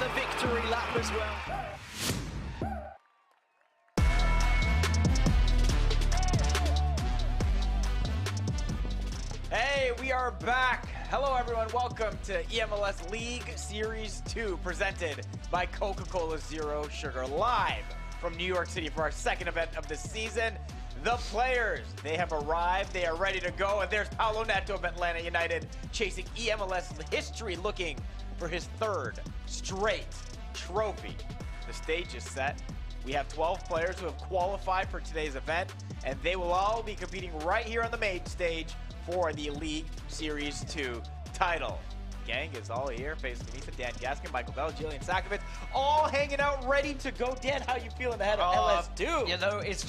a victory lap as well. Hey, we are back. Hello, everyone. Welcome to eMLS League Series 2, presented by Coca-Cola Zero Sugar, live from New York City for our second event of the season. The players, they have arrived. They are ready to go. And there's Paulo Neto of Atlanta United chasing eMLS history, looking for his third straight trophy. The stage is set. We have 12 players who have qualified for today's event, and they will all be competing right here on the main stage for the League Series 2 title. Gang is all here. Facing Kanisa, Dan Gaskin, Michael Bell, Jillian Sakovic, all hanging out, ready to go. Dan, how you feeling ahead of LS2? You know, it's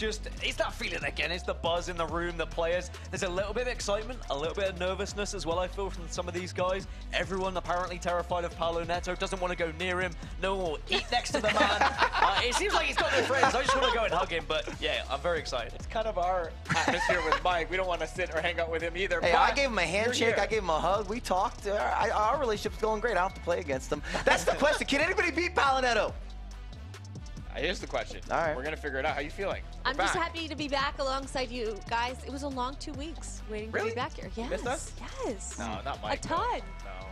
that feeling again. It's the buzz in the room, the players. There's a little bit of excitement, a little bit of nervousness as well, I feel, from some of these guys. Everyone apparently terrified of Paulo Neto, doesn't want to go near him. No one will eat next to the man. It seems like he's got no friends. I just want to go and hug him, but yeah, I'm very excited. It's kind of our atmosphere with Mike. We don't want to sit or hang out with him either. Hey, I gave him a handshake. I gave him a hug. We talked. Our relationship's going great. I don't have to play against him. That's the question. Can anybody beat Paulo Neto? Here's the question. All right. We're going to figure it out. How you feeling? I'm just happy to be back alongside you guys. It was a long 2 weeks waiting to be back here. Yes. Missed us? Yes. No, not Mike. A ton. No.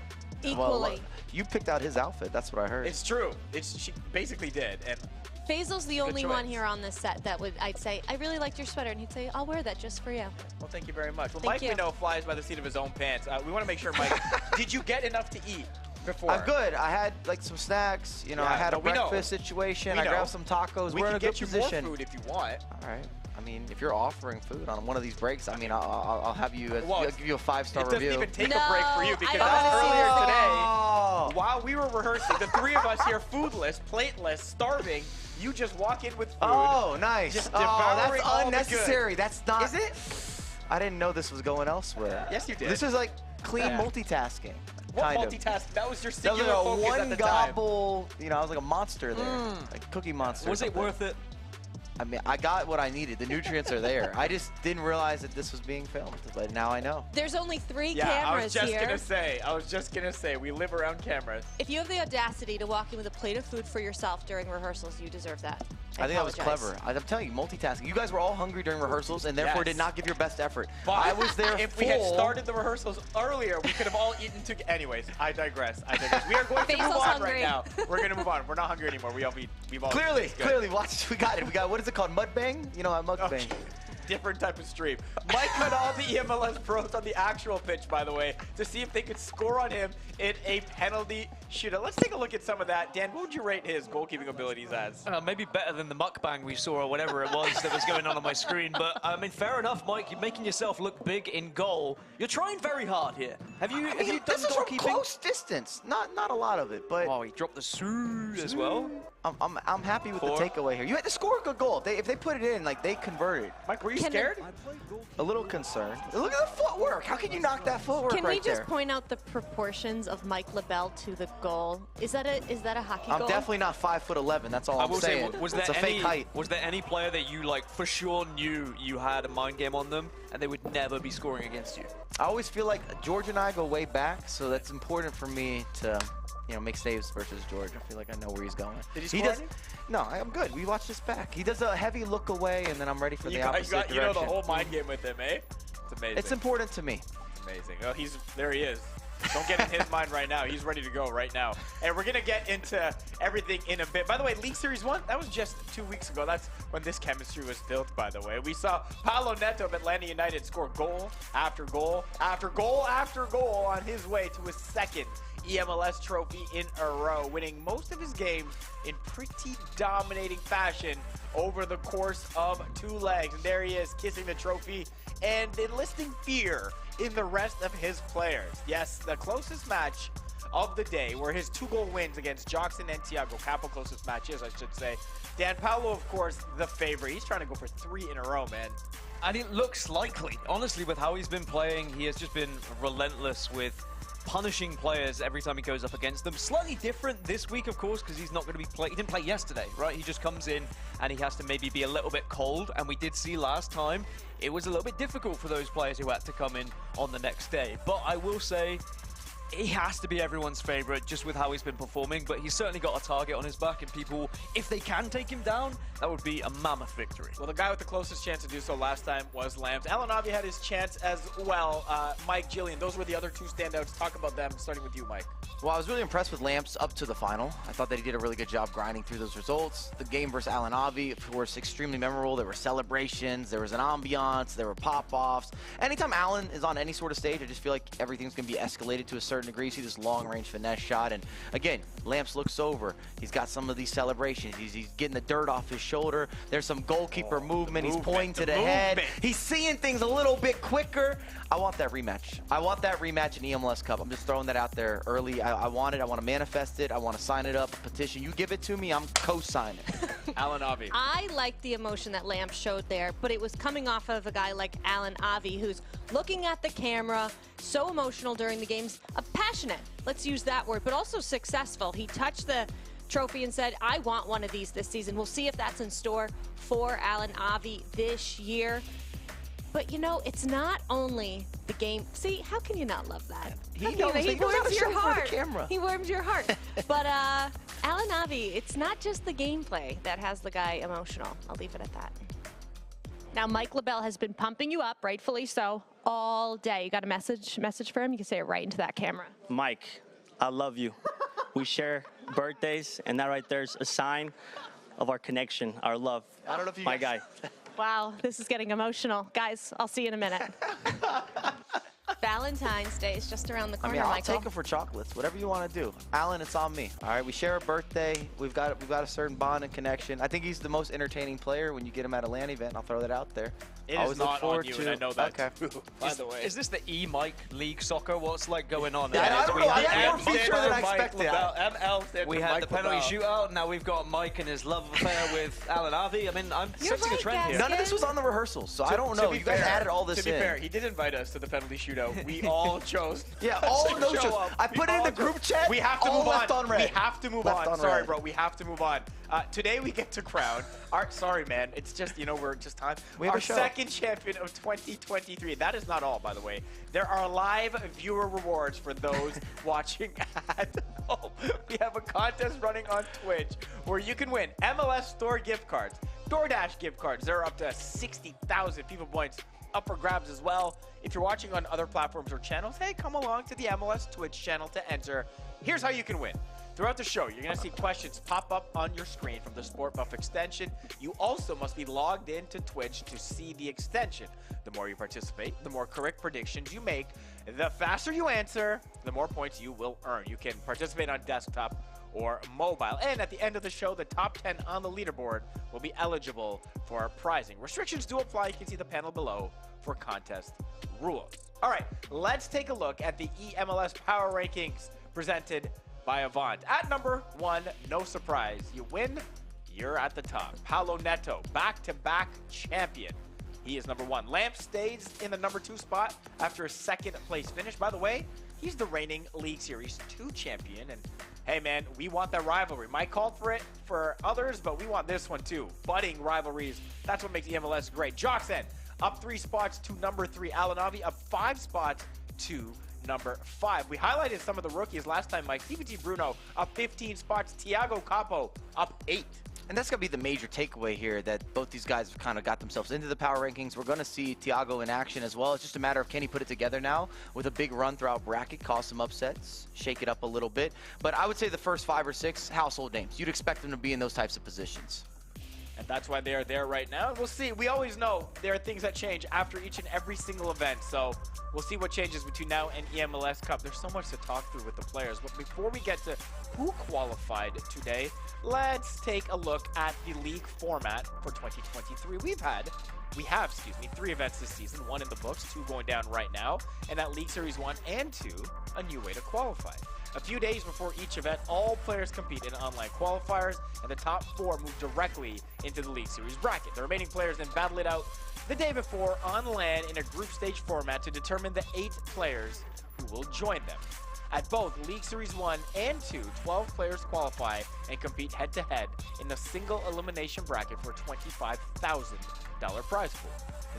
Equally. Well, you picked out his outfit. That's what I heard. It's true. She basically did. And Faisal's the only one choice. here on this set that I'd say, I really liked your sweater, and he'd say, I'll wear that just for you. well, thank you very much. Well, Thank Mike, you. we know, flies by the seat of his own pants. We want to make sure, Mike, did you get enough to eat before? I'm good. I had like some snacks. You know, Yeah, I had a but we know. breakfast situation. We I know. grabbed some tacos. We We're in can a good get you position. more food if you want. All right. I mean, if you're offering food on one of these breaks, I mean, I'll have you. Well, I'll give you a 5-star It review. doesn't even take No, a break for you I because don't earlier know. today, while we were rehearsing, the three of us here, foodless, plateless, starving, you just walk in with food. Oh, nice. Just Oh, devouring all that's the good. unnecessary. That's not. Is it? I didn't know this was going elsewhere. Yes, you did. This is like clean Yeah. multitasking. What kind of. multitask? That was your That was singular like a focus one at the time. gobble. You know, I was like a monster there, like Cookie Monster. or Was it something. worth it? I mean, I got what I needed. The nutrients are there. I just didn't realize that this was being filmed, but now I know. There's only 3 Yeah, cameras I here. was just gonna say, we live around cameras. If you have the audacity to walk in with a plate of food for yourself during rehearsals, you deserve that. I think that was apologize. clever. I'm telling you, multitasking. You guys were all hungry during rehearsals and therefore Yes. did not give your best effort. But I was there if full. we had started the rehearsals earlier, we could have all eaten together. Anyways, I digress. We are going to move Faisal's on hungry. right now. We're going to move on. We're not hungry anymore. We've all Clearly, it's good. clearly, watch. We got it. We got, what is it called? Mudbang? You know, mukbang. Okay. Different type of stream. Mike cut all the eMLS pros on the actual pitch, by the way, to see if they could score on him in a penalty shootout. Let's take a look at some of that. Dan, what would you rate his goalkeeping abilities as? Maybe better than the mukbang we saw or whatever it was that was going on my screen. But I mean, fair enough, Mike. You're making yourself look big in goal. You're trying very hard here. Have you done This is from goalkeeping? close distance. Not a lot of it, but Oh, he dropped the Sue as well. I'm happy with Four. the takeaway here. You had to score a good goal. If they put it in, like they converted. Mike, were you Can scared? A little concerned. Look at the footwork. How can you knock that footwork Can right we just there? point out the proportions of Mike LaBelle to the goal? Is that a hockey I'm goal? definitely not 5'11". That's all I I'm will saying. say, was it's there a fake height. Was there any player that you like for sure knew you had a mind game on them and they would never be scoring against you? I always feel like George and I go way back, so that's important for me to, you know, make saves versus George. I feel like I know where he's going. Did he score on you? No, I'm good. We watch this back. He does a heavy look away, and then I'm ready for the opposite direction. You know the whole mind game with him, eh? It's amazing. It's important to me. Amazing. Oh, there he is. Don't get in his mind right now. He's ready to go right now. And we're going to get into everything in a bit. By the way, League Series 1, that was just 2 weeks ago. That's when this chemistry was built, by the way. We saw Paulo Neto of Atlanta United score goal after goal after goal after goal on his way to his second eMLS trophy in a row, winning most of his games in pretty dominating fashion over the course of 2 legs. And there he is, kissing the trophy and enlisting fear in the rest of his players. Yes, the closest match of the day were his 2-goal wins against Joxon and Thiago Capo. Closest matches, I should say. Dan Paulo, of course, the favorite. He's trying to go for 3 in a row, man. And it looks likely. Honestly, with how he's been playing, he has just been relentless with punishing players every time he goes up against them. Slightly different this week, of course, because he's not going to be he didn't play yesterday, right? He just comes in and he has to maybe be a little bit cold. And we did see last time it was a little bit difficult for those players who had to come in on the next day. But I will say, he has to be everyone's favorite just with how he's been performing, but he's certainly got a target on his back, and people, if they can take him down, that would be a mammoth victory. Well, the guy with the closest chance to do so last time was Lambs. Alan Avi had his chance as well. Mike, Jillian, those were the other two standouts. Talk about them, starting with you, Mike. Well, I was really impressed with Lamps up to the final. I thought that he did a really good job grinding through those results. The game versus Alan Avi, of course, extremely memorable. There were celebrations, there was an ambiance, there were pop-offs. Anytime Alan is on any sort of stage, I just feel like everything's going to be escalated to a certain degree. You see this long-range finesse shot, and again, Lamps looks over. He's got some of these celebrations. He's getting the dirt off his shoulder. There's some goalkeeper movement. He's pointing to the head. He's seeing things a little bit quicker. I want that rematch. I want that rematch in eMLS Cup. I'm just throwing that out there early. I want it. I want to manifest it. I want to sign it up, petition. You give it to me, I'm co-signing. Alan Avi. I liked the emotion that Lamp showed there, but it was coming off of a guy like Alan Avi, who's looking at the camera, so emotional during the games, passionate, let's use that word, but also successful. He touched the trophy and said, I want one of these this season. We'll see if that's in store for Alan Avi this year. But, you know, it's not only the game. See, how can you not love that? He warms your heart. He warms your heart. But Alan Avi, it's not just the gameplay that has the guy emotional. I'll leave it at that. Now, Mike LaBelle has been pumping you up, rightfully so, all day. You got a message for him? You can say it right into that camera. Mike, I love you. We share birthdays, and that right there is a sign of our connection, our love. I don't know if you my guy. Wow, this is getting emotional. Guys, I'll see you in a minute. Valentine's Day is just around the corner, I'll Michael. take it for chocolates, whatever you want to do. Alan, it's on me. All right, we share a birthday. We've got a certain bond and connection. I think he's the most entertaining player when you get him at a LAN event. I'll throw that out there. It is not on you, and I know that too, by the way. Is this the E-Mike League Soccer? What's like going on? I don't know. I got more feature than I expected. ML We had the penalty shootout. Now we've got Mike and his love affair with Alan Avi. I mean, I'm sensing a trend here. None of this was on the rehearsals, so I don't know. You guys added all this in. To be fair, he did invite us to the penalty shootout. We all chose. Yeah, all no shows. I put it in the group chat. We have to move on. We have to move on. Sorry, bro. We have to move on. Today we get to crown our. Sorry, man. It's just, you know, we're just time. Our second champion of 2023. That is not all, by the way. There are live viewer rewards for those watching at home. We have a contest running on Twitch where you can win MLS store gift cards, DoorDash gift cards. They're up to 60,000 FIFA points up for grabs as well. If you're watching on other platforms or channels, hey, come along to the MLS Twitch channel to enter. Here's how you can win. Throughout the show, you're going to see questions pop up on your screen from the Sport Buff extension. You also must be logged into Twitch to see the extension. The more you participate, the more correct predictions you make, the faster you answer, the more points you will earn. You can participate on desktop or mobile. And at the end of the show, the top 10 on the leaderboard will be eligible for prizing. Restrictions do apply. You can see the panel below for contest rules. All right, let's take a look at the eMLS Power Rankings presented by Avant. At number 1, no surprise, you win, you're at the top. Paulo Neto, back-to-back champion. He is number 1. Lamp stays in the number 2 spot after a second place finish. By the way, he's the reigning League Series 2 champion. And hey, man, we want that rivalry. Mike called for it for others, but we want this one too. Budding rivalries. That's what makes eMLS great. Joxen, up 3 spots to number 3. Alan Avi, up 5 spots to number 5. We highlighted some of the rookies last time, Mike. CVT Bruno up 15 spots. Thiago Capo up 8. And that's going to be the major takeaway here, that both these guys have kind of got themselves into the power rankings. We're going to see Thiago in action as well. It's just a matter of can he put it together now with a big run throughout bracket, cause some upsets, shake it up a little bit. But I would say the first 5 or 6 household names. You'd expect them to be in those types of positions. And that's why they are there right now. We'll see. We always know there are things that change after each and every single event. So we'll see what changes between now and eMLS Cup. There's so much to talk through with the players. But before we get to who qualified today, let's take a look at the league format for 2023. We have 3 events this season, 1 in the books, 2 going down right now, and at League Series 1 and 2, a new way to qualify. A few days before each event, all players compete in online qualifiers, and the top 4 move directly into the League Series bracket. The remaining players then battle it out the day before on LAN in a group stage format to determine the 8 players who will join them. At both League Series 1 and 2, 12 players qualify and compete head-to-head in a single elimination bracket for a $25,000 prize pool.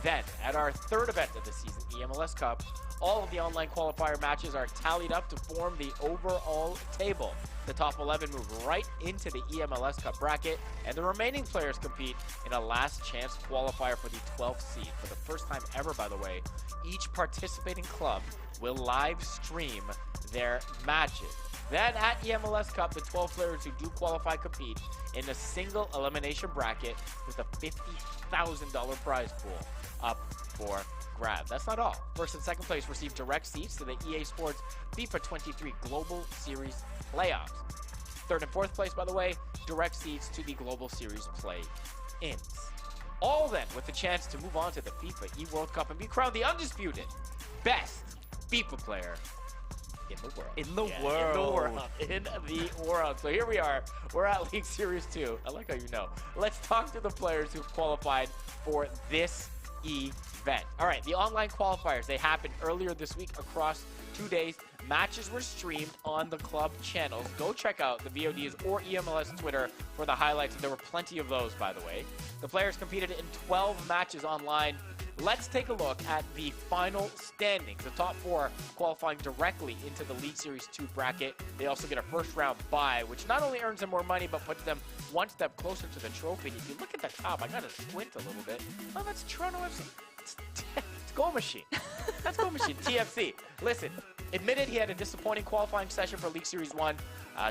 Then, at our third event of the season, eMLS Cup, all of the online qualifier matches are tallied up to form the overall table. The top 11 move right into the eMLS Cup bracket, and the remaining players compete in a last chance qualifier for the 12th seed. For the first time ever, by the way, each participating club will live stream their matches. Then at eMLS Cup, the 12 players who do qualify compete in a single elimination bracket with a $50,000 prize pool up for grabs. That's not all. First and second place receive direct seats to the EA Sports FIFA 23 Global Series playoffs. Third and fourth place, by the way, direct seats to the Global Series play-ins. All then with the chance to move on to the FIFA eWorld Cup and be crowned the undisputed best FIFA player in the world. In the world. So here we are. We're at League Series 2. I like how you know. Let's talk to the players who've qualified for this event. All right, the online qualifiers, they happened earlier this week across 2 days. Matches were streamed on the club channels. Go check out the VODs or eMLS Twitter for the highlights. There were plenty of those, by the way. The players competed in 12 matches online. Let's take a look at the final standings. The top 4 qualifying directly into the League Series 2 bracket. They also get a first round bye, which not only earns them more money, but puts them one step closer to the trophy. If you look at the top, I gotta squint a little bit. Oh, that's Toronto FC. It's Goal Machine. That's Goal Machine, TFC. Listen, admitted he had a disappointing qualifying session for League Series 1.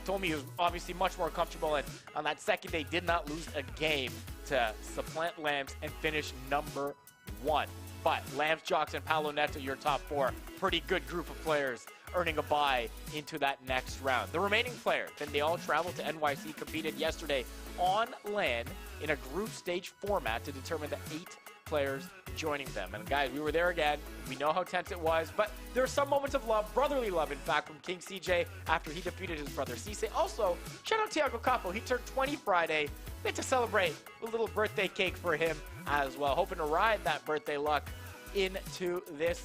Told me he was obviously much more comfortable, and on that second day did not lose a game to supplant Lambs and finish number 1. But Lambs, Jocks, and Paolo Neto, your top 4. Pretty good group of players earning a bye into that next round. The remaining players, then they all traveled to NYC, competed yesterday on LAN in a group stage format to determine the 8 players joining them. And guys, we were there again. We know how tense it was, but there are some moments of love, brotherly love, in fact, from King CJ after he defeated his brother Cisse. Also, shout out Thiago Capo. He turned 20 Friday. We had to celebrate a little birthday cake for him as well. Hoping to ride that birthday luck into this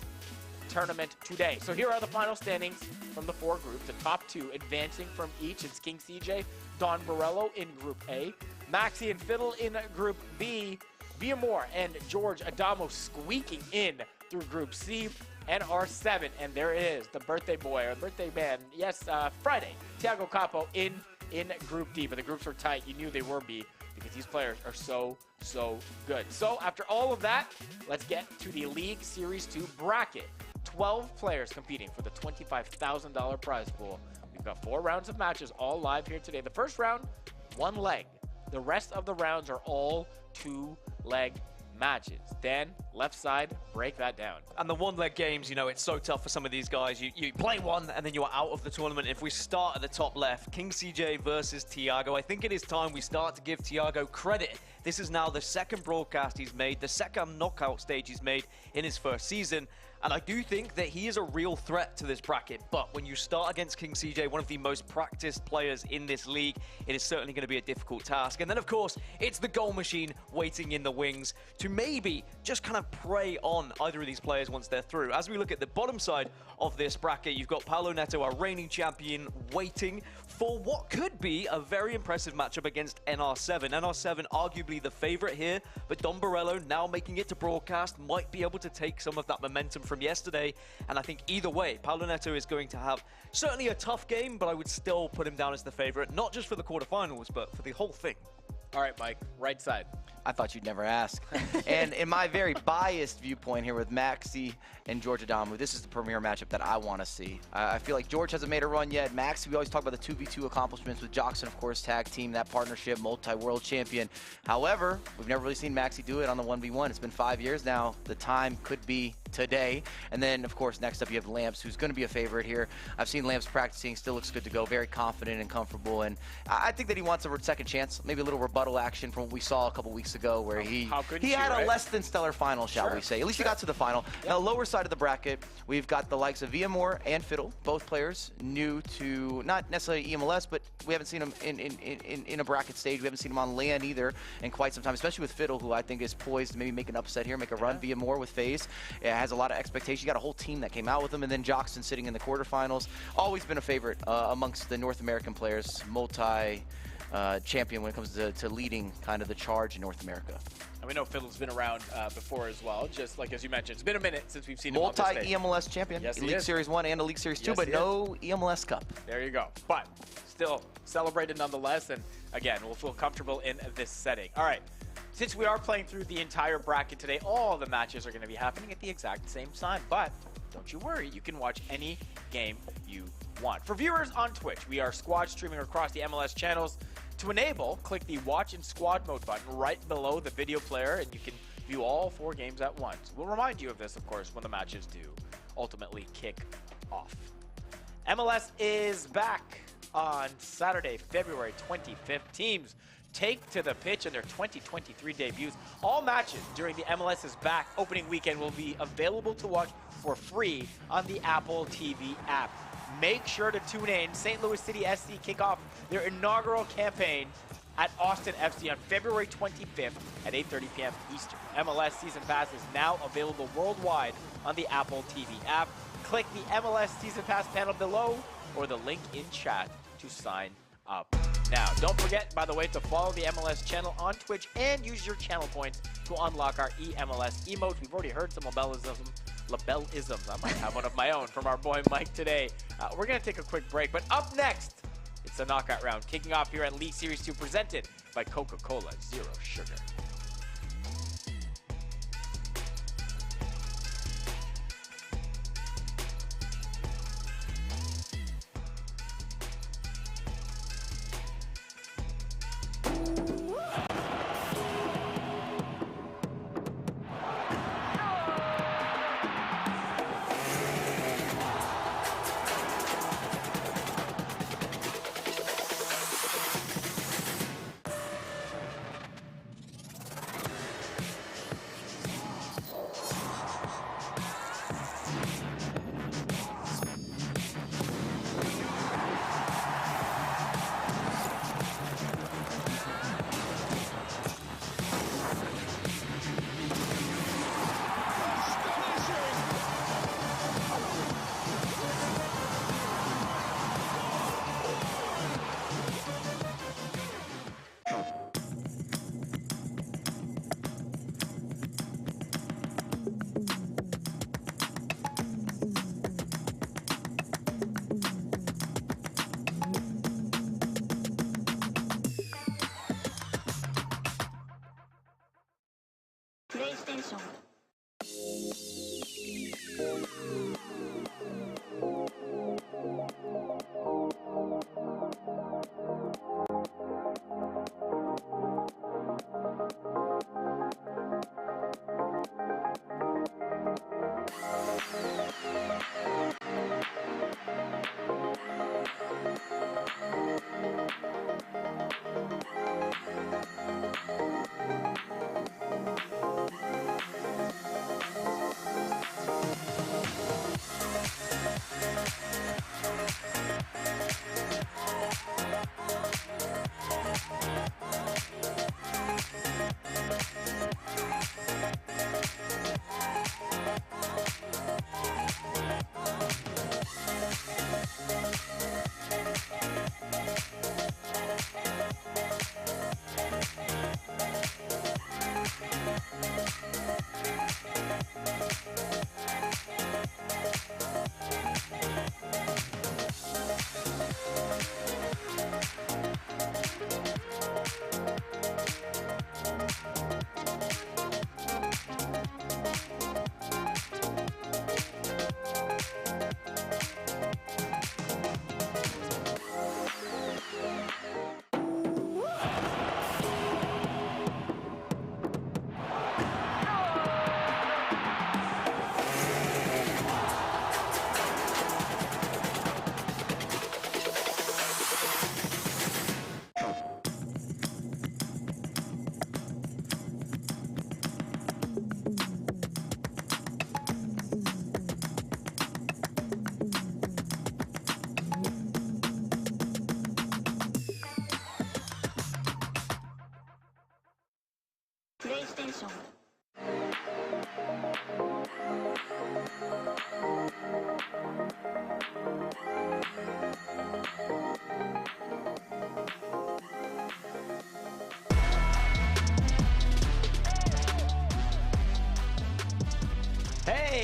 tournament today. So here are the final standings from the 4 groups. The top 2 advancing from each. It's King CJ, Don Borello in Group A, Maxi and Fiddle in Group B, Viamore and George Adamo squeaking in through Group C, and R7. And there it is, the birthday boy, or birthday man. Yes, Friday, Thiago Capo in Group D. But the groups were tight. You knew they were B, because these players are so good. So after all of that, let's get to the League Series 2 bracket. 12 players competing for the $25,000 prize pool. We've got 4 rounds of matches all live here today. The first round, 1 leg. The rest of the rounds are all 2-leg matches. Dan, left side, break that down. And the 1-leg games, you know, it's so tough for some of these guys. You play one and then you are out of the tournament. If we start at the top left, King CJ versus Thiago, I think it is time we start to give Thiago credit. This is now the second broadcast he's made, the second knockout stage he's made in his first season. And I do think that he is a real threat to this bracket. But when you start against King CJ, one of the most practiced players in this league, it is certainly going to be a difficult task. And then, of course, it's the Goal Machine waiting in the wings to maybe just kind of prey on either of these players once they're through. As we look at the bottom side of this bracket, you've got Paolo Neto, our reigning champion, waiting for what could be a very impressive matchup against NR7. NR7 arguably the favorite here, but Don Borello, now making it to broadcast, might be able to take some of that momentum from yesterday. And I think either way, Paolo Neto is going to have certainly a tough game, but I would still put him down as the favorite, not just for the quarterfinals, but for the whole thing. All right, Mike, right side. I thought you'd never ask. And in my very biased viewpoint here with Maxi and George Adamu, this is the premier matchup that I want to see. I feel like George hasn't made a run yet. Maxi, we always talk about the 2v2 accomplishments with Jackson, of course, tag team, that partnership, multi-world champion. However, we've never really seen Maxi do it on the 1v1. It's been 5 years now. The time could be today. And then, of course, next up you have Lamps, who's going to be a favorite here. I've seen Lamps practicing, still looks good to go, very confident and comfortable. And I think that he wants a second chance, maybe a little rebuttal action from what we saw a couple weeks weeks ago where he couldn't had you, a right? less than stellar final, shall we say. At least he got to the final. Now, lower side of the bracket, we've got the likes of Viamore and Fiddle, both players new to not necessarily eMLS, but we haven't seen them in a bracket stage. We haven't seen them on LAN either in quite some time, especially with Fiddle, who I think is poised to maybe make an upset here, make a run. Viamore with FaZe has a lot of expectation. You got a whole team that came out with him, and then Joxton sitting in the quarterfinals. Always been a favorite amongst the North American players, champion when it comes to leading kind of the charge in North America. And we know Fiddle's been around before as well, just like as you mentioned. It's been a minute since we've seen him on this stage. Multi-eMLS champion, Yes, League Series 1 and a League Series 2, but no eMLS Cup. There you go. But still celebrated nonetheless, and again, we'll feel comfortable in this setting. All right, since we are playing through the entire bracket today, all the matches are going to be happening at the exact same time, but don't you worry, you can watch any game you want. For viewers on Twitch, we are squad streaming across the MLS channels. To enable, click the Watch in Squad Mode button right below the video player, and you can view all 4 games at once. We'll remind you of this, of course, when the matches do ultimately kick off. MLS is back on Saturday, February 25th. Teams take to the pitch in their 2023 debuts. All matches during the MLS is back opening weekend will be available to watch for free on the Apple TV app. Make sure to tune in. St. Louis City SC kick off their inaugural campaign at Austin FC on February 25th at 8:30 p.m. Eastern. MLS Season Pass is now available worldwide on the Apple TV app. Click the MLS Season Pass panel below or the link in chat to sign up. Now, don't forget, by the way, to follow the MLS channel on Twitch and use your channel points to unlock our eMLS emotes. We've already heard some labelisms. I might have one of my own from our boy Mike today. We're going to take a quick break, but up next, it's the knockout round, kicking off here at League Series 2, presented by Coca-Cola Zero Sugar.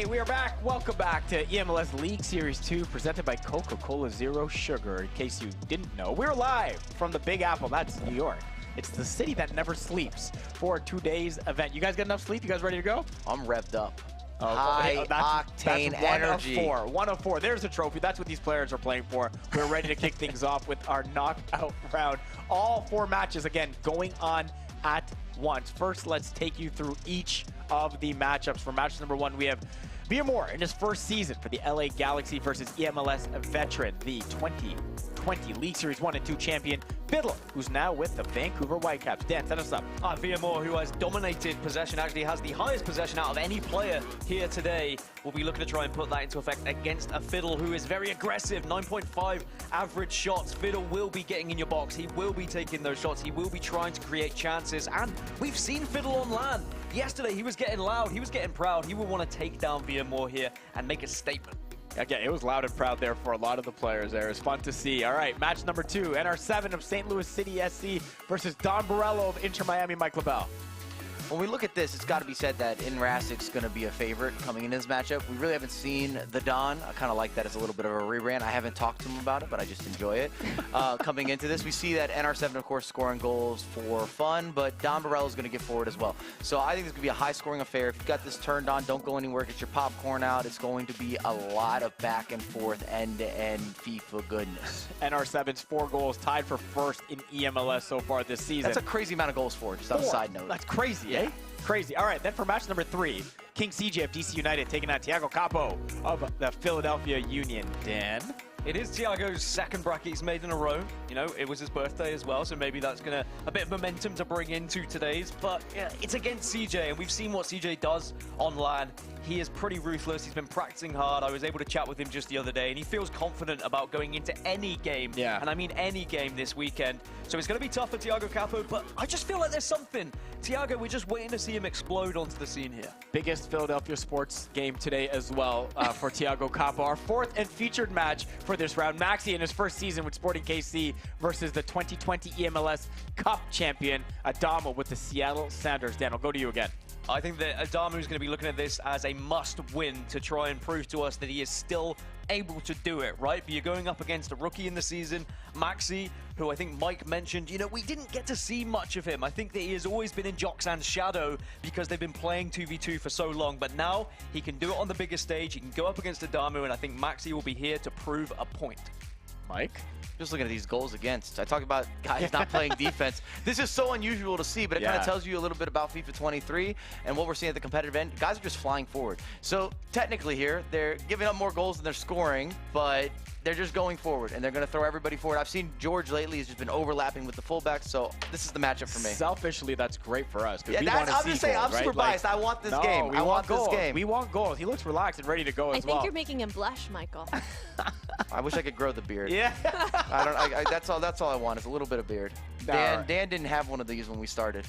Hey, we are back. Welcome back to eMLS League Series 2, presented by Coca-Cola Zero Sugar. In case you didn't know, we're live from the Big Apple. That's New York. It's the city that never sleeps for today's event. You guys got enough sleep? You guys ready to go? I'm revved up. High octane energy. 1 of 4. 1 of 4. There's a trophy. That's what these players are playing for. We're ready to kick things off with our knockout round. All 4 matches, again, going on at once. First, let's take you through each of the matchups. For match number 1, we have Moore in his first season for the LA Galaxy versus eMLS veteran, the 2020 League Series 1 and 2 champion, Fiddler, who's now with the Vancouver Whitecaps. Dan, set us up. Moore, who has dominated possession, actually has the highest possession out of any player here today. We'll be looking to try and put that into effect against a Fiddle who is very aggressive. 9.5 average shots. Fiddle will be getting in your box. He will be taking those shots. He will be trying to create chances. And we've seen Fiddle on LAN. Yesterday, he was getting loud. He was getting proud. He will want to take down Moore here and make a statement. Again, it was loud and proud there for a lot of the players there. It's fun to see. All right, match number 2, NR7 of St. Louis City SC versus Don Borello of Inter Miami. Mike LaBelle. When we look at this, it's got to be said that Inrasic's going to be a favorite coming in this matchup. We really haven't seen the Don. I kind of like that as a little bit of a rebrand. I haven't talked to him about it, but I just enjoy it. Coming into this, we see that NR7, of course, scoring goals for fun, but Don Borello is going to get forward as well. So I think it's going to be a high-scoring affair. If you've got this turned on, don't go anywhere. Get your popcorn out. It's going to be a lot of back-and-forth, end-to-end FIFA goodness. NR7's 4 goals, tied for first in eMLS so far this season. That's a crazy amount of goals for, just on a side note. That's crazy, eh? Crazy. All right, then for match number 3, King CJ of DC United taking on Thiago Capo of the Philadelphia Union. Dan? It is Thiago's second bracket he's made in a row. You know, it was his birthday as well, so maybe that's going to a bit of momentum to bring into today's. But yeah, it's against CJ, and we've seen what CJ does on LAN. He is pretty ruthless. He's been practicing hard. I was able to chat with him just the other day, and he feels confident about going into any game. Yeah. And I mean any game this weekend. So it's going to be tough for Thiago Capo, but I just feel like there's something. Thiago, we're just waiting to see him explode onto the scene here. Biggest Philadelphia sports game today as well for Thiago Capo. Our 4th and featured match for this round. Maxi in his first season with Sporting KC versus the 2020 eMLS Cup champion, Adamo with the Seattle Sounders. Dan, I'll go to you again. I think that Adamu is going to be looking at this as a must-win to try and prove to us that he is still able to do it, right? But you're going up against a rookie in the season, Maxi, who I think Mike mentioned. You know, we didn't get to see much of him. I think that he has always been in Joxan's shadow because they've been playing 2v2 for so long. But now he can do it on the biggest stage. He can go up against Adamu, and I think Maxi will be here to prove a point. Mike? Just looking at these goals against. I talk about guys not playing defense. This is so unusual to see, but it kind of tells you a little bit about FIFA 23 and what we're seeing at the competitive end. Guys are just flying forward. So technically here, they're giving up more goals than they're scoring, but they're just going forward, and they're going to throw everybody forward. I've seen George lately has just been overlapping with the fullbacks, so this is the matchup for me. Selfishly, that's great for us. Yeah, I'm just saying, I'm super biased. I want this game. I want this game. We want goals. He looks relaxed and ready to go as well. I think you're making him blush, Michael. I wish I could grow the beard. Yeah. That's all I want is a little bit of beard. Dan didn't have one of these when we started.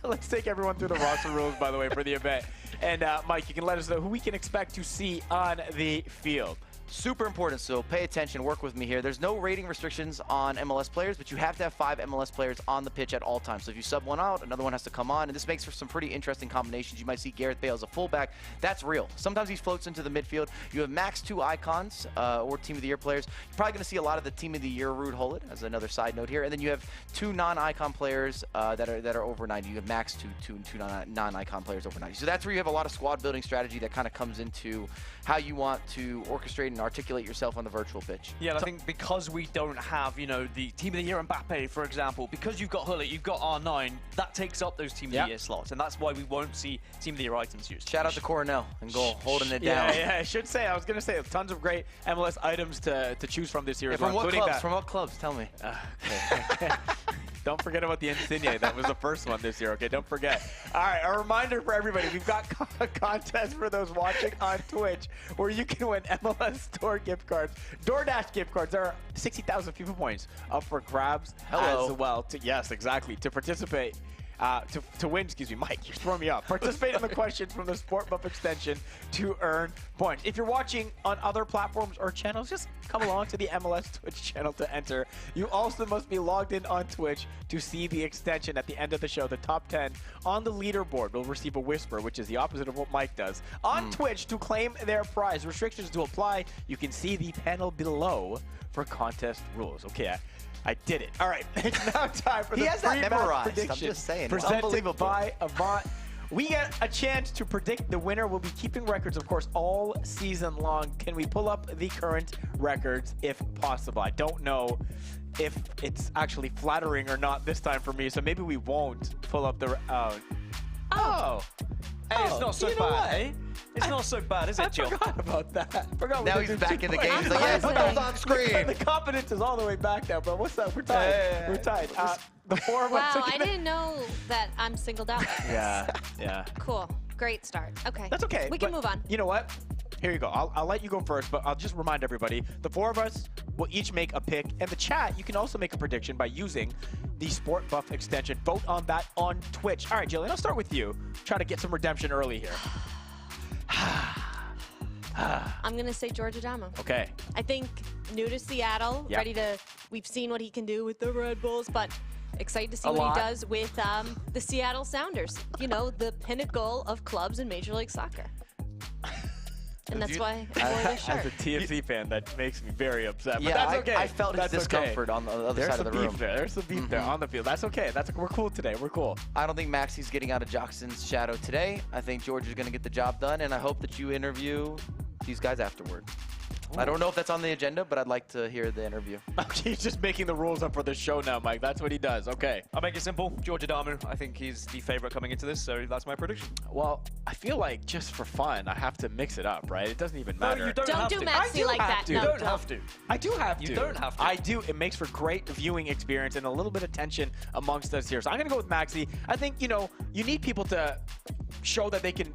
Let's take everyone through the roster rules, by the way, for the event. And Mike, you can let us know who we can expect to see on the field. Super important, so pay attention, work with me here. There's no rating restrictions on MLS players, but you have to have 5 MLS players on the pitch at all times. So if you sub one out, another one has to come on, and this makes for some pretty interesting combinations. You might see Gareth Bale as a fullback. That's real. Sometimes he floats into the midfield. You have max 2 icons or Team of the Year players. You're probably going to see a lot of the Team of the Year Ruud Gullit as another side note here. And then you have 2 non-icon players that are over 90. You have max 2 non-icon players over 90. So that's where you have a lot of squad building strategy that kind of comes into how you want to orchestrate and articulate yourself on the virtual pitch. Yeah, I think because we don't have, you know, the Team of the Year Mbappe, for example, because you've got Gullit, you've got R9, that takes up those Team of the Year slots, and that's why we won't see Team of the Year items used. Shout out to Coronel and goal, holding it down. Yeah, I should say, I was going to say, tons of great MLS items to choose from this year. From what clubs? From what clubs? Tell me. Okay. Don't forget about the Insigne. That was the first one this year, okay? Don't forget. All right, a reminder for everybody. We've got a contest for those watching on Twitch where you can win MLS Store gift cards, DoorDash gift cards. There are 60,000 FIFA points up for grabs as well. Yes, exactly. To participate, to win, excuse me, Mike, you're throwing me off. Participate in the questions from the Sport Buff extension to earn points. If you're watching on other platforms or channels, just come along to the MLS Twitch channel to enter. You also must be logged in on Twitch to see the extension at the end of the show. The top 10 on the leaderboard will receive a whisper, which is the opposite of what Mike does, on Twitch to claim their prize. Restrictions to apply. You can see the panel below for contest rules. Okay, I did it. All right, it's now time for the pre-match prediction. I'm just saying, it's presented unbelievable. by Avant. We get a chance to predict the winner. We'll be keeping records, of course, all season long. Can we pull up the current records if possible? I don't know if it's actually flattering or not this time for me, so maybe we won't pull up the... Hey, it's not so bad, eh? It's not so bad, is it, Jill? I forgot about that. Now he's back in the game. He's like, yeah, put those on screen. The confidence is all the way back now, but what's up? We're tied. We're tied. The four of us. Wow, I didn't know that I'm singled out like this. Yeah. Cool. Great start. Okay. That's okay. We can move on. You know what? Here you go. I'll let you go first, but I'll just remind everybody, the four of us will each make a pick. And the chat, you can also make a prediction by using the Sport Buff extension. Vote on that on Twitch. All right, Jillian, I'll start with you. Try to get some redemption early here. I'm going to say George Adamo. Okay. I think new to Seattle, Yep. ready to, we've seen what he can do with the Red Bulls, but excited to see A what lot. he does with the Seattle Sounders. You know, the pinnacle of clubs in Major League Soccer. And that's why I wore this shirt. As a TFC fan, that makes me very upset. But Yeah, that's okay. I felt his That's discomfort on the other side of the room. There's some beef there on the field. That's okay. We're cool today. We're cool. I don't think Maxi's getting out of Jackson's shadow today. I think George is going to get the job done, and I hope that you interview these guys afterward. I don't know if that's on the agenda, but I'd like to hear the interview. He's just making the rules up for the show now, Mike. That's what he does. Okay. I'll make it simple. George Adamu, I think he's the favorite coming into this, so that's my prediction. Well, I feel like just for fun, I have to mix it up, right? It doesn't even matter. No, you don't Don't have do to. Maxi I do like have that. to. You No, don't have to. I do have to. You don't have to. I do. It makes for great viewing experience and a little bit of tension amongst us here. So I'm going to go with Maxi. I think, you know, you need people to show that they can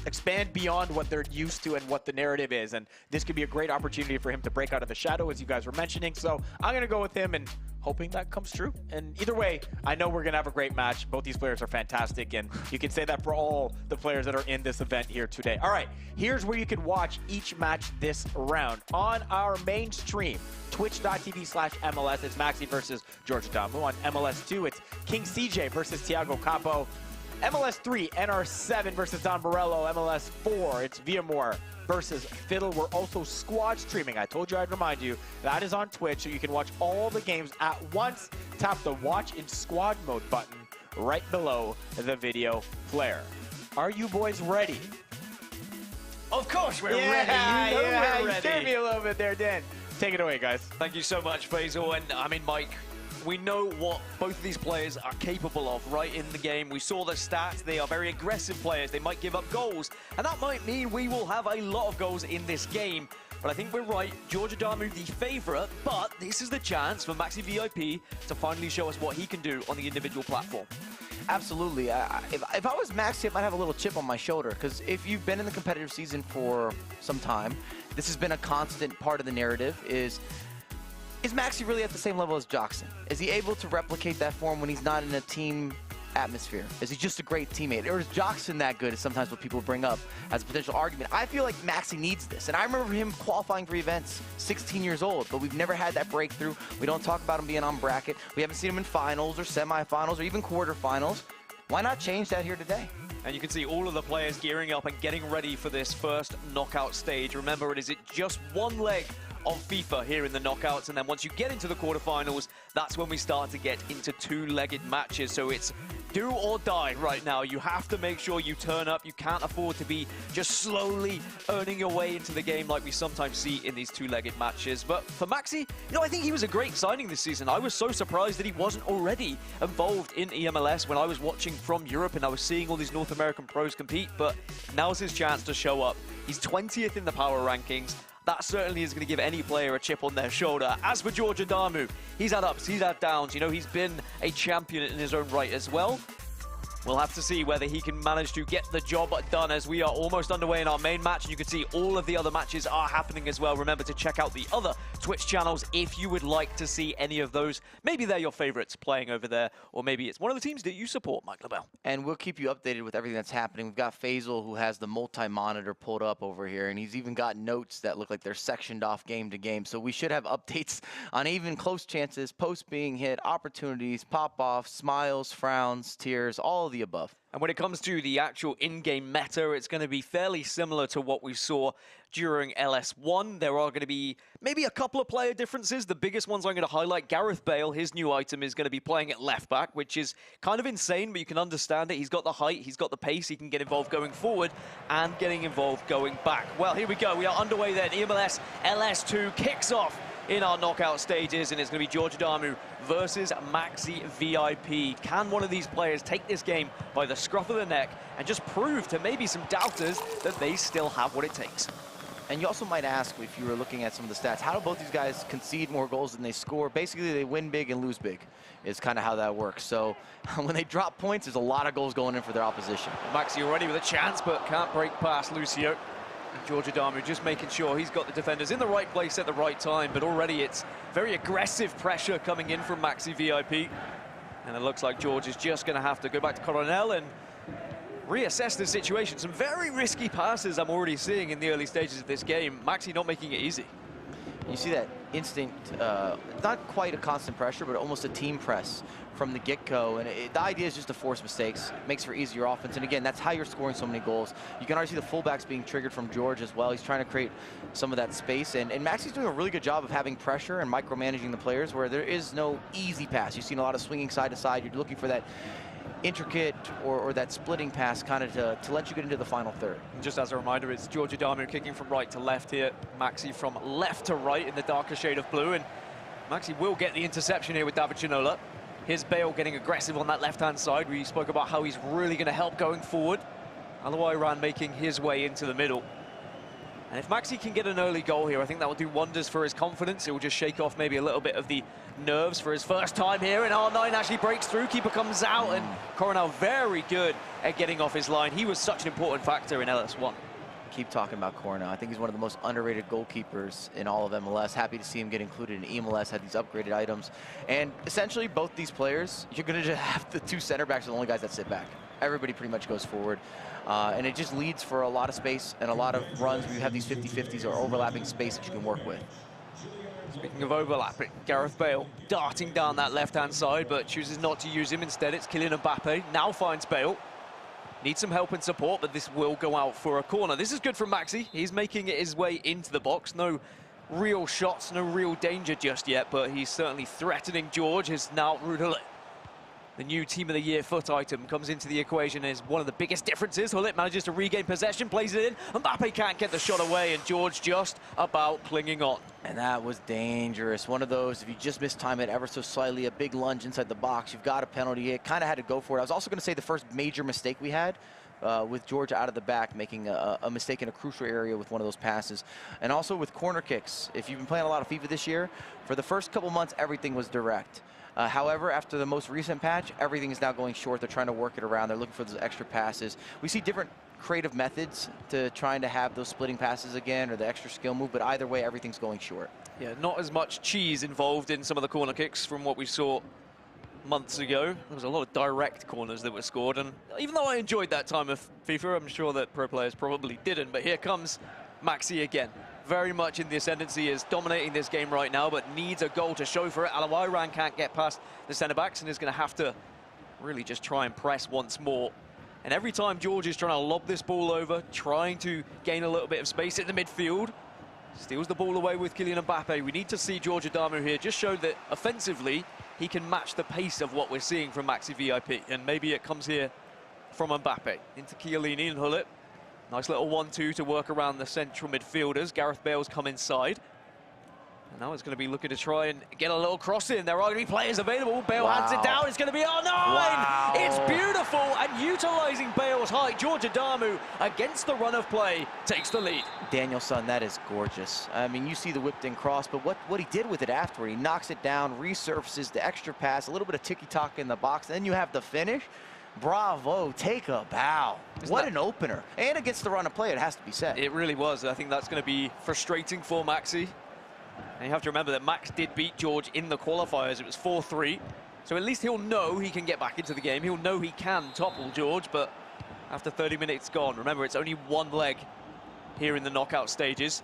expand beyond what they're used to and what the narrative is. And this could be a great opportunity for him to break out of the shadow, as you guys were mentioning. So I'm going to go with him and hoping that comes true. And either way, I know we're going to have a great match. Both these players are fantastic, and you can say that for all the players that are in this event here today. All right, here's where you can watch each match this round. On our main stream, twitch.tv/MLS, it's Maxi versus George Adamu. On MLS2, it's King CJ versus Thiago Capo. MLS 3, NR7 versus Don Borello. MLS 4, it's Villamor versus Fiddle. We're also squad streaming. I told you I'd remind you. That is on Twitch, so you can watch all the games at once. Tap the Watch in Squad Mode button right below the video player. Are you boys ready? Of course we're ready. Yeah, You know we're you ready. scared me a little bit there, Dan. Take it away, guys. Thank you so much, Faisal. And I mean, Mike, we know what both of these players are capable of right in the game. We saw the stats. They are very aggressive players. They might give up goals, and that might mean we will have a lot of goals in this game. But I think we're right. George Adamu, the favourite, but this is the chance for Maxi VIP to finally show us what he can do on the individual platform. Absolutely. If I was Maxi, I might have a little chip on my shoulder, because if you've been in the competitive season for some time, this has been a constant part of the narrative. Is Maxi really at the same level as Jackson? Is he able to replicate that form when he's not in a team atmosphere? Is he just a great teammate? Or is Jackson that good, is sometimes what people bring up as a potential argument. I feel like Maxi needs this. And I remember him qualifying for events 16 years old, but we've never had that breakthrough. We don't talk about him being on bracket. We haven't seen him in finals or semifinals or even quarterfinals. Why not change that here today? And you can see all of the players gearing up and getting ready for this first knockout stage. Remember, it is just one leg of FIFA here in the knockouts, and then once you get into the quarterfinals, that's when we start to get into two-legged matches. So it's do or die right now. You have to make sure you turn up. You can't afford to be just slowly earning your way into the game like we sometimes see in these two-legged matches. But for Maxi, you know, I think he was a great signing this season. I was so surprised that he wasn't already involved in eMLS when I was watching from Europe and I was seeing all these North American pros compete, but now's his chance to show up. He's 20th in the power rankings. That certainly is going to give any player a chip on their shoulder. As for George Adamu, he's had ups, he's had downs. You know, he's been a champion in his own right as well. We'll have to see whether he can manage to get the job done, as we are almost underway in our main match. And you can see all of the other matches are happening as well. Remember to check out the other Twitch channels if you would like to see any of those. Maybe they're your favorites playing over there, or maybe it's one of the teams that you support, Mike LaBelle. And we'll keep you updated with everything that's happening. We've got Faisal, who has the multi-monitor pulled up over here, and he's even got notes that look like they're sectioned off game to game. So we should have updates on even close chances, posts being hit, opportunities, pop-offs, smiles, frowns, tears, all of the above. And when it comes to the actual in-game meta, it's going to be fairly similar to what we saw during LS1. There are going to be maybe a couple of player differences. The biggest ones I'm going to highlight, Gareth Bale, his new item is going to be playing at left back, which is kind of insane, but you can understand it. He's got the height, he's got the pace, he can get involved going forward and getting involved going back. Well, here we go. We are underway then. eMLS LS2 kicks off in our knockout stages, and it's going to be George Adamu versus Maxi VIP. Can one of these players take this game by the scruff of the neck and just prove to maybe some doubters that they still have what it takes? And you also might ask, if you were looking at some of the stats, how do both these guys concede more goals than they score? Basically, they win big and lose big is kind of how that works. So when they drop points, there's a lot of goals going in for their opposition. Maxi already with a chance, but can't break past Lucio. George Adamu just making sure he's got the defenders in the right place at the right time, but already it's very aggressive pressure coming in from Maxi VIP. And it looks like George is just going to have to go back to Coronel and reassess the situation. Some very risky passes I'm already seeing in the early stages of this game. Maxi not making it easy. You see that instinct, not quite a constant pressure, but almost a team press from the get-go. And the idea is just to force mistakes. It makes for easier offense. And again, that's how you're scoring so many goals. You can already see the fullbacks being triggered from George as well. He's trying to create some of that space. And Maxi's doing a really good job of having pressure and micromanaging the players where there is no easy pass. You've seen a lot of swinging side to side. You're looking for that intricate or that splitting pass kind of to let you get into the final third. Just as a reminder, it's George Adamu kicking from right to left here. Maxi from left to right in the darker shade of blue. And Maxi will get the interception here with David Ginola. Here's Bale getting aggressive on that left-hand side. We spoke about how he's really going to help going forward. Alawairan making his way into the middle. And if Maxi can get an early goal here, I think that will do wonders for his confidence. It will just shake off maybe a little bit of the nerves for his first time here. And R9 actually breaks through, keeper comes out, and Coronel very good at getting off his line. He was such an important factor in LS1. Keep talking about Coronel. I think he's one of the most underrated goalkeepers in all of MLS. Happy to see him get included in eMLS, had these upgraded items. And essentially, both these players, you're going to just have the two center backs are the only guys that sit back. Everybody pretty much goes forward. And it just leads for a lot of space and a lot of runs where you have these 50-50s or overlapping space that you can work with. Speaking of overlapping, Gareth Bale darting down that left-hand side, but chooses not to use him. Instead, it's Kylian Mbappe. Now finds Bale. Needs some help and support, but this will go out for a corner. This is good from Maxi. He's making it his way into the box. No real shots, no real danger just yet, but he's certainly threatening George. Is now Rudollet. The new Team of the Year foot item comes into the equation as one of the biggest differences. Hullet manages to regain possession, plays it in. Mbappe can't get the shot away, and George just about clinging on. And that was dangerous. One of those, if you just mistime it ever so slightly, a big lunge inside the box, you've got a penalty. It kind of had to go for it. I was also going to say the first major mistake we had with George out of the back, making a mistake in a crucial area with one of those passes. And also with corner kicks. If you've been playing a lot of FIFA this year, for the first couple months, everything was direct. However, after the most recent patch, everything is now going short. They're trying to work it around. They're looking for those extra passes. We see different creative methods to trying to have those splitting passes again or the extra skill move, but either way, everything's going short. Yeah, not as much cheese involved in some of the corner kicks from what we saw months ago. There was a lot of direct corners that were scored, and even though I enjoyed that time of FIFA, I'm sure that pro players probably didn't, but here comes Maxi again. Very much in the ascendancy, is dominating this game right now, but needs a goal to show for it. Alawairan can't get past the centre-backs and is going to have to really just try and press once more. And every time George is trying to lob this ball over, trying to gain a little bit of space in the midfield, steals the ball away with Kylian Mbappe. We need to see George Adamu here just show that offensively he can match the pace of what we're seeing from Maxi VIP. And maybe it comes here from Mbappe into Chiellini and Hullet. Nice little 1-2 to work around the central midfielders. Gareth Bale's come inside. And now it's going to be looking to try and get a little cross in. There are going to be players available. Bale hands it down. It's going to be R9. Wow. It's beautiful. And utilising Bale's height, George Adamu against the run of play takes the lead. Danielson, that is gorgeous. I mean, you see the whipped in cross, but what he did with it afterward, he knocks it down, resurfaces the extra pass, a little bit of ticky-tack in the box, and then you have the finish. Bravo, take a bow. What an opener. And against the run of play, it has to be said. It really was. I think that's going to be frustrating for Maxi. And you have to remember that Max did beat George in the qualifiers. It was 4-3. So at least he'll know he can get back into the game. He'll know he can topple George, but after 30 minutes gone, remember, it's only one leg here in the knockout stages.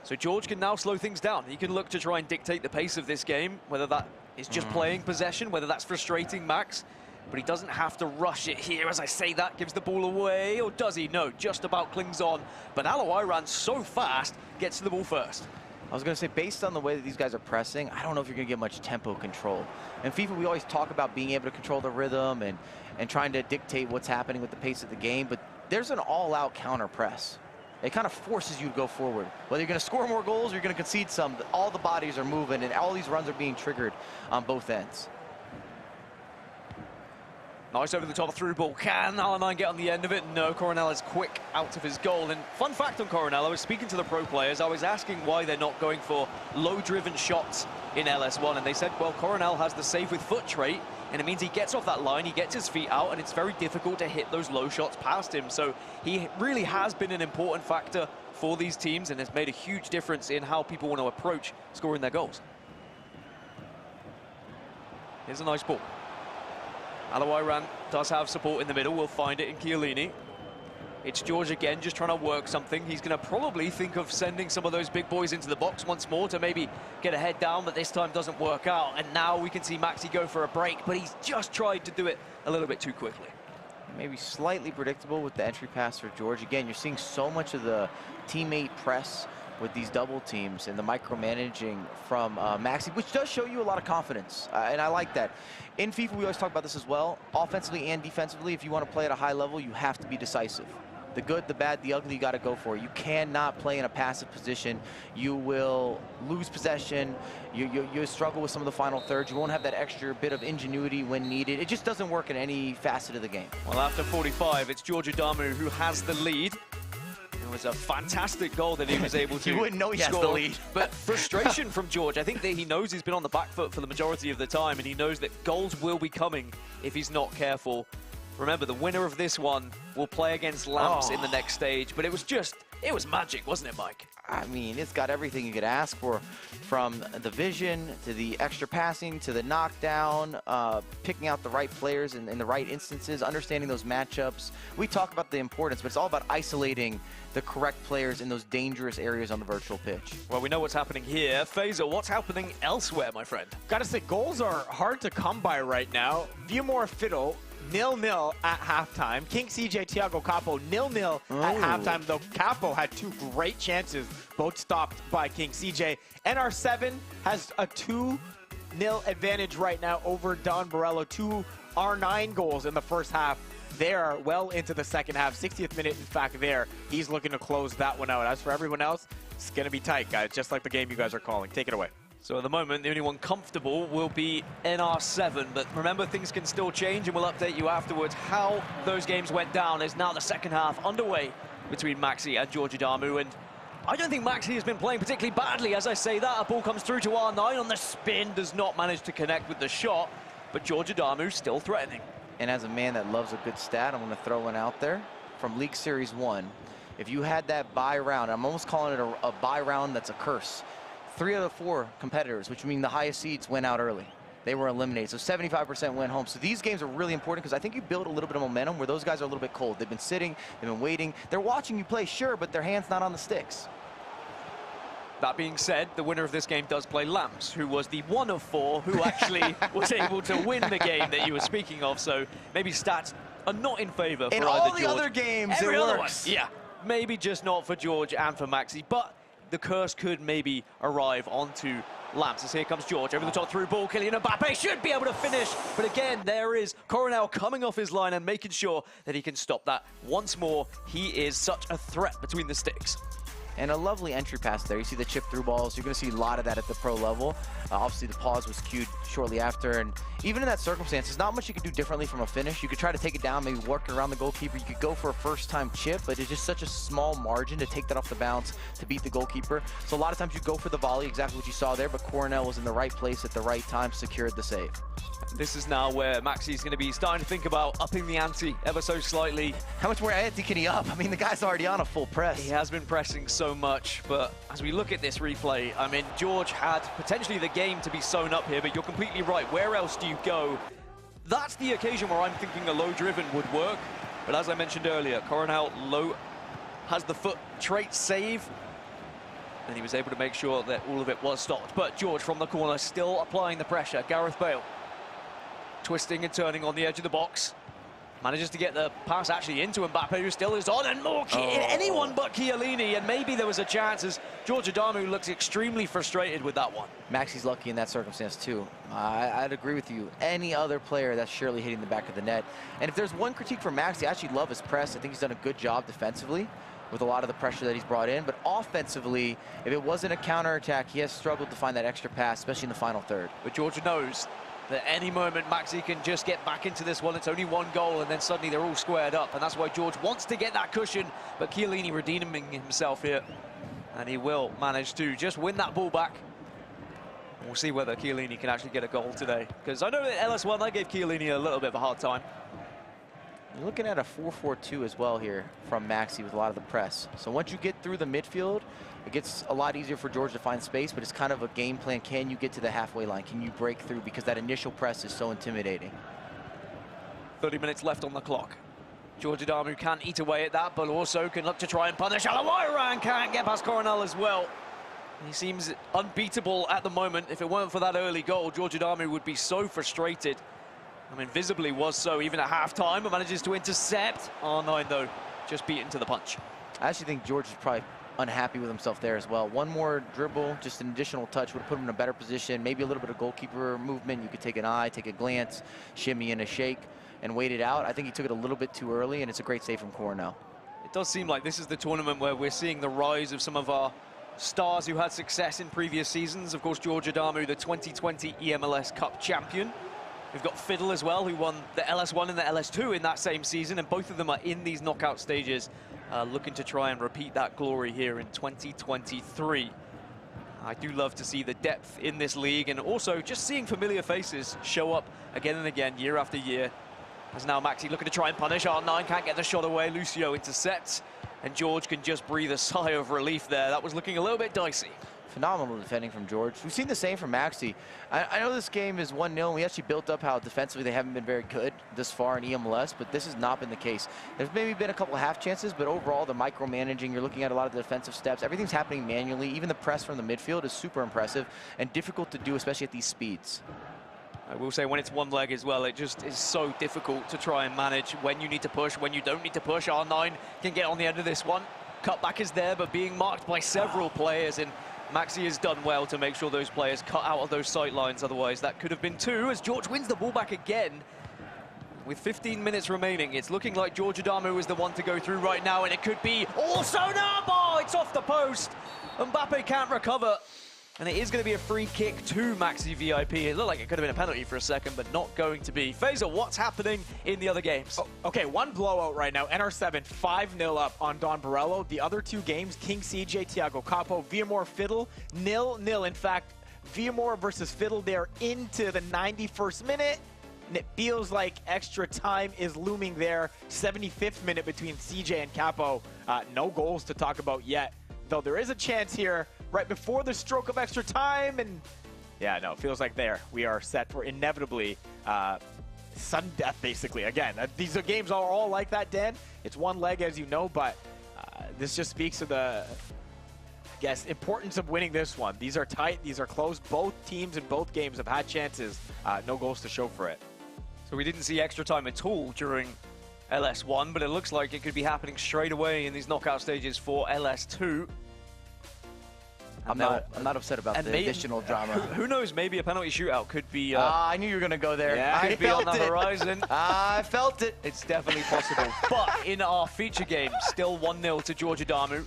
So George can now slow things down. He can look to try and dictate the pace of this game, whether that is just playing possession, whether that's frustrating Max. But he doesn't have to rush it here. As I say that, gives the ball away. Or does he? No, just about clings on. But Alawai ran so fast, gets to the ball first. I was going to say, based on the way that these guys are pressing, I don't know if you're going to get much tempo control. In FIFA, we always talk about being able to control the rhythm and trying to dictate what's happening with the pace of the game, but there's an all-out counter press. It kind of forces you to go forward. Whether you're going to score more goals or you're going to concede some, all the bodies are moving and all these runs are being triggered on both ends. Nice over the top through ball. Can Alan get on the end of it? No, Coronel is quick out of his goal. And fun fact on Coronel, I was speaking to the pro players. I was asking why they're not going for low-driven shots in LS1. And they said, well, Coronel has the save with foot trait, and it means he gets off that line, he gets his feet out, and it's very difficult to hit those low shots past him. So he really has been an important factor for these teams and has made a huge difference in how people want to approach scoring their goals. Here's a nice ball. Alawai does have support in the middle. We'll find it in Chiellini. It's George again, just trying to work something. He's going to probably think of sending some of those big boys into the box once more to maybe get a head down, but this time doesn't work out. And now we can see Maxi go for a break, but he's just tried to do it a little bit too quickly. Maybe slightly predictable with the entry pass for George. Again, you're seeing so much of the teammate press with these double teams and the micromanaging from Maxi, which does show you a lot of confidence, and I like that. In FIFA, we always talk about this as well. Offensively and defensively, if you want to play at a high level, you have to be decisive. The good, the bad, the ugly, you got to go for it. You cannot play in a passive position. You will lose possession. You struggle with some of the final thirds. You won't have that extra bit of ingenuity when needed. It just doesn't work in any facet of the game. Well, after 45, it's George Adamu who has the lead. It was a fantastic goal that he was able to You wouldn't know he has the lead. But frustration from George. I think that he knows he's been on the back foot for the majority of the time, and he knows that goals will be coming if he's not careful. Remember, the winner of this one will play against Lamps in the next stage, but it was magic, wasn't it, Mike? I mean, it's got everything you could ask for, from the vision to the extra passing to the knockdown, picking out the right players in the right instances, understanding those matchups. We talk about the importance, but it's all about isolating the correct players in those dangerous areas on the virtual pitch. Well, we know what's happening here. Faisal, what's happening elsewhere, my friend? Gotta say, goals are hard to come by right now. Viewmore Fiddle, 0-0 at halftime. King CJ, Thiago Capo, 0-0 at halftime, though Capo had two great chances, both stopped by King CJ. NR7 has a 2-0 advantage right now over Don Borello. 2 R9 goals in the first half. They're well into the second half. 60th minute, in fact, there. He's looking to close that one out. As for everyone else, it's going to be tight, guys, just like the game you guys are calling. Take it away. So at the moment, the only one comfortable will be NR7, but remember, things can still change, and we'll update you afterwards how those games went down as now the second half underway between Maxi and George Adamu. And I don't think Maxi has been playing particularly badly. As I say that, a ball comes through to R9 on the spin, does not manage to connect with the shot, but George Adamu still threatening. And as a man that loves a good stat, I'm going to throw one out there. From League Series 1, if you had that bye round, I'm almost calling it a bye round that's a curse. 3 out of 4 competitors, which mean the highest seeds, went out early. They were eliminated, so 75% went home. So these games are really important because I think you build a little bit of momentum where those guys are a little bit cold. They've been sitting, they've been waiting. They're watching you play, sure, but their hand's not on the sticks. That being said, the winner of this game does play Lamps, who was the 1 of 4 who actually was able to win the game that you were speaking of. So maybe stats are not in favor for in either all George. the other games, Every it other works. one. Yeah, maybe just not for George and for Maxi, but the curse could maybe arrive onto Lamps. As here comes George over the top through ball. Kylian Mbappe should be able to finish, but again, there is Coronel coming off his line and making sure that he can stop that once more. He is such a threat between the sticks. And a lovely entry pass there. You see the chip through balls. You're going to see a lot of that at the pro level. Obviously, the pause was cued shortly after. And even in that circumstance, there's not much you could do differently from a finish. You could try to take it down, maybe work around the goalkeeper. You could go for a first-time chip, but it's just such a small margin to take that off the bounce to beat the goalkeeper. So a lot of times you go for the volley, exactly what you saw there, but Coronel was in the right place at the right time, secured the save. This is now where Maxi's going to be starting to think about upping the ante ever so slightly. How much more ante can he up? I mean, the guy's already on a full press. He has been pressing so much, but as we look at this replay, I mean, George had potentially the game to be sewn up here, but you're completely right. Where else do you go? That's the occasion where I'm thinking a low-driven would work, but as I mentioned earlier, Coronel low has the foot trait save, and he was able to make sure that all of it was stopped. But George from the corner still applying the pressure. Gareth Bale twisting and turning on the edge of the box. Manages to get the pass actually into Mbappe, who still is on, and more anyone but Chiellini, and maybe there was a chance as George Adamu looks extremely frustrated with that one. Maxi's lucky in that circumstance too. I'd agree with you. Any other player, that's surely hitting the back of the net. And if there's one critique for Maxi, I actually love his press. I think he's done a good job defensively with a lot of the pressure that he's brought in. But offensively, if it wasn't a counterattack, he has struggled to find that extra pass, especially in the final third. But George knows that any moment Maxi can just get back into this one. It's only one goal, and then suddenly they're all squared up, and that's why George wants to get that cushion. But Chiellini redeeming himself here, and he will manage to just win that ball back. And we'll see whether Chiellini can actually get a goal today, because I know that LS1, I gave Chiellini a little bit of a hard time. You're looking at a 4-4-2 as well here from Maxi with a lot of the press. So once you get through the midfield, it gets a lot easier for George to find space, but it's kind of a game plan. Can you get to the halfway line? Can you break through? Because that initial press is so intimidating. 30 minutes left on the clock. George Adamu can eat away at that, but also can look to try and punish Alawaran. Can't get past Coronel as well. He seems unbeatable at the moment. If it weren't for that early goal, George Adamu would be so frustrated. I mean, visibly was so even at half-time, but manages to intercept. R9, though, just beaten to the punch. I actually think George is probably unhappy with himself there as well. One more dribble, just an additional touch would have put him in a better position. Maybe a little bit of goalkeeper movement. You could take an eye, take a glance, shimmy and a shake, and wait it out. I think he took it a little bit too early, and it's a great save from Coronel. It does seem like this is the tournament where we're seeing the rise of some of our stars who had success in previous seasons. Of course, George Adamu, the 2020 eMLS Cup champion. We've got Fiddle as well, who won the LS1 and the LS2 in that same season, and both of them are in these knockout stages, looking to try and repeat that glory here in 2023. I do love to see the depth in this league, and also just seeing familiar faces show up again and again, year after year. As now Maxi looking to try and punish R9, can't get the shot away. Lucio intercepts, and George can just breathe a sigh of relief there. That was looking a little bit dicey. Phenomenal defending from George. We've seen the same from Maxi. I know this game is 1-0. We actually built up how defensively they haven't been very good this far in eMLS, but this has not been the case. There's maybe been a couple of half chances, but overall the micromanaging, you're looking at a lot of the defensive steps. Everything's happening manually. Even the press from the midfield is super impressive and difficult to do, especially at these speeds. I will say when it's one leg as well, it just is so difficult to try and manage when you need to push, when you don't need to push. R9 can get on the end of this one. Cutback is there, but being marked by several players, and Maxi has done well to make sure those players cut out of those sight lines. Otherwise, that could have been two, as George wins the ball back again. With 15 minutes remaining, it's looking like George Adamu is the one to go through right now, and it could be also Nabo. It's off the post. Mbappe can't recover, and it is going to be a free kick to Maxi VIP. It looked like it could have been a penalty for a second, but not going to be. Faisal, what's happening in the other games? Oh, okay, one blowout right now. NR7 5-0 up on Don Borello. The other two games, King CJ, Thiago Capo, Villamor Fiddle, 0-0. In fact, Villamor versus Fiddle, they're into the 91st minute. And it feels like extra time is looming there. 75th minute between CJ and Capo. No goals to talk about yet, though there is a chance here right before the stroke of extra time. And yeah, no, it feels like we are set for inevitably sudden death, basically. Again, these games are all like that, Dan. It's one leg, as you know, but this just speaks to the, I guess, importance of winning this one. These are tight, these are close. Both teams in both games have had chances, no goals to show for it. So we didn't see extra time at all during LS1, but it looks like it could be happening straight away in these knockout stages for LS2. I'm not upset about the additional drama. Who knows? Maybe a penalty shootout could be. I knew you were going to go there. Yeah, could be on the horizon. I felt it. It's definitely possible. But in our feature game, still 1-0 to George Adamu.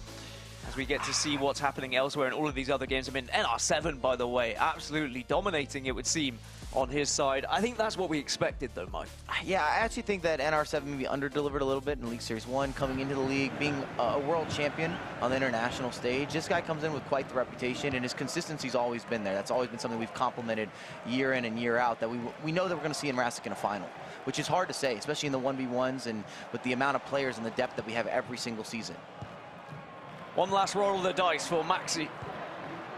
as we get to see what's happening elsewhere in all of these other games. I mean, NR7, by the way, absolutely dominating, it would seem, on his side. I think that's what we expected, though, Mike. Yeah, I actually think that NR7 maybe under-delivered a little bit in League Series 1, coming into the league, being a world champion on the international stage. This guy comes in with quite the reputation, and his consistency's always been there. That's always been something we've complimented year in and year out, that we know that we're going to see in Rastic in a final, which is hard to say, especially in the 1v1s and with the amount of players and the depth that we have every single season. One last roll of the dice for Maxi.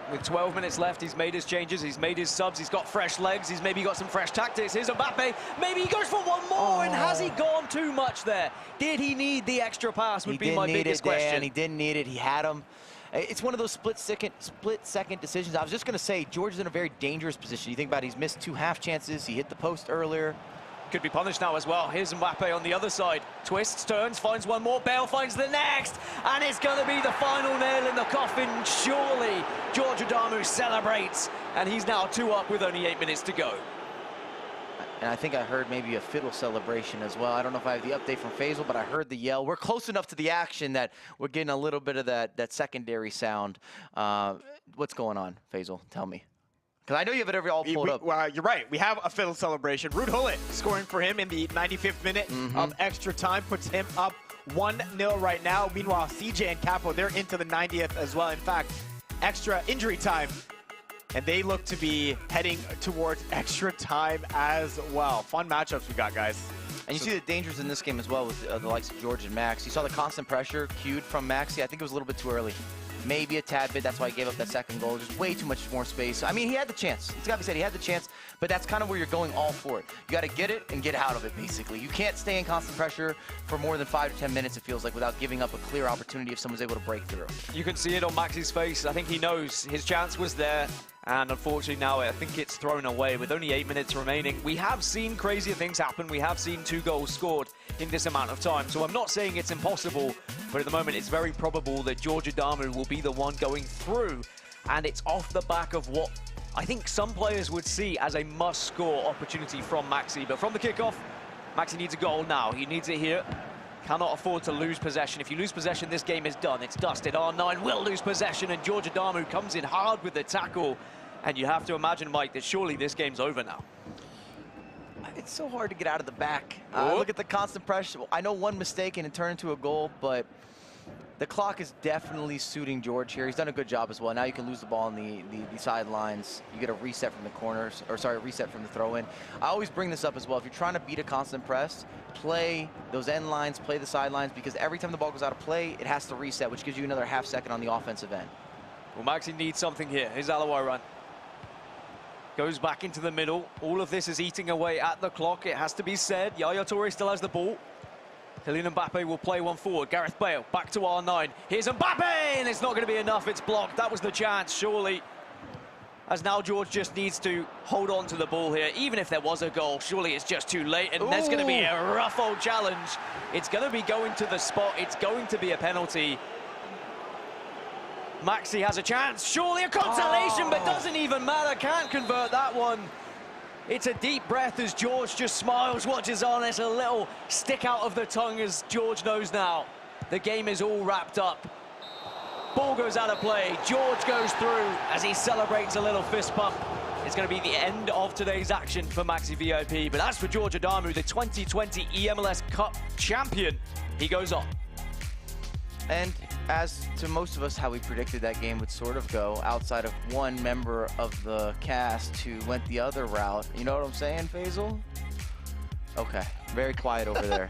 With 12 minutes left, he's made his changes, he's made his subs, he's got fresh legs, he's maybe got some fresh tactics. Here's Mbappe, maybe he goes for one more, and has he gone too much there? Did he need the extra pass would be my biggest question. He didn't need it, he had him. It's one of those split-second decisions. I was just going to say, George is in a very dangerous position. You think about it, he's missed 2 half chances, he hit the post earlier. Could be punished now as well. Here's Mbappe on the other side. Twists, turns, finds one more. Bale finds the next. And it's going to be the final nail in the coffin, surely. George Adamu celebrates. And he's now 2 up with only 8 minutes to go. And I think I heard maybe a fiddle celebration as well. I don't know if I have the update from Faisal, but I heard the yell. We're close enough to the action that we're getting a little bit of that secondary sound. What's going on, Faisal? Tell me. Because I know you have it all pulled up. You're right. We have a fiddle celebration. Ruud Gullit scoring for him in the 95th minute of extra time puts him up 1-0 right now. Meanwhile, CJ and Capo, they're into the 90th as well. In fact, extra injury time. And they look to be heading towards extra time as well. Fun matchups we got, guys. And you see the dangers in this game as well with the likes of George and Max. You saw the constant pressure cued from Maxi. I think it was a little bit too early. Maybe a tad bit. That's why he gave up that second goal. Just way too much more space. I mean, he had the chance. It's got to be said, he had the chance, but that's kind of where you're going all for it. You got to get it and get out of it, basically. You can't stay in constant pressure for more than 5 to 10 minutes, it feels like, without giving up a clear opportunity if someone's able to break through. You can see it on Maxi's face. I think he knows his chance was there. And unfortunately now I think it's thrown away with only 8 minutes remaining. We have seen crazier things happen. We have seen 2 goals scored in this amount of time. So I'm not saying it's impossible, but at the moment it's very probable that George Adamu will be the one going through. And it's off the back of what I think some players would see as a must-score opportunity from Maxi. But from the kickoff, Maxi needs a goal now. He needs it here. Cannot afford to lose possession. If you lose possession, this game is done. It's dusted. R9 will lose possession, and George Adamu comes in hard with the tackle. And you have to imagine, Mike, that surely this game's over now. It's so hard to get out of the back. Look at the constant pressure. I know one mistake and it turned into a goal, but the clock is definitely suiting George here. He's done a good job as well. Now you can lose the ball on the sidelines. You get a reset from the corners, or sorry, a reset from the throw-in. I always bring this up as well. If you're trying to beat a constant press, play those end lines, play the sidelines, because every time the ball goes out of play, it has to reset, which gives you another half second on the offensive end. Well, Maxi needs something here. Here's Alawai run. Goes back into the middle. All of this is eating away at the clock. It has to be said. Yaya Toure still has the ball. Kylian Mbappe will play one forward. Gareth Bale back to R9. Here's Mbappe, and it's not going to be enough. It's blocked. That was the chance, surely. As now George just needs to hold on to the ball here. Even if there was a goal, surely it's just too late. And there's going to be a rough old challenge. It's going to be going to the spot. It's going to be a penalty. Maxi has a chance, surely a consolation, but doesn't even matter, can't convert that one. It's a deep breath as George just smiles, watches on. It's a little stick out of the tongue as George knows now. The game is all wrapped up. Ball goes out of play, George goes through as he celebrates a little fist pump. It's going to be the end of today's action for Maxi VIP, but as for George Adamu, the 2020 eMLS Cup champion, he goes on. And as to most of us, how we predicted that game would sort of go, outside of one member of the cast who went the other route. You know what I'm saying, Faisal? Okay, very quiet over there.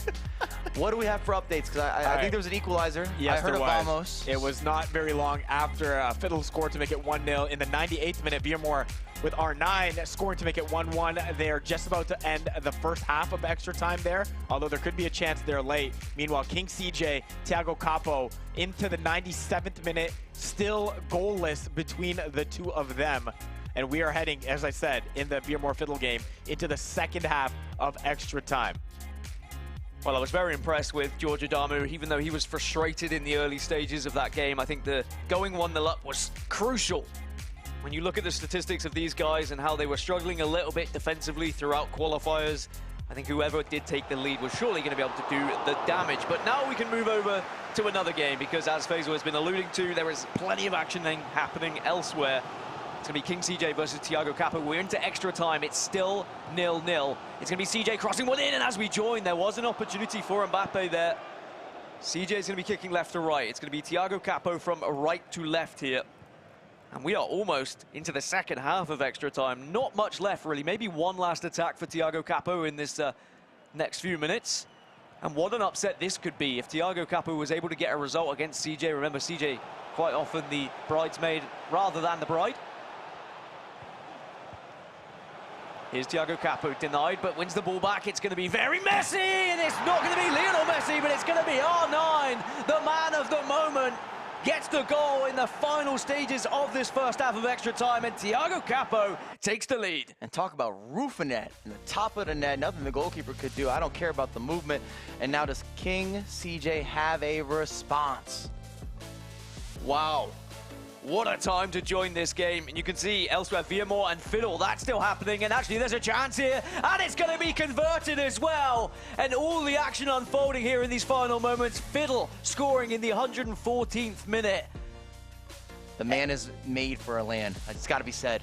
What do we have for updates? Because I think there was an equalizer. Yes, I heard there of was. Vamos. It was not very long after Fiddle scored to make it 1-0 in the 98th minute. Beermore with R9 scoring to make it 1-1. They're just about to end the first half of extra time there, although there could be a chance they're late. Meanwhile, King CJ, Thiago Capo into the 97th minute, still goalless between the two of them. And we are heading, as I said, in the Beermore Fiddle game, into the second half of extra time. Well, I was very impressed with George Adamu, even though he was frustrated in the early stages of that game. I think the going 1-0 up was crucial. When you look at the statistics of these guys and how they were struggling a little bit defensively throughout qualifiers, I think whoever did take the lead was surely going to be able to do the damage. But now we can move over to another game because, as Faisal has been alluding to, there is plenty of action happening elsewhere. It's going to be King CJ versus Thiago Capo. We're into extra time. It's still 0-0. It's going to be CJ crossing one in, and as we join, there was an opportunity for Mbappe there. CJ is going to be kicking left to right. It's going to be Thiago Capo from right to left here. And we are almost into the second half of extra time. Not much left, really. Maybe one last attack for Thiago Capo in this next few minutes. And what an upset this could be if Thiago Capo was able to get a result against CJ. Remember, CJ quite often the bridesmaid rather than the bride. Here's Thiago Capo, denied, but wins the ball back. It's going to be very messy, and it's not going to be Lionel Messi, but it's going to be R9, the man of the moment. Gets the goal in the final stages of this first half of extra time, and Thiago Capo takes the lead. And talk about roofing net in the top of the net, nothing the goalkeeper could do. I don't care about the movement. And now does King CJ have a response? Wow. What a time to join this game. And you can see elsewhere, Villamor and Fiddle, that's still happening. And actually, there's a chance here. And it's going to be converted as well. And all the action unfolding here in these final moments. Fiddle scoring in the 114th minute. The man is made for a LAN. It's got to be said.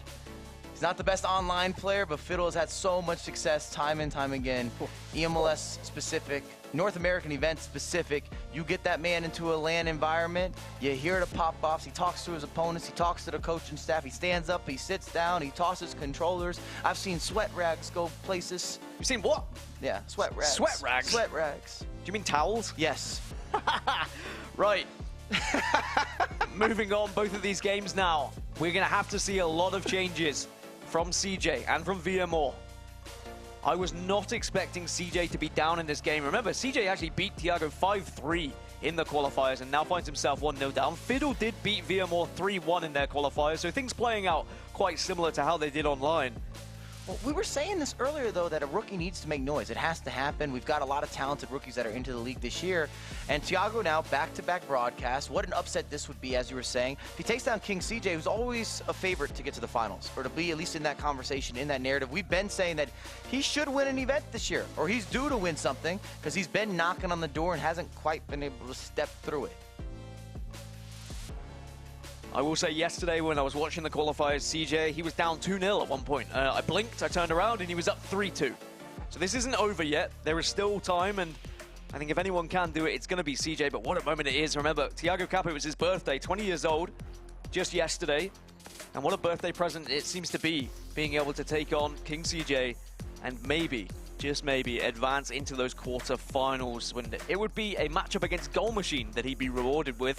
He's not the best online player, but Fiddle has had so much success time and time again. eMLS specific, North American event specific. You get that man into a LAN environment, you hear the pop-offs, he talks to his opponents, he talks to the coaching staff, he stands up, he sits down, he tosses controllers. I've seen sweat rags go places. You've seen what? Yeah, sweat rags. Sweat rags? Sweat rags. Do you mean towels? Yes. Right. Moving on, both of these games now. We're going to have to see a lot of changes from CJ and from Villamor. I was not expecting CJ to be down in this game. Remember, CJ actually beat Thiago 5-3 in the qualifiers and now finds himself 1-0 down. Fiddle did beat Villamor 3-1 in their qualifiers, so things playing out quite similar to how they did online. Well, we were saying this earlier, though, that a rookie needs to make noise. It has to happen. We've got a lot of talented rookies that are into the league this year. And Thiago now, back-to-back broadcasts. What an upset this would be, as you were saying. If he takes down King CJ, who's always a favorite to get to the finals, or to be at least in that conversation, in that narrative. We've been saying that he should win an event this year, or he's due to win something, because he's been knocking on the door and hasn't quite been able to step through it. I will say yesterday when I was watching the qualifiers, CJ, he was down 2-0 at one point. I blinked, I turned around, and he was up 3-2. So this isn't over yet. There is still time, and I think if anyone can do it, it's going to be CJ. But what a moment it is. Remember, Thiago Capo, it was his birthday, 20 years old, just yesterday. And what a birthday present it seems to be, being able to take on King CJ and maybe, just maybe, advance into those quarterfinals when it would be a matchup against Goal Machine that he'd be rewarded with.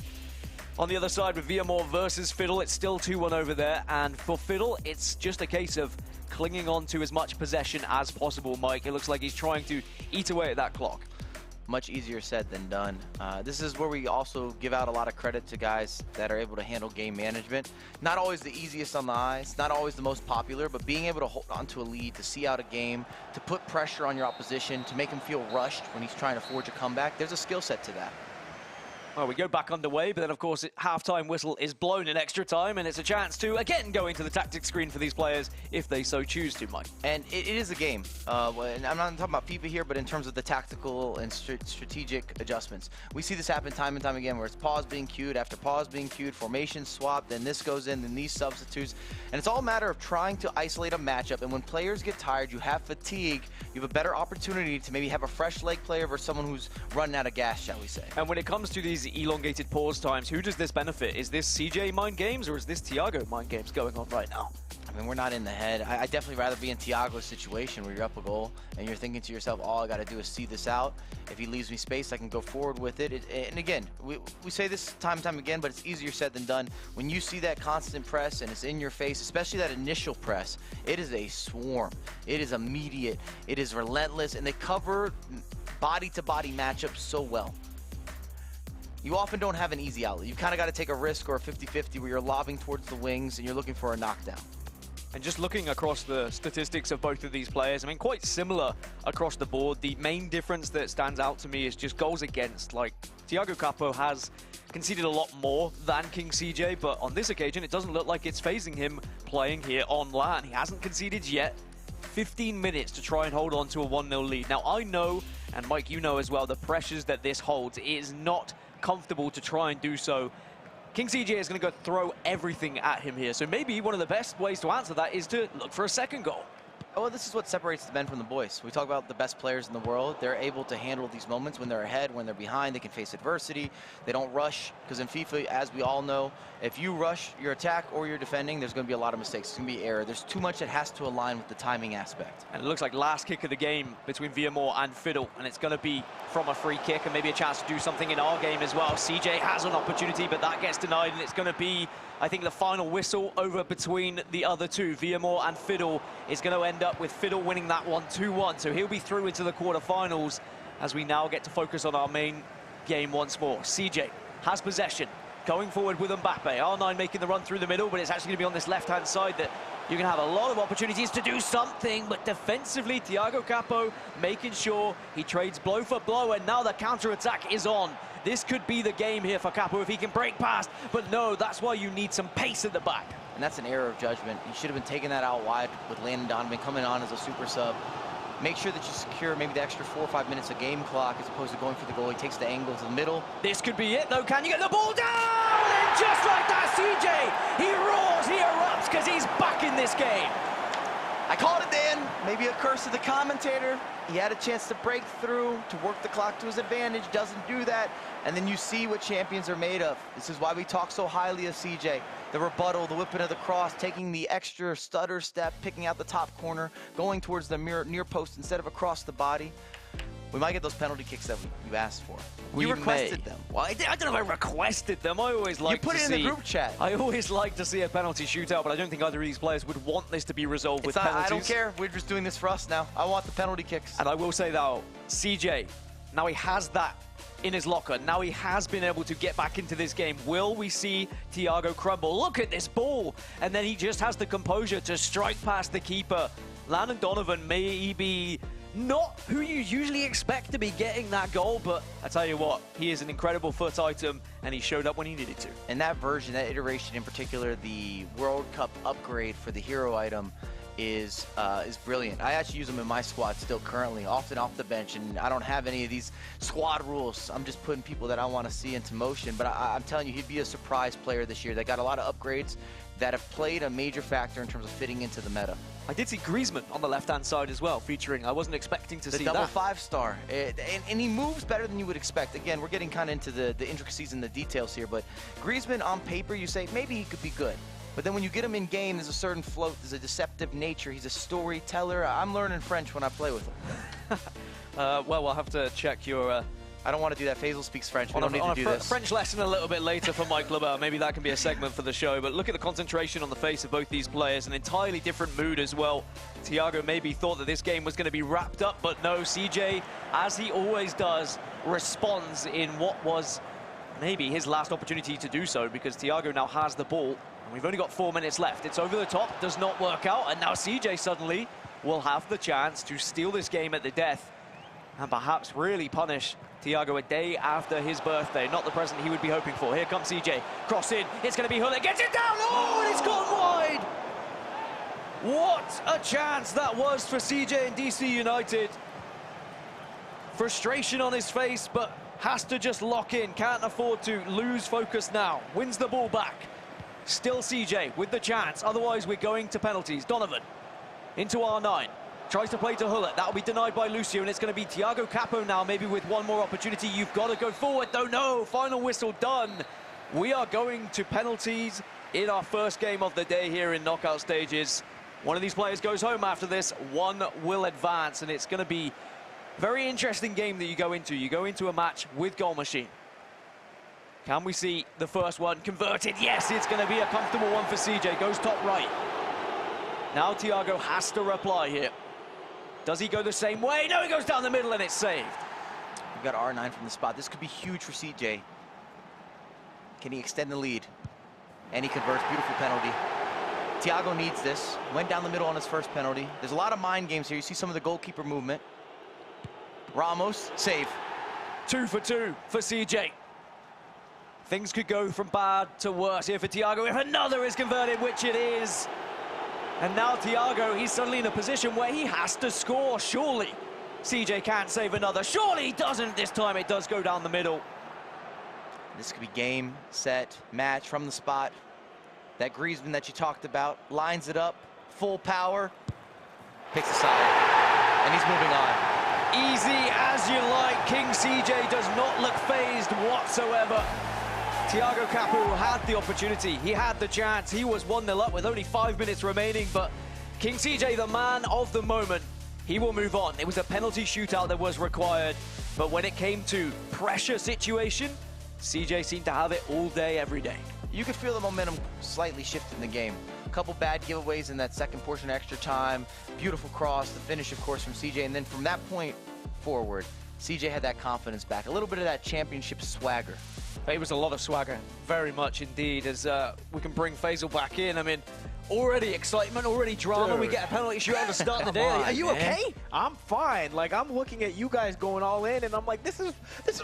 On the other side with Villamor versus Fiddle, it's still 2-1 over there. And for Fiddle, it's just a case of clinging on to as much possession as possible, Mike. It looks like he's trying to eat away at that clock. Much easier said than done. This is where we also give out a lot of credit to guys that are able to handle game management. Not always the easiest on the eyes, not always the most popular, but being able to hold on to a lead, to see out a game, to put pressure on your opposition, to make him feel rushed when he's trying to forge a comeback. There's a skill set to that. Well, we go back underway, but then, of course, halftime whistle is blown in extra time, and it's a chance to, again, go into the tactics screen for these players if they so choose to, Mike. And it is a game. And I'm not talking about FIFA here, but in terms of the tactical and strategic adjustments. We see this happen time and time again, where it's pause being queued, after pause being queued, formation swap, then this goes in, then these substitutes. And it's all a matter of trying to isolate a matchup, and when players get tired, you have fatigue, you have a better opportunity to maybe have a fresh leg player versus someone who's running out of gas, shall we say. And when it comes to these elongated pause times, who does this benefit? Is this CJ mind games or is this Thiago mind games going on right now? I mean, we're not in the head. I'd definitely rather be in Thiago's situation where you're up a goal and you're thinking to yourself, all I got to do is see this out. If he leaves me space, I can go forward with it. And again, we say this time and time again, but it's easier said than done. When you see that constant press and it's in your face, especially that initial press, it is a swarm. It is immediate. It is relentless, and they cover body-to-body matchups so well. You often don't have an easy outlet. You kind of got to take a risk or a 50-50 where you're lobbing towards the wings and you're looking for a knockdown. And just looking across the statistics of both of these players, I mean, quite similar across the board. The main difference that stands out to me is just goals against. Like, Thiago Capo has conceded a lot more than King CJ, but on this occasion, it doesn't look like it's phasing him playing here on LAN. He hasn't conceded yet. 15 minutes to try and hold on to a 1-0 lead. Now, I know, and Mike, you know as well, the pressures that this holds. It is not comfortable to try and do so. King CJ is going to go throw everything at him here. So maybe one of the best ways to answer that is to look for a second goal. Well, this is what separates the men from the boys. We talk about the best players in the world. They're able to handle these moments when they're ahead, when they're behind. They can face adversity. They don't rush. Because in FIFA, as we all know, if you rush your attack or your defending, there's going to be a lot of mistakes. It's going to be error. There's too much that has to align with the timing aspect. And it looks like last kick of the game between Villamor and Fiddle. And it's going to be from a free kick and maybe a chance to do something in our game as well. CJ has an opportunity, but that gets denied. And it's going to be, I think, the final whistle over between the other two. Villamor and Fiddle is going to end up with Fiddle winning that one 2-1. So he'll be through into the quarterfinals as we now get to focus on our main game once more. CJ has possession, going forward with Mbappe. R9 making the run through the middle, but it's actually going to be on this left-hand side that you're going to have a lot of opportunities to do something. But defensively, Thiago Capo making sure he trades blow for blow, and now the counter-attack is on. This could be the game here for Capo if he can break past, but no, that's why you need some pace at the back. And that's an error of judgment. You should have been taking that out wide with Landon Donovan coming on as a super sub. Make sure that you secure maybe the extra 4 or 5 minutes of game clock as opposed to going for the goal. He takes the angle to the middle. This could be it, though. Can you get the ball down? And just like that, CJ, he roars, he erupts, because he's back in this game. I called it, Dan. Maybe a curse of the commentator. He had a chance to break through, to work the clock to his advantage, doesn't do that. And then you see what champions are made of. This is why we talk so highly of CJ. The rebuttal, the whipping of the cross, taking the extra stutter step, picking out the top corner, going towards the near post instead of across the body. We might get those penalty kicks that you asked for. You requested them. Well, I don't know if I requested them. I always like to see... You put it in the group chat. I always like to see a penalty shootout, but I don't think either of these players would want this to be resolved with penalties. I don't care. We're just doing this for us now. I want the penalty kicks. And I will say, though, CJ, now he has that in his locker. Now he has been able to get back into this game. Will we see Thiago crumble? Look at this ball. And then he just has the composure to strike past the keeper. Landon Donovan may be not who you usually expect to be getting that goal, but I tell you what, he is an incredible foot item, and he showed up when he needed to. And that version, that iteration in particular, the World Cup upgrade for the hero item is brilliant. I actually use them in my squad still currently, often off the bench, and I don't have any of these squad rules. I'm just putting people that I want to see into motion, but I'm telling you, he'd be a surprise player this year. They got a lot of upgrades that have played a major factor in terms of fitting into the meta. I did see Griezmann on the left-hand side as well, featuring. I wasn't expecting to see that. The double 5-star. And he moves better than you would expect. Again, we're getting kind of into the intricacies and the details here, but Griezmann on paper, you say, maybe he could be good. But then when you get him in game, there's a certain float, there's a deceptive nature. He's a storyteller. I'm learning French when I play with him. Well, we'll have to check your... I don't want to do that. Faisal speaks French. We don't need to do this. French lesson a little bit later for Mike Lebel. Maybe that can be a segment for the show. But look at the concentration on the face of both these players. An entirely different mood as well. Thiago maybe thought that this game was going to be wrapped up, but no. CJ, as he always does, responds in what was maybe his last opportunity to do so, because Thiago now has the ball. And we've only got 4 minutes left. It's over the top, does not work out. And now CJ suddenly will have the chance to steal this game at the death and perhaps really punish Thiago a day after his birthday. Not the present he would be hoping for. Here comes CJ. Cross in. It's going to be Hullet. Gets it down. Oh, and it's gone wide. What a chance that was for CJ and DC United. Frustration on his face, but has to just lock in. Can't afford to lose focus now. Wins the ball back. Still CJ with the chance. Otherwise, we're going to penalties. Donovan into R9. Tries to play to Hullet. That'll be denied by Lucio, and it's going to be Thiago Capo now, maybe with one more opportunity. You've got to go forward, though. No, final whistle done. We are going to penalties in our first game of the day here in knockout stages. One of these players goes home after this. One will advance, and it's going to be a very interesting game that you go into. You go into a match with Goal Machine. Can we see the first one converted? Yes, it's going to be a comfortable one for CJ. Goes top right. Now Thiago has to reply here. Does he go the same way? No, he goes down the middle and it's saved. We've got R9 from the spot. This could be huge for CJ. Can he extend the lead? And he converts. Beautiful penalty. Thiago needs this. Went down the middle on his first penalty. There's a lot of mind games here. You see some of the goalkeeper movement. Ramos, save. 2 for 2 for CJ. Things could go from bad to worse here for Thiago if another is converted, which it is. And now Thiago, he's suddenly in a position where he has to score, surely. CJ can't save another. Surely he doesn't this time. It does go down the middle. This could be game, set, match from the spot. That Griezmann that you talked about lines it up, full power, picks a side, and he's moving on. Easy as you like. King CJ does not look phased whatsoever. Thiago Capu had the opportunity. He had the chance. He was 1-0 up with only 5 minutes remaining, but King CJ, the man of the moment, he will move on. It was a penalty shootout that was required, but when it came to pressure situation, CJ seemed to have it all day, every day. You could feel the momentum slightly shift in the game. A couple bad giveaways in that second portion of extra time. Beautiful cross, the finish, of course, from CJ. And then from that point forward, CJ had that confidence back. A little bit of that championship swagger. It was a lot of swagger, very much indeed, as we can bring Faisal back in. I mean, already excitement, already drama. Dude. We get a penalty shootout to start the day. Are you okay? I'm fine. Like, I'm looking at you guys going all in, and I'm like, this is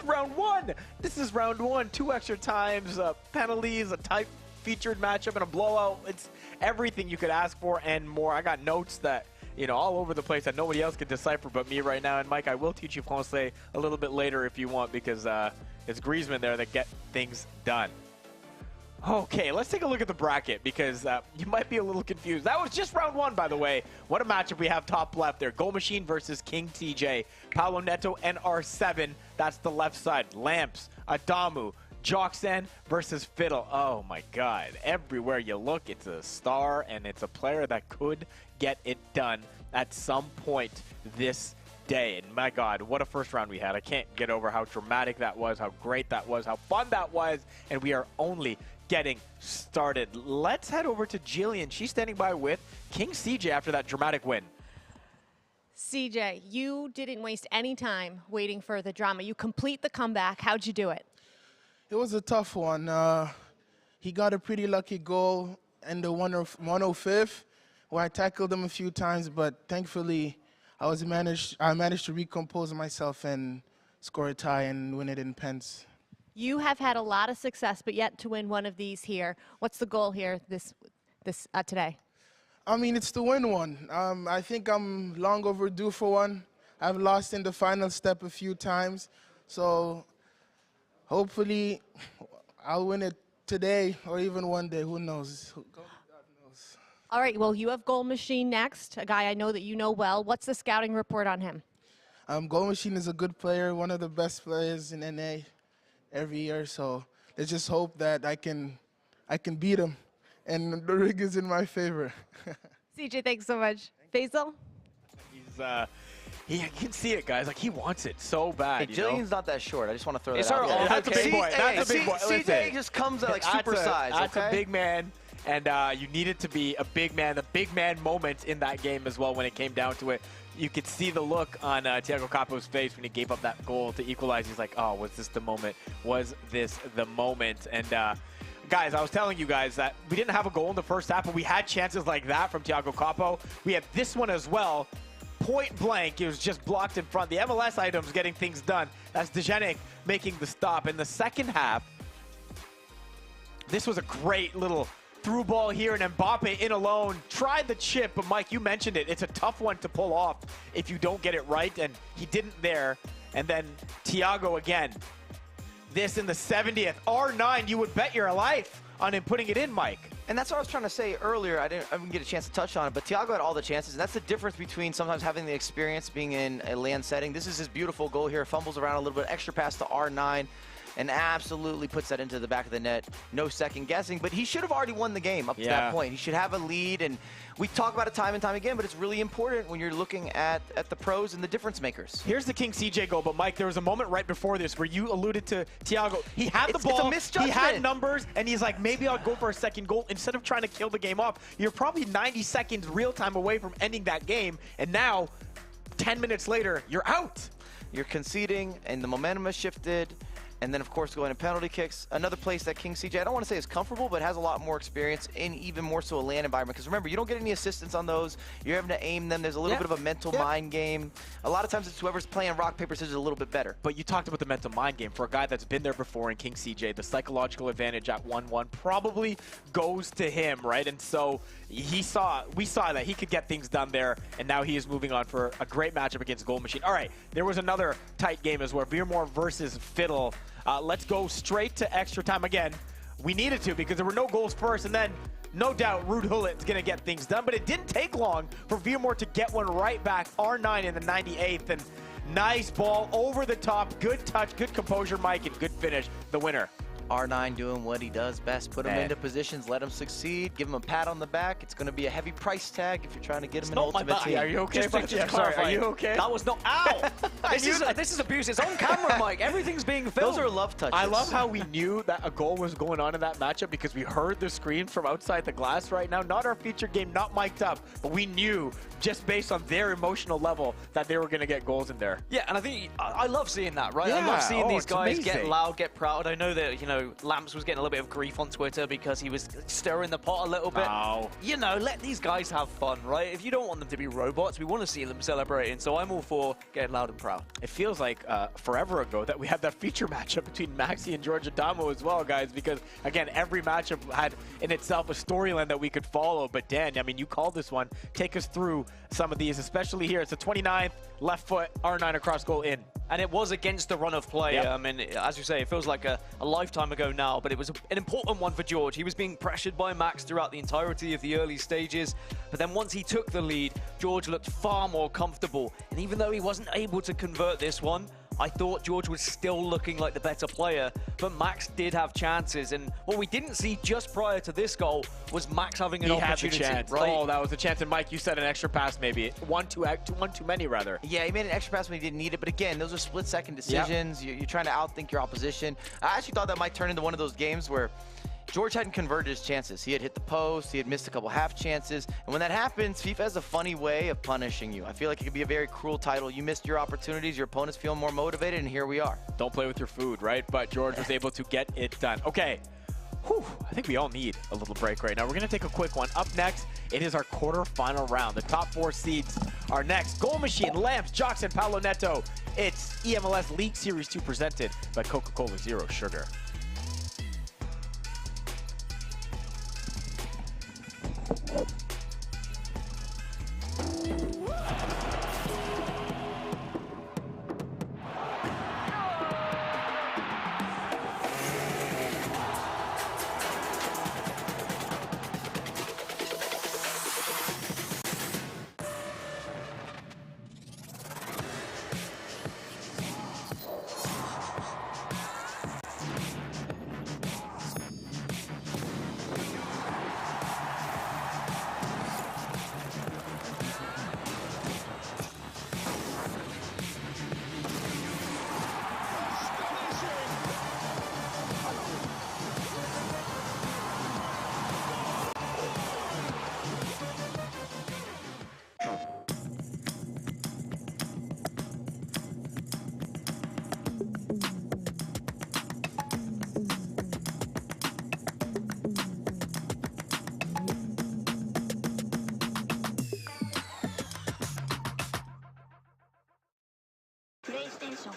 round one. This is round one. 2 extra times, penalties, a tight featured matchup, and a blowout. It's everything you could ask for and more. I got notes that, you know, all over the place that nobody else could decipher but me right now. And Mike, I will teach you Francais a little bit later if you want, because it's Griezmann there that get things done. Okay, let's take a look at the bracket, because you might be a little confused. That was just round one, by the way. What a matchup we have top left there. Goal Machine versus King TJ. Paulo Neto and R7. That's the left side. Lamps, Adamu, Joxan versus Fiddle. Oh my God. Everywhere you look, it's a star, and it's a player that could get it done at some point this day. And my God, what a first round we had. I can't get over how dramatic that was, how great that was, how fun that was, and we are only getting started. Let's head over to Jillian. She's standing by with King CJ after that dramatic win. CJ, you didn't waste any time waiting for the drama. You complete the comeback. How'd you do it? It was a tough one. He got a pretty lucky goal in the 105th, where I tackled him a few times, but thankfully I managed to recompose myself and score a tie and win it in pens. You have had a lot of success, but yet to win one of these here. What's the goal here today? I mean, it's to win one. I think I'm long overdue for one. I've lost in the final step a few times, so hopefully I'll win it today or even one day. Who knows? God knows. All right, well, you have Goal Machine next, a guy I know that you know well. What's the scouting report on him? Goal Machine is a good player, one of the best players in NA every year, so let's just hope that I can beat him, and the rig is in my favor. CJ, thanks so much. Faisal? He can see it, guys. Like, he wants it so bad. Hey, Jillian's not that short. I just want to throw that It's out her there. That's a big boy. That's a big boy. CJ just comes at like super size, That's okay? a big man, and you needed to be a big man moment in that game as well when it came down to it. You could see the look on Thiago Capo's face when he gave up that goal to equalize. He's like, oh, was this the moment? Was this the moment? And guys, I was telling you guys that we didn't have a goal in the first half, but we had chances like that from Thiago Capo. We have this one as well. Point blank, it was just blocked in front. The MLS items getting things done. That's Dejanek making the stop. In the second half, this was a great little through ball here, and Mbappe in alone tried the chip, but Mike, you mentioned it. It's a tough one to pull off if you don't get it right, and he didn't there. And then Thiago again. This in the 70th. R9, you would bet your life on him putting it in, Mike. And that's what I was trying to say earlier. I didn't get a chance to touch on it, but Thiago had all the chances. And that's the difference between sometimes having the experience being in a land setting. This is his beautiful goal here. Fumbles around a little bit, extra pass to R9, and absolutely puts that into the back of the net. No second guessing, but he should have already won the game up to that point. He should have a lead, and we talk about it time and time again, but it's really important when you're looking at the pros and the difference makers. Here's the King CJ goal, but Mike, there was a moment right before this where you alluded to Thiago. He had the ball, it's a misjudgment. He had numbers, and he's like, maybe I'll go for a second goal. Instead of trying to kill the game off, you're probably 90 seconds real time away from ending that game, and now, 10 minutes later, you're out. You're conceding, and the momentum has shifted. And then, of course, going to penalty kicks. Another place that King CJ, I don't want to say is comfortable, but has a lot more experience in even more so a land environment. Because remember, you don't get any assistance on those. You're having to aim them. There's a little bit of a mental mind game. A lot of times it's whoever's playing rock, paper, scissors a little bit better. But you talked about the mental mind game. For a guy that's been there before in King CJ, the psychological advantage at 1-1 probably goes to him, right? And so we saw that he could get things done there, and now he is moving on for a great matchup against Gold Machine. All right, there was another tight game as well. Veermore versus Fiddle. Let's go straight to extra time again. We needed to because there were no goals first, and then no doubt Rude Hullet's going to get things done, but it didn't take long for Veermore to get one right back. R9 in the 98th, and nice ball over the top. Good touch, good composure, Mike, and good finish. The winner. R9 doing what he does best. Put him into positions, let him succeed, give him a pat on the back. It's going to be a heavy price tag if you're trying to get him an ultimate team. Are you okay? Sorry, are you okay? That was not. Ow! This is abuse. It's on camera, Mike. Everything's being filmed. Those are love touches. I love how we knew that a goal was going on in that matchup because we heard the screams from outside the glass right now. Not our feature game, not mic'd up, but we knew just based on their emotional level that they were going to get goals in there. Yeah, and I think I love seeing that, right? I Yeah. love seeing these it's guys amazing. get loud, get proud. I know that, you know, Lamps was getting a little bit of grief on Twitter because he was stirring the pot a little bit. Oh. You know, let these guys have fun, right? If you don't want them to be robots, we want to see them celebrating. So I'm all for getting loud and proud. It feels like forever ago that we had that feature matchup between Maxi and George Adamo as well, guys, because, again, every matchup had in itself a storyline that we could follow. But, Dan, I mean, you called this one. Take us through some of these, especially here. It's the 29th, left foot, R9 across goal in. And it was against the run of play. Yep. I mean, as you say, it feels like a lifetime ago now, but it was an important one for George. He was being pressured by Max throughout the entirety of the early stages, but then once he took the lead, George looked far more comfortable. And even though he wasn't able to convert this one, I thought George was still looking like the better player, but Max did have chances. And what we didn't see just prior to this goal was Max having an opportunity. He had the chance. Right? Oh, that was a chance. And Mike, you said an extra pass maybe. One too many, rather. Yeah, he made an extra pass when he didn't need it, but again, those are split-second decisions. You're trying to outthink your opposition. I actually thought that might turn into one of those games where George hadn't converted his chances. He had hit the post, he had missed a couple half chances, and when that happens, FIFA has a funny way of punishing you. I feel like it could be a very cruel title. You missed your opportunities, your opponents feel more motivated, and here we are. Don't play with your food, right? But George was able to get it done. Okay. Whew, I think we all need a little break right now. We're going to take a quick one. Up next, it is our quarterfinal round. The top 4 seeds are next. Goal Machine, Lamps, Jocks, and Paolo Neto. It's eMLS League Series 2 presented by Coca-Cola Zero Sugar. PlayStation.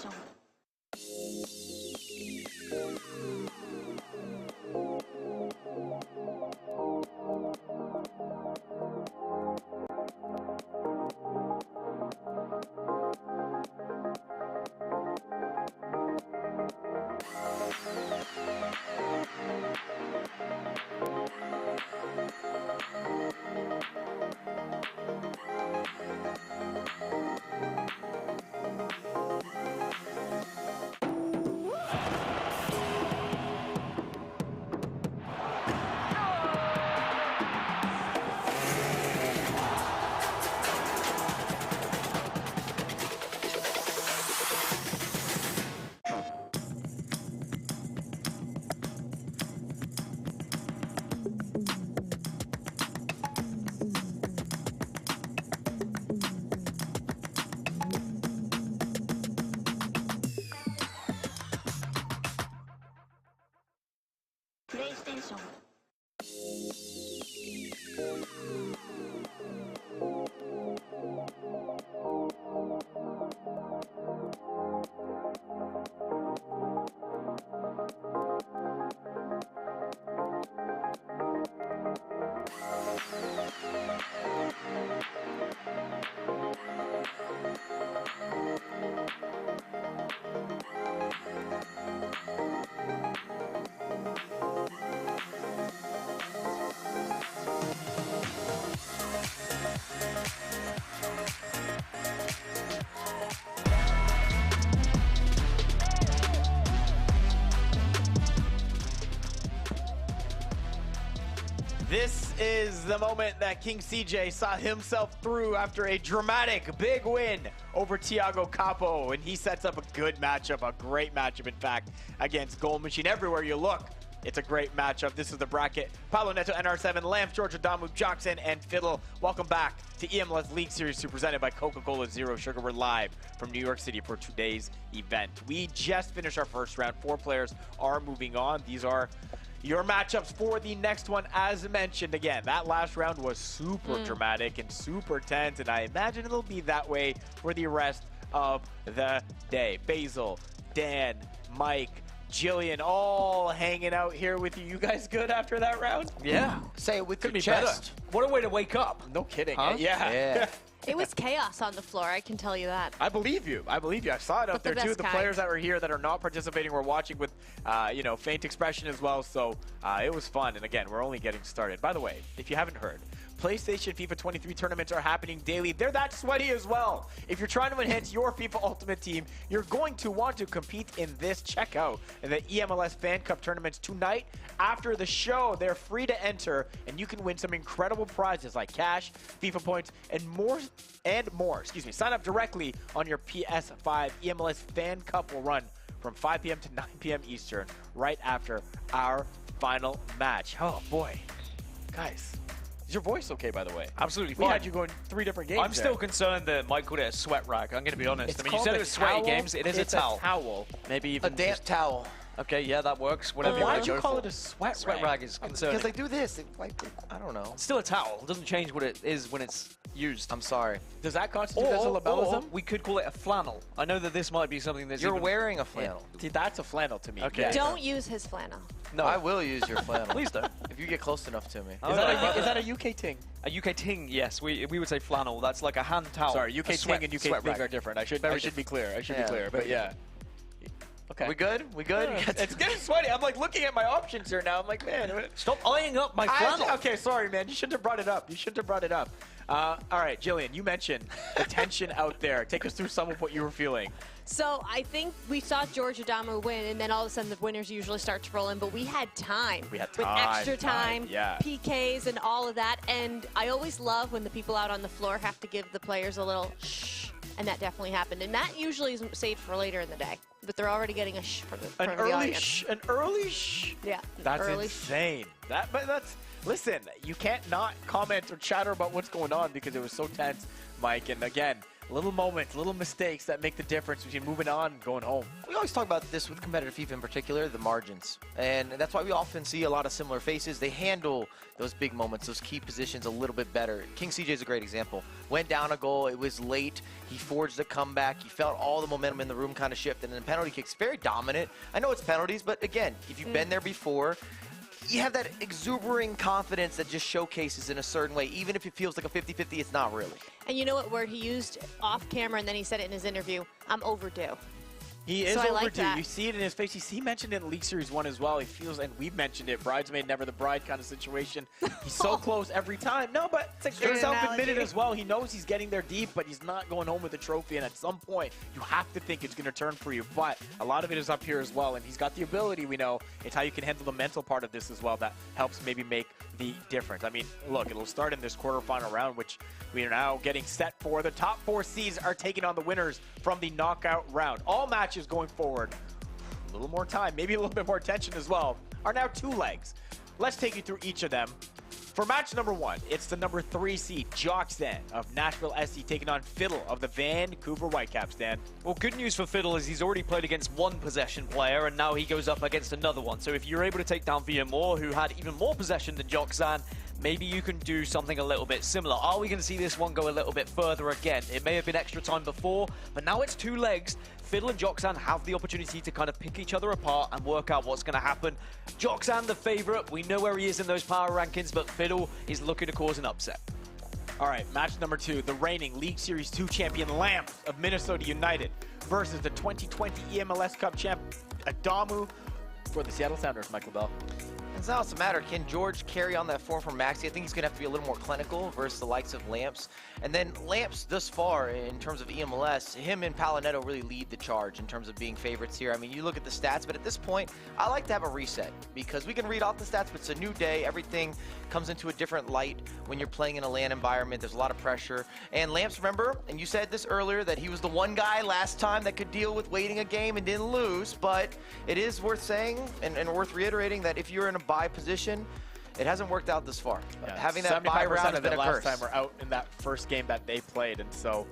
PlayStation. PlayStation. This is the moment that King CJ saw himself through after a dramatic big win over Thiago Capo, and he sets up a good matchup, a great matchup, in fact, against Gold Machine. Everywhere you look, it's a great matchup. This is the bracket. Paulo Neto, NR7, Lamps, George Adamu, Jackson, and Fiddle. Welcome back to eMLS League Series 2 presented by Coca-Cola Zero Sugar. We're live from New York City for today's event. We just finished our first round. 4 players are moving on. These are your matchups for the next one. As mentioned, again, that last round was super dramatic and super tense, and I imagine it'll be that way for the rest of the day. Basil, Dan, Mike, Jillian, all hanging out here with you. You guys good after that round? Yeah. Say it with Could your be chest. better. What a way to wake up. No kidding. Huh? Yeah. It was chaos on the floor, I can tell you that. I believe you. I believe you. I saw it out But the there too. best The kind. players that were here that are not participating were watching with, faint expression as well. So it was fun. And again, we're only getting started. By the way, if you haven't heard, PlayStation FIFA 23 tournaments are happening daily. They're that sweaty as well. If you're trying to enhance your FIFA Ultimate Team, you're going to want to compete in this. Check out the eMLS Fan Cup tournaments tonight. After the show, they're free to enter, and you can win some incredible prizes like cash, FIFA points, and more. Sign up directly on your PS5. eMLS Fan Cup will run from 5 p.m. to 9 p.m. Eastern, right after our final match. Oh boy, guys. Is your voice okay, by the way? Absolutely We fine. had you going 3 different games. I'm still concerned that Mike called it a sweat rag. I'm going to be honest. It's I mean, you called said a it was sweaty towel. games. It is It's a towel. towel. Maybe A even damp just, towel. okay, yeah, that works. Whatever you Why want did to you go call for. it a sweat Sweat rag? rag is concerning. Because they do this. It, like, I don't know. Still a towel. It doesn't change what it is when it's used. I'm sorry. Does that constitute as a Or labelism? we could call it a flannel. I know that this might be something that's You're even, wearing a flannel. See, that's a flannel to me. Okay. Yeah. Don't use his flannel. No, I will use your flannel. please don't. If you get close enough to me. Oh, Is that a UK thing? A UK ting, yes. We would say flannel. That's like a hand towel. Sorry, UK A sweat- thing and UK sweat thing rag. are different. I should be clear. I should be Yeah, clear. But yeah. Okay. We good? We good? It's getting sweaty. I'm like looking at my options here now. I'm like, man. Stop eyeing up my flannel. Okay, sorry, man. You shouldn't have brought it up. All right, Jillian, you mentioned the tension out there. Take us through some of what you were feeling. So I think we saw George Adamu win, and then all of a sudden the winners usually start to roll in, but we had time. We had With time, extra time, yeah. PKs and all of that. And I always love when the people out on the floor have to give the players a little shh, and that definitely happened. And that usually is saved for later in the day, but they're already getting a shh from the, An from the audience. early shh. Yeah, That's early insane. Listen, you can't not comment or chatter about what's going on because it was so tense, Mike. And again, Little moments, little mistakes that make the difference between moving on and going home. We always talk about this with competitive FIFA in particular, the margins. And that's why we often see a lot of similar faces. They handle those big moments, those key positions a little bit better. King CJ is a great example. Went down a goal, it was late, he forged a comeback, he felt all the momentum in the room kind of shift, and then penalty kicks, very dominant. I know it's penalties, but again, if you've been there before, you have that exuberant confidence that just showcases in a certain way. Even if it feels like a 50-50, it's not really. And you know what word he used off camera, and then he said it in his interview? I'm overdue. He is So I like overdue. that. You see it in his face. He mentioned it in League Series 1 as well. He feels, and we've mentioned it, bridesmaid, never the bride kind of situation. He's so close every time. No, but it's Good self-admitted analogy. as well. He knows he's getting there deep, but he's not going home with a trophy. And at some point, you have to think it's going to turn for you. But a lot of it is up here as well. And he's got the ability, we know. It's how you can handle the mental part of this as well that helps maybe make the difference. I mean, look, it'll start in this quarterfinal round, which we are now getting set for. The top 4 seeds are taking on the winners from the knockout round. All matches going forward, a little more time, maybe a little bit more tension as well, are now 2 legs. Let's take you through each of them. For match number 1, it's the number 3 seed, Joxan of Nashville SC taking on Fiddle of the Vancouver Whitecaps, Dan. Well, good news for Fiddle is he's already played against one possession player, and now he goes up against another one. So if you're able to take down Moore, who had even more possession than Joxan, maybe you can do something a little bit similar. Are we going to see this one go a little bit further again? It may have been extra time before, but now it's 2 legs. Fiddle and Joxan have the opportunity to kind of pick each other apart and work out what's going to happen. Joxan, the favorite, we know where he is in those power rankings, but Fiddle is looking to cause an upset. All right, match number 2, the reigning League Series 2 champion Lamps of Minnesota United versus the 2020 eMLS Cup champ Adamu for the Seattle Sounders, Michael Bell. It's not what's the matter. Can George carry on that form from Maxi? I think he's going to have to be a little more clinical versus the likes of Lamps. And then Lamps, thus far, in terms of eMLS, him and Palinetto really lead the charge in terms of being favorites here. I mean, you look at the stats, but at this point, I like to have a reset because we can read off the stats, but it's a new day. Everything comes into a different light when you're playing in a LAN environment. There's a lot of pressure. And Lamps, remember, and you said this earlier, that he was the one guy last time that could deal with waiting a game and didn't lose. But it is worth saying and worth reiterating that if you're in a bye position, it hasn't worked out this far. Yeah, having that bye round has been a last curse. time were out in that first game that they played, and so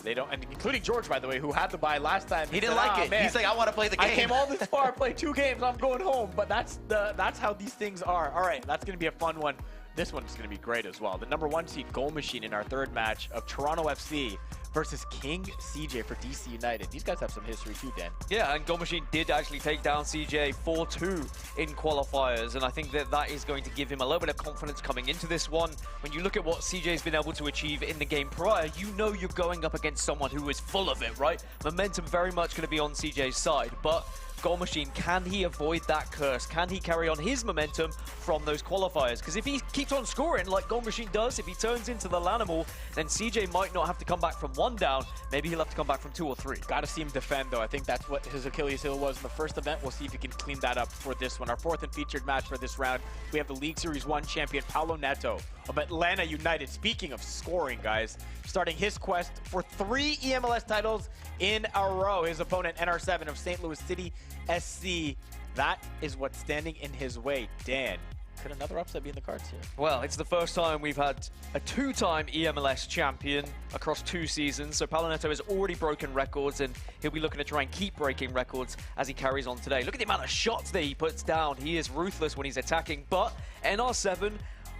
they don't. And including George, by the way, who had the bye last time. He didn't like it. Man, He's like, I want to play the game. I came all this far, played 2 games, I'm going home. But that's how these things are. All right, that's going to be a fun one. This one's going to be great as well. The number 1 seed Goal Machine in our 3rd match of Toronto FC versus King CJ for DC United. These guys have some history too, Dan. Yeah, and Goal Machine did actually take down CJ 4-2 in qualifiers, and I think that is going to give him a little bit of confidence coming into this one. When you look at what CJ's been able to achieve in the game prior, you know you're going up against someone who is full of it, right? Momentum very much going to be on CJ's side, but Goal Machine, can he avoid that curse? Can he carry on his momentum from those qualifiers? Because if he keeps on scoring like Goal Machine does, if he turns into the Lanimal, then CJ might not have to come back from 1 down. Maybe he'll have to come back from 2 or 3. Got to see him defend, though. I think that's what his Achilles heel was in the first event. We'll see if he can clean that up for this one. Our 4th and featured match for this round, we have the League Series 1 champion Paulo Neto of Atlanta United. Speaking of scoring, guys, starting his quest for 3 eMLS titles in a row. His opponent, NR7 of St. Louis City SC. That is what's standing in his way. Dan, could another upset be in the cards here? Well, it's the first time we've had a 2-time eMLS champion across 2 seasons. So Palinetto has already broken records, and he'll be looking to try and keep breaking records as he carries on today. Look at the amount of shots that he puts down. He is ruthless when he's attacking, but NR7,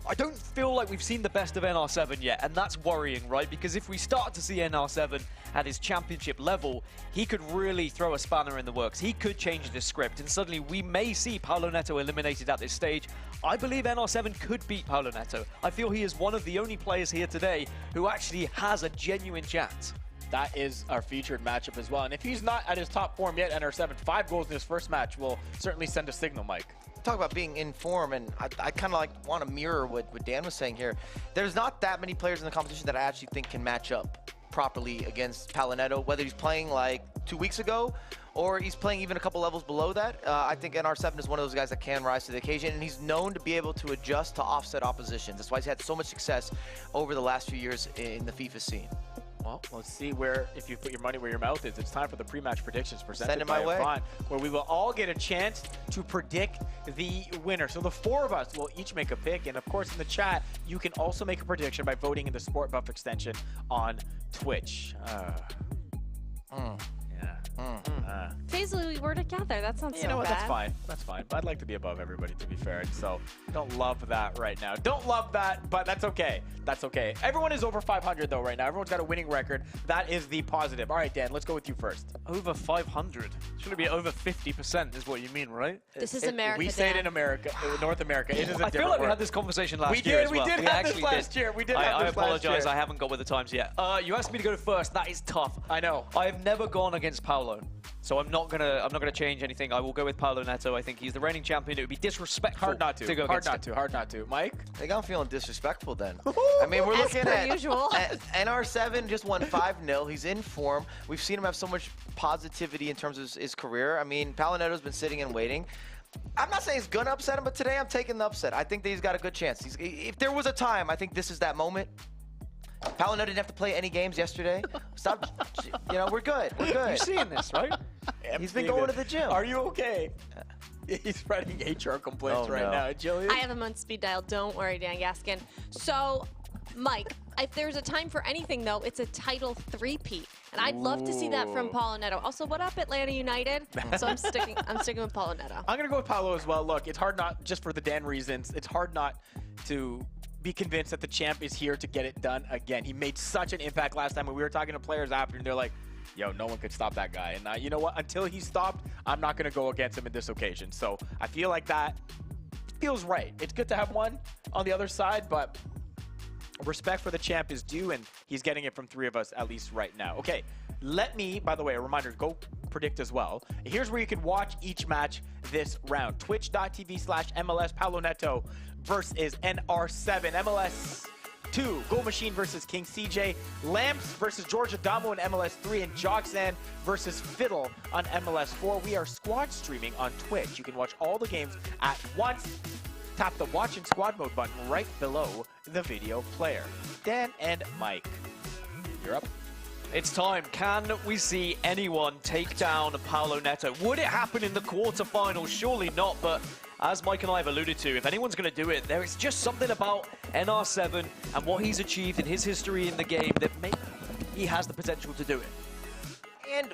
I don't feel like we've seen the best of NR7 yet, and that's worrying, right? Because if we start to see NR7 at his championship level, he could really throw a spanner in the works. He could change the script, and suddenly we may see Paulo Neto eliminated at this stage. I believe NR7 could beat Paulo Neto. I feel he is one of the only players here today who actually has a genuine chance. That is our featured matchup as well. And if he's not at his top form yet, NR7, 5 goals in his first match will certainly send a signal, Mike. Talk about being in form, and I kind of like want to mirror what Dan was saying here. There's not that many players in the competition that I actually think can match up properly against Palinetto, whether he's playing like 2 weeks ago or he's playing even a couple levels below that. I think NR7 is one of those guys that can rise to the occasion, and he's known to be able to adjust to offset oppositions. That's why he's had so much success over the last few years in the FIFA scene. Well, let's see if you put your money where your mouth is. It's time for the pre-match predictions presented Send it by my way. Avon, where we will all get a chance to predict the winner. So the 4 of us will each make a pick, and of course in the chat, you can also make a prediction by voting in the Sport Buff extension on Twitch. Faisal, we're together. That sounds so bad. You know what? That's fine. That's fine. I'd like to be above everybody, to be fair. So don't love that right now. Don't love that, but that's okay. That's okay. Everyone is over 500 though right now. Everyone's got a winning record. That is the positive. All right, Dan, let's go with you first. Over 500. Should it be over 50% is what you mean, right? This is America, We say it Dan. in America, North America. It is a different I feel like we word. had this conversation last We year did. as well. We did have this last year. We did have I this last apologize. year. I haven't got with the times yet. You asked me to go first. That is tough. I know. I have never gone against Paolo, so I'm not gonna change anything. I will go with Paolo Neto. I think he's the reigning champion. It would be disrespectful Hard not to. go Hard against not him. to. Hard not to. Mike? I think I'm feeling disrespectful then. I mean, we're As looking per at usual. NR7 just won 5-0. He's in form. We've seen him have so much positivity in terms of his career. I mean, Paolo Neto's been sitting and waiting. I'm not saying he's going to upset him, but today I'm taking the upset. I think that he's got a good chance. If there was a time, I think this is that moment. Paolo Neto didn't have to play any games yesterday. Stop. We're good. We're good. You're seeing this, right? He's been going to the gym. Are you okay? He's spreading HR complaints Oh, right no. now. Jillian? I have him on speed dial. Don't worry, Dan Gaskin. So, Mike, if there's a time for anything, though, it's a title three-peat. And I'd love to see that from Paolo Neto. Also, what up, Atlanta United? So I'm sticking with Paolo Neto. I'm going to go with Paolo as well. Look, it's hard not, just for the Dan reasons, it's hard not to be convinced that the champ is here to get it done again. He made such an impact last time when we were talking to players after, and they're like, yo, no one could stop that guy. And you know what? Until he stopped, I'm not going to go against him in this occasion. So I feel like that feels right. It's good to have one on the other side, but respect for the champ is due, and he's getting it from 3 of us at least right now. Okay, let me, by the way, a reminder, go predict as well. Here's where you can watch each match this round. Twitch.tv/MLS Paolo Neto versus NR7. MLS 2, Goal Machine versus King CJ, Lamps versus George Adamo in MLS 3, and Joxan versus Fiddle on MLS 4. We are squad streaming on Twitch. You can watch all the games at once. Tap the Watch in Squad Mode button right below the video player. Dan and Mike, you're up. It's time. Can we see anyone take down Paolo Neto? Would it happen in the quarterfinals? Surely not, but as Mike and I have alluded to, if anyone's going to do it, there is just something about NR7 and what he's achieved in his history in the game that maybe he has the potential to do it.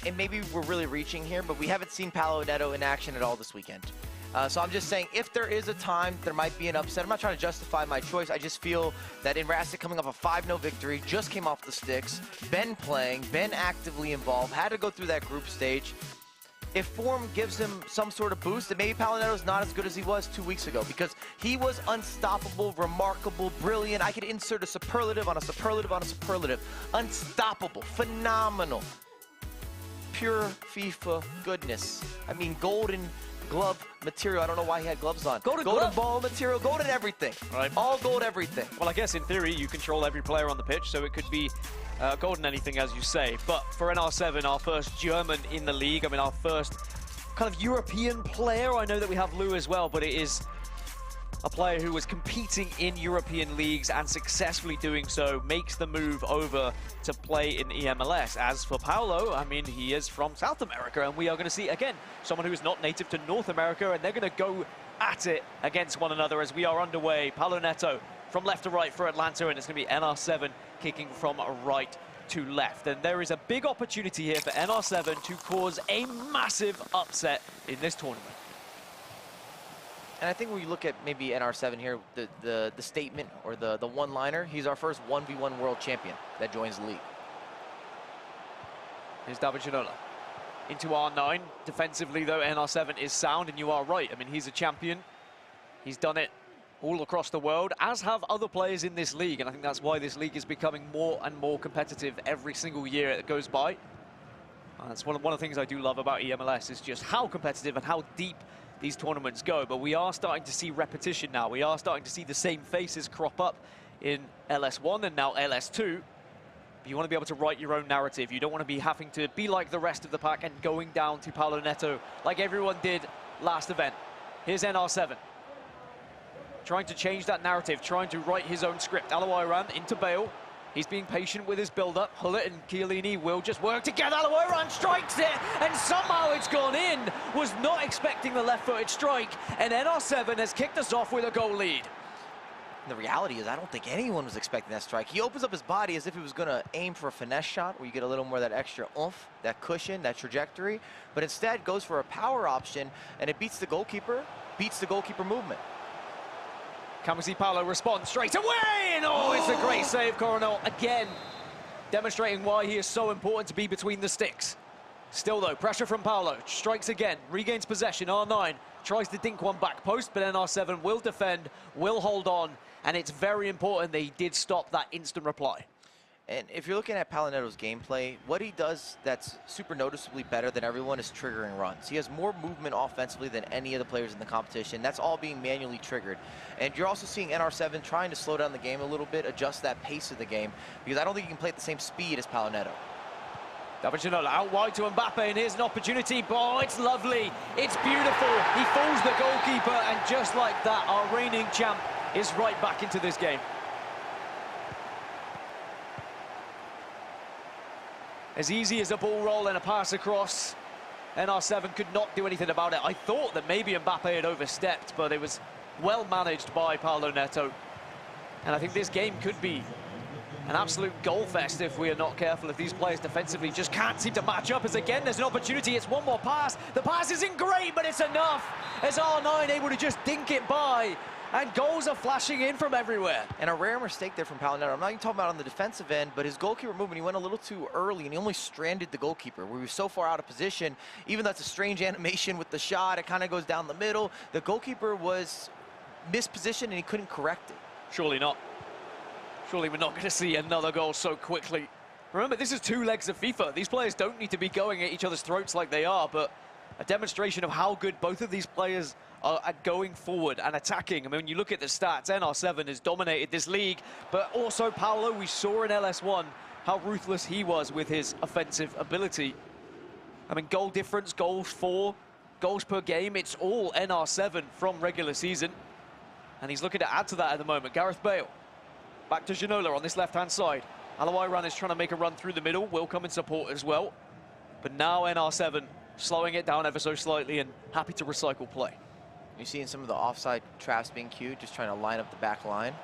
And maybe we're really reaching here, but we haven't seen Paolo Neto in action at all this weekend. So I'm just saying, if there is a time, there might be an upset. I'm not trying to justify my choice. I just feel that in Rasic coming off a 5-0 victory, just came off the sticks, been playing, been actively involved, had to go through that group stage. If form gives him some sort of boost, then maybe Paolo Neto's not as good as he was 2 weeks ago, because he was unstoppable, remarkable, brilliant. I could insert a superlative on a superlative on a superlative. Unstoppable, phenomenal, pure FIFA goodness. I mean, golden glove material. I don't know why he had gloves on. Golden ball material, golden everything. Right. All gold everything. Well, I guess in theory, you control every player on the pitch, so it could be golden anything, as you say. But for NR7, our first German in the league, I mean, our first kind of European player. I know that we have Lou as well, but it is a player who was competing in European leagues and successfully doing so, makes the move over to play in eMLS. As for Paolo, I mean, he is from South America, and we are going to see, again, someone who is not native to North America, and they're going to go at it against one another as we are underway. Paolo Neto from left to right for Atlanta, and it's going to be NR7 kicking from right to left. And there is a big opportunity here for NR7 to cause a massive upset in this tournament. And I think when you look at maybe NR7 here, the statement or the one-liner, he's our first 1v1 world champion that joins the league. Here's David Ginola into R9. Defensively, though, NR7 is sound, and you are right. I mean, he's a champion. He's done it all across the world, as have other players in this league, and I think that's why this league is becoming more and more competitive every single year that goes by. That's one of the things I do love about eMLS, is just how competitive and how deep these tournaments go. But we are starting to see repetition now. We are starting to see the same faces crop up in LS1 and now LS2. But you want to be able to write your own narrative. You don't want to be having to be like the rest of the pack and going down to Paolo Neto like everyone did last event. Here's NR7. Trying to change that narrative, trying to write his own script. Alawai ran into Bale. He's being patient with his build-up. Hullet and Chiellini will just work together. Alawaran strikes it, and somehow it's gone in. Was not expecting the left-footed strike, and NR7 has kicked us off with a goal lead. The reality is I don't think anyone was expecting that strike. He opens up his body as if he was going to aim for a finesse shot where you get a little more of that extra oomph, that cushion, that trajectory, but instead goes for a power option, and it beats the goalkeeper movement. Can we see Paolo respond straight away? And oh, it's a great save, Coronel, again, demonstrating why he is so important to be between the sticks. Still though, pressure from Paolo, strikes again, regains possession, R9, tries to dink one back post, but NR7 will defend, will hold on, and it's very important that he did stop that instant reply. And if you're looking at Palinetto's gameplay, what he does that's super noticeably better than everyone is triggering runs. He has more movement offensively than any of the players in the competition. That's all being manually triggered. And you're also seeing NR7 trying to slow down the game a little bit, adjust that pace of the game, because I don't think he can play at the same speed as Palinetto. Daviginola out wide to Mbappe, and here's an opportunity. Oh, it's lovely. It's beautiful. He fools the goalkeeper, and just like that, our reigning champ is right back into this game. As easy as a ball roll and a pass across, NR7 could not do anything about it. I thought that maybe Mbappe had overstepped, but it was well managed by Paolo Neto. And I think this game could be an absolute goal fest if we are not careful, if these players defensively just can't seem to match up. As again, there's an opportunity, it's one more pass. The pass isn't great, but it's enough. As R9 able to just dink it by, and goals are flashing in from everywhere. And a rare mistake there from Palinetto. I'm not even talking about on the defensive end, but his goalkeeper movement, he went a little too early, and he only stranded the goalkeeper, where he was so far out of position. Even though that's a strange animation with the shot, it kind of goes down the middle. The goalkeeper was mispositioned, and he couldn't correct it. Surely not. Surely we're not going to see another goal so quickly. Remember, this is 2 legs of FIFA. These players don't need to be going at each other's throats like they are, but a demonstration of how good both of these players are at going forward and attacking. I mean, when you look at the stats, NR7 has dominated this league, but also Paolo, we saw in LS1 how ruthless he was with his offensive ability. I mean, goal difference, goals for, goals per game, it's all NR7 from regular season. And he's looking to add to that at the moment. Gareth Bale. Back to Ginola on this left-hand side. Alawaran is trying to make a run through the middle, will come in support as well. But now NR7 slowing it down ever so slightly and happy to recycle play. You're seeing some of the offside traps being queued, just trying to line up the back line.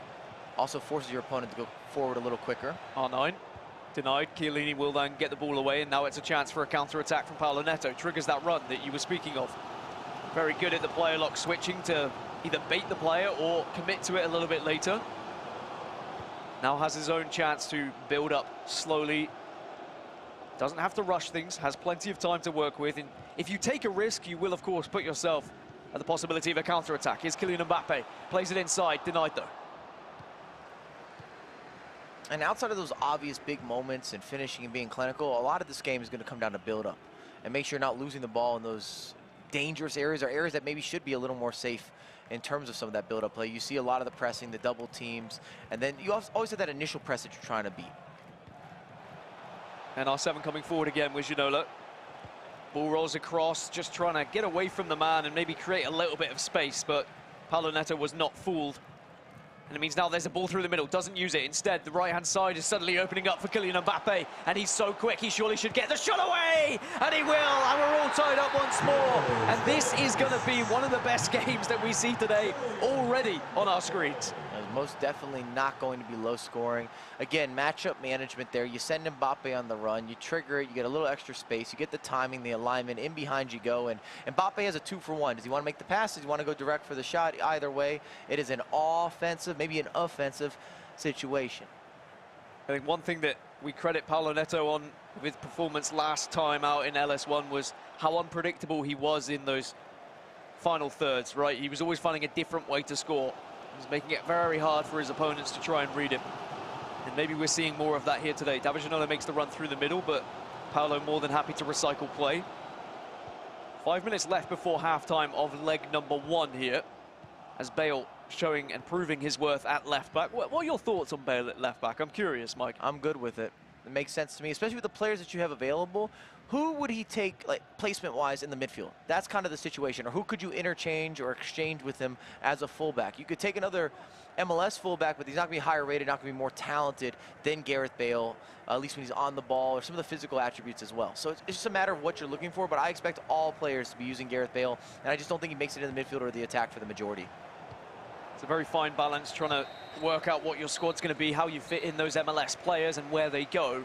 Also forces your opponent to go forward a little quicker. R9 denied. Chiellini will then get the ball away, and now it's a chance for a counter-attack from Paolo Neto. Triggers that run that you were speaking of. Very good at the player lock, switching to either bait the player or commit to it a little bit later. Now has his own chance to build up slowly. Doesn't have to rush things, has plenty of time to work with. And if you take a risk, you will, of course, put yourself at the possibility of a counter-attack. Here's Kylian Mbappe, plays it inside, denied though. And outside of those obvious big moments and finishing and being clinical, a lot of this game is going to come down to build-up. And make sure you're not losing the ball in those dangerous areas or areas that maybe should be a little more safe in terms of some of that build-up play. You see a lot of the pressing, the double teams, and then you always have that initial press that you're trying to beat. And R7 coming forward again with Ginola. Ball rolls across, just trying to get away from the man and maybe create a little bit of space, but Paolo Neto was not fooled. And it means now there's a ball through the middle, doesn't use it. Instead, the right-hand side is suddenly opening up for Kylian Mbappe, and he's so quick, he surely should get the shot away! And he will, and we're all tied up once more. And this is going to be one of the best games that we see today already on our screens. Most definitely not going to be low scoring. Again, matchup management there. You send Mbappe on the run, you trigger it, you get a little extra space, you get the timing, the alignment, in behind you go, and Mbappe has a 2-for-1. Does he want to make the pass? Does he want to go direct for the shot? Either way, it is an offensive, maybe an offensive situation. I think one thing that we credit Paolo Neto on with performance last time out in LS1 was how unpredictable he was in those final thirds, right? He was always finding a different way to score. He's making it very hard for his opponents to try and read him. And maybe we're seeing more of that here today. Daviginola makes the run through the middle, but Paolo more than happy to recycle play. 5 minutes left before halftime of leg number 1 here, as Bale showing and proving his worth at left back. What are your thoughts on Bale at left back? I'm curious, Mike. I'm good with it. It makes sense to me, especially with the players that you have available. Who would he take, like, placement-wise in the midfield? That's kind of the situation. Or who could you interchange or exchange with him as a fullback? You could take another MLS fullback, but he's not going to be higher rated, not going to be more talented than Gareth Bale, at least when he's on the ball, or some of the physical attributes as well. So it's just a matter of what you're looking for, but I expect all players to be using Gareth Bale, and I just don't think he makes it in the midfield or the attack for the majority. It's a very fine balance, trying to work out what your squad's going to be, how you fit in those MLS players and where they go.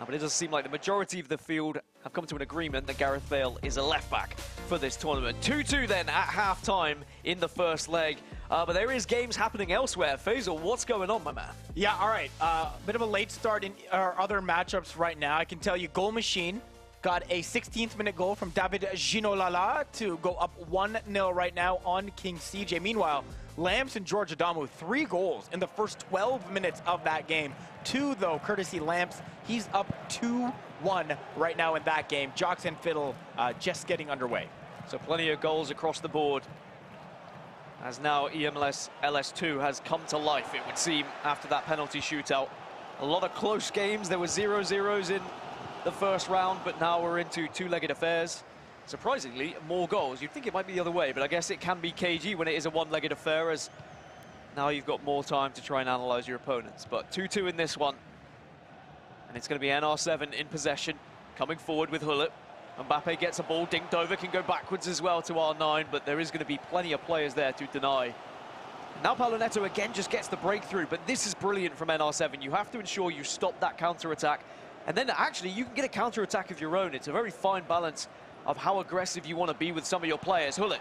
But it does seem like the majority of the field have come to an agreement that Gareth Bale is a left-back for this tournament. 2-2 then at half-time in the first leg. But there is games happening elsewhere. Faisal, what's going on, my man? Yeah, all right. Bit of a late start in our other matchups right now. I can tell you Goal Machine got a 16th minute goal from David Ginolala to go up 1-0 right now on King CJ. Meanwhile, Lamps and George Adamu, 3 goals in the first 12 minutes of that game. 2, though, courtesy Lamps. He's up 2-1 right now in that game. Jocks and Fiddle just getting underway. So plenty of goals across the board. As now eMLS LS2 has come to life, it would seem, after that penalty shootout. A lot of close games. There were 0-0s in the first round, but now we're into two-legged affairs. Surprisingly, more goals. You'd think it might be the other way, but I guess it can be cagey when it is a one-legged affair, as now you've got more time to try and analyze your opponents. But 2-2 in this one. And it's going to be NR7 in possession, coming forward with Hullet. Mbappe gets a ball, dinked over, can go backwards as well to R9, but there is going to be plenty of players there to deny. Now Paulo Neto again just gets the breakthrough, but this is brilliant from NR7. You have to ensure you stop that counter-attack, and then actually you can get a counter-attack of your own. It's a very fine balance of how aggressive you want to be with some of your players. Hullet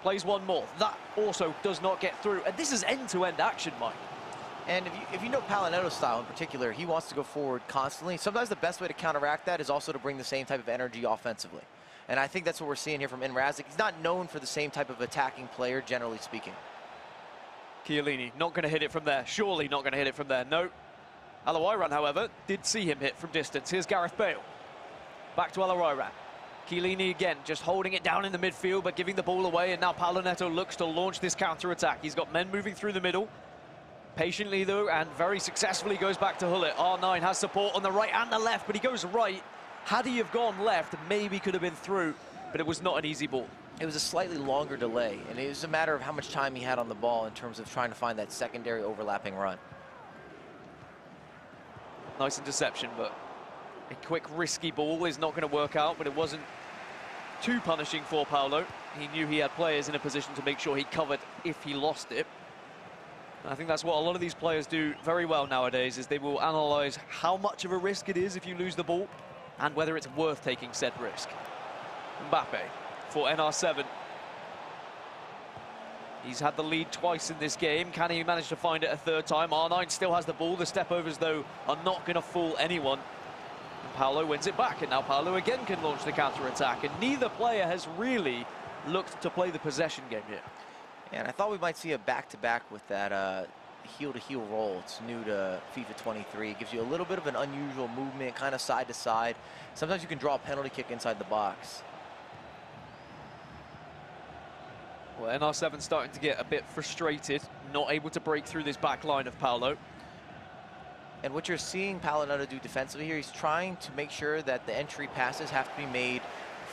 plays one more. That also does not get through, and this is end-to-end action, Mike. And if you know Paulo Neto's style in particular, he wants to go forward constantly. Sometimes the best way to counteract that is also to bring the same type of energy offensively. And I think that's what we're seeing here from Inrazic. He's not known for the same type of attacking player, generally speaking. Chiellini not going to hit it from there. Surely not going to hit it from there. No. Alawairan, however, did see him hit from distance. Here's Gareth Bale. Back to Alawairan. Chiellini again, just holding it down in the midfield, but giving the ball away. And now Paulo Neto looks to launch this counter-attack. He's got men moving through the middle. Patiently, though, and very successfully goes back to Hullet. R9 has support on the right and the left, but he goes right. Had he have gone left, maybe could have been through, but it was not an easy ball. It was a slightly longer delay, and it was a matter of how much time he had on the ball in terms of trying to find that secondary overlapping run. Nice interception, but a quick, risky ball is not going to work out, but it wasn't too punishing for Paulo. He knew he had players in a position to make sure he covered if he lost it. I think that's what a lot of these players do very well nowadays, is they will analyze how much of a risk it is if you lose the ball and whether it's worth taking said risk. Mbappe for NR7. He's had the lead twice in this game. Can he manage to find it a third time? R9 still has the ball. The step-overs, though, are not going to fool anyone. And Paulo wins it back, and now Paulo again can launch the counter-attack, and neither player has really looked to play the possession game here. And I thought we might see a back-to-back with that heel-to-heel roll. It's new to FIFA 23. It gives you a little bit of an unusual movement, kind of side-to-side. Sometimes you can draw a penalty kick inside the box. Well, NR7 starting to get a bit frustrated, not able to break through this back line of Paulo. And what you're seeing Paulo Neto do defensively here, he's trying to make sure that the entry passes have to be made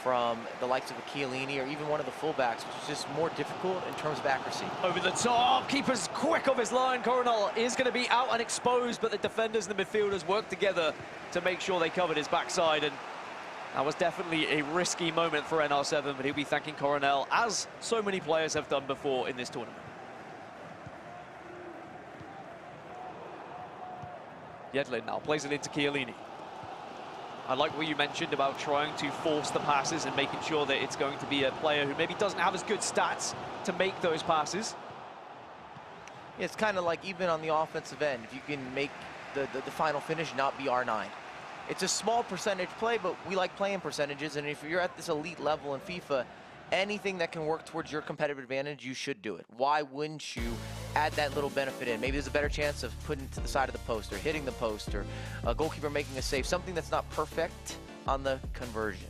from the likes of a Chiellini or even one of the fullbacks, which is just more difficult in terms of accuracy. Over the top, keeper's quick off his line. Coronel is going to be out and exposed, but the defenders and the midfielders work together to make sure they covered his backside. And that was definitely a risky moment for NR7, but he'll be thanking Coronel, as so many players have done before in this tournament. Yedlin now plays it into Chiellini. I like what you mentioned about trying to force the passes and making sure that it's going to be a player who maybe doesn't have as good stats to make those passes. It's kind of like even on the offensive end, if you can make the final finish not be R9. It's a small percentage play, but we like playing percentages, and if you're at this elite level in FIFA, anything that can work towards your competitive advantage, you should do it. Why wouldn't you add that little benefit in? Maybe there's a better chance of putting it to the side of the post or hitting the post or a goalkeeper making a save, something that's not perfect on the conversion.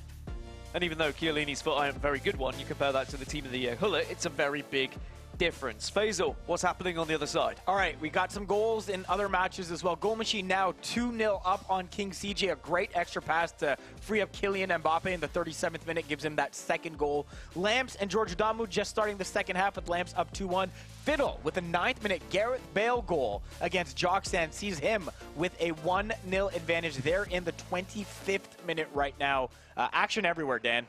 And even though Chiellini's foot iron, very good one, you compare that to the team of the year Hullet, it's a very big difference. Faisal, what's happening on the other side? All right, we got some goals in other matches as well. Goal Machine now 2-0 up on King CJ. A great extra pass to free up Kylian Mbappe in the 37th minute, gives him that second goal. Lamps and George Adamu just starting the second half with Lamps up 2-1. Fiddle with a 9th minute Gareth Bale goal against Joxan sees him with a 1-0 advantage there in the 25th minute right now. Action everywhere, Dan.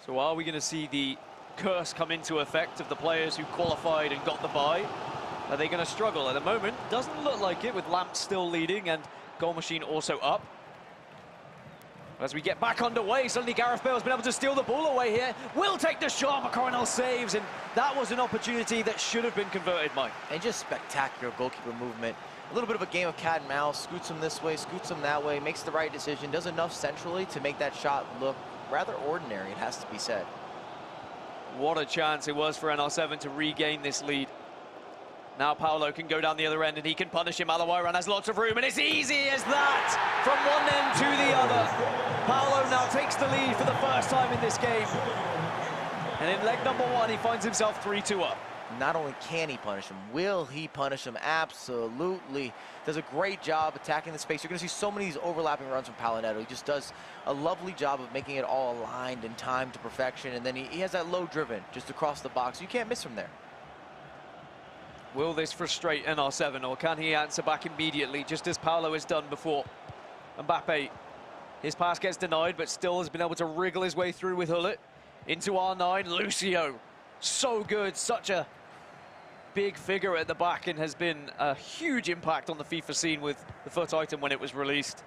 So are we going to see the curse come into effect of the players who qualified and got the bye? Are they going to struggle? At the moment, doesn't look like it, with Lamps still leading and Goal Machine also up. As we get back underway, suddenly Gareth Bale's been able to steal the ball away here. Will take the shot, McCornell saves, and that was an opportunity that should have been converted, Mike. And just spectacular goalkeeper movement. A little bit of a game of cat and mouse, scoots him this way, scoots him that way, makes the right decision, does enough centrally to make that shot look rather ordinary, it has to be said. What a chance it was for NR7 to regain this lead. Now Paolo can go down the other end and he can punish him. Alawaran has lots of room and it's easy as that from one end to the other. Paolo now takes the lead for the first time in this game. And in leg number 1, he finds himself 3-2 up. Not only can he punish him, will he punish him? Absolutely. Does a great job attacking the space. You're going to see so many of these overlapping runs from Paolo Neto. He just does a lovely job of making it all aligned and timed to perfection. And then he has that low driven just across the box. You can't miss from there. Will this frustrate NR7, or can he answer back immediately, just as Paolo has done before? Mbappe, his pass gets denied, but still has been able to wriggle his way through with Hullet. Into R9, Lucio. So good, such a big figure at the back, and has been a huge impact on the FIFA scene with the FUT item when it was released.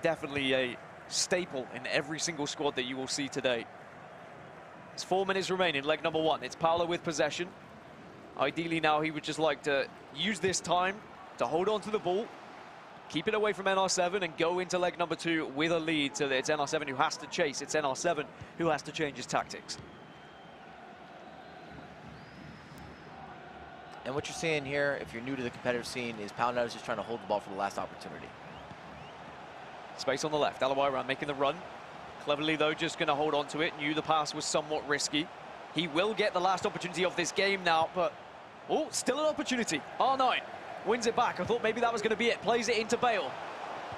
Definitely a staple in every single squad that you will see today. It's 4 minutes remaining, leg number 1. It's Paolo with possession. Ideally now he would just like to use this time to hold on to the ball, keep it away from NR7 and go into leg number 2 with a lead, so that it's NR7 who has to chase, it's NR7 who has to change his tactics. And what you're seeing here, if you're new to the competitive scene, is Paolo Neto just trying to hold the ball for the last opportunity. Space on the left, Alawaran making the run. Cleverly though, just going to hold on to it. Knew the pass was somewhat risky. He will get the last opportunity of this game now, but oh, still an opportunity. R9 wins it back. I thought maybe that was going to be it. Plays it into Bale.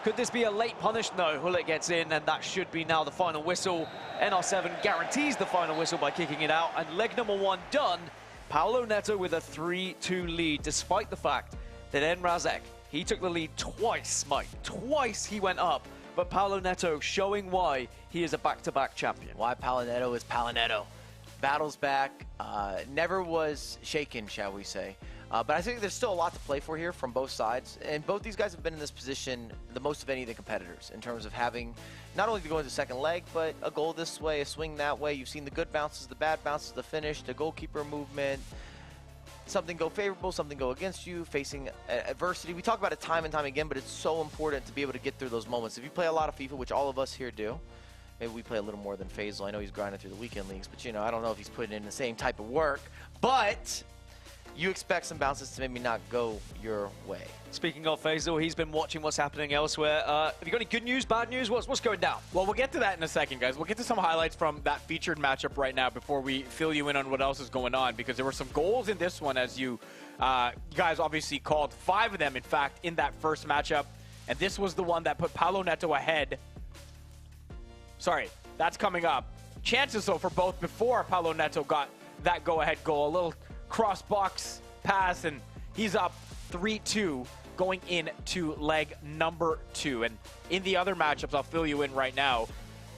Could this be a late punish? No, Hullet gets in, and that should be now the final whistle. NR7 guarantees the final whistle by kicking it out, and leg number 1 done. Paolo Neto with a 3-2 lead, despite the fact that Enrazek, he took the lead twice, Mike. Twice he went up, but Paolo Neto showing why he is a back-to-back champion. Why Paolo Neto is Paolo Neto. Battles back, never was shaken, shall we say. But I think there's still a lot to play for here from both sides. And both these guys have been in this position the most of any of the competitors in terms of having not only to go into the second leg, but a goal this way, a swing that way. You've seen the good bounces, the bad bounces, the finish, the goalkeeper movement. Something go favorable, something go against you, facing adversity. We talk about it time and time again, but it's so important to be able to get through those moments. If you play a lot of FIFA, which all of us here do, maybe we play a little more than Faisal. I know he's grinding through the weekend leagues, but you know, I don't know if he's putting in the same type of work. But you expect some bounces to maybe not go your way. Speaking of Faisal, he's been watching what's happening elsewhere. Have you got any good news, bad news? What's going down? Well, we'll get to that in a second, guys. We'll get to some highlights from that featured matchup right now before we fill you in on what else is going on, because there were some goals in this one, as you guys obviously called 5 of them, in fact, in that first matchup. And this was the one that put Paolo Neto ahead. Sorry, that's coming up. Chances, though, for both before Paolo Neto got that go-ahead goal. A little cross-box pass, and he's up 3-2 going into leg number 2. And in the other matchups, I'll fill you in right now.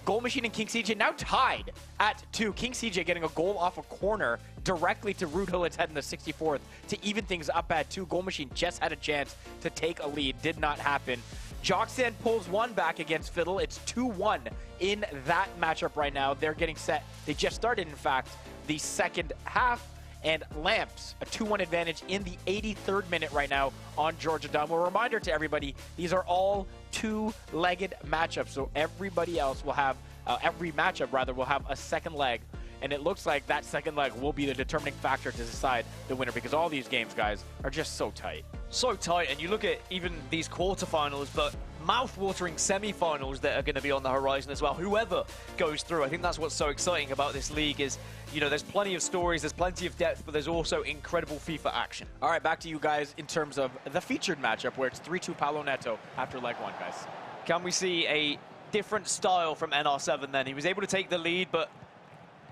Goal Machine and King CJ now tied at 2. King CJ getting a goal off a corner directly to Ruud Hullet's head in the 64th to even things up at 2. Goal Machine just had a chance to take a lead. Did not happen. Joxan pulls one back against Fiddle. It's 2-1 in that matchup right now. They're getting set. They just started, in fact, the second half. And Lamps, a 2-1 advantage in the 83rd minute right now on George Adamu. A reminder to everybody, these are all 2-legged matchups. So everybody else will have, every matchup rather, will have a second leg. And it looks like that second leg will be the determining factor to decide the winner, because all these games, guys, are just so tight. So tight, and you look at even these quarterfinals, but mouth-watering semi-finals that are going to be on the horizon as well. Whoever goes through, I think that's what's so exciting about this league is, you know, there's plenty of stories, there's plenty of depth, but there's also incredible FIFA action. All right, back to you guys in terms of the featured matchup where it's 3-2 Palo Neto after leg one, guys. Can we see a different style from NR7 then? He was able to take the lead, but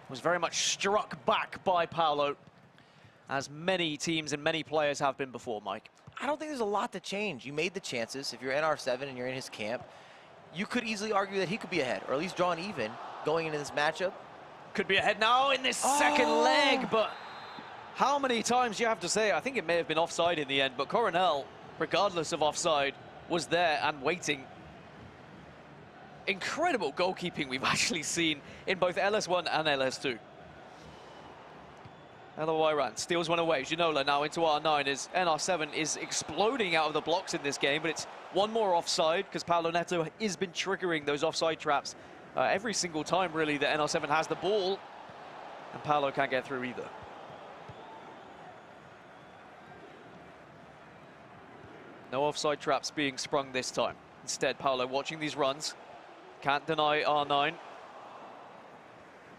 was very much struck back by Paolo, as many teams and many players have been before, Mike. I don't think there's a lot to change. You made the chances. If you're NR7 and you're in his camp, you could easily argue that he could be ahead, or at least draw an even going into this matchup. Could be ahead now in this second leg, but how many times do you have to say? I think it may have been offside in the end, but Coronel, regardless of offside, was there and waiting. Incredible goalkeeping we've actually seen in both LS1 and LS2. Elawiran steals one away. Ginola now into R9 as NR7 is exploding out of the blocks in this game, but it's one more offside because Paolo Neto has been triggering those offside traps every single time, really, that NR7 has the ball, and Paolo can't get through either. No offside traps being sprung this time. Instead, Paolo watching these runs. Can't deny R9.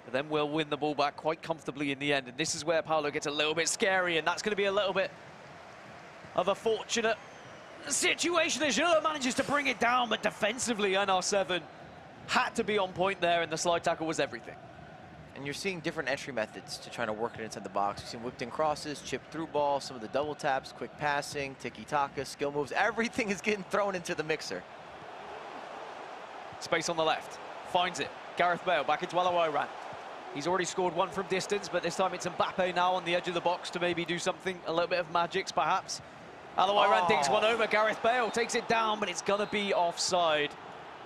But then will win the ball back quite comfortably in the end. And this is where Paolo gets a little bit scary, and that's going to be a little bit of a fortunate situation as Ginola manages to bring it down, but defensively, NR7 had to be on point there, and the slide tackle was everything. And you're seeing different entry methods to trying to work it inside the box. You've seen whipped in crosses, chipped through ball, some of the double taps, quick passing, tiki-taka, skill moves. Everything is getting thrown into the mixer. Space on the left, finds it. Gareth Bale back into Elawiran. He's already scored one from distance, but this time it's Mbappe now on the edge of the box to maybe do something, a little bit of magics perhaps. Elawiran dinks one over, Gareth Bale takes it down, but it's gonna be offside.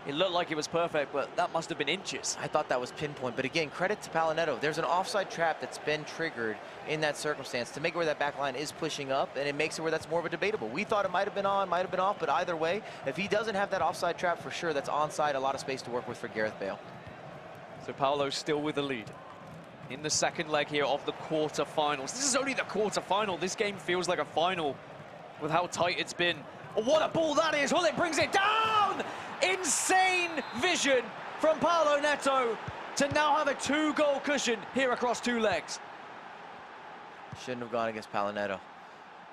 It looked like it was perfect, but that must have been inches. I thought that was pinpoint, but again, credit to Palo Neto. There's an offside trap that's been triggered in that circumstance to make it where that back line is pushing up, and it makes it where that's more of a debatable. We thought it might have been on, might have been off, but either way, if he doesn't have that offside trap, for sure, that's onside, a lot of space to work with for Gareth Bale. So Paolo's still with the lead in the second leg here of the quarterfinals. This is only the quarterfinal. This game feels like a final with how tight it's been. Oh, what a ball that is! Well, it brings it down! Insane vision from Paolo Neto to now have a 2-goal cushion here across 2 legs. Shouldn't have gone against Palo Neto.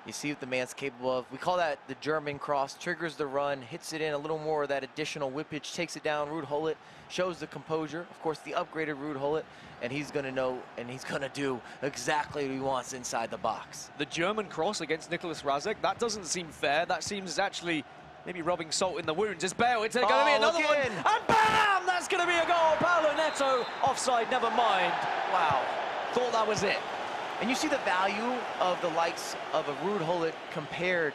You see what the man's capable of. We call that the German cross. Triggers the run, hits it in a little more of that additional whippage, takes it down. Ruud Gullit shows the composure. Of course, the upgraded Ruud Gullit, and he's going to know and he's going to do exactly what he wants inside the box. The German cross against Nicholas Razek, that doesn't seem fair. That seems actually maybe rubbing salt in the wounds. It's Bale, it's going to be another one. And bam! That's going to be a goal. Paolo Neto, offside, never mind. Wow, thought that was it. And you see the value of the likes of a Ruud Gullit compared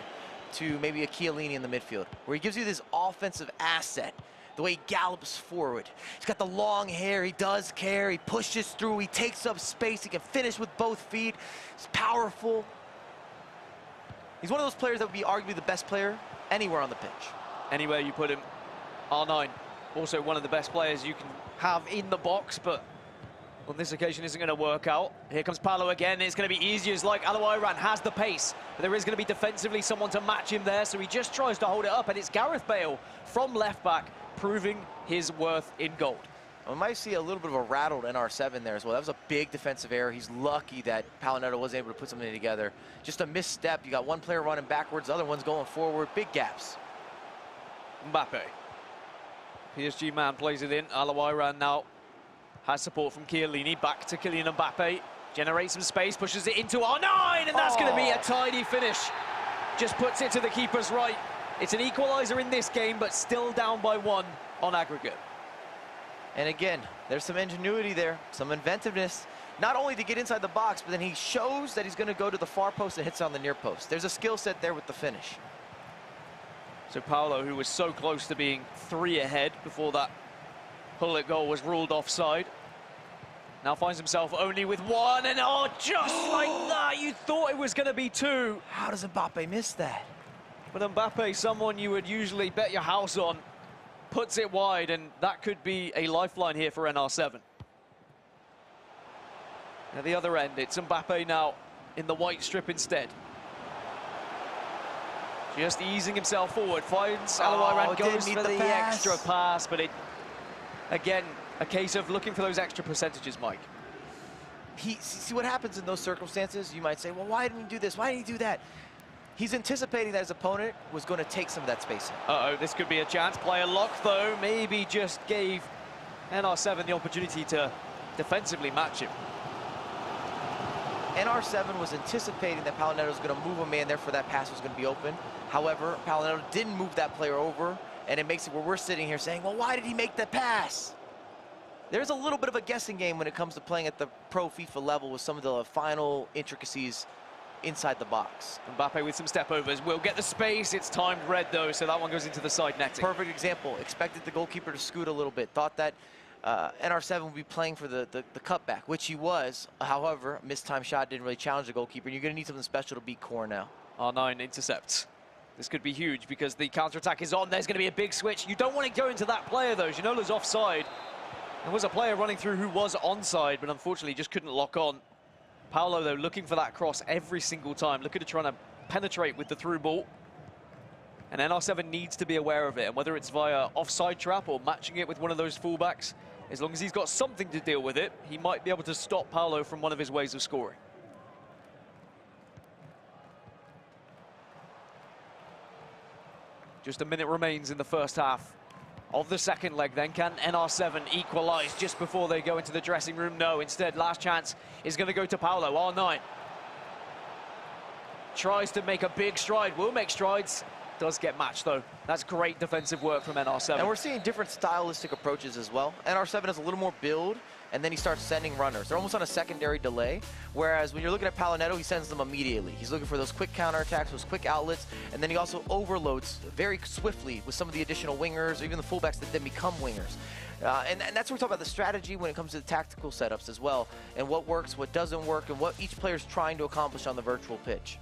to maybe a Chiellini in the midfield, where he gives you this offensive asset, the way he gallops forward. He's got the long hair, he does care, he pushes through, he takes up space, he can finish with both feet, he's powerful. He's one of those players that would be arguably the best player anywhere on the pitch. Anywhere you put him. R9, also one of the best players you can have in the box, but on this occasion isn't going to work out. Here comes Paolo again. It's going to be easier as like Elawiran has the pace, but there is going to be defensively someone to match him there, so he just tries to hold it up, and it's Gareth Bale from left back proving his worth in gold. We might see a little bit of a rattled NR7 there as well. That was a big defensive error. He's lucky that Palo Neto was able to put something together. Just a misstep. You got one player running backwards, the other one's going forward. Big gaps. Mbappe. PSG man plays it in. Elawiran now has support from Chiellini. Back to Kylian Mbappe. Generates some space, pushes it into R9, and that's going to be a tidy finish. Just puts it to the keeper's right. It's an equalizer in this game, but still down by 1 on aggregate. And again, there's some ingenuity there, some inventiveness, not only to get inside the box, but then he shows that he's going to go to the far post and hits on the near post. There's a skill set there with the finish. So Paolo, who was so close to being 3 ahead before that Gullit goal was ruled offside, now finds himself only with 1, and oh, just like that, you thought it was going to be 2. How does Mbappe miss that? But Mbappe, someone you would usually bet your house on, puts it wide, and that could be a lifeline here for NR7. At the other end, it's Mbappe now in the white strip instead. Just easing himself forward, finds Alawiran, goes for the extra pass, but it, again, a case of looking for those extra percentages, Mike. See what happens in those circumstances? You might say, well, why didn't he do this? Why didn't he do that? He's anticipating that his opponent was going to take some of that space. Uh-oh, this could be a chance. Player lock, though, maybe just gave NR7 the opportunity to defensively match him. NR7 was anticipating that Paolo was going to move a man, therefore that pass was going to be open. However, Paolo didn't move that player over, and it makes it where we're sitting here saying, well, why did he make that pass? There's a little bit of a guessing game when it comes to playing at the pro FIFA level with some of the final intricacies inside the box. Mbappe with some step overs will get the space. It's timed red, though, so that one goes into the side netting. Perfect example. Expected the goalkeeper to scoot a little bit. Thought that NR7 would be playing for the cutback, which he was. However, missed time shot didn't really challenge the goalkeeper. You're going to need something special to beat Core now. R9 intercepts. This could be huge because the counter-attack is on. There's going to be a big switch. You don't want to go into that player, though. Ginola's offside. There was a player running through who was onside, but unfortunately just couldn't lock on. Paolo, though, looking for that cross every single time, looking to try to penetrate with the through ball. And NR7 needs to be aware of it, and whether it's via offside trap or matching it with one of those fullbacks, as long as he's got something to deal with it, he might be able to stop Paolo from one of his ways of scoring. Just a minute remains in the first half of the second leg. Then can NR7 equalize just before they go into the dressing room? No, instead, last chance is going to go to Paolo. R9 tries to make a big stride, will make strides, does get matched though. That's great defensive work from NR7. And we're seeing different stylistic approaches as well. NR7 has a little more build, and then he starts sending runners. They're almost on a secondary delay, whereas when you're looking at Paolo, he sends them immediately. He's looking for those quick counterattacks, those quick outlets, and then he also overloads very swiftly with some of the additional wingers, or even the fullbacks that then become wingers. And that's what we're talking about, the strategy when it comes to the tactical setups as well, and what works, what doesn't work, and what each player's trying to accomplish on the virtual pitch.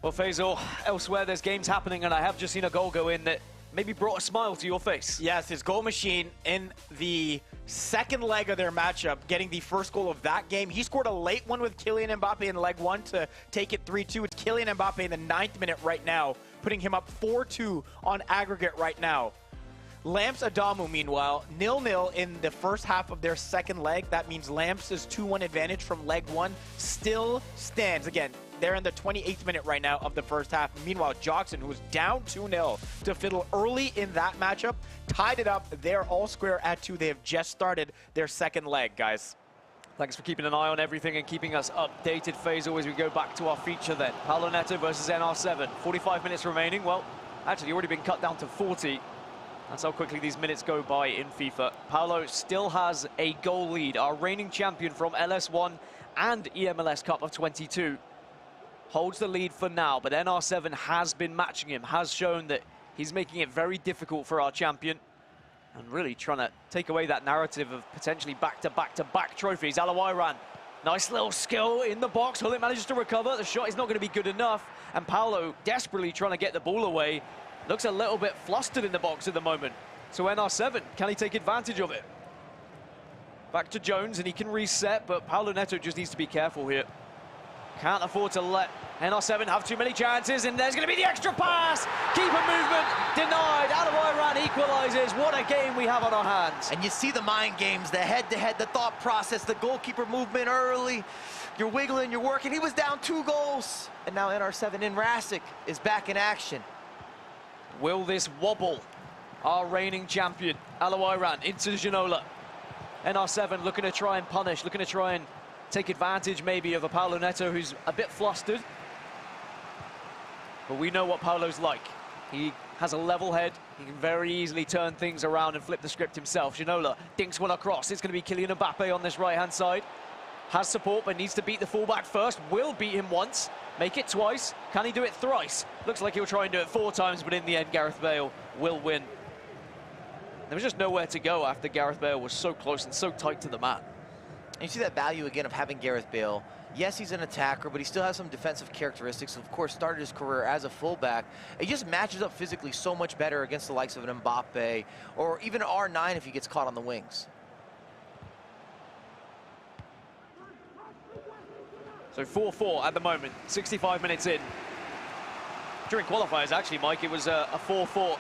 Well, Faisal, elsewhere there's games happening, and I have just seen a goal go in that maybe brought a smile to your face. Yes, his goal machine in the second leg of their matchup, getting the first goal of that game. He scored a late one with Kylian Mbappe in leg one to take it 3-2. It's Kylian Mbappe in the 9th minute right now, putting him up 4-2 on aggregate right now. Lamps Adamu, meanwhile, 0-0 in the first half of their second leg. That means Lamps' 2-1 advantage from leg one still stands. Again, they're in the 28th minute right now of the first half. Meanwhile, Jockson, who was down 2-0 to Fiddle early in that matchup, tied it up. They're all square at 2. They have just started their second leg, guys. Thanks for keeping an eye on everything and keeping us updated, Faisal, as we go back to our feature then. Paolo Neto versus NR7. 45 minutes remaining. Well, actually, already been cut down to 40. That's how quickly these minutes go by in FIFA. Paolo still has a goal lead. Our reigning champion from LS1 and eMLS Cup of 22 holds the lead for now, but NR7 has been matching him, has shown that he's making it very difficult for our champion and really trying to take away that narrative of potentially back-to-back-to-back trophies. Alawiran, nice little skill in the box. Hullet manages to recover. The shot is not going to be good enough, and Paolo desperately trying to get the ball away. Looks a little bit flustered in the box at the moment. So NR7, can he take advantage of it? Back to Jones, and he can reset, but Paolo Neto just needs to be careful here. Can't afford to let NR7 have too many chances, and there's going to be the extra pass. Keeper movement denied. Alawiran equalizes. What a game we have on our hands. And you see the mind games, the head-to-head, the thought process, the goalkeeper movement early. You're wiggling, you're working. He was down 2 goals. And now NR7 in Rasic is back in action. Will this wobble our reigning champion? Alawiran into Ginola. NR7 looking to try and punish, looking to try and take advantage maybe of a Paolo Neto who's a bit flustered. But we know what Paolo's like. He has a level head. He can very easily turn things around and flip the script himself. Ginola dinks one across. It's going to be Kylian Mbappe on this right-hand side. Has support, but needs to beat the fullback first. Will beat him once. Make it twice. Can he do it thrice? Looks like he'll try and do it 4 times, but in the end, Gareth Bale will win. There was just nowhere to go after Gareth Bale was so close and so tight to the man. And you see that value again of having Gareth Bale. Yes, he's an attacker, but he still has some defensive characteristics. Of course, started his career as a fullback. He just matches up physically so much better against the likes of an Mbappe or even an R9 if he gets caught on the wings. So 4-4 at the moment, 65 minutes in. During qualifiers, actually, Mike, it was a 4-4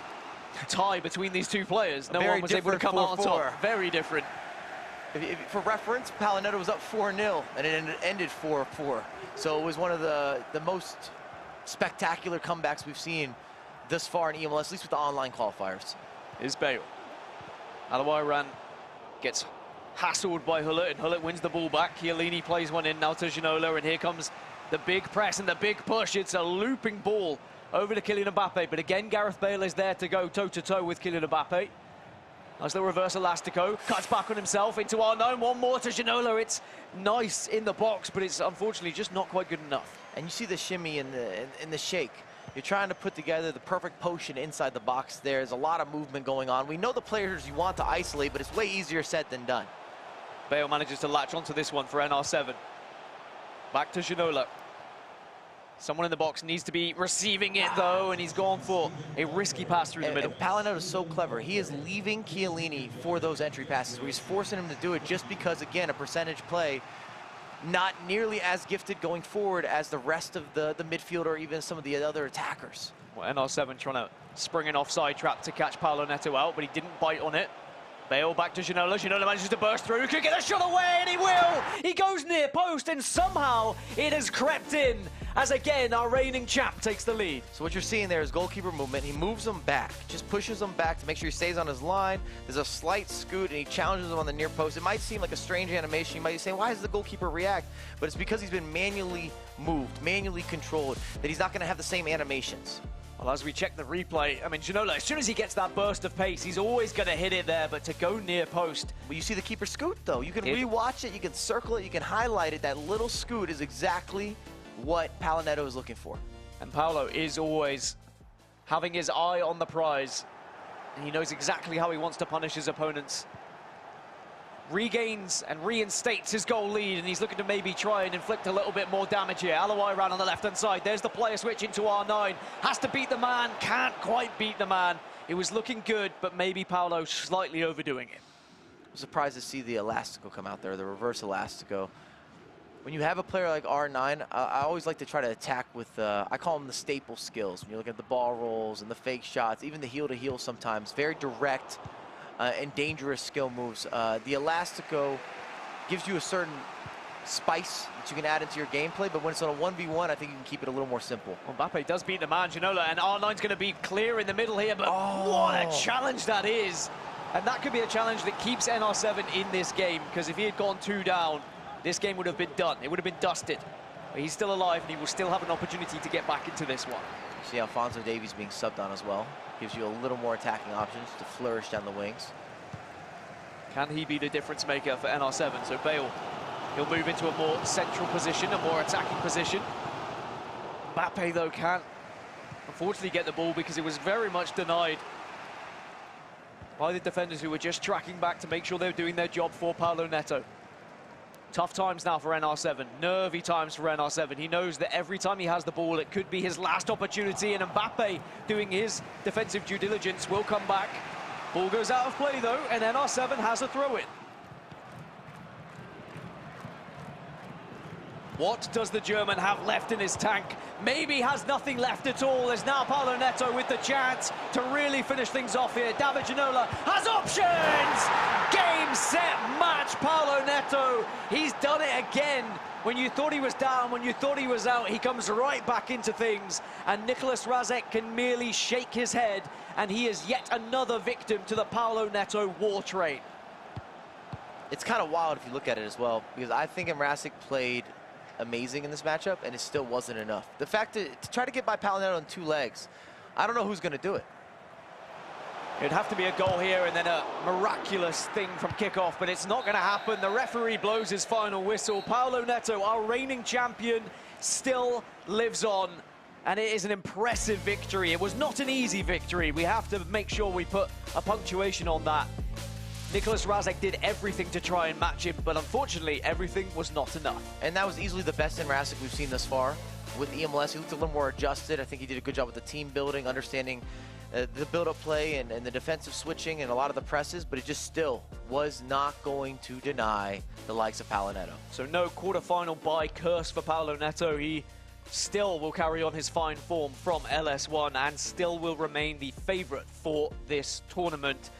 tie between these two players. No one was able to come out on top. Very different. For reference, Palo Neto was up 4-0, and it ended 4-4. So it was one of the most spectacular comebacks we've seen thus far in eMLS, at least with the online qualifiers. Is Bale. Alawaran gets hassled by Hullet, and Hullet wins the ball back. Chiellini plays one in now to Ginola, and here comes the big press and the big push. It's a looping ball over to Kylian Mbappe, but again, Gareth Bale is there to go toe-to-toe with Kylian Mbappe. Nice little reverse elastico, cuts back on himself into R9, one more to Ginola. It's nice in the box, but it's unfortunately just not quite good enough. And you see the shimmy in the shake. You're trying to put together the perfect potion inside the box. There's a lot of movement going on. We know the players you want to isolate, but it's way easier said than done. Bale manages to latch onto this one for NR7. Back to Ginola. Someone in the box needs to be receiving it, though, and he's gone for a risky pass through the middle. And Palo Neto is so clever. He is leaving Chiellini for those entry passes, where he's forcing him to do it just because, again, a percentage play, not nearly as gifted going forward as the rest of the midfield or even some of the other attackers. Well, NR7 trying to spring an offside trap to catch Palo Neto out, but he didn't bite on it. Bale back to Ginola. Ginola manages to burst through. Could get a shot away, and he will! He goes near post, and somehow it has crept in, as again, our reigning champ takes the lead. So what you're seeing there is goalkeeper movement. He moves him back, just pushes him back to make sure he stays on his line. There's a slight scoot, and he challenges him on the near post. It might seem like a strange animation. You might be saying, why does the goalkeeper react? But it's because he's been manually moved, manually controlled, that he's not going to have the same animations. Well, as we check the replay, I mean, Ginola, as soon as he gets that burst of pace, he's always going to hit it there, but to go near post. But you see the keeper scoot, though. You can rewatch it, you can circle it, you can highlight it. That little scoot is exactly what Palo Neto is looking for. And Paolo is always having his eye on the prize. And he knows exactly how he wants to punish his opponents. Regains and reinstates his goal lead, and he's looking to maybe try and inflict a little bit more damage here. Alawai ran on the left-hand side. There's the player switch into R9. Has to beat the man, can't quite beat the man. It was looking good, but maybe Paolo slightly overdoing it. I'm surprised to see the elastico come out there, the reverse elastico. When you have a player like R9, I always like to try to attack with, I call them the staple skills. When you look at the ball rolls and the fake shots, even the heel-to-heel sometimes, very direct and dangerous skill moves. The elastico gives you a certain spice that you can add into your gameplay, but when it's on a 1v1, I think you can keep it a little more simple. Well, Mbappe does beat the man, Ginola, and R9's going to be clear in the middle here, but what a challenge that is. And that could be a challenge that keeps NR7 in this game, because if he had gone 2 down, this game would have been done. It would have been dusted. But he's still alive, and he will still have an opportunity to get back into this one. See Alphonso Davies being subbed on as well. Gives you a little more attacking options to flourish down the wings. Can he be the difference maker for NR7? So Bale, he'll move into a more central position, a more attacking position. Mbappe, though, can't unfortunately get the ball because it was very much denied by the defenders who were just tracking back to make sure they were doing their job for Palo Neto. Tough times now for NR7, nervy times for NR7. He knows that every time he has the ball, it could be his last opportunity, and Mbappe, doing his defensive due diligence, will come back. Ball goes out of play, though, and NR7 has a throw-in. What does the German have left in his tank? Maybe has nothing left at all. There's now Palo Neto with the chance to really finish things off here. David Ginola has options! Game, set, match, Palo Neto. He's done it again. When you thought he was down, when you thought he was out, he comes right back into things. And Nicholas Razek can merely shake his head, and he is yet another victim to the Palo Neto war train. It's kind of wild if you look at it as well, because I think Mrazek played amazing in this matchup, and it still wasn't enough. The fact to try to get by Palo Neto on 2 legs, I don't know who's going to do it. It'd have to be a goal here and then a miraculous thing from kickoff, but it's not going to happen. The referee blows his final whistle. Palo Neto, our reigning champion, still lives on, and it is an impressive victory. It was not an easy victory. We have to make sure we put a punctuation on that. Nicholas Razek did everything to try and match him, but unfortunately, everything was not enough. And that was easily the best in Razek we've seen thus far. With eMLS, he looked a little more adjusted. I think he did a good job with the team building, understanding the build-up play and the defensive switching and a lot of the presses, but it just still was not going to deny the likes of Palo Neto. So no quarterfinal bye curse for Palo Neto. He still will carry on his fine form from LS1 and still will remain the favorite for this tournament.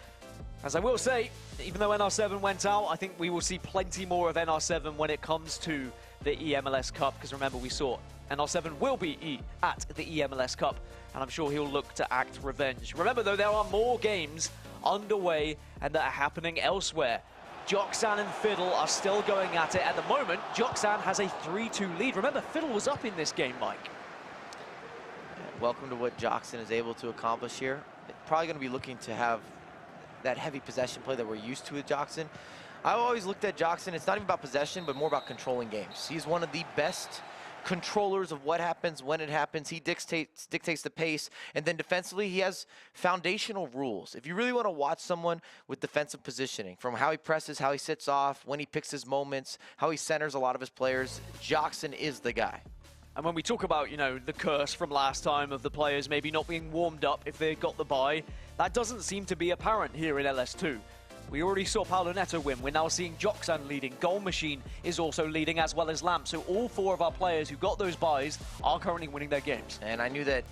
As I will say, even though NR7 went out, I think we will see plenty more of NR7 when it comes to the eMLS Cup, because remember, we saw NR7 will be at the eMLS Cup, and I'm sure he'll look to act revenge. Remember, though, there are more games underway and that are happening elsewhere. Joxan and Fiddle are still going at it. At the moment, Joxan has a 3-2 lead. Remember, Fiddle was up in this game, Mike. Welcome to what Joxan is able to accomplish here. Probably going to be looking to have that heavy possession play that we're used to with Joxan. I've always looked at Joxan, it's not even about possession, but more about controlling games. He's one of the best controllers of what happens when it happens. He dictates the pace, and then defensively he has foundational rules. If you really want to watch someone with defensive positioning, from how he presses, how he sits off, when he picks his moments, how he centers a lot of his players, Joxan is the guy. And when we talk about, you know, the curse from last time of the players maybe not being warmed up if they got the bye, that doesn't seem to be apparent here in LS2. We already saw Paulo Neto win. We're now seeing Joxan leading. Goal Machine is also leading, as well as Lamp. So all four of our players who got those buys are currently winning their games. And I knew that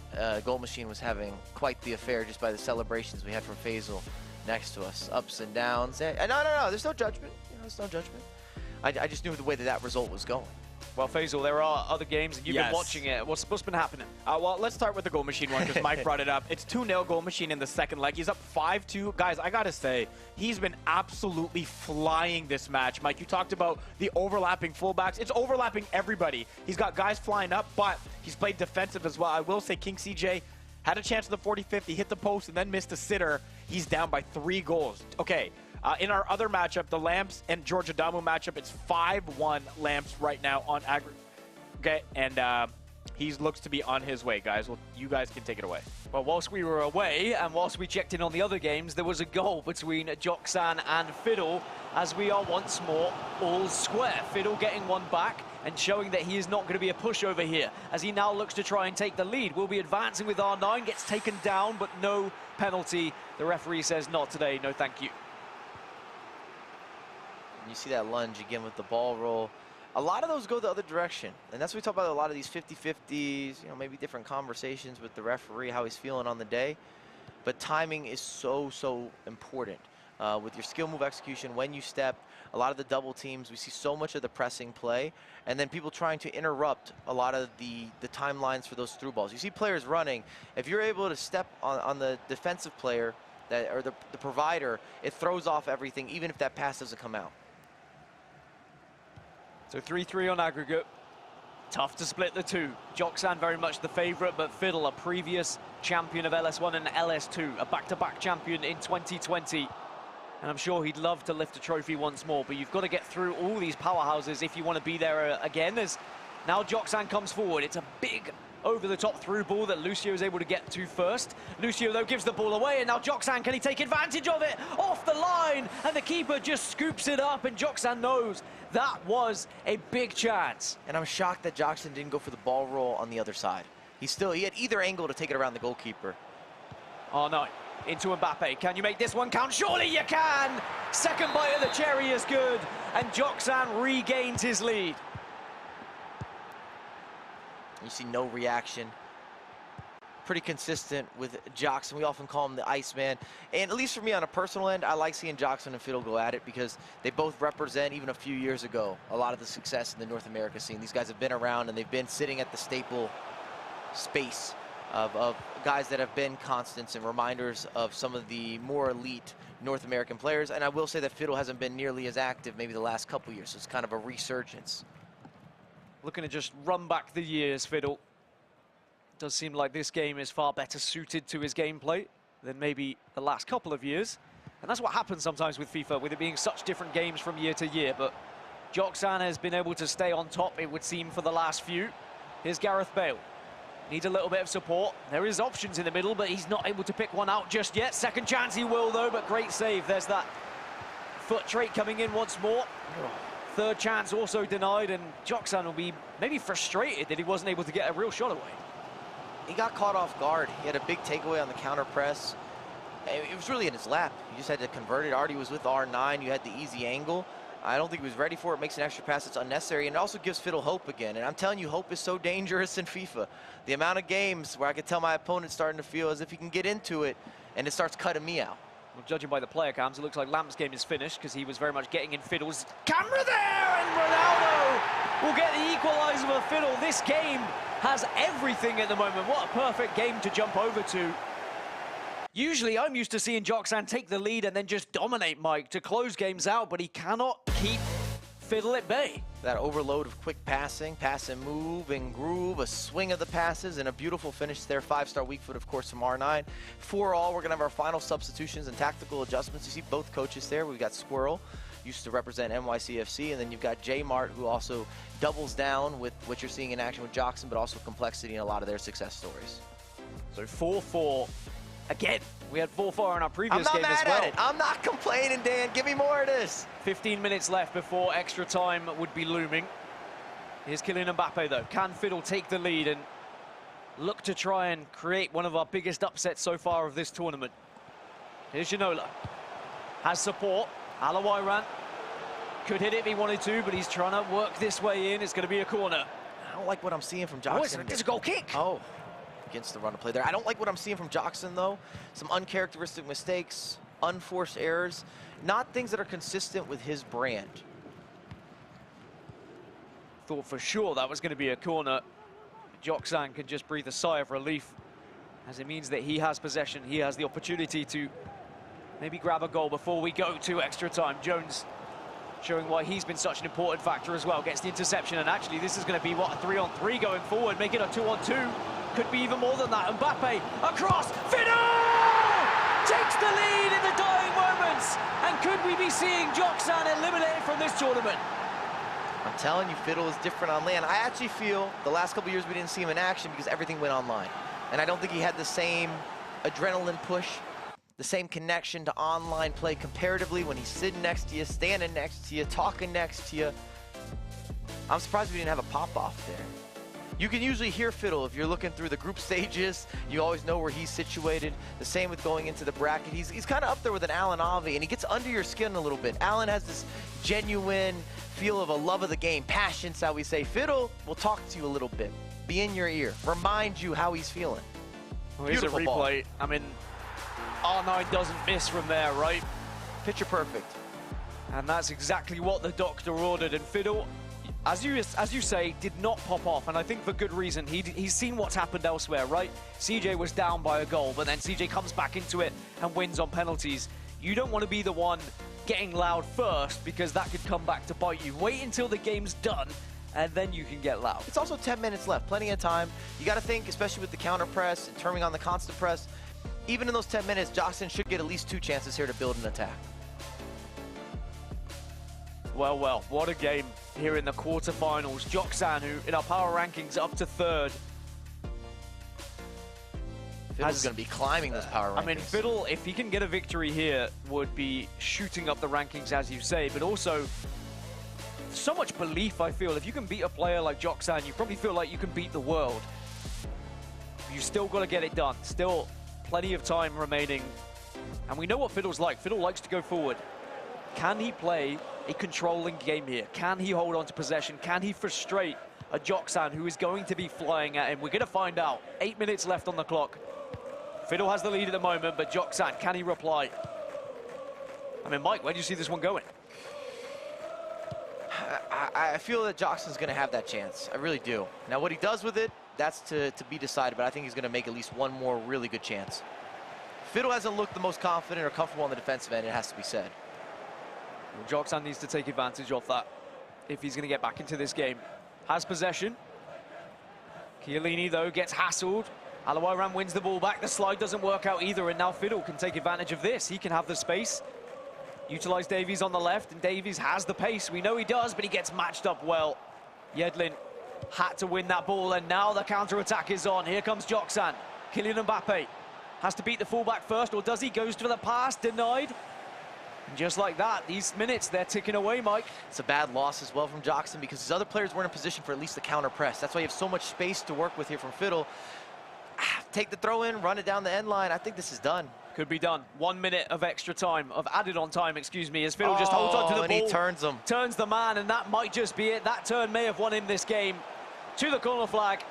Goal Machine was having quite the affair just by the celebrations we had from Faisal next to us. Ups and downs. No, there's no judgment. You know, there's no judgment. I just knew the way that result was going. Well, Faisal, there are other games, and you've been watching it. What's been happening? Well, let's start with the Goal Machine one, because Mike brought it up. It's 2-0 Goal Machine in the second leg. He's up 5-2. Guys, I got to say, he's been absolutely flying this match. Mike, you talked about the overlapping fullbacks. It's overlapping everybody. He's got guys flying up, but he's played defensive as well. I will say King CJ had a chance at the 45th. He hit the post and then missed a sitter. He's down by 3 goals. Okay. In our other matchup, the Lamps and Georgia Damu matchup, it's 5-1 Lamps right now on aggregate. Okay, and he looks to be on his way, guys. Well, you guys can take it away. Well, whilst we were away and whilst we checked in on the other games, there was a goal between Joxan and Fiddle as we are once more all square. Fiddle getting one back and showing that he is not going to be a pushover here as he now looks to try and take the lead. Will be advancing with R9, gets taken down, but no penalty. The referee says not today, no thank you. You see that lunge again with the ball roll. A lot of those go the other direction. And that's what we talk about, a lot of these 50-50s, you know, maybe different conversations with the referee, how he's feeling on the day. But timing is so important. With your skill move execution, when you step, a lot of the double teams, we see so much of the pressing play, and then people trying to interrupt a lot of the timelines for those through balls. You see players running. If you're able to step on the defensive player, or the provider, it throws off everything, even if that pass doesn't come out. So 3-3 on aggregate. Tough to split the two. Joxan very much the favorite, but Fiddle, a previous champion of LS1 and LS2, a back-to-back champion in 2020. And I'm sure he'd love to lift a trophy once more, but you've got to get through all these powerhouses if you want to be there again. As now Joxan comes forward. It's a big over-the-top through ball that Lucio is able to get to first. Lucio, though, gives the ball away, and now Joxan, can he take advantage of it? Off the line, and the keeper just scoops it up, and Joxan knows that was a big chance. And I'm shocked that Joxan didn't go for the ball roll on the other side. He had either angle to take it around the goalkeeper. Oh, no. Into Mbappe. Can you make this one count? Surely you can! Second bite of the cherry is good, and Joxan regains his lead. You see no reaction. Pretty consistent with Joxan. We often call him the Iceman. And at least for me on a personal end, I like seeing Joxan and Fiddle go at it because they both represent, even a few years ago, a lot of the success in the North America scene. These guys have been around and they've been sitting at the staple space of guys that have been constants and reminders of some of the more elite North American players. And I will say that Fiddle hasn't been nearly as active maybe the last couple years. So it's kind of a resurgence. Looking to just run back the years, Fiddle. Does seem like this game is far better suited to his gameplay than maybe the last couple of years. And that's what happens sometimes with FIFA, with it being such different games from year to year. But Joxan has been able to stay on top, it would seem, for the last few. Here's Gareth Bale. Needs a little bit of support. There is options in the middle, but he's not able to pick one out just yet. Second chance he will, though, but great save. There's that foot trait coming in once more. Third chance also denied, and Joxan will be maybe frustrated that he wasn't able to get a real shot away. He got caught off guard. He had a big takeaway on the counter press. It was really in his lap. He just had to convert it. Already was with R9. You had the easy angle. I don't think he was ready for it. Makes an extra pass that's unnecessary, and it also gives Fiddle hope again. And I'm telling you, hope is so dangerous in FIFA. The amount of games where I could tell my opponent's starting to feel as if he can get into it, and it starts cutting me out. Well, judging by the player cams, it looks like Lamp's game is finished because he was very much getting in Fiddle's camera there, and Ronaldo will get the equaliser for Fiddle. This game has everything at the moment. What a perfect game to jump over to. Usually, I'm used to seeing Joxan take the lead and then just dominate Mike to close games out, but he cannot keep Fiddle at bay. That overload of quick passing, pass and move and groove, a swing of the passes, and a beautiful finish there. 5-star weak foot, of course, from R9. 4-all, we're going to have our final substitutions and tactical adjustments. You see both coaches there. We've got Squirrel, used to represent NYCFC, and then you've got J Mart, who also doubles down with what you're seeing in action with Joxan, but also complexity in a lot of their success stories. So 4-4. Again, we had 4-4 in our previous game as well. I'm not mad at it. I'm not complaining, Dan. Give me more of this. 15 minutes left before extra time would be looming. Here's Kylian Mbappe, though. Can Fiddle take the lead and look to try and create one of our biggest upsets so far of this tournament? Here's Ginola. Has support. Alawairan could hit it if he wanted to, but he's trying to work this way in. It's going to be a corner. I don't like what I'm seeing from Joxan. It's a goal kick. Oh. Against the run of play there. I don't like what I'm seeing from Joxan, though. Some uncharacteristic mistakes, unforced errors, not things that are consistent with his brand. Thought for sure that was going to be a corner. Joxan can just breathe a sigh of relief, as it means that he has possession. He has the opportunity to maybe grab a goal before we go to extra time. Jones showing why he's been such an important factor as well. Gets the interception, and actually this is going to be, what, a 3-on-3 going forward, make it a 2-on-2. Could be even more than that. Mbappe across. Fiddle takes the lead in the dying moments. And could we be seeing Joxan eliminated from this tournament? I'm telling you, Fiddle is different on land. I actually feel the last couple years we didn't see him in action because everything went online. And I don't think he had the same adrenaline push, the same connection to online play comparatively when he's sitting next to you, standing next to you, talking next to you. I'm surprised we didn't have a pop-off there. You can usually hear Fiddle if you're looking through the group stages. You always know where he's situated. The same with going into the bracket. He's kind of up there with an Alan Avi, and he gets under your skin a little bit. Alan has this genuine feel of a love of the game, passion, shall we say. Fiddle will talk to you a little bit, be in your ear, remind you how he's feeling. Well, here's a replay. Ball. I mean, R9 doesn't miss from there, right? Picture perfect. And that's exactly what the doctor ordered. And Fiddle, as you say, did not pop off, and I think for good reason. He's seen what's happened elsewhere, right? CJ was down by a goal, but then CJ comes back into it and wins on penalties. You don't want to be the one getting loud first, because that could come back to bite you. Wait until the game's done, and then you can get loud. It's also 10 minutes left, plenty of time. You got to think, especially with the counter press and turning on the constant press, even in those 10 minutes, Joxan should get at least 2 chances here to build an attack. Well, well, what a game here in the quarterfinals. Joxan, who in our power rankings up to 3rd. Fiddle's going to be climbing those power rankings. I mean, Fiddle, if he can get a victory here, would be shooting up the rankings, as you say, but also so much belief, I feel. If you can beat a player like Joxan, you probably feel like you can beat the world. You still got to get it done. Still plenty of time remaining. And we know what Fiddle's like. Fiddle likes to go forward. Can he play a controlling game here? Can he hold on to possession? Can he frustrate a Joxan who is going to be flying at him? We're going to find out. 8 minutes left on the clock. Fiddle has the lead at the moment, but Joxan, can he reply? I mean, Mike, where do you see this one going? I feel that Joxan's going to have that chance. I really do. Now, what he does with it, that's to be decided, but I think he's going to make at least one more really good chance. Fiddle hasn't looked the most confident or comfortable on the defensive end, it has to be said. Well, Joxan needs to take advantage of that if he's going to get back into this game. Has possession. Chiellini, though, gets hassled. Alawairan wins the ball back. The slide doesn't work out either, and now Fiddle can take advantage of this. He can have the space. Utilize Davies on the left, and Davies has the pace. We know he does, but he gets matched up well. Yedlin had to win that ball, and now the counter-attack is on. Here comes Joxan. Kylian Mbappe has to beat the fullback first, or does he? Goes for the pass, denied. And just like that, these minutes, they're ticking away, Mike. It's a bad loss as well from Joxan because his other players weren't in position for at least the counter press. That's why you have so much space to work with here from Fiddle. Take the throw in, run it down the end line. I think this is done. Could be done. 1 minute of extra time, of added on time, excuse me, as Fiddle just holds on to the and ball. he turns him. Turns the man, and that might just be it. That turn may have won him this game. To the corner flag.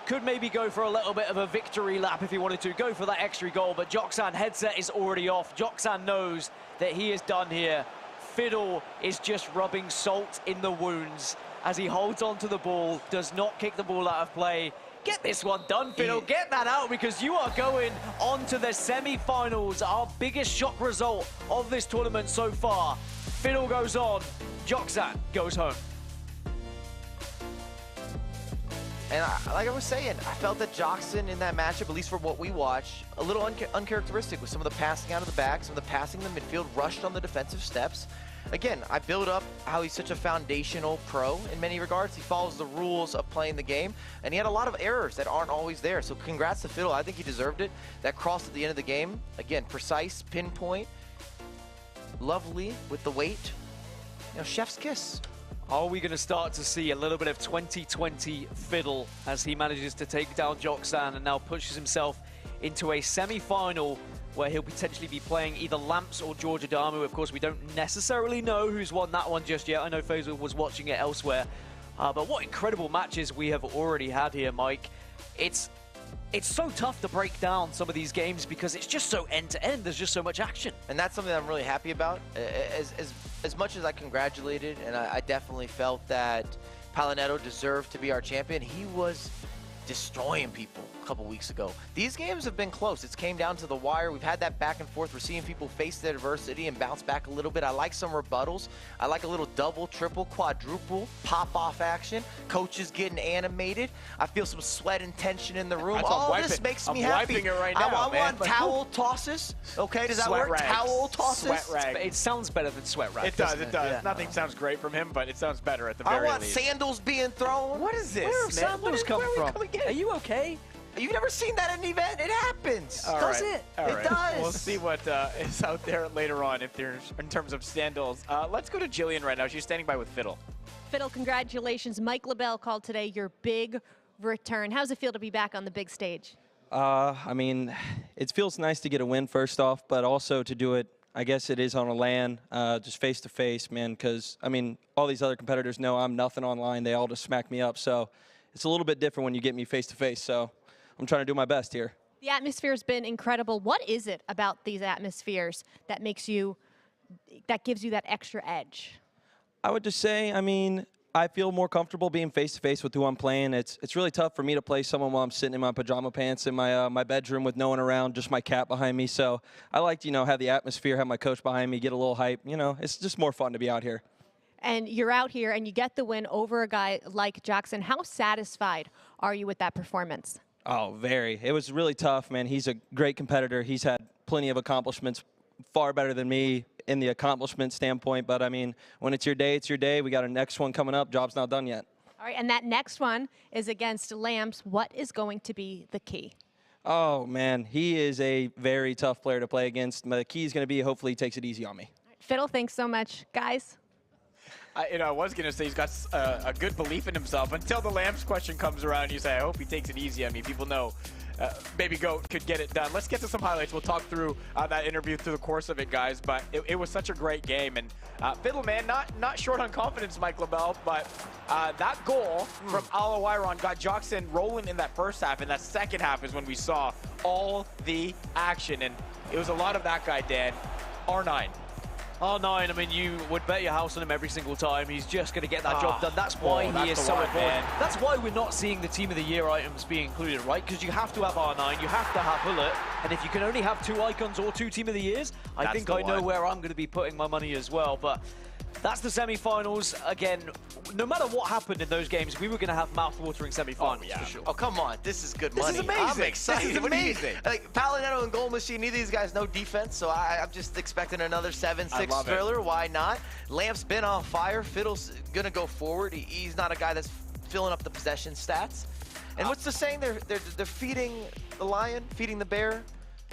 Could maybe go for a little bit of a victory lap if he wanted to. Go for that extra goal, but Joksan headset is already off. Joksan knows that he is done here. Fiddle is just rubbing salt in the wounds as he holds on to the ball, does not kick the ball out of play. Get this one done, Fiddle. Get that out, because you are going on to the semi-finals. Our biggest shock result of this tournament so far. Fiddle goes on. Joksan goes home. And like I was saying, I felt that Joksan in that matchup, at least for what we watched, a little uncharacteristic with some of the passing out of the back, some of the passing in the midfield, rushed on the defensive steps. Again, I build up how he's such a foundational pro in many regards. He follows the rules of playing the game, and he had a lot of errors that aren't always there. So congrats to Fiddle. I think he deserved it. That cross at the end of the game, again, precise, pinpoint, lovely with the weight. You know, chef's kiss. Are we going to start to see a little bit of 2020 Fiddle as he manages to take down Joksan and now pushes himself into a semi-final where he'll potentially be playing either Lamps or George Adamu. Of course, we don't necessarily know who's won that one just yet. I know Faisal was watching it elsewhere. But what incredible matches we have already had here, Mike. It's so tough to break down some of these games because it's just so end-to-end. There's just so much action. And that's something that I'm really happy about. As much as I congratulated, and I definitely felt that Palinetto deserved to be our champion, he was destroying people a couple weeks ago. These games have been close. It's came down to the wire. We've had that back and forth. We're seeing people face the adversity and bounce back a little bit. I like some rebuttals. I like a little double, triple, quadruple pop-off action. Coaches getting animated. I feel some sweat and tension in the room. All this makes me happy. I'm wiping it right now, I want towel tosses. Okay, does that work? Rags. Towel tosses. Sweat rag. It sounds better than sweat rag. It does, it does. Yeah. Nothing sounds great from him, but it sounds better at the very least. I want sandals being thrown. What is this, Where have sandals come from? Are you okay? You've never seen that at an event? It happens. Does it? It does. We'll see what is out there later on if there's in terms of sandals. Let's go to Jillian right now. She's standing by with Fiddle. Fiddle, congratulations. Mike LaBelle called today your big return. How's it feel to be back on the big stage? I mean, it feels nice to get a win first off, but also to do it, I guess it is on a LAN, just face-to-face, man, because, I mean, all these other competitors know I'm nothing online. They all just smack me up, so it's a little bit different when you get me face-to-face, so I'm trying to do my best here. The atmosphere's been incredible. What is it about these atmospheres that gives you that extra edge? I would just say, I mean, I feel more comfortable being face-to-face with who I'm playing. It's really tough for me to play someone while I'm sitting in my pajama pants in my my bedroom with no one around, just my cat behind me. So I like to, have the atmosphere, have my coach behind me, get a little hype. It's just more fun to be out here. And you're out here and you get the win over a guy like Joksan. How satisfied are you with that performance? Oh, very. It was really tough, man. He's a great competitor. He's had plenty of accomplishments, far better than me in the accomplishment standpoint. But, I mean, when it's your day, it's your day. We got a next one coming up. Job's not done yet. All right, and that next one is against Lamps. What is going to be the key? Oh, man. He is a very tough player to play against. The key is going to be hopefully he takes it easy on me. Fiddle, thanks so much. Guys? I was going to say he's got a good belief in himself until the Lamps question comes around. You say, I hope he takes it easy on me. People know Baby Goat could get it done. Let's get to some highlights. We'll talk through that interview through the course of it, guys. But it was such a great game. And Fiddle, man, not short on confidence, Mike LaBelle. But that goal from Alawiron got Joksan rolling in that first half. And that second half is when we saw all the action. And it was a lot of that guy, Dan. R9. R9, I mean, you would bet your house on him every single time. He's just going to get that job done. That's why he is so important. That's why we're not seeing the Team of the Year items be included, right? Because you have to have R9, you have to have Bullet, and if you can only have 2 icons or 2 Team of the Years, I think I know where I'm going to be putting my money as well. But that's the semi-finals. Again, no matter what happened in those games, we were going to have mouth-watering semi-finals for sure. Oh, come on. This is good money. This is amazing. I'm excited. This is amazing. Like, Palinetto and Goal Machine, neither of these guys no defense, so I'm just expecting another 7-6 thriller. Why not? Lamp's been on fire. Fiddle's going to go forward. He's not a guy that's filling up the possession stats. And what's the saying? They're feeding the lion, feeding the bear.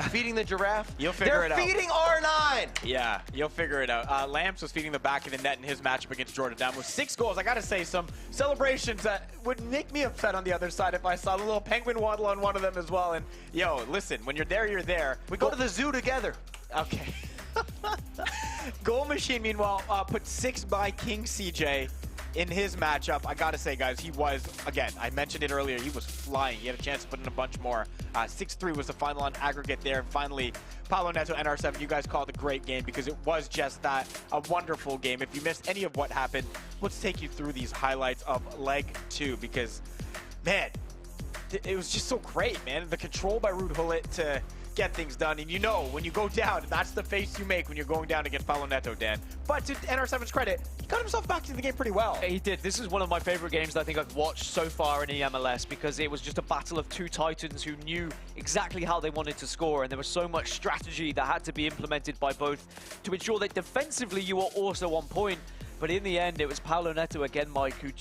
Feeding the giraffe. You'll figure it out. They're feeding R9. Yeah, you'll figure it out. Lamps was feeding the back of the net in his matchup against Jordan Down with 6 goals. I got to say, some celebrations that would make me upset on the other side if I saw the little penguin waddle on one of them as well. And, yo, listen, when you're there, you're there. We go to the zoo together. Okay. Goal Machine, meanwhile, put 6 by King CJ in his matchup. I gotta say, guys, he was, again, I mentioned it earlier, he was flying. He had a chance to put in a bunch more. 6-3 was the final on aggregate there. And finally, Paulo Neto, NR7, you guys called a great game because it was just that, a wonderful game. If you missed any of what happened, let's take you through these highlights of leg 2 because, man, it was just so great, man. The control by Ruud Gullit to get things done. And you know, when you go down, that's the face you make when you're going down against Paulo Neto, Dan. But to NR7's credit, he got himself back into the game pretty well. He did. This is one of my favorite games that I think I've watched so far in eMLS because it was just a battle of 2 titans who knew exactly how they wanted to score, and there was so much strategy that had to be implemented by both to ensure that defensively you were also on point. But in the end, it was Paulo Neto again, Mike, who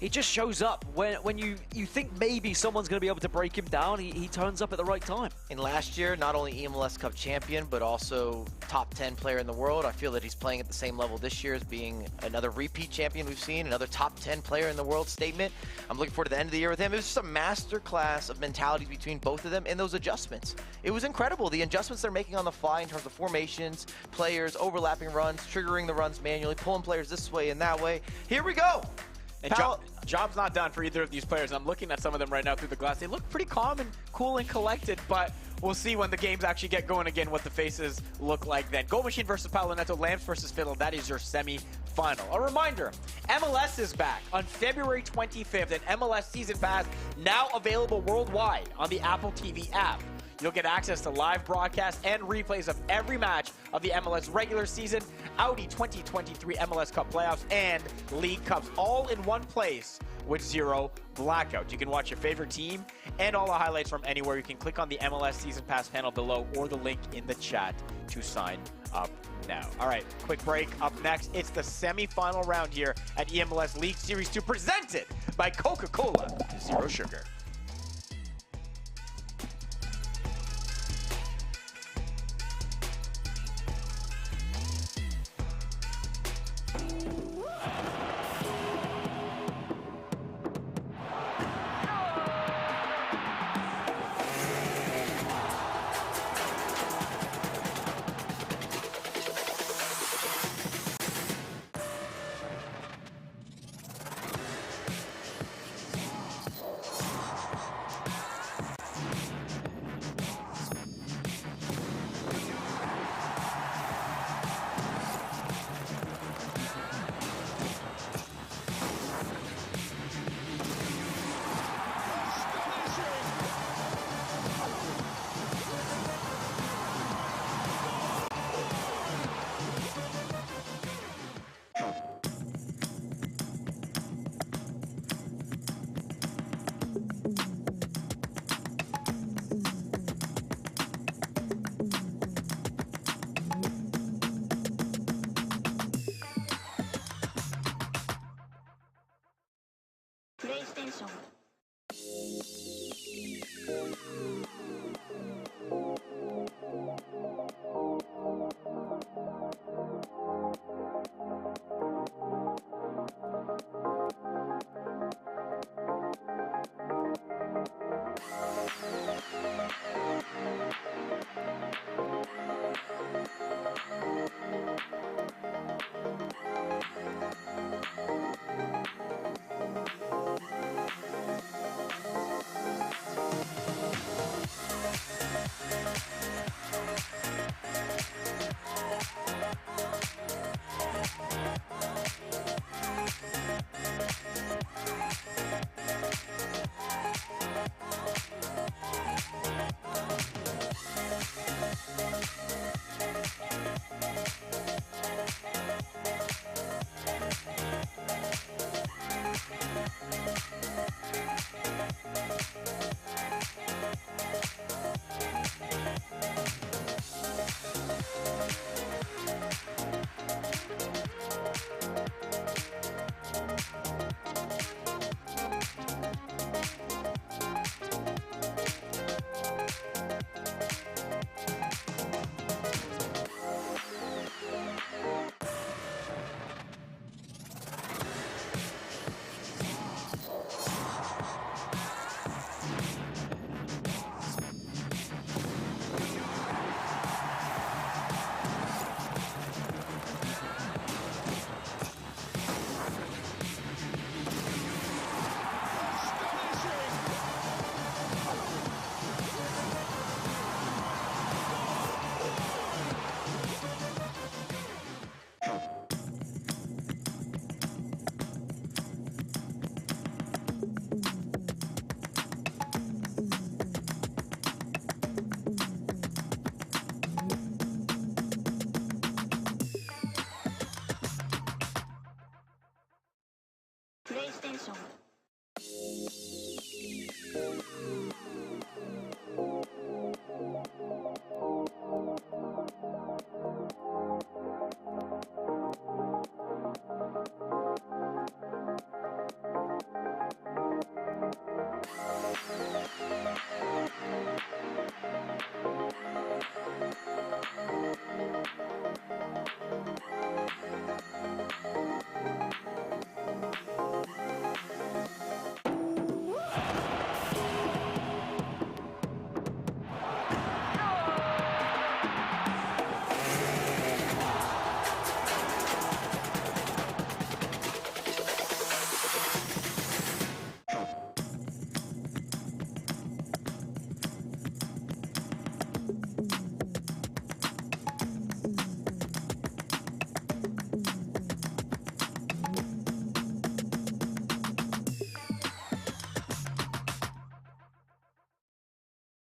he just shows up. When you think maybe someone's going to be able to break him down, he turns up at the right time. And last year, not only eMLS Cup champion, but also top 10 player in the world. I feel that he's playing at the same level this year as being another repeat champion we've seen, another top 10 player in the world statement. I'm looking forward to the end of the year with him. It was just a master class of mentality between both of them and those adjustments. It was incredible, the adjustments they're making on the fly in terms of formations, players, overlapping runs, triggering the runs manually, pulling players this way and that way. Here we go. And job's not done for either of these players. I'm looking at some of them right now through the glass. They look pretty calm and cool and collected, but we'll see when the games actually get going again what the faces look like then. Goal Machine versus Paulo Neto, Lamps versus Fiddle. That is your semi-final. A reminder, MLS is back on February 25th, and MLS Season Pass now available worldwide on the Apple TV app. You'll get access to live broadcasts and replays of every match of the MLS regular season, Audi 2023 MLS Cup playoffs, and League Cups all in one place with zero blackout. You can watch your favorite team and all the highlights from anywhere. You can click on the MLS Season Pass panel below or the link in the chat to sign up now. All right, quick break. Up next, it's the semifinal round here at eMLS League Series 2 presented by Coca-Cola Zero Sugar. PlayStation. プレイステーション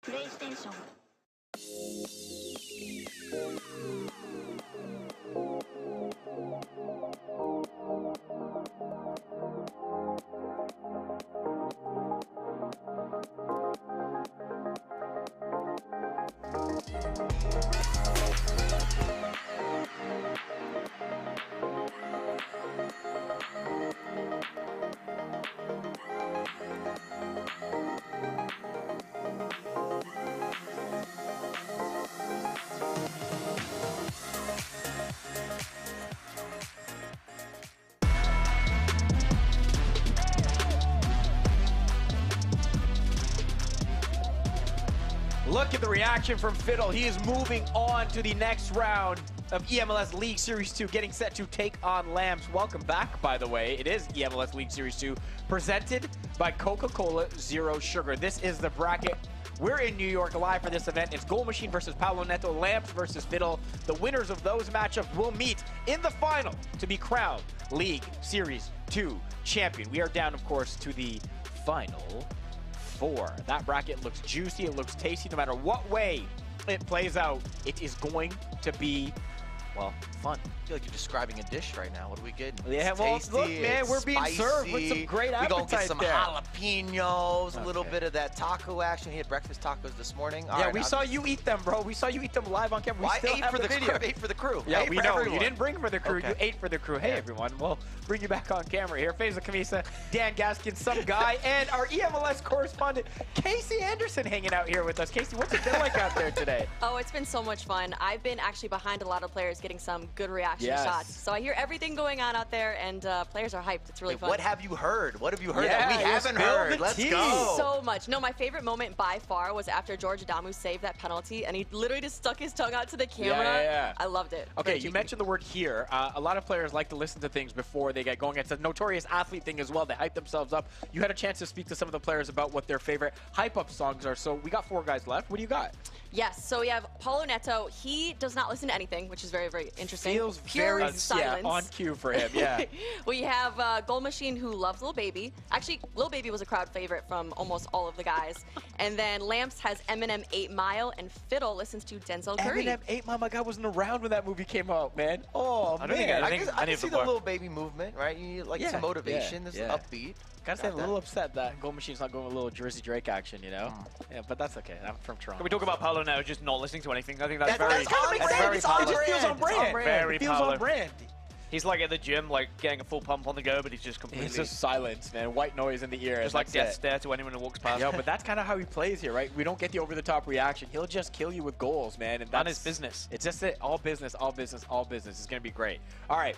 プレイステーション Look at the reaction from Fiddle. He is moving on to the next round of eMLS League Series 2, getting set to take on Lamps. Welcome back, by the way. It is eMLS League Series 2, presented by Coca-Cola Zero Sugar. This is the bracket. We're in New York live for this event. It's Goal Machine versus Paulo Neto, Lamps versus Fiddle. The winners of those matchups will meet in the final to be crowned League Series 2 champion. We are down, of course, to the final 4. That bracket looks juicy, it looks tasty. No matter what way it plays out, it is going to be, well, fun. I feel like you're describing a dish right now. What are we getting? Yeah, It's well, tasty, look, man, it's we're being spicy. served with some great We gonna get appetite some there. jalapenos, a little Okay. bit of that taco action. He had breakfast tacos this morning. All Yeah, right, we I'm saw just- you eat them, bro. We saw you eat them live on camera. We Well, I still ate have for the the video. crew. I ate for the crew. I Yeah, ate we for know. everyone. You didn't bring for the crew. Okay. You ate for the crew. Hey, everyone. We'll bring you back on camera here. Faisal Kamisa, Dan Gaskin, some guy, and our eMLS correspondent, Casey Anderson, hanging out here with us. Casey, what's it been like out there today? Oh, it's been so much fun. I've been actually behind a lot of players getting some good reaction Yes. shots. So I hear everything going on out there, and players are hyped. It's really Wait, fun. what have you heard? What have you heard Yeah, that we yes, haven't spill heard? the Let's tea. go. So much. No, my favorite moment by far was after George Adamu saved that penalty, and he literally just stuck his tongue out to the camera. Yeah. I loved it. Okay, Very you cheeky. mentioned the word here. A lot of players like to listen to things before they get going. It's a notorious athlete thing as well. They hype themselves up. You had a chance to speak to some of the players about what their favorite hype-up songs are. So we got 4 guys left. What do you got? Yes, so we have Paulo Neto. He does not listen to anything, which is very, very interesting. Feels Pure very silence. on cue for him. Yeah. We have Goal Machine, who loves Lil Baby. Actually, Lil Baby was a crowd favorite from almost all of the guys. And then Lamps has Eminem 8 Mile, and Fiddle listens to Denzel Curry. Eminem 8 Mile, my God, wasn't around when that movie came out, man. Oh, I don't think man. I I think can any of see them the were. little baby movement, right? You need like Yeah, some motivation. yeah, This yeah. is upbeat. Gotta say, I'm a Got little upset that Goal Machine's not going with a little Jersey Drake action, you know? Yeah, but that's okay. I'm from Toronto. Can we talk about Paulo now just not listening to anything? I think that's That- very... that's kinda makes That's sense. very It's on Paulo. It just feels on brand. It's on brand. brand. Very It feels Paulo. on brand. He's like at the gym, like getting a full pump on the go, but he's just completely... It's just silence, man. White noise in the ear. just and like that's death it. stare to anyone who walks past. Yo, but that's kind of how he plays here, right? We don't get the over-the-top reaction. He'll just kill you with goals, man. And that's his business. It's just it. All business, all business, all business. It's going to be great. All right.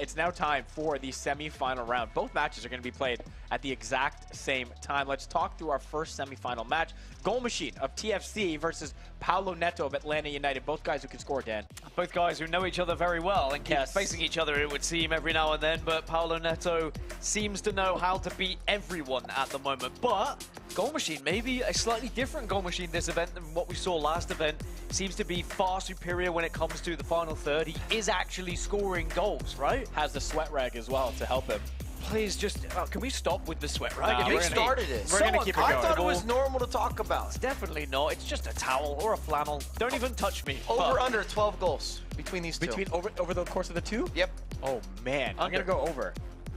It's now time for the semifinal round. Both matches are going to be played at the exact same time. Let's talk through our first semifinal match. Goal Machine of TFC versus Paulo Neto of Atlanta United. Both guys who can score, Dan. Both guys who know each other very well and keep Yes. facing each other, it would seem, every now and then. But Paulo Neto seems to know how to beat everyone at the moment. But Goal Machine, maybe a slightly different Goal Machine this event than what we saw last event, seems to be far superior when it comes to the final third. He is actually scoring goals, right? Has the sweat rag as well to help him. Please just, can we stop with the sweat rag? Nah, It We we're makes gonna- me- started it. we're gonna keep it I going. thought it was normal to talk about. It's definitely not. It's just a towel or a flannel. Don't even touch me. Over But- under 12 goals between these two. Between over the course of the two? Yep. Oh, man. I'm going to Under. go over.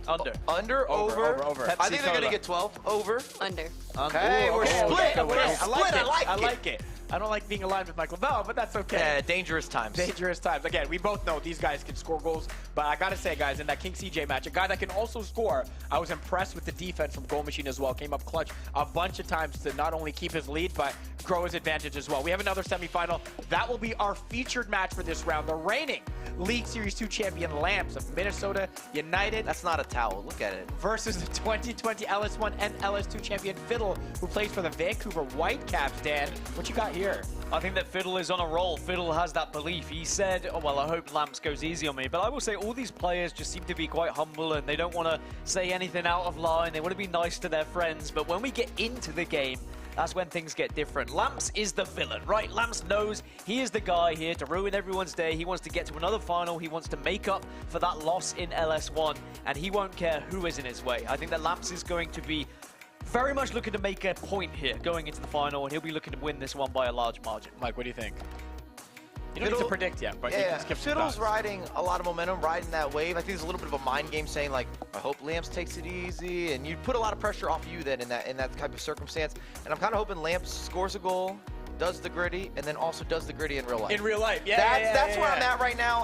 Under. Under, over. Over. I think they're going to Pepsi-Cola. get 12. Over. Under. Okay, we're split. Okay. We're split. I like it. I don't like being aligned with Mike Lavelle, but that's okay. Yeah, dangerous times. Dangerous times. Again, we both know these guys can score goals, but I gotta say, guys, in that King CJ match, a guy that can also score, I was impressed with the defense from Goal Machine as well. Came up clutch a bunch of times to not only keep his lead, but grow his advantage as well. We have another semifinal. That will be our featured match for this round. The reigning League Series 2 champion Lamps of Minnesota United. That's not a towel. Look at it. Versus the 2020 LS1 and LS2 champion Fiddle, who plays for the Vancouver Whitecaps. Dan, what you got here? I think that Fiddle is on a roll. Fiddle has that belief. He said, oh, well, I hope Lamps goes easy on me. But I will say all these players just seem to be quite humble and they don't want to say anything out of line. They want to be nice to their friends. But when we get into the game, that's when things get different. Lamps is the villain, right? Lamps knows he is the guy here to ruin everyone's day. He wants to get to another final. He wants to make up for that loss in LS1. And he won't care who is in his way. I think that Lamps is going to be very much looking to make a point here going into the final, and he'll be looking to win this one by a large margin. Mike, what do you think? You don't need to predict yet, but you can skip some Fiddle's thoughts. riding a lot of momentum, riding that wave. I think there's a little bit of a mind game saying, like, I hope Lamps takes it easy, and you put a lot of pressure off you then in that type of circumstance. And I'm kind of hoping Lamps scores a goal, does the gritty, and then also does the gritty in real life. In real life, yeah. That's where I'm at right now.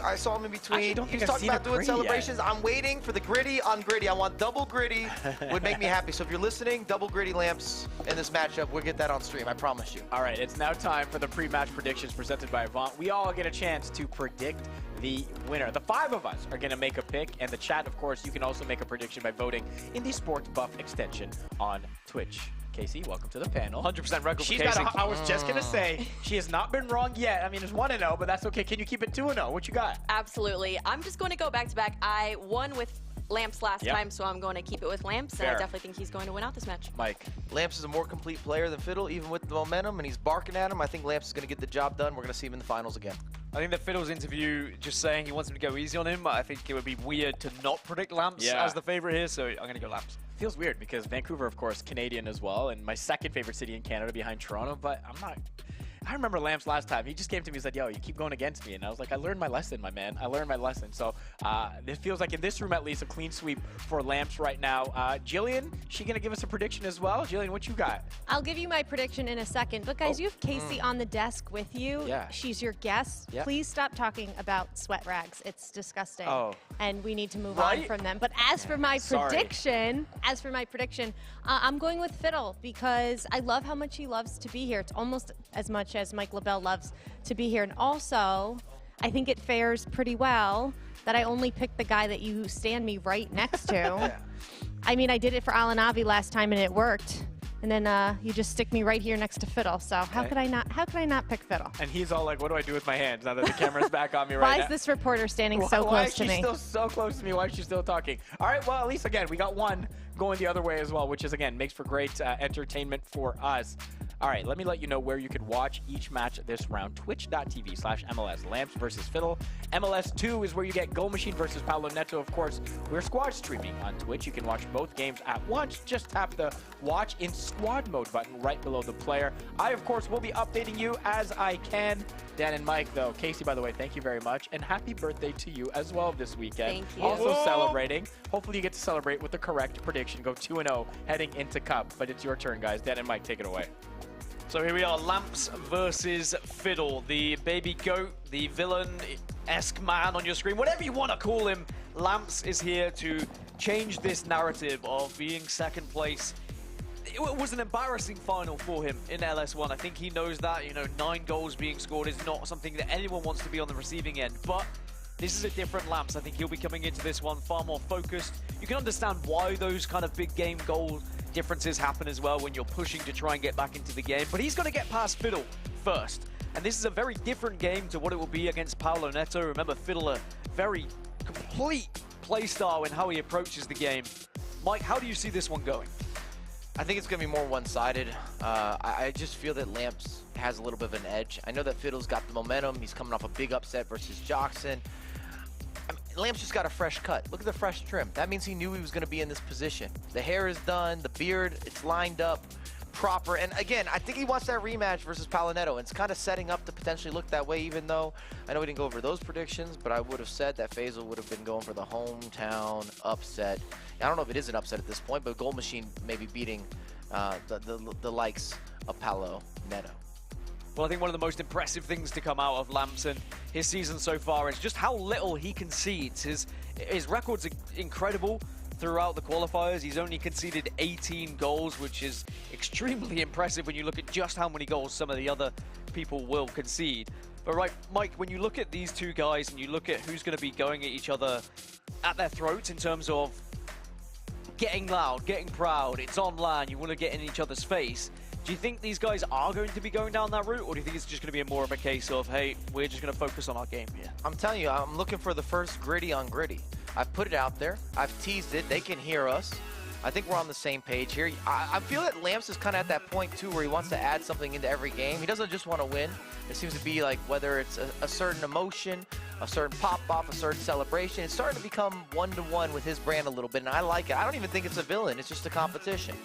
I saw him in between. Don't He think was I've talking seen about a doing gritty yet. celebrations. I'm waiting for the gritty on gritty. I want double gritty. Would make me happy. So if you're listening, double gritty Lamps in this matchup. We'll get that on stream. I promise you. All right, it's now time for the pre-match predictions presented by Avant. We all get a chance to predict the winner. The 5 of us are going to make a pick, and the chat, of course, you can also make a prediction by voting in the Sports Buff extension on Twitch. Casey, welcome to the panel. 100% record for She's Casey. got I was just going to say, she has not been wrong yet. I mean, it's 1-0, but that's okay. Can you keep it 2-0? What you got? Absolutely. I'm just going to go back-to-back. I won with Lamps last time, so I'm going to keep it with Lamps, and I definitely think he's going to win out this match. Mike. Lamps is a more complete player than Fiddle, even with the momentum, and he's barking at him. I think Lamps is going to get the job done. We're going to see him in the finals again. I think that Fiddle's interview just saying he wants him to go easy on him. I think it would be weird to not predict Lamps as the favorite here, so I'm going to go Lamps. Feels weird because Vancouver, of course, Canadian as well, and my second favorite city in Canada behind Toronto, but I'm not... I remember Lamps last time. He just came to me and said, yo, you keep going against me. And I was like, I learned my lesson, my man. I learned my lesson. So this feels like, in this room at least, a clean sweep for Lamps right now. Jillian, she going to give us a prediction as well? Jillian, what you got? I'll give you my prediction in a second. But guys, you have Casey on the desk with you. Yeah. She's your guest. Yeah. Please stop talking about sweat rags. It's disgusting. Oh. And we need to move on from them. But as for my prediction, I'm going with Fiddle because I love how much he loves to be here. It's almost as much as Mike LaBelle loves to be here. And also, I think it fares pretty well that I only picked the guy that you stand me right next to. I mean, I did it for Alan Avi last time and it worked. And then you just stick me right here next to Fiddle. So how could I not pick Fiddle? And he's all like, what do I do with my hands now that the camera's back on me right now? Why is this reporter standing so close to me? Why is she still so close to me? Why is she still talking? All right, well, at least, again, we got one going the other way as well, which is, again, makes for great entertainment for us. All right, let me let you know where you can watch each match this round. Twitch.tv/MLS. Lamps versus Fiddle. MLS 2 is where you get Goal Machine versus Paulo Neto. Of course, we're squad streaming on Twitch. You can watch both games at once. Just tap the Watch in Squad Mode button right below the player. I, of course, will be updating you as I can. Dan and Mike, though. Casey, by the way, thank you very much. And happy birthday to you as well this weekend. Thank you. Also celebrating. Hopefully you get to celebrate with the correct prediction. Go 2-0 heading into Cup. But it's your turn, guys. Dan and Mike, take it away. So here we are, Lamps versus Fiddle, the baby goat, the villain-esque man on your screen, whatever you want to call him. Lamps is here to change this narrative of being second place. It was an embarrassing final for him in LS1. I think he knows that, 9 goals being scored is not something that anyone wants to be on the receiving end, but this is a different Lamps. I think he'll be coming into this one far more focused. You can understand why those kind of big game goal differences happen as well when you're pushing to try and get back into the game. But he's going to get past Fiddle first. And this is a very different game to what it will be against Paulo Neto. Remember, Fiddle, a very complete play style in how he approaches the game. Mike, how do you see this one going? I think it's going to be more one-sided. I just feel that Lamps has a little bit of an edge. I know that Fiddle's got the momentum. He's coming off a big upset versus Jockson. Lamps just got a fresh cut. Look at the fresh trim. That means he knew he was going to be in this position. The hair is done, the beard, it's lined up. proper. And again, I think he wants that rematch versus Palonetto. It's kind of setting up to potentially look that way, even though I know we didn't go over those predictions, but I would have said that Faisal would have been going for the hometown upset. I don't know if it is an upset at this point, but Gold Machine maybe beating the likes of Palonetto. Well, I think one of the most impressive things to come out of Lamps and his season so far is just how little he concedes. His record's incredible throughout the qualifiers. He's only conceded 18 goals, which is extremely impressive when you look at just how many goals some of the other people will concede. But right, Mike, when you look at these two guys and you look at who's going to be going at each other at their throats in terms of getting loud, getting proud, it's on land, you want to get in each other's face. Do you think these guys are going to be going down that route, or do you think it's just going to be more of a case of, hey, we're just going to focus on our game here? I'm telling you, I'm looking for the first gritty on gritty. I've put it out there. I've teased it. They can hear us. I think we're on the same page here. I feel that Lamps is kind of at that point, too, where he wants to add something into every game. He doesn't just want to win. It seems to be like whether it's a certain emotion, a certain pop-off, a certain celebration. It's starting to become one-to-one with his brand a little bit, and I like it. I don't even think it's a villain. It's just a competition.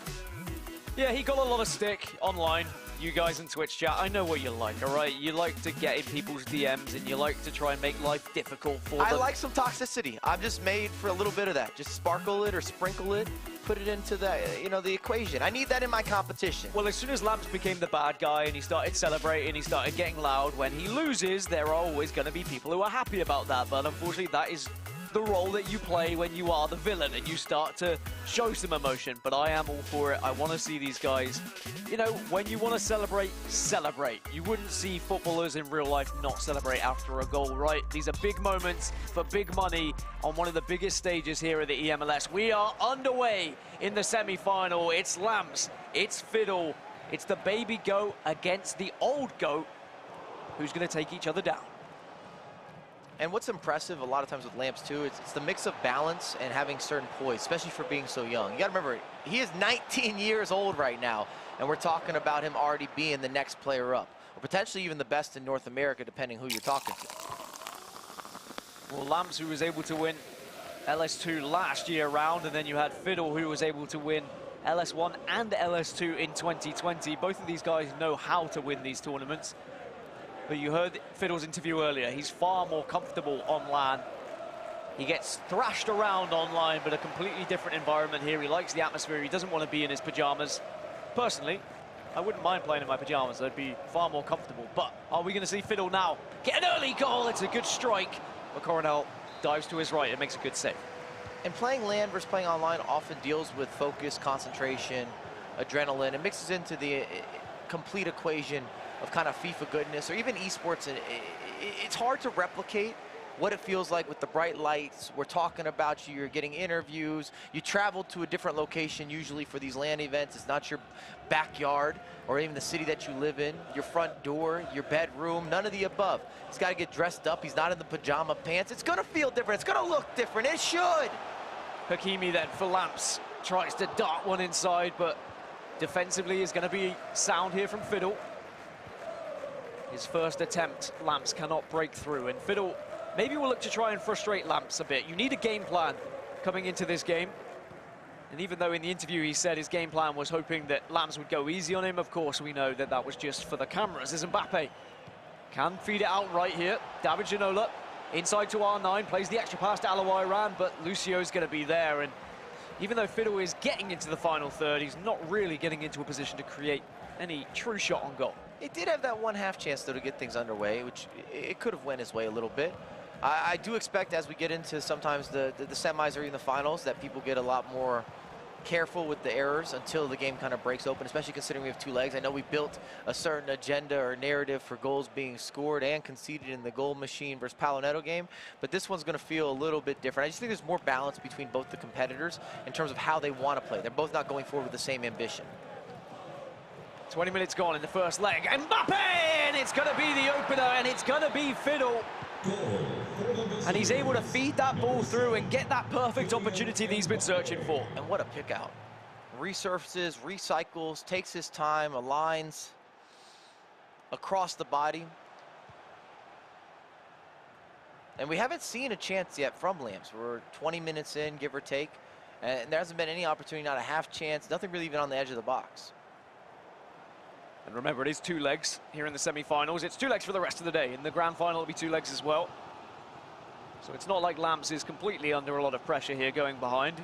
Yeah, he got a lot of stick online. You guys in Twitch chat, I know what you like, all right? You like to get in people's DMs and you like to try and make life difficult for them. I like some toxicity. I'm just made for a little bit of that. Just sparkle it or sprinkle it, put it into the, the equation. I need that in my competition. Well, as soon as Lamps became the bad guy and he started celebrating, he started getting loud, when he loses, there are always going to be people who are happy about that. But unfortunately, that is the role that you play when you are the villain and you start to show some emotion. But I am all for it. I want to see these guys, when you want to celebrate, celebrate. You wouldn't see footballers in real life not celebrate after a goal, right? These are big moments for big money on one of the biggest stages here at the eMLS. We are underway in the semi-final. It's Lamps, it's Fiddle, it's the baby goat against the old goat. Who's going to take each other down? And what's impressive a lot of times with Lamps too, it's the mix of balance and having certain poise, especially for being so young. You gotta remember, he is 19 years old right now, and we're talking about him already being the next player up, or potentially even the best in North America, depending who you're talking to. Well, Lamps, who was able to win LS2 last year round, and then you had Fiddle, who was able to win LS1 and LS2 in 2020. Both of these guys know how to win these tournaments. But you heard Fiddle's interview earlier. He's far more comfortable on LAN. He gets thrashed around online, but a completely different environment here. He likes the atmosphere. He doesn't want to be in his pajamas. Personally, I wouldn't mind playing in my pajamas. I'd be far more comfortable. But are we going to see Fiddle now get an early goal? It's a good strike. But Coronel dives to his right and makes a good save. And playing LAN versus playing online often deals with focus, concentration, adrenaline. It mixes into the complete equation of kind of FIFA goodness, or even esports. It's hard to replicate what it feels like with the bright lights. We're talking about you, you're getting interviews, you travel to a different location usually for these LAN events. It's not your backyard or even the city that you live in, your front door, your bedroom, none of the above. He's got to get dressed up. He's not in the pajama pants. It's going to feel different. It's going to look different. It should. Hakimi then for Lamps tries to dart one inside, but defensively is going to be sound here from Fiddle. His first attempt, Lamps cannot break through, and Fiddle maybe will look to try and frustrate Lamps a bit. You need a game plan coming into this game. And even though in the interview he said his game plan was hoping that Lamps would go easy on him, of course we know that that was just for the cameras. As Mbappe can feed it out right here. David Ginola inside to R9, plays the extra pass to Alawiran, but Lucio's going to be there. And even though Fiddle is getting into the final third, he's not really getting into a position to create any true shot on goal. It did have that one half chance, though, to get things underway, which it could have went his way a little bit. I do expect as we get into sometimes the semis or even the finals that people get a lot more careful with the errors until the game kind of breaks open, especially considering we have two legs. I know we built a certain agenda or narrative for goals being scored and conceded in the Gold Machine versus Palonetto game, but this one's going to feel a little bit different. I just think there's more balance between both the competitors in terms of how they want to play. They're both not going forward with the same ambition. 20 minutes gone in the first leg. Mbappe! And it's going to be the opener, and it's going to be Fiddle. And he's able to feed that ball through and get that perfect opportunity that he's been searching for. And what a pick out. Resurfaces, recycles, takes his time, aligns across the body. And we haven't seen a chance yet from Lamps. We're 20 minutes in, give or take. And there hasn't been any opportunity, not a half chance, nothing really even on the edge of the box. And remember, it is 2 legs here in the semi-finals. It's 2 legs for the rest of the day. In the grand final, it'll be 2 legs as well. So it's not like Lamps is completely under a lot of pressure here going behind.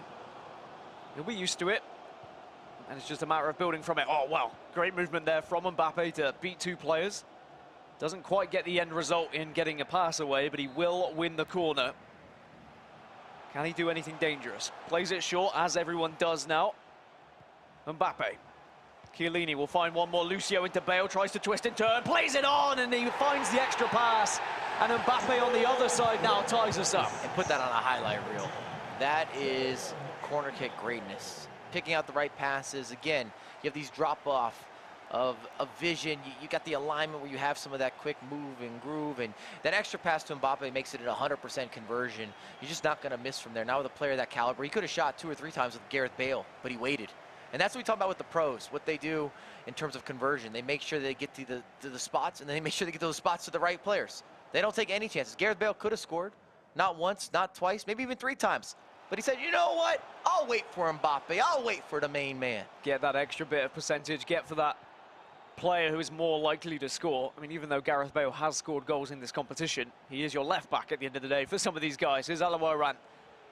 He'll be used to it. And it's just a matter of building from it. Oh, wow. Great movement there from Mbappe to beat 2 players. Doesn't quite get the end result in getting a pass away, but he will win the corner. Can he do anything dangerous? Plays it short, as everyone does now. Mbappe. Chiellini will find one more. Lucio into Bale, tries to twist and turn, plays it on, and he finds the extra pass. And Mbappe on the other side now ties us up. And put that on a highlight reel. That is corner kick greatness. Picking out the right passes. Again, you have these drop-off of vision. You got the alignment where you have some of that quick move and groove, and that extra pass to Mbappe makes it a 100% conversion. You're just not going to miss from there. Now with a player of that caliber, he could have shot 2 or 3 times with Gareth Bale, but he waited. And that's what we talk about with the pros, what they do in terms of conversion. They make sure they get to the spots, and then they make sure they get those spots to the right players. They don't take any chances. Gareth Bale could have scored, not once, not twice, maybe even 3 times. But he said, you know what? I'll wait for Mbappe. I'll wait for the main man. Get that extra bit of percentage, get for that player who is more likely to score. I mean, even though Gareth Bale has scored goals in this competition, he is your left back at the end of the day for some of these guys. Here's Alawaran.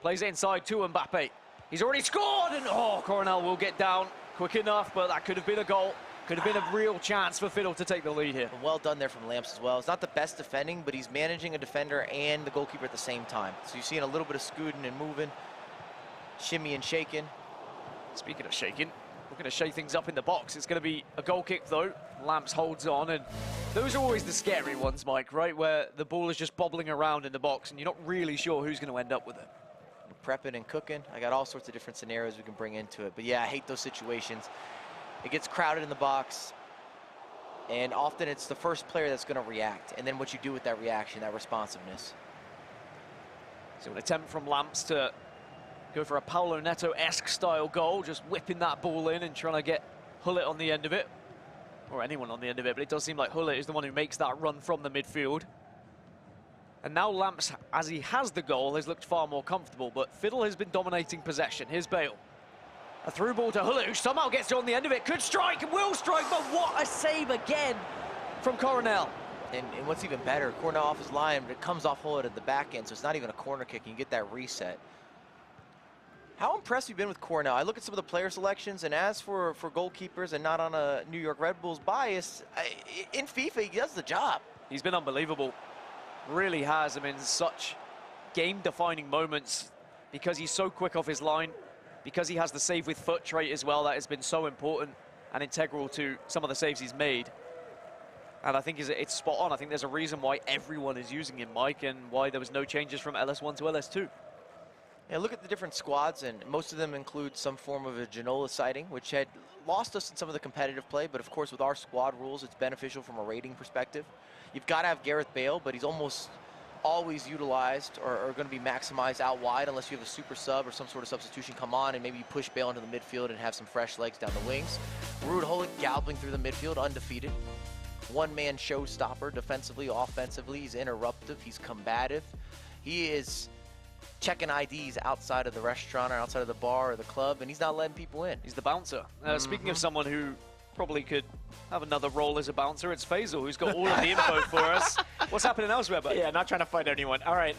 Plays it inside to Mbappe. He's already scored, and oh, Coronel will get down quick enough, but that could have been a goal. Could have been a real chance for Fiddle to take the lead here. Well done there from Lamps as well. It's not the best defending, but he's managing a defender and the goalkeeper at the same time. So you're seeing a little bit of scooting and moving, shimmy and shaking. Speaking of shaking, we're going to shake things up in the box. It's going to be a goal kick, though. Lamps holds on, and those are always the scary ones, Mike, right? Where the ball is just bobbling around in the box, and you're not really sure who's going to end up with it. Prepping and cooking. I got all sorts of different scenarios we can bring into it. But yeah, I hate those situations. It gets crowded in the box, and often it's the first player that's going to react, and then what you do with that reaction, that responsiveness. So an attempt from Lamps to go for a Paulo Neto-esque style goal, just whipping that ball in and trying to get Hullet on the end of it, or anyone on the end of it, but it does seem like Hullet is the one who makes that run from the midfield. And now Lamps, as he has the goal, has looked far more comfortable, but Fiddle has been dominating possession. Here's Bale. A through ball to Hullet, who somehow gets on the end of it. Could strike, will strike, but what a save again from Coronel. And what's even better, Coronel off his line, but it comes off Hullet at the back end, so it's not even a corner kick, and you get that reset. How impressed have you been with Coronel? I look at some of the player selections, and as for goalkeepers and not on a New York Red Bulls bias, in FIFA, he does the job. He's been unbelievable. Really has. I mean, such game-defining moments because he's so quick off his line, because he has the save with foot trait as well. That has been so important and integral to some of the saves he's made. And I think it's spot on. I think there's a reason why everyone is using him, Mike, and why there was no changes from LS1 to LS2. Yeah, look at the different squads, and most of them include some form of a Ginola sighting, which had lost us in some of the competitive play, but of course with our squad rules, it's beneficial from a rating perspective. You've got to have Gareth Bale, but he's almost always utilized or going to be maximized out wide unless you have a super sub or some sort of substitution come on and maybe you push Bale into the midfield and have some fresh legs down the wings. Ruud Gullit galloping through the midfield, undefeated. One-man showstopper defensively, offensively. He's interruptive, he's combative. He is checking IDs outside of the restaurant or outside of the bar or the club, and he's not letting people in. He's the bouncer. Speaking of someone who probably could have another role as a bouncer, it's Faisal, who's got all of the info for us. What's happening elsewhere, buddy? Yeah, not trying to fight anyone. All right,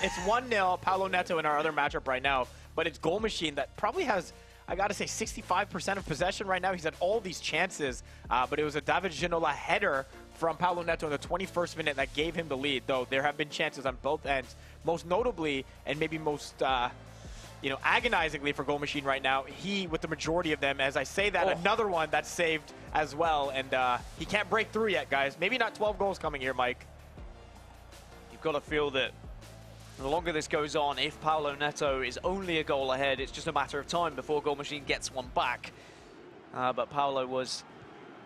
it's 1-0, Paulo Neto in our other matchup right now, but it's Goal Machine that probably has, I got to say, 65% of possession right now. He's had all these chances, but it was a David Ginola header from Paulo Neto in the 21st minute that gave him the lead, though there have been chances on both ends. Most notably, and maybe most agonizingly for Goal Machine right now, he with the majority of them. As I say that, another one that's saved as well, and he can't break through yet, guys. Maybe not 12 goals coming here, Mike. You've got to feel that the longer this goes on, if Paulo Neto is only a goal ahead, it's just a matter of time before Goal Machine gets one back. But Paulo was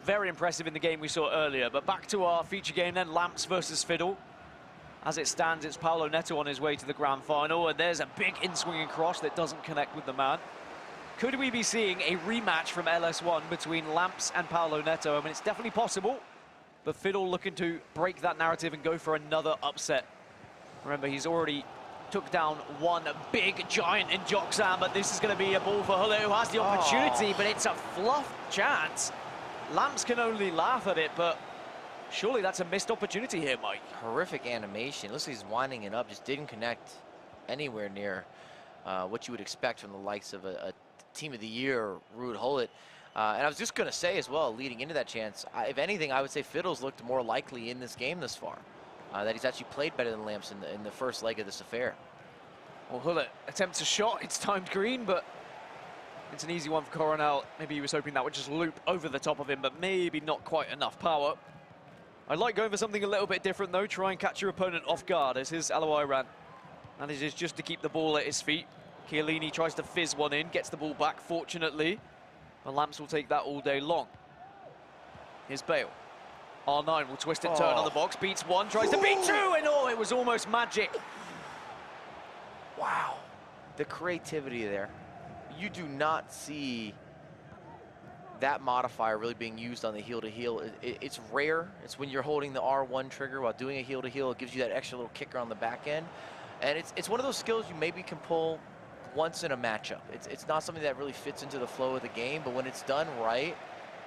very impressive in the game we saw earlier. But back to our feature game then, Lamps versus Fiddle. As it stands, it's Paulo Neto on his way to the grand final, and there's a big in-swinging cross that doesn't connect with the man. Could we be seeing a rematch from LS1 between Lamps and Paulo Neto? I mean, it's definitely possible, but Fiddle looking to break that narrative and go for another upset. Remember, he's already took down one big giant in Joxan, but this is going to be a ball for Hullet, who has the opportunity, but it's a fluff chance. Lamps can only laugh at it, but surely that's a missed opportunity here, Mike. Horrific animation. Looks like he's winding it up. Just didn't connect anywhere near what you would expect from the likes of a Team of the Year, Ruud Gullit. And I was just going to say as well, leading into that chance, if anything, I would say Fiddle's looked more likely in this game thus far. That he's actually played better than Lamps in the first leg of this affair. Well, Gullit attempts a shot. It's timed green, but it's an easy one for Coronel. Maybe he was hoping that would just loop over the top of him, but maybe not quite enough power. I like going for something a little bit different, though. Try and catch your opponent off guard, as his Alloy ran. Manages just to keep the ball at his feet. Chiellini tries to fizz one in, gets the ball back, fortunately. But Lamps will take that all day long. Here's Bale. R9 will twist and turn on the box, beats one, tries to beat two, and oh, it was almost magic. Wow. The creativity there. You do not see that modifier really being used on the heel-to-heel. It's rare. It's when you're holding the R1 trigger while doing a heel-to-heel. It gives you that extra little kicker on the back end. And it's one of those skills you maybe can pull once in a matchup. It's not something that really fits into the flow of the game, but when it's done right,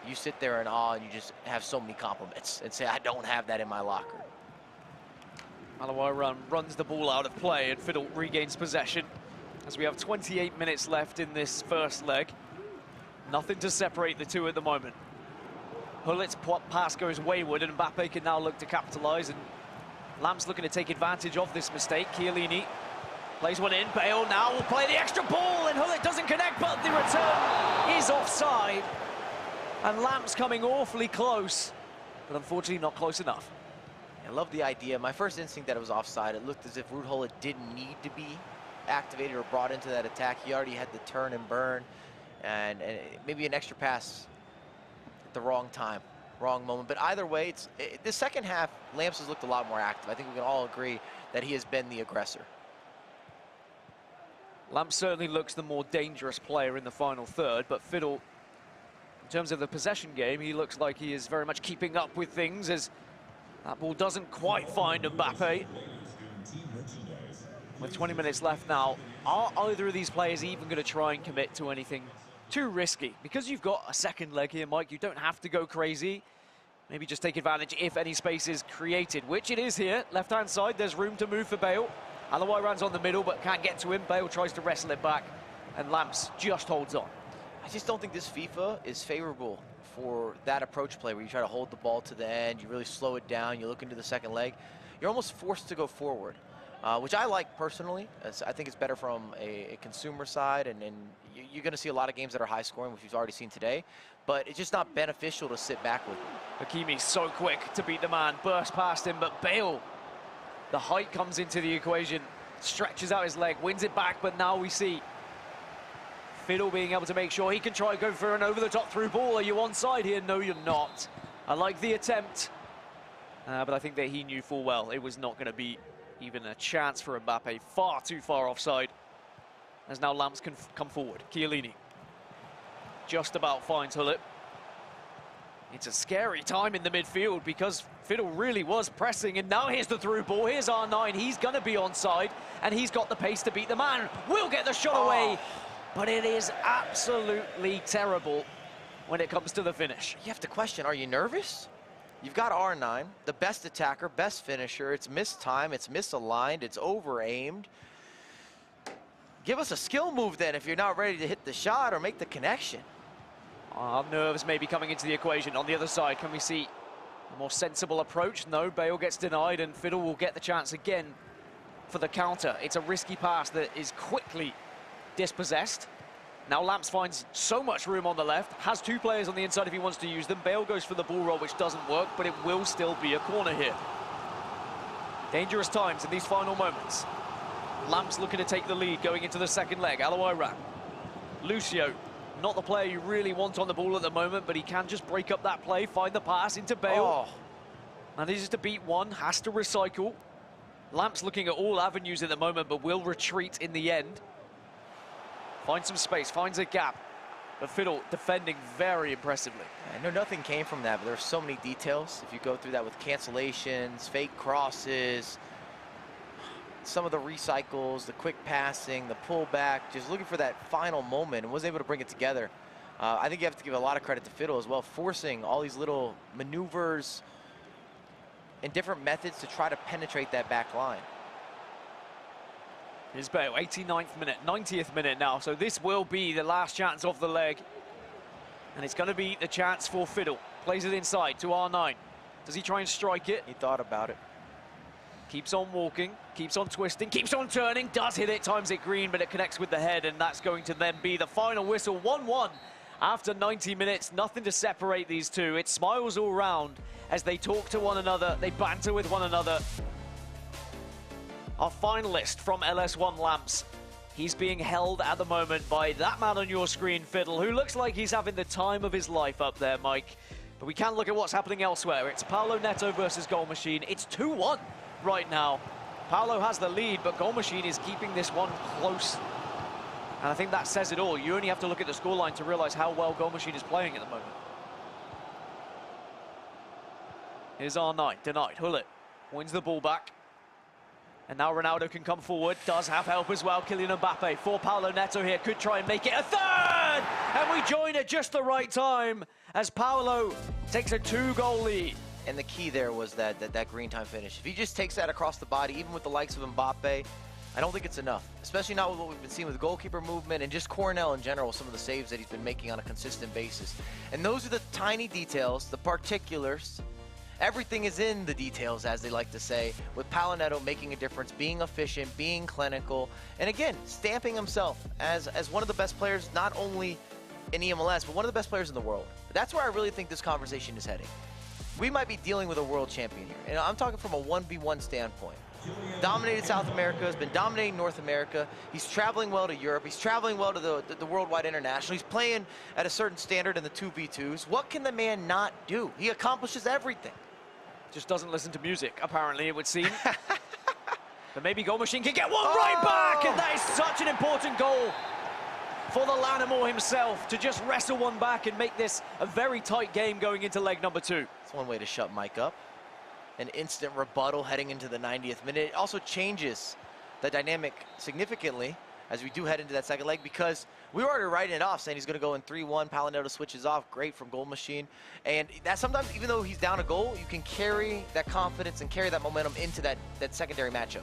you sit there in awe and you just have so many compliments and say, I don't have that in my locker. Alloy runs the ball out of play, and Fiddle regains possession as we have 28 minutes left in this first leg. Nothing to separate the two at the moment. Gullit's pass goes wayward, and Mbappe can now look to capitalize, and Lamps looking to take advantage of this mistake. Chiellini plays one in. Bale now will play the extra ball, and Gullit doesn't connect, but the return is offside. And Lamps coming awfully close, but unfortunately not close enough. I love the idea. My first instinct that it was offside. It looked as if Ruud Gullit didn't need to be activated or brought into that attack. He already had the turn and burn, and maybe an extra pass at the wrong time, wrong moment. But either way, the second half, Lamps has looked a lot more active. I think we can all agree that he has been the aggressor. Lamps certainly looks the more dangerous player in the final third, but Fiddle, in terms of the possession game, he looks like he is very much keeping up with things, as that ball doesn't quite find Mbappe. With 20 minutes left now, are either of these players even going to try and commit to anything too risky? Because you've got a second leg here, Mike, you don't have to go crazy. Maybe just take advantage if any space is created, which it is here. Left-hand side, there's room to move for Bale. Alloy runs on the middle, but can't get to him. Bale tries to wrestle it back, and Lamps just holds on. I just don't think this FIFA is favorable for that approach play where you try to hold the ball to the end, you really slow it down, you look into the second leg. You're almost forced to go forward, which I like personally. I think it's better from a consumer side, and you're going to see a lot of games that are high scoring, which we've already seen today, but it's just not beneficial to sit back with him. Hakimi's so quick to beat the man, burst past him, but Bale, the height comes into the equation, stretches out his leg, wins it back, but now we see Fiddle being able to make sure he can try to go for an over-the-top through ball. Are you onside here? No, you're not. I like the attempt, but I think that he knew full well it was not going to be even a chance for Mbappe. Far too far offside, as now Lamps can come forward. Chiellini just about finds Gullit. It's a scary time in the midfield because Fiddle really was pressing, and now here's the through ball. Here's R9. He's going to be onside, and he's got the pace to beat the man. Will get the shot away. But it is absolutely terrible when it comes to the finish. You have to question, are you nervous? You've got R9, the best attacker, best finisher. It's missed time, it's misaligned, it's over-aimed. Give us a skill move then if you're not ready to hit the shot or make the connection. Nerves maybe coming into the equation. On the other side, can we see a more sensible approach? No, Bale gets denied, and Fiddle will get the chance again for the counter. It's a risky pass that is quickly dispossessed. Now Lamps finds so much room on the left, has two players on the inside if he wants to use them. Bale goes for the ball roll, which doesn't work, but it will still be a corner here. Dangerous times in these final moments. Lamps looking to take the lead going into the second leg. Alloy ran. Lucio, not the player you really want on the ball at the moment, but he can just break up that play, find the pass into Bale. Manages to beat one, has to recycle. Lamps looking at all avenues at the moment, but will retreat in the end. Finds some space, finds a gap. But Fiddle defending very impressively. I know nothing came from that, but there are so many details. If you go through that with cancellations, fake crosses, some of the recycles, the quick passing, the pullback, just looking for that final moment, and was able to bring it together. I think you have to give a lot of credit to Fiddle as well, forcing all these little maneuvers and different methods to try to penetrate that back line. Here's Bale, 89th minute, 90th minute now. So this will be the last chance of the leg. And it's going to be the chance for Fiddle. Plays it inside to R9. Does he try and strike it? He thought about it. Keeps on walking, keeps on twisting, keeps on turning, does hit it, times it green, but it connects with the head, and that's going to then be the final whistle. 1-1 after 90 minutes, nothing to separate these two. It's smiles all round as they talk to one another, they banter with one another. Our finalist from LS1 Lamps, he's being held at the moment by that man on your screen, Fiddle, who looks like he's having the time of his life up there, Mike. But we can look at what's happening elsewhere. It's Paolo Neto versus Goal Machine. It's 2-1 right now. Paolo has the lead, but Goal Machine is keeping this one close. And I think that says it all. You only have to look at the scoreline to realize how well Goal Machine is playing at the moment. Here's R9, denied. Hullet wins the ball back. And now Ronaldo can come forward, does have help as well. Kylian Mbappe for Paolo Neto here, could try and make it a third! And we join at just the right time as Paolo takes a 2-goal lead. And the key there was that green time finish. If he just takes that across the body, even with the likes of Mbappe, I don't think it's enough, especially not with what we've been seeing with goalkeeper movement and just Cornell in general, some of the saves that he's been making on a consistent basis. And those are the tiny details, the particulars. Everything is in the details, as they like to say, with Paolo Neto making a difference, being efficient, being clinical, and again, stamping himself as one of the best players, not only in eMLS, but one of the best players in the world. That's where I really think this conversation is heading. We might be dealing with a world champion here, and I'm talking from a 1v1 standpoint. Dominated South America, has been dominating North America. He's traveling well to Europe. He's traveling well to the Worldwide International. He's playing at a certain standard in the 2v2s. What can the man not do? He accomplishes everything. Just doesn't listen to music, apparently, it would seem. But maybe Goal Machine can get one right back, and that is such an important goal for the Lanimore himself to just wrestle one back and make this a very tight game going into leg number 2. That's one way to shut Mike up. An instant rebuttal heading into the 90th minute. It also changes the dynamic significantly as we do head into that second leg, because we were already writing it off, saying he's going to go in 3-1. Paolo Neto switches off. Great from Goal Machine. And that sometimes, even though he's down a goal, you can carry that confidence and carry that momentum into that secondary matchup.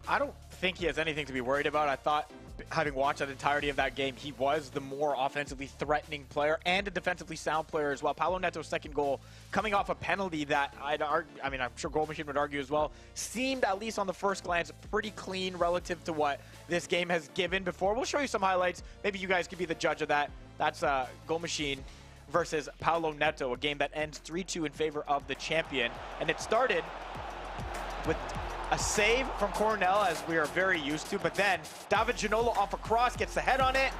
I don't think he has anything to be worried about. I thought, having watched the entirety of that game, he was the more offensively threatening player and a defensively sound player as well. Paolo Neto's second goal coming off a penalty that I'm sure Goal Machine would argue as well, seemed, at least on the first glance, pretty clean relative to what this game has given before. We'll show you some highlights. Maybe you guys could be the judge of that. That's Goal Machine versus Paolo Neto, a game that ends 3-2 in favor of the champion. And it started with a save from Cornell, as we are very used to, but then David Ginola off a cross, gets the head on it,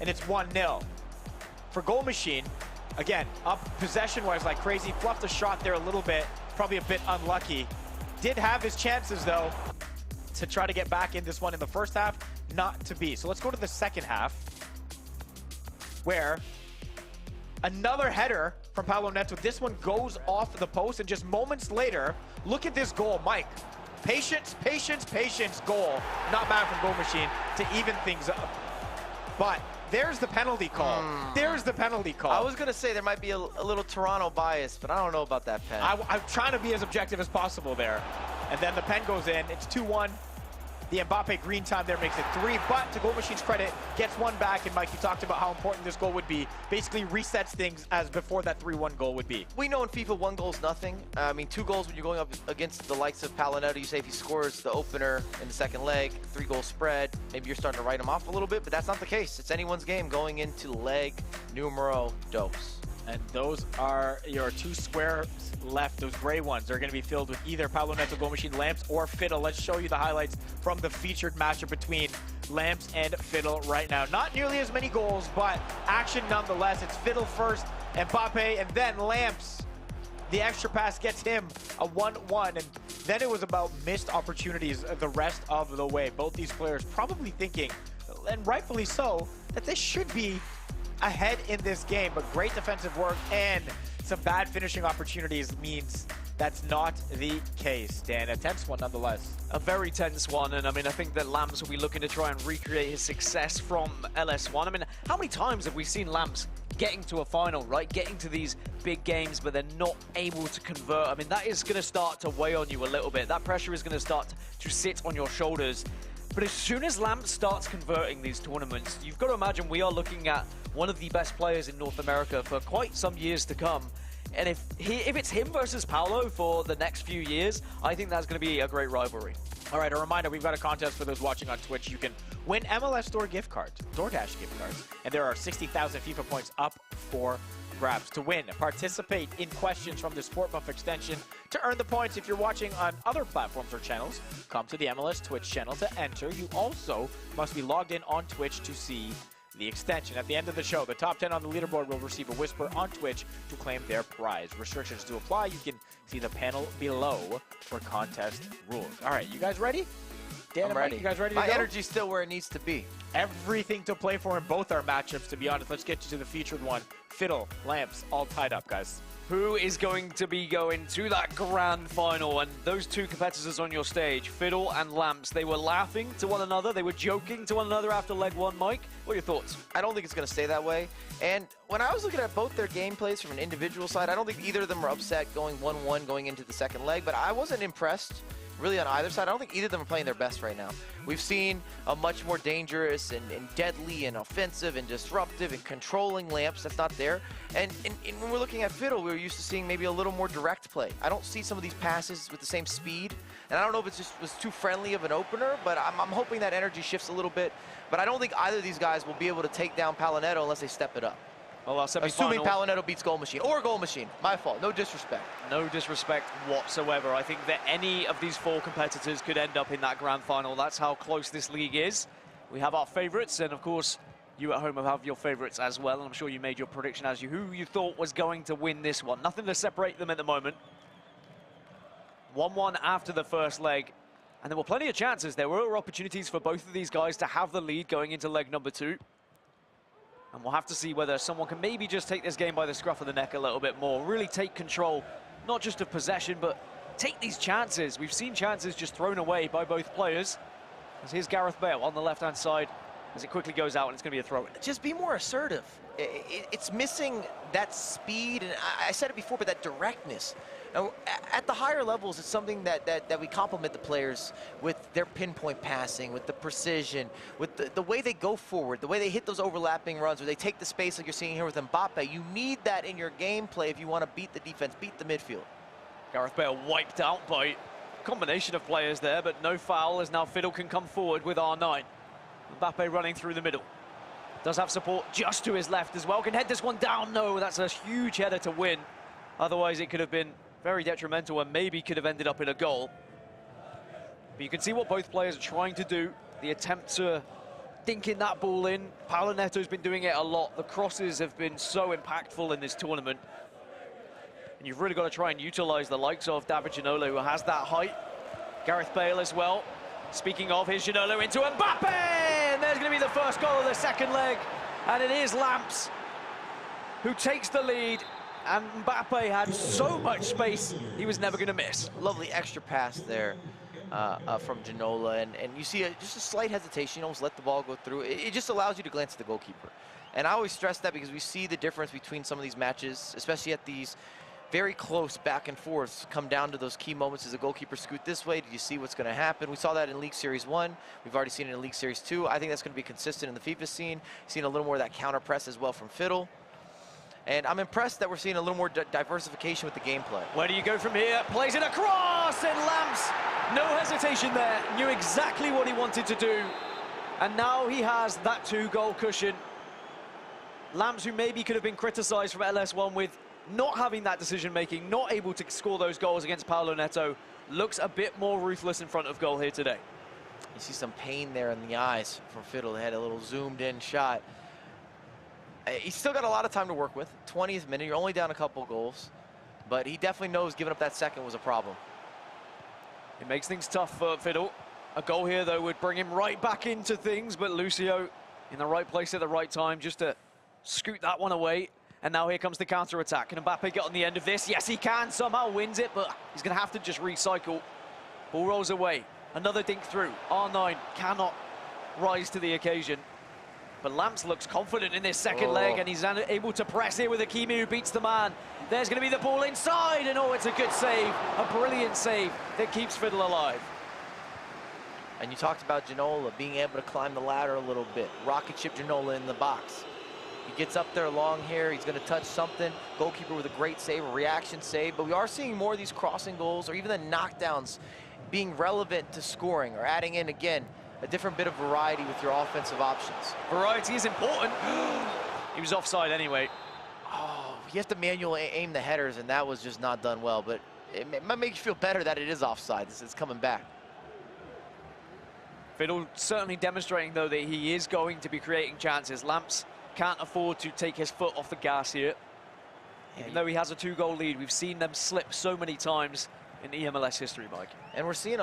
and it's 1-0. For Goal Machine, again, up possession-wise like crazy, fluffed the shot there a little bit, probably a bit unlucky. Did have his chances, though, to try to get back in this one in the first half, not to be. So let's go to the second half, where another header from Paolo Neto. This one goes off the post, and just moments later, look at this goal, Mike. Patience, patience, patience, goal. Not bad from Goal Machine to even things up. But there's the penalty call. There's the penalty call. I was going to say there might be a little Toronto bias, but I don't know about that pen. I'm trying to be as objective as possible there. And then the pen goes in. It's 2-1. The Mbappe green time there makes it 3, but to Goal Machine's credit, gets one back. And Mike, you talked about how important this goal would be. Basically resets things as before that 3-1 goal would be. We know in FIFA 1 goal is nothing. I mean, 2 goals when you're going up against the likes of Paolo Neto. You say if he scores the opener in the second leg, 3-goal spread, maybe you're starting to write him off a little bit, but that's not the case. It's anyone's game going into leg numero dos. And those are your 2 squares left. Those gray ones are going to be filled with either Paolo Neto, Goal Machine, Lamps, or Fiddle. Let's show you the highlights from the featured matchup between Lamps and Fiddle right now. Not nearly as many goals, but action nonetheless. It's Fiddle first, Mbappe, and then Lamps. The extra pass gets him a 1-1, and then it was about missed opportunities the rest of the way. Both these players probably thinking, and rightfully so, that this should be ahead in this game, but great defensive work and some bad finishing opportunities means that's not the case. Dan, a tense one nonetheless. A very tense one, and I mean, I think that Lamps will be looking to try and recreate his success from LS1. I mean, how many times have we seen Lamps getting to a final, right? Getting to these big games, but they're not able to convert. I mean, that is going to start to weigh on you a little bit. That pressure is going to start to sit on your shoulders. But as soon as Lamps starts converting these tournaments, you've got to imagine we are looking at one of the best players in North America for quite some years to come. And if it's him versus Paolo for the next few years, I think that's going to be a great rivalry. All right, a reminder, we've got a contest for those watching on Twitch. You can win MLS Store gift cards, DoorDash gift cards, and there are 60,000 FIFA points up for grabs. To win, participate in questions from the Sport Buff extension. To earn the points, if you're watching on other platforms or channels, come to the MLS Twitch channel to enter. You also must be logged in on Twitch to see the extension. At the end of the show, the top 10 on the leaderboard will receive a whisper on Twitch to claim their prize. Restrictions do apply. You can see the panel below for contest rules. All right, you guys ready? Dan I'm ready. Mike, you guys ready to My go? energy's still where it needs to be. Everything to play for in both our matchups, to be honest. Let's get you to the featured one. Fiddle, Lamps, all tied up, guys. Who is going to be going to that grand final? And those two competitors on your stage, Fiddle and Lamps, they were laughing to one another. They were joking to one another after leg one. Mike, what are your thoughts? I don't think it's going to stay that way. And when I was looking at both their gameplays from an individual side, I don't think either of them were upset going 1-1 going into the second leg, but I wasn't impressed really on either side. I don't think either of them are playing their best right now. We've seen a much more dangerous and deadly and offensive and disruptive and controlling Lamps. That's not there. And when we're looking at Fiddle, we were used to seeing maybe a little more direct play. I don't see some of these passes with the same speed. And I don't know if it just was too friendly of an opener, but I'm hoping that energy shifts a little bit. But I don't think either of these guys will be able to take down Palinetto unless they step it up. Well, assuming Palinetto beats Goal Machine or Goal Machine. My fault. No disrespect. No disrespect whatsoever. I think that any of these four competitors could end up in that grand final. That's how close this league is. We have our favorites, and of course, you at home have your favorites as well. And I'm sure you made your prediction as who you thought was going to win this one. Nothing to separate them at the moment. 1-1 after the first leg. And there were plenty of chances. There were opportunities for both of these guys to have the lead going into leg number 2. And we'll have to see whether someone can maybe just take this game by the scruff of the neck a little bit more. Really take control, not just of possession, but take these chances. We've seen chances just thrown away by both players. As here's Gareth Bale on the left-hand side as it quickly goes out, and it's going to be a throw-in. Just be more assertive. It's missing that speed, and I said it before, but that directness. Now, at the higher levels, it's something that we compliment the players with their pinpoint passing, with the precision, with the way they go forward, the way they hit those overlapping runs, where they take the space like you're seeing here with Mbappe. You need that in your gameplay if you want to beat the defense, beat the midfield. Gareth Bale wiped out by a combination of players there, but no foul as now Fiddle can come forward with R9. Mbappe running through the middle. Does have support just to his left as well. Can head this one down. No, that's a huge header to win. Otherwise, it could have been very detrimental and maybe could have ended up in a goal. But you can see what both players are trying to do. The attempt to dinking that ball in. Palinetto's been doing it a lot. The crosses have been so impactful in this tournament. And you've really got to try and utilize the likes of David Ginola, who has that height. Gareth Bale as well. Speaking of, here's Ginola into Mbappe! And there's going to be the first goal of the second leg. And it is Lamps who takes the lead. And Mbappe had so much space, he was never going to miss. Lovely extra pass there from Ginola. And you see just a slight hesitation. You almost let the ball go through. It just allows you to glance at the goalkeeper. And I always stress that because we see the difference between some of these matches, especially at these very close back and forth, come down to those key moments. Does the goalkeeper scoot this way? Do you see what's going to happen? We saw that in League Series 1. We've already seen it in League Series 2. I think that's going to be consistent in the FIFA scene. Seen a little more of that counter press as well from Fiddle. And I'm impressed that we're seeing a little more diversification with the gameplay. Where do you go from here? Plays it across, and Lamps, no hesitation there. Knew exactly what he wanted to do. And now he has that 2-goal cushion. Lamps, who maybe could have been criticized from LS1 with not having that decision-making, not able to score those goals against Paolo Neto, looks a bit more ruthless in front of goal here today. You see some pain there in the eyes from Fiddle. They had a little zoomed-in shot. He's still got a lot of time to work with. 20th minute, you're only down a couple goals. But he definitely knows giving up that second was a problem. It makes things tough for Fiddle. A goal here, though, would bring him right back into things, but Lucio in the right place at the right time just to scoot that one away. And now here comes the counter-attack. Can Mbappe get on the end of this? Yes, he can. Somehow wins it, but he's going to have to just recycle. Ball rolls away. Another dink through. R9 cannot rise to the occasion. But Lamps looks confident in this second leg, and he's able to press here with Hakimi, who beats the man. There's going to be the ball inside, and oh, it's a good save. A brilliant save that keeps Fiddle alive. And you talked about Ginola being able to climb the ladder a little bit. Rocket ship Ginola in the box. He gets up there long here. He's going to touch something. Goalkeeper with a great save, a reaction save. But we are seeing more of these crossing goals or even the knockdowns being relevant to scoring or adding in, again, a different bit of variety with your offensive options. Variety is important. He was offside anyway. Oh, you have to manually aim the headers, and that was just not done well. But it might make you feel better that it is offside. It's coming back. Fiddle certainly demonstrating, though, that he is going to be creating chances. Lamps can't afford to take his foot off the gas here. Even though he has a 2-goal lead, we've seen them slip so many times in eMLS history, Mike. And we're seeing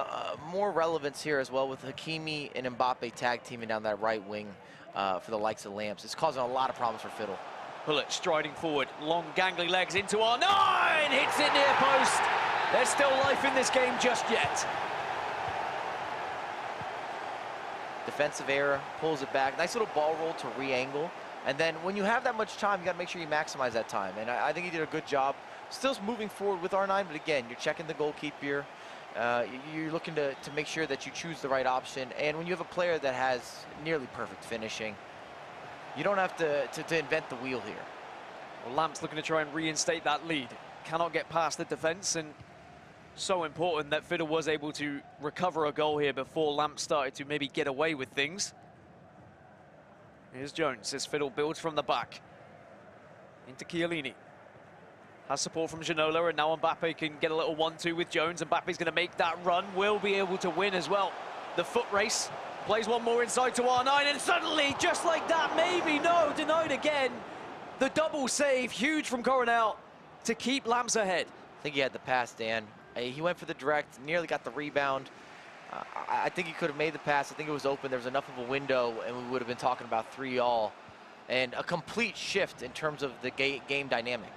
more relevance here as well with Hakimi and Mbappe tag teaming down that right wing for the likes of Lamps. It's causing a lot of problems for Fiddle. Hullet striding forward, long gangly legs into R9, hits it near post. There's still life in this game just yet. Defensive error, pulls it back. Nice little ball roll to re-angle. And then when you have that much time, you got to make sure you maximize that time. And I think he did a good job. Still moving forward with R9, but again, you're checking the goalkeeper. You're looking to make sure that you choose the right option. And when you have a player that has nearly perfect finishing, you don't have to invent the wheel here. Well, Lamps looking to try and reinstate that lead. Cannot get past the defense, and so important that Fiddle was able to recover a goal here before Lamps started to maybe get away with things. Here's Jones as Fiddle builds from the back into Chiellini. Has support from Ginola, and now Mbappe can get a little 1-2 with Jones. Mbappe's going to make that run, will be able to win as well. The foot race, plays one more inside to R9, and suddenly, just like that, maybe, no, denied again. The double save, huge from Coronel to keep Lamps ahead. I think he had the pass, Dan. He went for the direct, nearly got the rebound. I think he could have made the pass. I think it was open. There was enough of a window, and we would have been talking about 3-all. And a complete shift in terms of the game dynamic.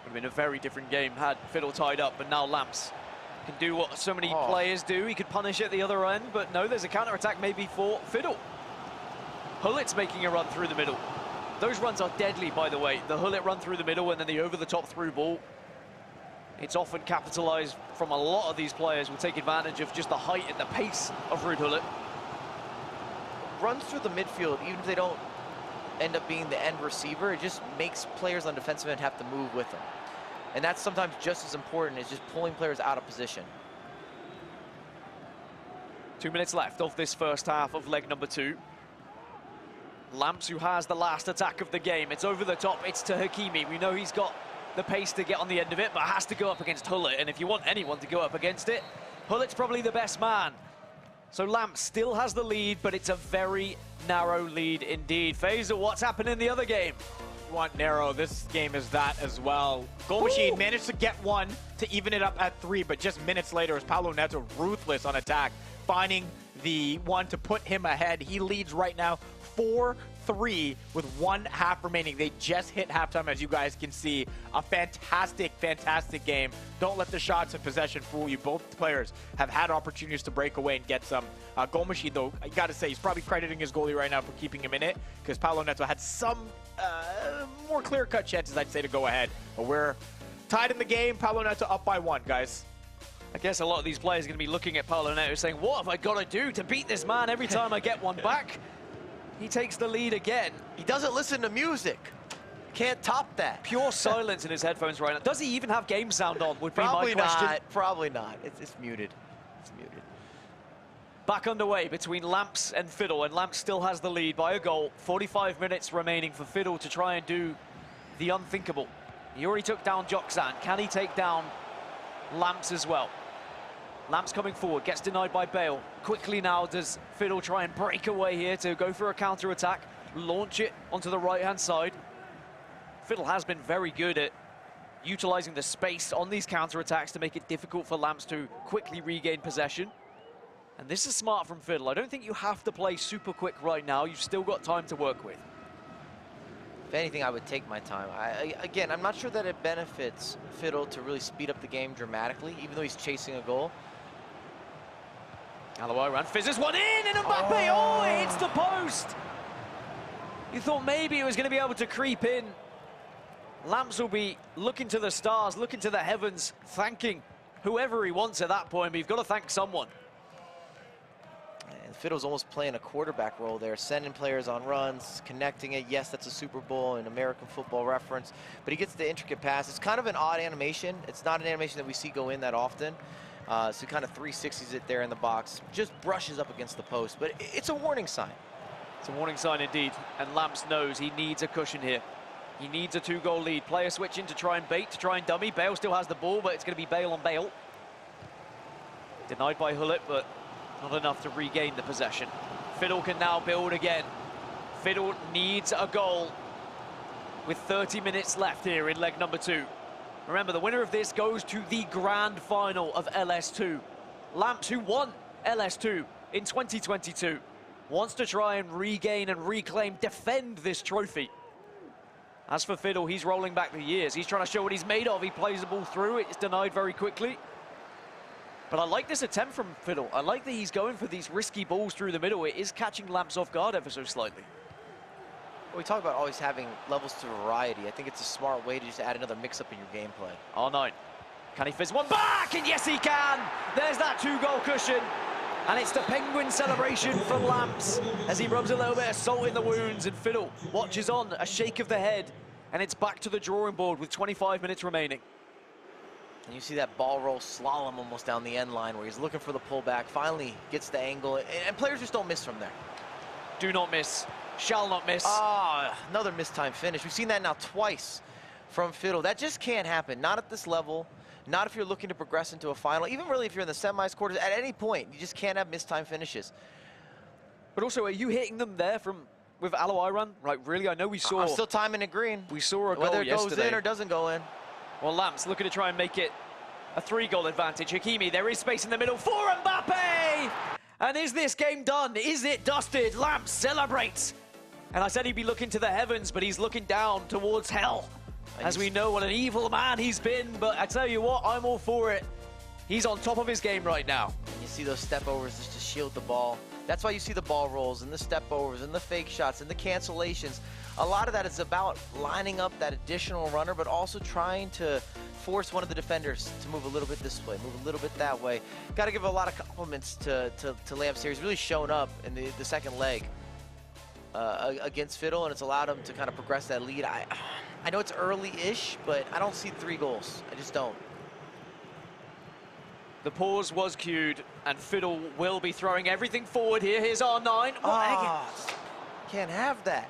Would have been a very different game had Fiddle tied up, but now Lamps can do what so many players do. He could punish at the other end, but no, there's a counter-attack maybe for Fiddle. Hullet's making a run through the middle. Those runs are deadly, by the way. The Hullet run through the middle and then the over-the-top through ball. It's often capitalized from a lot of these players. Will take advantage of just the height and the pace of Ruud Hullet. Runs through the midfield, even if they don't end up being the end receiver, it just makes players on defensive end have to move with them. And that's sometimes just as important as just pulling players out of position. 2 minutes left of this first half of leg number 2. Lamps, who has the last attack of the game. It's over the top, it's to Hakimi. We know he's got the pace to get on the end of it, but has to go up against Hullet. And if you want anyone to go up against it, Hullet's probably the best man. So Lamps still has the lead, but it's a very narrow lead indeed. Faisal, what's happened in the other game? You want narrow, this game is that as well. Goal Machine managed to get one to even it up at 3, but just minutes later, is Paulo Neto ruthless on attack, finding the one to put him ahead. He leads right now 4-3 with 1 half remaining. They just hit halftime, as you guys can see. A fantastic, fantastic game. Don't let the shots and possession fool you. Both players have had opportunities to break away and get some. Goal Machine, though, I got to say, he's probably crediting his goalie right now for keeping him in it, because Paulo Neto had some more clear-cut chances, I'd say, to go ahead. But we're tied in the game. Paulo Neto up by 1, guys. I guess a lot of these players are going to be looking at Paulo Neto saying, what have I got to do to beat this man every time I get one back? He takes the lead again. He doesn't listen to music. Can't top that. Pure silence in his headphones right now. Does he even have game sound on, would be my question. Probably not. It's muted. It's muted. Back underway between Lamps and Fiddle, and Lamps still has the lead by a goal. 45 minutes remaining for Fiddle to try and do the unthinkable. He already took down Joxan. Can he take down Lamps as well? Lamps coming forward, gets denied by Bale. Quickly now does Fiddle try and break away here to go for a counter-attack, launch it onto the right-hand side. Fiddle has been very good at utilizing the space on these counter-attacks to make it difficult for Lamps to quickly regain possession. And this is smart from Fiddle. I don't think you have to play super quick right now. You've still got time to work with. If anything, I would take my time. Again, I'm not sure that it benefits Fiddle to really speed up the game dramatically, even though he's chasing a goal. Alawiran fizzes one in, and Mbappe, oh, it hits the post. You thought maybe it was going to be able to creep in. Lamps will be looking to the stars, looking to the heavens, thanking whoever he wants at that point, but you've got to thank someone. And Fiddle's almost playing a quarterback role there, sending players on runs, connecting it. Yes, that's a Super Bowl and American football reference, but he gets the intricate pass. It's kind of an odd animation. It's not an animation that we see go in that often. So kind of 360s it there in the box, just brushes up against the post, but it's a warning sign. It's a warning sign indeed, and Lamps knows he needs a cushion here. He needs a 2-goal lead. Player switching to try and bait, to try and dummy. Bale still has the ball, but it's going to be Bale on Bale. Denied by Hullet, but not enough to regain the possession. Fiddle can now build again. Fiddle needs a goal with 30 minutes left here in leg number 2. Remember, the winner of this goes to the grand final of LS2. Lamps, who won LS2 in 2022, wants to try and regain and reclaim, defend this trophy. As for Fiddle, he's rolling back the years. He's trying to show what he's made of. He plays the ball through. It's denied very quickly. But I like this attempt from Fiddle. I like that he's going for these risky balls through the middle. It is catching Lamps off guard ever so slightly. We talk about always having levels to variety. I think it's a smart way to just add another mix-up in your gameplay. R9, can he fizz one back? And yes, he can. There's that 2-goal cushion. And it's the Penguin celebration from Lamps as he rubs a little bit of salt in the wounds, and Fiddle watches on, a shake of the head, and it's back to the drawing board with 25 minutes remaining. And you see that ball roll slalom almost down the end line where he's looking for the pullback, finally gets the angle, and players just don't miss from there. Do not miss. Shall not miss. Ah, another mistimed finish. We've seen that now twice from Fiddle. That just can't happen, not at this level, not if you're looking to progress into a final, even really if you're in the semis, quarters, at any point, you just can't have mistimed finishes. But also, are you hitting them there with Alawiran? Right, really, I know we saw... I'm still timing it green. We saw a goal Whether it yesterday. goes in or doesn't go in. Well, Lamps looking to try and make it a 3-goal advantage. Hakimi, there is space in the middle for Mbappe! And is this game done? Is it dusted? Lamps celebrates. And I said he'd be looking to the heavens, but he's looking down towards hell. As we know what an evil man he's been, but I tell you what, I'm all for it. He's on top of his game right now. And you see those step overs just to shield the ball. That's why you see the ball rolls and the step overs and the fake shots and the cancellations. A lot of that is about lining up that additional runner, but also trying to force one of the defenders to move a little bit this way, move a little bit that way. Got to give a lot of compliments to Lamps here. He's really shown up in the second leg against Fiddle, and it's allowed him to kind of progress that lead. I know it's early-ish, but I don't see 3 goals. I just don't. The pause was cued, and Fiddle will be throwing everything forward here. Here's R9. Can't have that.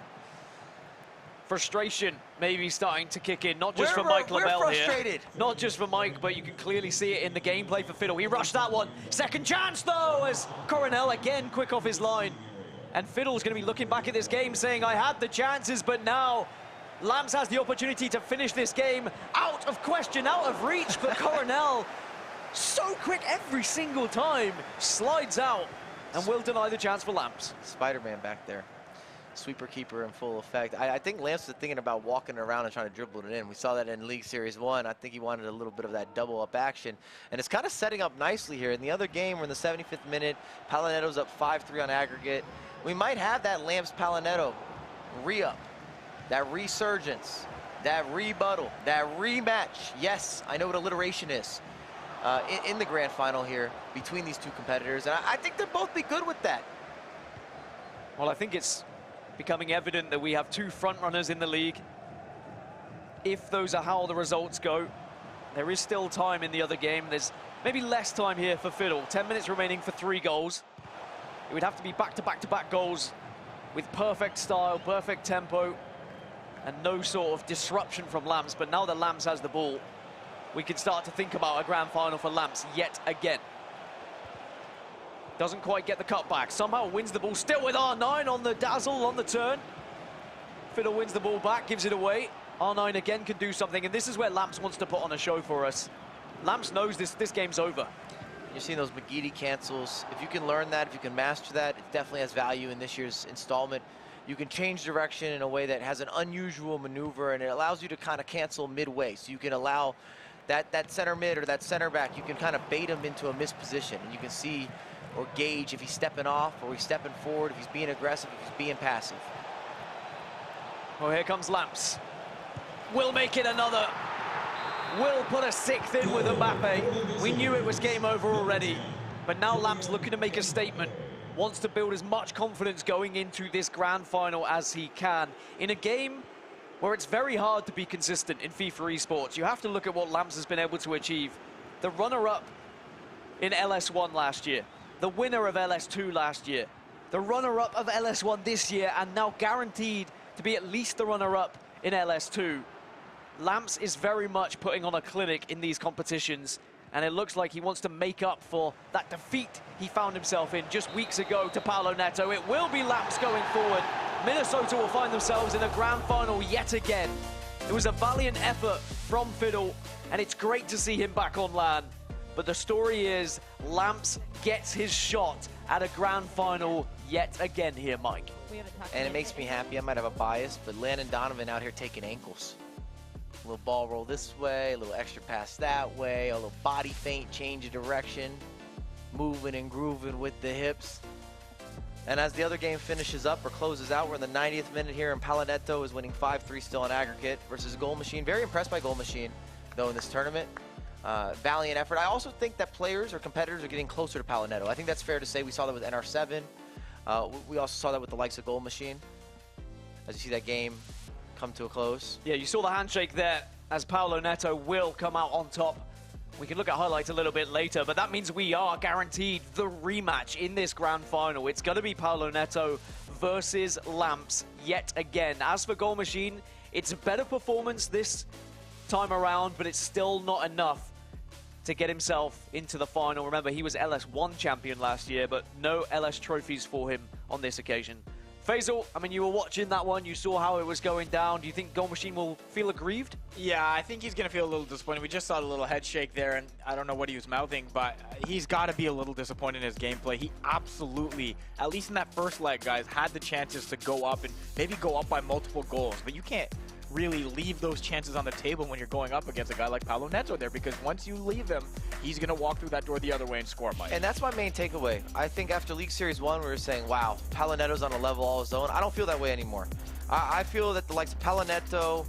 Frustration maybe starting to kick in, not just for Mike LaBelle here. Not just for Mike, but you can clearly see it in the gameplay for Fiddle. He rushed that one. Second chance, though, as Coronel again quick off his line. And Fiddle's going to be looking back at this game saying, I had the chances, but now Lamps has the opportunity to finish this game out of question, out of reach, but Coronel, so quick every single time, slides out and will deny the chance for Lamps. Spider-Man back there. Sweeper keeper in full effect. I think Lamps was thinking about walking around and trying to dribble it in. We saw that in League Series 1. I think he wanted a little bit of that double-up action. And it's kind of setting up nicely here. In the other game, we're in the 75th minute. Palinetto's up 5-3 on aggregate. We might have that Lamps-Palinetto re-up, that resurgence, that rebuttal, that rematch. Yes, I know what alliteration is in the grand final here between these two competitors. And I think they'll both be good with that. Well, I think it's becoming evident that we have 2 front runners in the league. If those are how the results go, there is still time in the other game. There's maybe less time here for Fiddle. 10 minutes remaining for 3 goals. It would have to be back-to-back-to-back goals with perfect style, perfect tempo, and no sort of disruption from Lamps. But now that Lamps has the ball, we can start to think about a grand final for Lamps yet again. Doesn't quite get the cutback. Somehow wins the ball still with R9 on the dazzle, on the turn. Fiddle wins the ball back, gives it away. R9 again can do something, and this is where Lamps wants to put on a show for us. Lamps knows this game's over. You're seeing those McGeady cancels. If you can learn that, if you can master that, it definitely has value in this year's installment. you can change direction in a way that has an unusual maneuver, and it allows you to kind of cancel midway. So you can allow that center mid or that center back, you can kind of bait him into a misposition, and you can see or gauge if he's stepping off or he's stepping forward, if he's being aggressive, if he's being passive. Well, here comes Lamps. Will make it another. Will put a 6th in with Mbappe. We knew it was game over already, but now Lamps looking to make a statement. Wants to build as much confidence going into this grand final as he can. In a game where it's very hard to be consistent in FIFA esports, you have to look at what Lamps has been able to achieve. The runner-up in LS1 last year, the winner of LS2 last year, the runner-up of LS1 this year, and now guaranteed to be at least the runner-up in LS2. Lamps is very much putting on a clinic in these competitions, and it looks like he wants to make up for that defeat he found himself in just weeks ago to Paolo Neto. It will be Lamps going forward. Minnesota will find themselves in a grand final yet again. It was a valiant effort from Fiddle, and it's great to see him back on LAN. But the story is Lamps gets his shot at a grand final yet again here, Mike. And it makes me happy. I might have a bias, but Landon Donovan out here taking ankles. A little ball roll this way, a little extra pass that way, a little body feint, change of direction, moving and grooving with the hips. And as the other game finishes up or closes out, we're in the 90th minute here, and Paolo Neto is winning 5-3 still on aggregate versus Goal Machine. Very impressed by Goal Machine, though, in this tournament. Valiant effort. I also think that players or competitors are getting closer to Paolo Neto. I think that's fair to say. We saw that with NR7. We also saw that with the likes of Goal Machine. As you see that game come to a close. Yeah, you saw the handshake there as Paolo Neto will come out on top. We can look at highlights a little bit later, but that means we are guaranteed the rematch in this grand final. It's going to be Paolo Neto versus Lamps yet again. As for Goal Machine, it's a better performance this time around, but it's still not enough to get himself into the final. Remember, he was LS1 champion last year, but no LS trophies for him on this occasion. Faisal, I mean, you were watching that one. You saw how it was going down. Do you think Goal Machine will feel aggrieved? Yeah, I think he's going to feel a little disappointed. We just saw the little head shake there, and I don't know what he was mouthing, but he's got to be a little disappointed in his gameplay. He absolutely, at least in that first leg, guys, had the chances to go up and maybe go up by multiple goals, but you can't really leave those chances on the table when you're going up against a guy like Paolo Neto there, because once you leave him, he's going to walk through that door the other way and score, Mike. And that's my main takeaway. I think after League Series 1, we were saying, wow, Paolo Neto's on a level all his own. I don't feel that way anymore. I feel that the likes of Paolo Neto,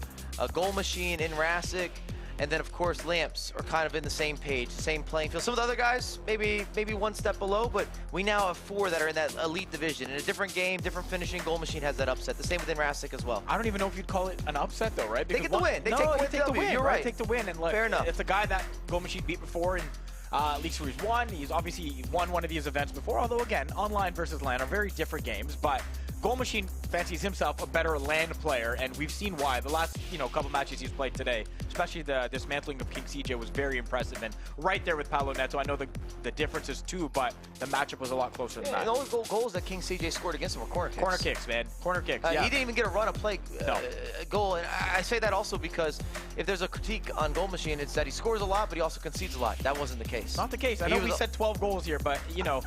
Goal Machine, Inrasic, and then, of course, Lamps are kind of in the same page, same playing field. Some of the other guys, maybe one step below, but we now have 4 that are in that elite division. In a different game, different finishing, Goal Machine has that upset. The same with Inrasic as well. I don't even know if you'd call it an upset, though, right? Because they get the win. They take the win. You're right. Take the win. And look, fair enough. It's a guy that Goal Machine beat before in League Series 1. He's obviously won one of these events before, although, again, online versus LAN are very different games. But Goal Machine fancies himself a better LAN player, and we've seen why. The last, couple matches he's played today, especially the dismantling of King CJ, was very impressive. And right there with Paolo Neto, I know the differences too, but the matchup was a lot closer than that. And the only goals that King CJ scored against him were corner kicks. Corner kicks, man. Corner kicks, yeah. He didn't even get a run of play goal. And I say that also because if there's a critique on Goal Machine, it's that he scores a lot, but he also concedes a lot. That wasn't the case. Not the case. I know we said 12 goals here, but,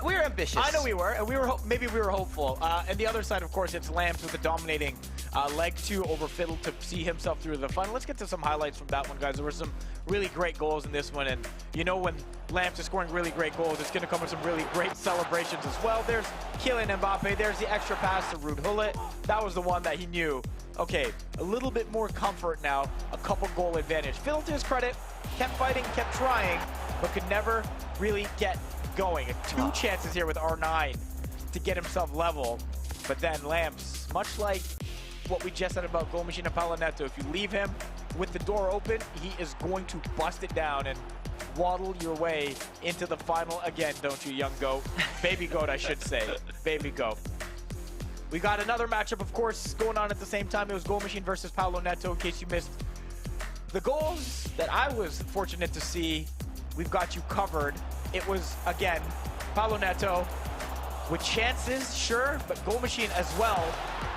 we're ambitious. I know we were, and maybe we were hopeful. And the other side, of course, it's Lamps with the dominating leg 2 over Fiddle to see himself through the final. Let's get to some highlights from that one, guys. There were some really great goals in this one, and when Lamps is scoring really great goals, it's going to come with some really great celebrations as well. There's Kylian Mbappe. There's the extra pass to Ruud Gullit. That was the one that he knew. Okay, a little bit more comfort now, a couple goal advantage. Fiddle, to his credit, kept fighting, kept trying, but could never really get going. 2 chances here with R9 to get himself level, but then Lamps, much like what we just said about Goal Machine and Paolo Neto, if you leave him with the door open, he is going to bust it down and waddle your way into the final again, don't you, young goat? Baby goat, I should say. Baby goat. We got another matchup, of course, going on at the same time. It was Goal Machine versus Paolo Neto, in case you missed the goals that I was fortunate to see. We've got you covered. It was, again, Paolo Neto with chances, sure, but Goal Machine as well,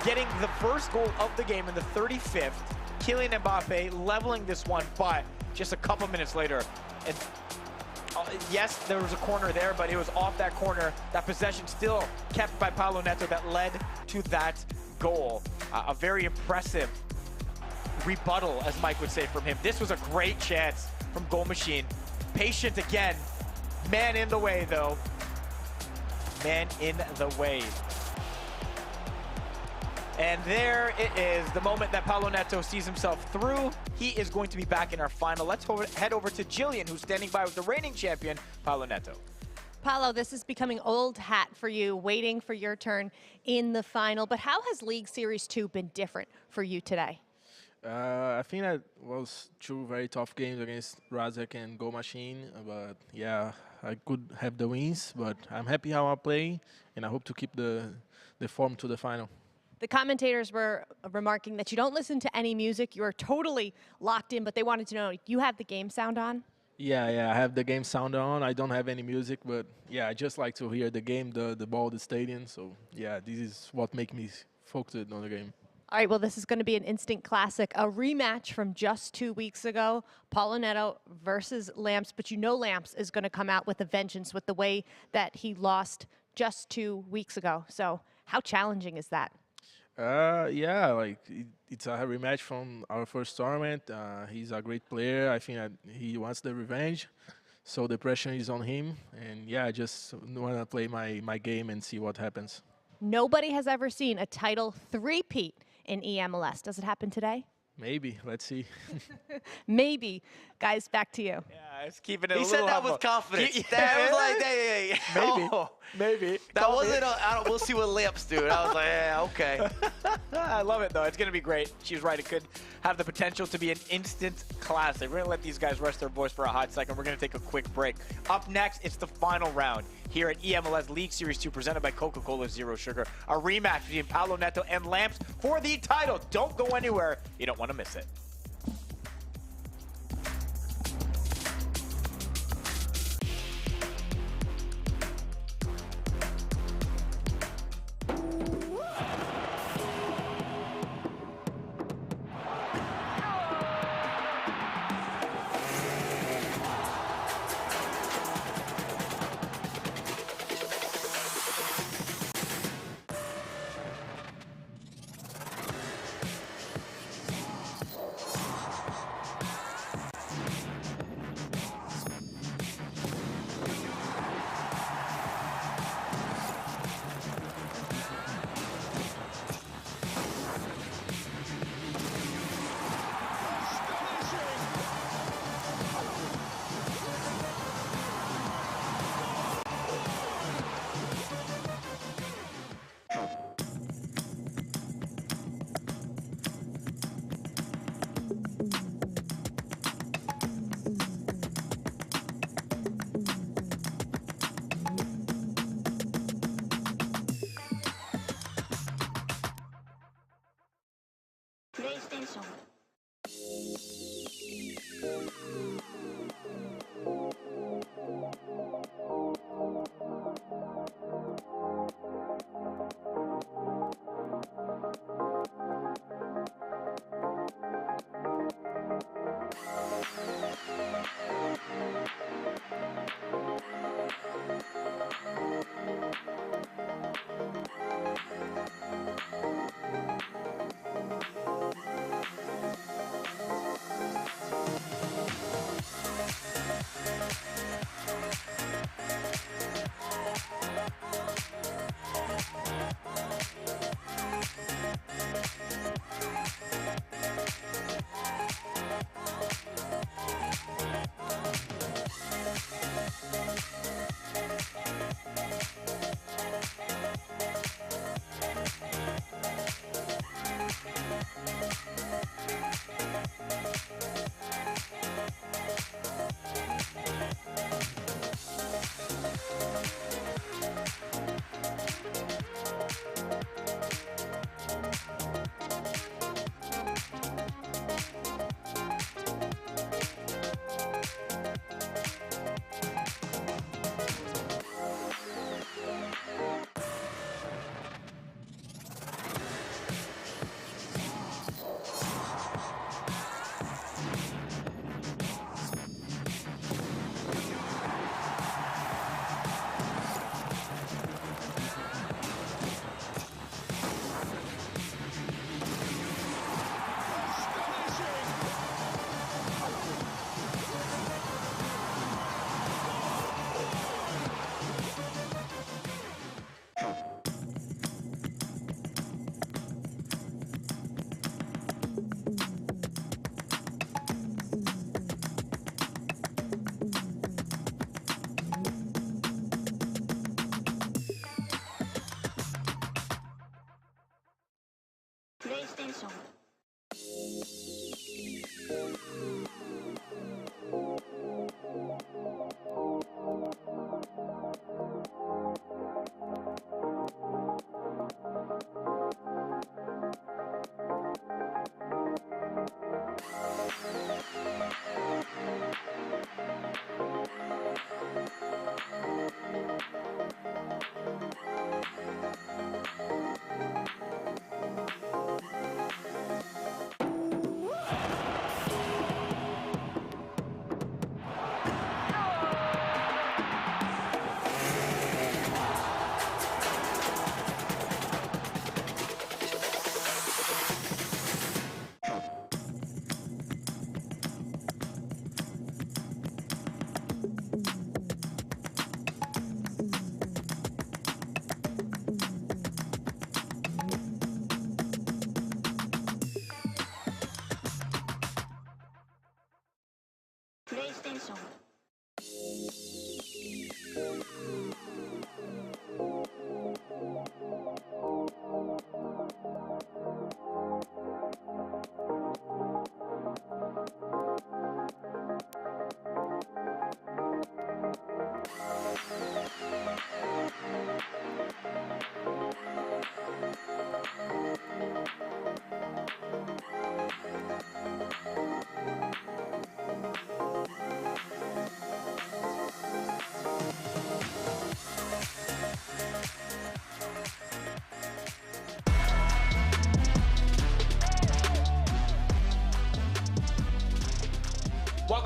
getting the first goal of the game in the 35th. Kylian Mbappe leveling this one, but just a couple minutes later, and yes, there was a corner there, but it was off that corner. That possession still kept by Paolo Neto that led to that goal. A very impressive rebuttal, as Mike would say, from him. This was a great chance from Goal Machine. Patient again. Man in the way, though. Man in the way. And there it is, the moment that Paulo Neto sees himself through. He is going to be back in our final. Let's head over to Jillian, who's standing by with the reigning champion, Paulo Neto. Paulo, this is becoming old hat for you, waiting for your turn in the final. But how has League Series 2 been different for you today? I think that was two very tough games against Razek and Goal Machine. But yeah, I could have the wins, but I'm happy how I play, and I hope to keep the form to the final. The commentators were remarking that you don't listen to any music. You are totally locked in, but they wanted to know, you have the game sound on? Yeah, I have the game sound on. I don't have any music, but yeah, I just like to hear the game, the ball, the stadium. So yeah, this is what makes me focused on the game. All right, well, this is going to be an instant classic, a rematch from just 2 weeks ago, Paulo Neto versus Lamps. But you know Lamps is going to come out with a vengeance with the way that he lost just 2 weeks ago. So how challenging is that? Yeah, like it's a rematch from our first tournament. He's a great player. I think that he wants the revenge, so the pressure is on him. And yeah, I just want to play my game and see what happens. Nobody has ever seen a title three-peat in eMLS. Does it happen today? Maybe. Let's see. Maybe. Guys, back to you. Yeah, it's keeping it a He little said that humble. with confidence. That was like, hey. Maybe. Oh. Maybe. That wasn't, we'll see what Lamps do. And I was like, yeah, okay. I love it, though. It's going to be great. She was right. It could have the potential to be an instant classic. We're going to let these guys rest their voice for a hot second. We're going to take a quick break. Up next, it's the final round here at eMLS League Series 2, presented by Coca-Cola Zero Sugar. A rematch between Paulo Neto and Lamps for the title. Don't go anywhere. You don't want to miss it. PlayStation.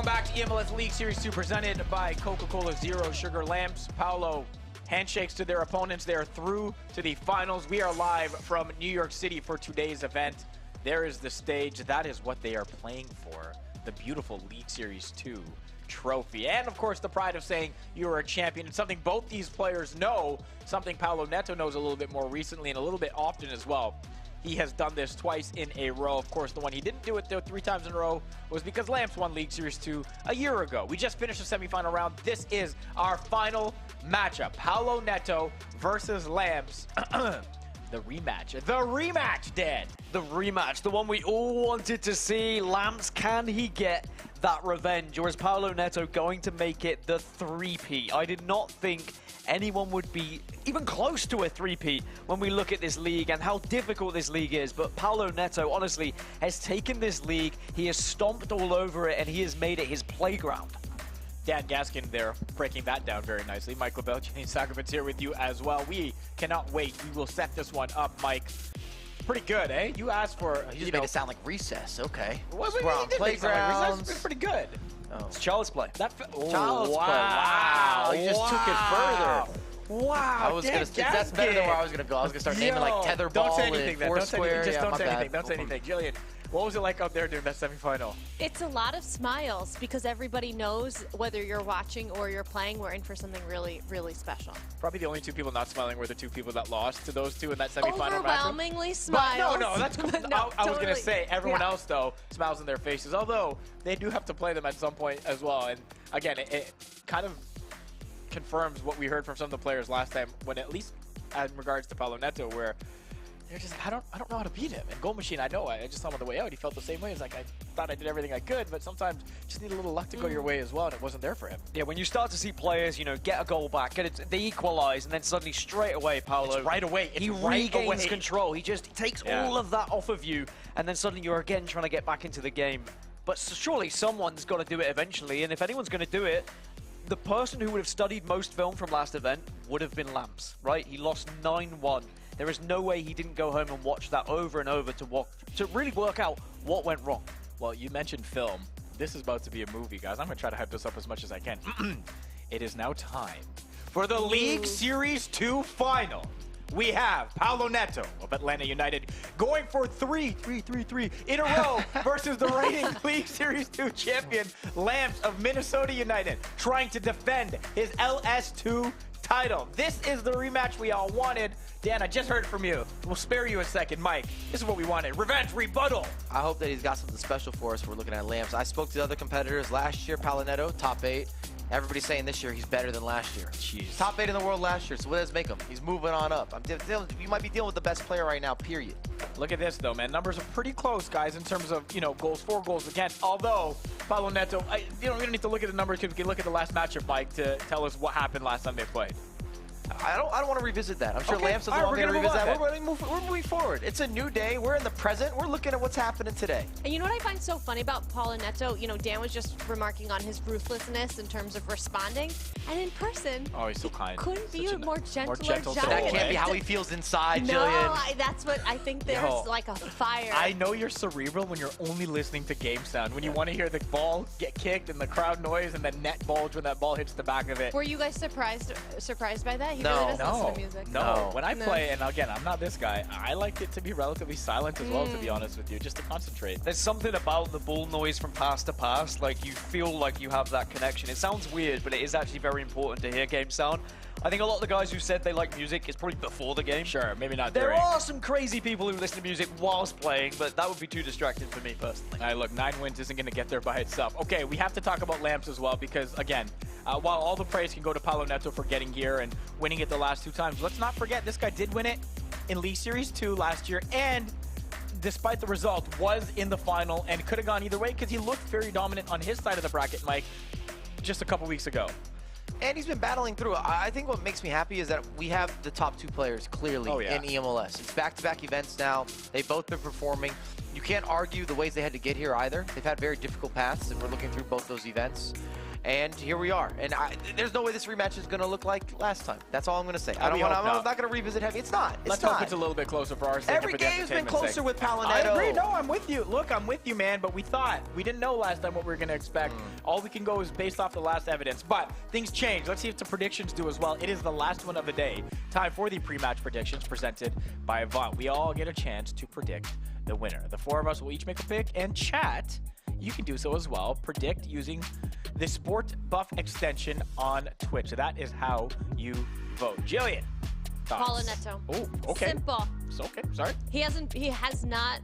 back to eMLS League Series 2 presented by Coca-Cola Zero Sugar. Lamps, Paolo, handshakes to their opponents. They are through to the finals. We are live from New York City for today's event. There is the stage. That is what they are playing for. The beautiful League Series 2 trophy. And, of course, the pride of saying you are a champion. It's something both these players know, something Paolo Neto knows a little bit more recently and a little bit often as well. He has done this twice in a row. Of course, the one he didn't do it, though, 3 times in a row was because Lamps won League Series 2 a year ago. We just finished the semifinal round. This is our final matchup. Paolo Neto versus Lamps. The rematch. The rematch, Dan. The rematch, the one we all wanted to see. Lamps, can he get that revenge? Or is Paolo Neto going to make it the three-peat? I did not think anyone would be even close to a three-peat when we look at this league and how difficult this league is. But Paolo Neto, honestly, has taken this league, he has stomped all over it, and he has made it his playground. Dan Gaskin there, breaking that down very nicely. Mike LaBelle, Janine Sakovitz here with you as well. We cannot wait. We will set this one up, Mike. Pretty good, eh? You asked for, you just made it sound like recess. Okay. Well, We're on playgrounds. It's pretty good. Oh. It's child's play. Child's play. Wow. You just took it further. Wow. I was gonna. That's better than where I was gonna go. I was gonna start naming like tetherball. Don't say anything. Then. Don't say anything. Just don't say anything. Don't say anything. Jillian, what was it like out there during that semifinal? It's a lot of smiles because everybody knows whether you're watching or you're playing, we're in for something really, really special. Probably the only 2 people not smiling were the 2 people that lost to those 2 in that semifinal matchup. Overwhelmingly smiles. But no, that's cool. No, I was gonna say everyone yeah. else though smiles in their faces. Although they do have to play them at some point as well. And again, it kind of confirms what we heard from some of the players last time, when at least in regards to Paolo Neto, where they're just, I don't know how to beat him. And Goal Machine, I know, I just saw him on the way out. He felt the same way. It's like, I thought I did everything I could, but sometimes you just need a little luck to go your way as well, and it wasn't there for him. Yeah, when you start to see players, you know, get a goal back, they equalize, and then suddenly straight away, Paolo, It's right away. he regains control. He just takes all of that off of you, and then suddenly you're again trying to get back into the game. But surely someone's got to do it eventually, and if anyone's going to do it, the person who would have studied most film from last event would have been Lamps, right? He lost 9-1. There is no way he didn't go home and watch that over and over to really work out what went wrong. Well, you mentioned film. This is about to be a movie, guys. I'm going to try to hype this up as much as I can. It is now time for the League Series 2 final. We have Paolo Neto of Atlanta United going for 3 in a row versus the reigning League Series 2 champion, Lamps of Minnesota United, trying to defend his LS2 title. This is the rematch we all wanted. Dan, I just heard from you. We'll spare you a second. Mike, this is what we wanted. Revenge, rebuttal. I hope that he's got something special for us. We're looking at Lamps. I spoke to the other competitors last year. Paolo Neto, top 8. Everybody's saying this year he's better than last year. Jeez. Top 8 in the world last year, so what does make him? He's moving on up. You might be dealing with the best player right now, period. Look at this, though, man. Numbers are pretty close, guys, in terms of, you know, goals for, goals against. Although, Paolo Neto, we don't need to look at the numbers because we can look at the last matchup, Mike, to tell us what happened last time they played. I don't want to revisit that. I'm sure Lamps doesn't want me to revisit that. We're moving forward. It's a new day. We're in the present. We're looking at what's happening today. And you know what I find so funny about Paolo Neto? You know, Dan was just remarking on his ruthlessness in terms of responding. And in person, oh, he's so kind. Couldn't be a more gentle soul. That can't be how he feels inside, no, Jillian. that's what I think. There's like a fire. I know you're cerebral when you're only listening to game sound. When you want to hear the ball get kicked and the crowd noise and the net bulge when that ball hits the back of it. Were you guys surprised by that? He No. really doesn't listen to music. No. When I play, and again, I'm not this guy, I like it to be relatively silent as well, to be honest with you, just to concentrate. There's something about the ball noise from pass to pass, like you feel like you have that connection. It sounds weird, but it is actually very important to hear game sound. I think a lot of the guys who said they like music is probably before the game. Sure, maybe not There during. are some crazy people who listen to music whilst playing, but that would be too distracting for me personally. All right, look, 9 wins isn't going to get there by itself. Okay, we have to talk about Lamps as well because, again, while all the praise can go to Paolo Neto for getting here and winning it the last 2 times, let's not forget this guy did win it in League Series 2 last year, and despite the result, was in the final and could have gone either way because he looked very dominant on his side of the bracket, Mike, just a couple weeks ago. And he's been battling through. I think what makes me happy is that we have the top 2 players clearly in eMLS. It's back-to-back events now. They've both been performing. You can't argue the ways they had to get here either. They've had very difficult paths, and we're looking through both those events. And here we are. And there's no way this rematch is going to look like last time. That's all I'm going to say. I'm not going to revisit Heavy. It's not. Let's hope it's a little bit closer for our sake. Every game's been closer with Palinetto. I agree. No, I'm with you. Look, I'm with you, man. But we didn't know last time what we were going to expect. All we can go is based off the last evidence. But things change. Let's see if the predictions do as well. It is the last one of the day. Time for the pre-match predictions presented by Avant. We all get a chance to predict the winner. The four of us will each make a pick, and chat, you can do so as well. Predict using the Sport Buff extension on Twitch. So that is how you vote. Jillian, thoughts? Palinetto. Oh, okay. Simple. So, okay, sorry. He has not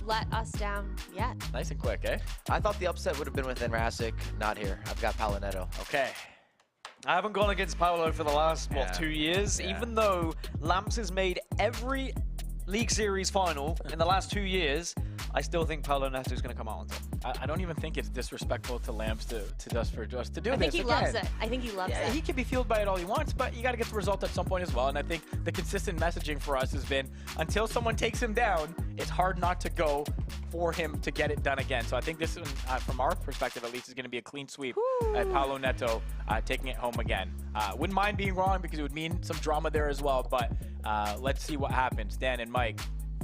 let us down yet. Nice and quick, eh? I thought the upset would have been within Rasic. Not here. I've got Palinetto. Okay. I haven't gone against Paolo for the last, 2 years? Yeah. Even though Lamps has made every League Series final in the last 2 years, I still think Paolo Neto is going to come out on top. I don't even think it's disrespectful to Lamps to do this. I think he loves it. I think he loves it. He can be fueled by it all he wants, but you got to get the result at some point as well. And I think the consistent messaging for us has been, until someone takes him down, it's hard not to go for him to get it done again. So I think this, from our perspective at least, is going to be a clean sweep at Paolo Neto taking it home again. Wouldn't mind being wrong because it would mean some drama there as well, but let's see what happens. Dan and Mike,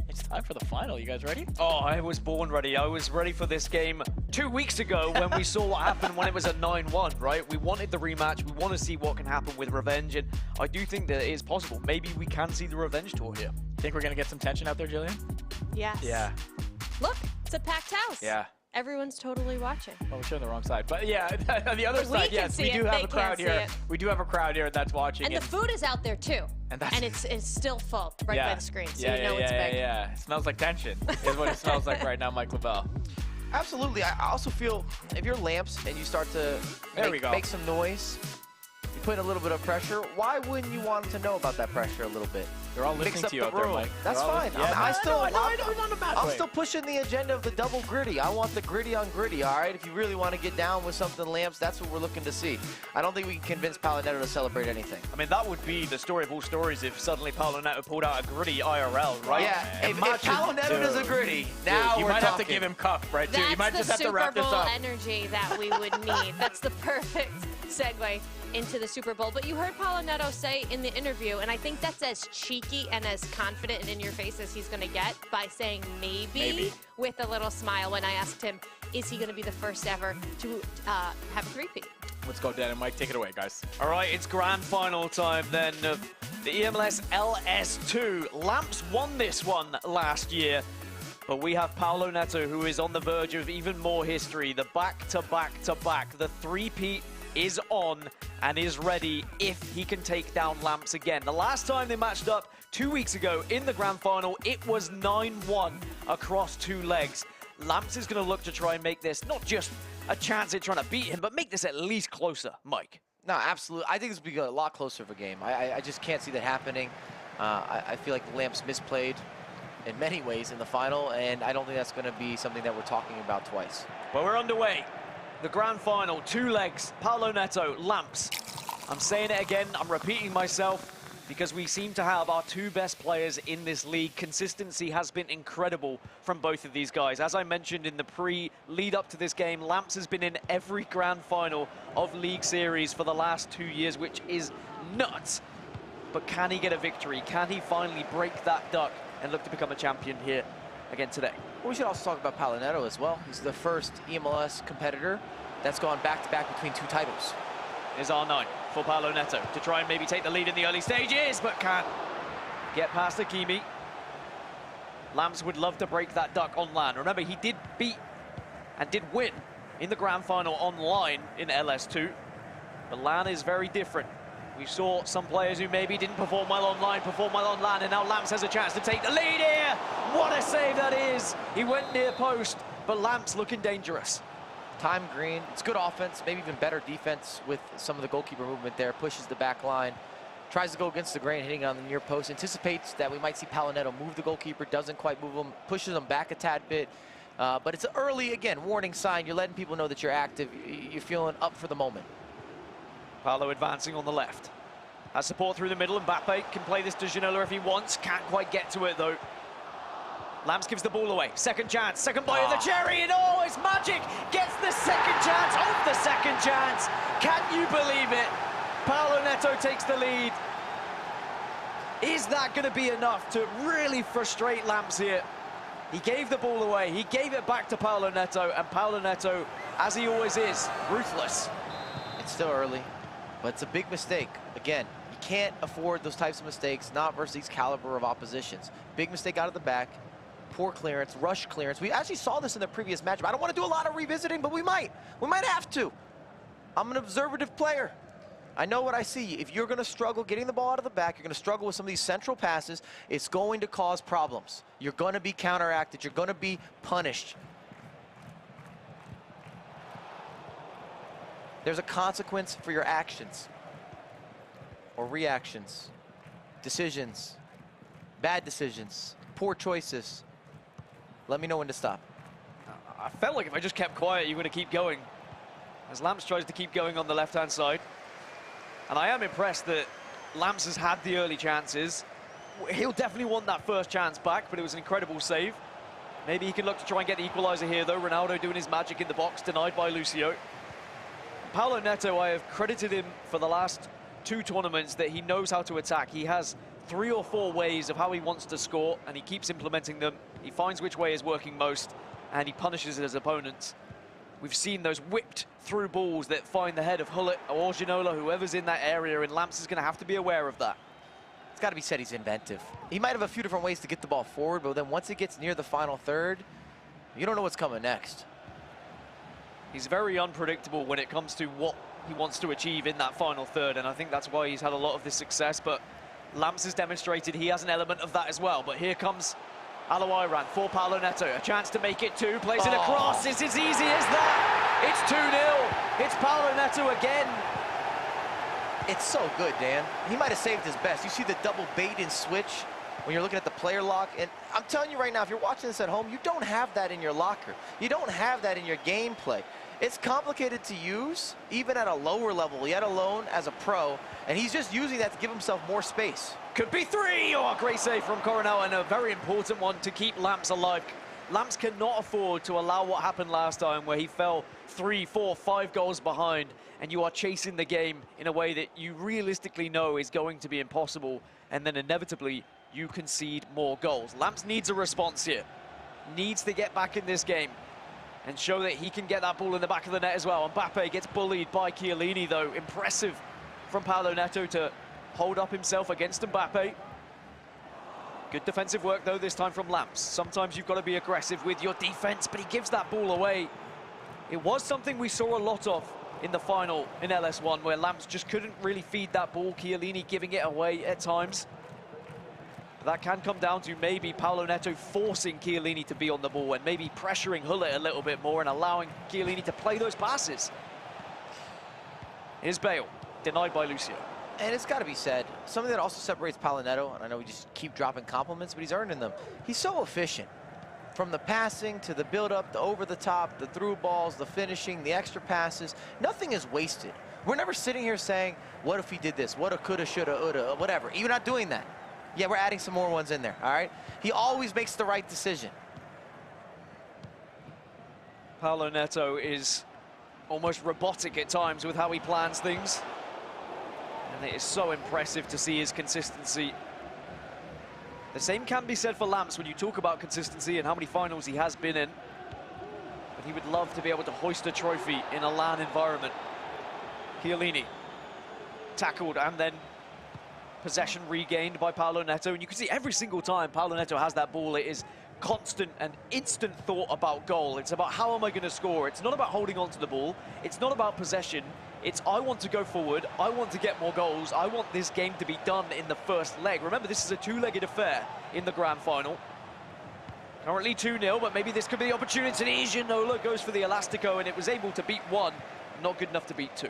it's time for the final. You guys ready? Oh, I was born ready. I was ready for this game 2 weeks ago when we saw what happened when it was a 9-1, right? We wanted the rematch. We want to see what can happen with Revenge, and I do think that it is possible. Maybe we can see the Revenge tour here. Think we're going to get some tension out there, Jillian? Yes. Yeah. Look, it's a packed house. Yeah. Everyone's totally watching. Well, we're showing the wrong side. But yeah, on the other side, yes, we do have a crowd here. We do have a crowd here that's watching. And the food is out there too. And it's still full right by the screen, so you know it's big. Yeah, it smells like tension is what it smells like right now, Mike Lavelle. Absolutely. I also feel if you're Lamps and you start to make some noise, you put in a little bit of pressure, why wouldn't you want them to know about that pressure a little bit? They're all listening to you out there, Mike. That's fine. I'm still pushing the agenda of the double gritty. I want the gritty on gritty, all right? If you really want to get down with something, Lamps, that's what we're looking to see. I don't think we can convince Palinetto to celebrate anything. I mean, that would be the story of all stories if suddenly Paolo Neto pulled out a gritty IRL, right? Yeah, if Palinetto does a gritty, now you we're might talking. have to give him cuff, right, too. You might just have to wrap this up. That's the Super Bowl energy that we would need. That's the perfect segue into the Super Bowl. But you heard Palinetto say in the interview, and I think that's as cheeky and as confident and in your face as he's going to get by saying maybe with a little smile when I asked him, is he going to be the first ever to have a three-peat? Let's go, Dan and Mike. Take it away, guys. All right, it's grand final time then of the eMLS LS2. Lamps won this one last year, but we have Paolo Neto, who is on the verge of even more history. The back-to-back-to-back, the three-peat is on and is ready if he can take down Lamps again. The last time they matched up 2 weeks ago in the grand final, it was 9-1 across 2 legs. Lamps is going to look to try and make this not just a chance at trying to beat him, but make this at least closer. Mike? No, absolutely. I think this will be a lot closer of a game. I just can't see that happening. I feel like the Lamps misplayed in many ways in the final, and I don't think that's going to be something that we're talking about twice. Well, we're underway. The grand final, 2 legs, Paolo Neto, Lamps. I'm saying it again, I'm repeating myself, because we seem to have our 2 best players in this league. Consistency has been incredible from both of these guys. As I mentioned in the lead up to this game, Lamps has been in every grand final of League Series for the last 2 years, which is nuts. But can he get a victory? Can he finally break that duck and look to become a champion here again today? Well, we should also talk about Palinetto as well. He's the first eMLS competitor that's gone back-to-back between 2 titles. Is R9 for Paolo Neto to try and maybe take the lead in the early stages, but can't get past Hakimi. Lamps would love to break that duck on LAN. Remember, he did beat and did win in the grand final online in LS2, but LAN is very different. We saw some players who maybe didn't perform well online, perform well on LAN, and now Lamps has a chance to take the lead here. What a save that is. He went near post, but Lamps looking dangerous. Time green, it's good offense, maybe even better defense with some of the goalkeeper movement there, pushes the back line, tries to go against the grain, hitting on the near post, anticipates that we might see Palinetto move the goalkeeper, doesn't quite move him, pushes him back a tad bit. But it's an early, again, warning sign. You're letting people know that you're active, you're feeling up for the moment. Paolo advancing on the left. Has support through the middle, and Mbappe can play this to Ginola if he wants. Can't quite get to it, though. Lamps gives the ball away. Second chance, second bite of the cherry, and oh, it's magic! Gets the second chance, off the second chance, Can you believe it? Paolo Neto takes the lead. Is that going to be enough to really frustrate Lamps here? He gave the ball away. He gave it back to Paolo Neto, and Paolo Neto, as he always is, ruthless. It's still early, but it's a big mistake. Again, you can't afford those types of mistakes, not versus these caliber of oppositions. Big mistake out of the back, poor clearance, rush clearance. We actually saw this in the previous matchup. I don't want to do a lot of revisiting, but we might. We might have to. I'm an observative player. I know what I see. If you're going to struggle getting the ball out of the back, you're going to struggle with some of these central passes, it's going to cause problems. You're going to be counteracted. You're going to be punished. There's a consequence for your actions or reactions, decisions, bad decisions, poor choices. Let me know when to stop. I felt like if I just kept quiet, you were going to keep going. As Lamps tries to keep going on the left-hand side. And I am impressed that Lamps has had the early chances. He'll definitely want that first chance back, but it was an incredible save. Maybe he can look to try and get the equalizer here, though. Ronaldo doing his magic in the box, denied by Lucio. Paolo Neto, I have credited him for the last 2 tournaments that he knows how to attack. He has 3 or 4 ways of how he wants to score, and he keeps implementing them. He finds which way is working most, and he punishes his opponents. We've seen those whipped through balls that find the head of Hullet or Ginola, whoever's in that area, and Lamps is going to have to be aware of that. It's got to be said he's inventive. He might have a few different ways to get the ball forward, but then once it gets near the final third, you don't know what's coming next. He's very unpredictable when it comes to what he wants to achieve in that final third, and I think that's why he's had a lot of this success, but Lamps has demonstrated he has an element of that as well. But here comes Aloiran for Paolo Neto, a chance to make it 2, plays it across, it's as easy as that, it's 2-0, it's Paolo Neto again. It's so good, Dan. He might have saved his best. You see the double bait and switch when you're looking at the player lock, and I'm telling you right now, if you're watching this at home, you don't have that in your locker. You don't have that in your gameplay. It's complicated to use, even at a lower level, yet alone as a pro, and he's just using that to give himself more space. Could be 3! Oh, great save from Coronel, and a very important one to keep Lamps alive. Lamps cannot afford to allow what happened last time, where he fell 3, 4, 5 goals behind, and you are chasing the game in a way that you realistically know is going to be impossible, and then inevitably you concede more goals. Lamps needs a response here. Needs to get back in this game and show that he can get that ball in the back of the net as well. Mbappe gets bullied by Chiellini, though. Impressive from Paolo Neto to hold up himself against Mbappe. Good defensive work, though, this time from Lamps. Sometimes you've got to be aggressive with your defense, but he gives that ball away. It was something we saw a lot of in the final in LS1, where Lamps just couldn't really feed that ball. Chiellini giving it away at times. But that can come down to maybe Paolo Neto forcing Chiellini to be on the ball and maybe pressuring Hullet a little bit more and allowing Chiellini to play those passes. Here's Bale, denied by Lucio. And it's got to be said, something that also separates Paolo Neto, and I know we just keep dropping compliments, but he's earning them. He's so efficient. From the passing to the build-up, the over-the-top, the through balls, the finishing, the extra passes, nothing is wasted. We're never sitting here saying, what if he did this? What if coulda, shoulda, woulda, whatever. You're not doing that. Yeah, we're adding some more ones in there, all right? He always makes the right decision. Paolo Neto is almost robotic at times with how he plans things. And it is so impressive to see his consistency. The same can be said for Lamps when you talk about consistency and how many finals he has been in. But he would love to be able to hoist a trophy in a LAN environment. Chiellini tackled and then possession regained by Paolo Neto. And you can see every single time Paolo Neto has that ball, it is constant and instant thought about goal. It's about how am I going to score? It's not about holding on to the ball. It's not about possession. It's I want to go forward. I want to get more goals. I want this game to be done in the first leg. Remember, this is a 2-legged affair in the grand final. Currently 2-0, but maybe this could be the opportunity. Ginola goes for the Elastico, and it was able to beat 1. Not good enough to beat 2.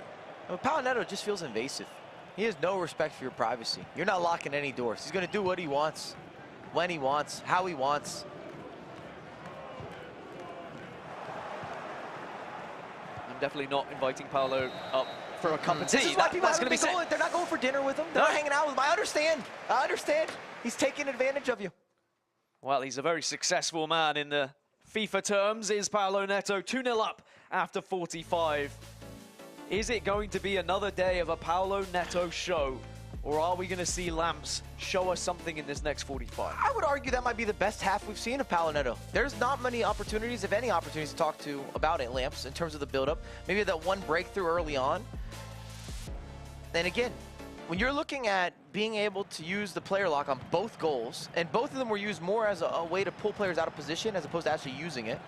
Well, Paolo Neto just feels invasive. He has no respect for your privacy. You're not locking any doors. He's going to do what he wants, when he wants, how he wants. I'm definitely not inviting Paolo up for a cup of tea. This is why people haven't been going. They're not going for dinner with him. They're not hanging out with him. I understand. I understand. He's taking advantage of you. Well, he's a very successful man in the FIFA terms, is Paolo Neto. 2-0 up after 45. Is it going to be another day of a Paulo Neto show? Or are we going to see Lamps show us something in this next 45? I would argue that might be the best half we've seen of Paulo Neto. There's not many opportunities, if any opportunities, to talk to about it, Lamps, in terms of the build-up. Maybe that one breakthrough early on. And again, when you're looking at being able to use the player lock on both goals, and both of them were used more as a way to pull players out of position as opposed to actually using it,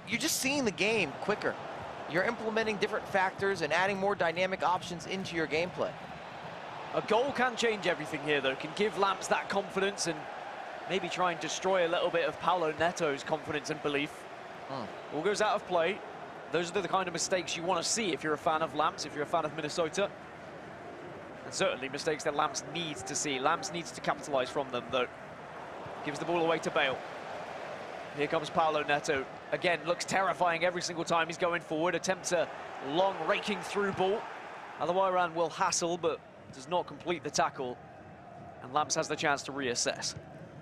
you're just seeing the game quicker. You're implementing different factors and adding more dynamic options into your gameplay. A goal can change everything here, though. Can give Lamps that confidence and maybe try and destroy a little bit of Paulo Neto's confidence and belief. All goes out of play. Those are the kind of mistakes you want to see if you're a fan of Lamps, if you're a fan of Minnesota. And certainly mistakes that Lamps needs to see. Lamps needs to capitalize from them, though. Gives the ball away to Bale. Here comes Paulo Neto. Again, looks terrifying every single time he's going forward. Attempts a long raking through ball. Alawaran will hassle, but does not complete the tackle. And Lamps has the chance to reassess.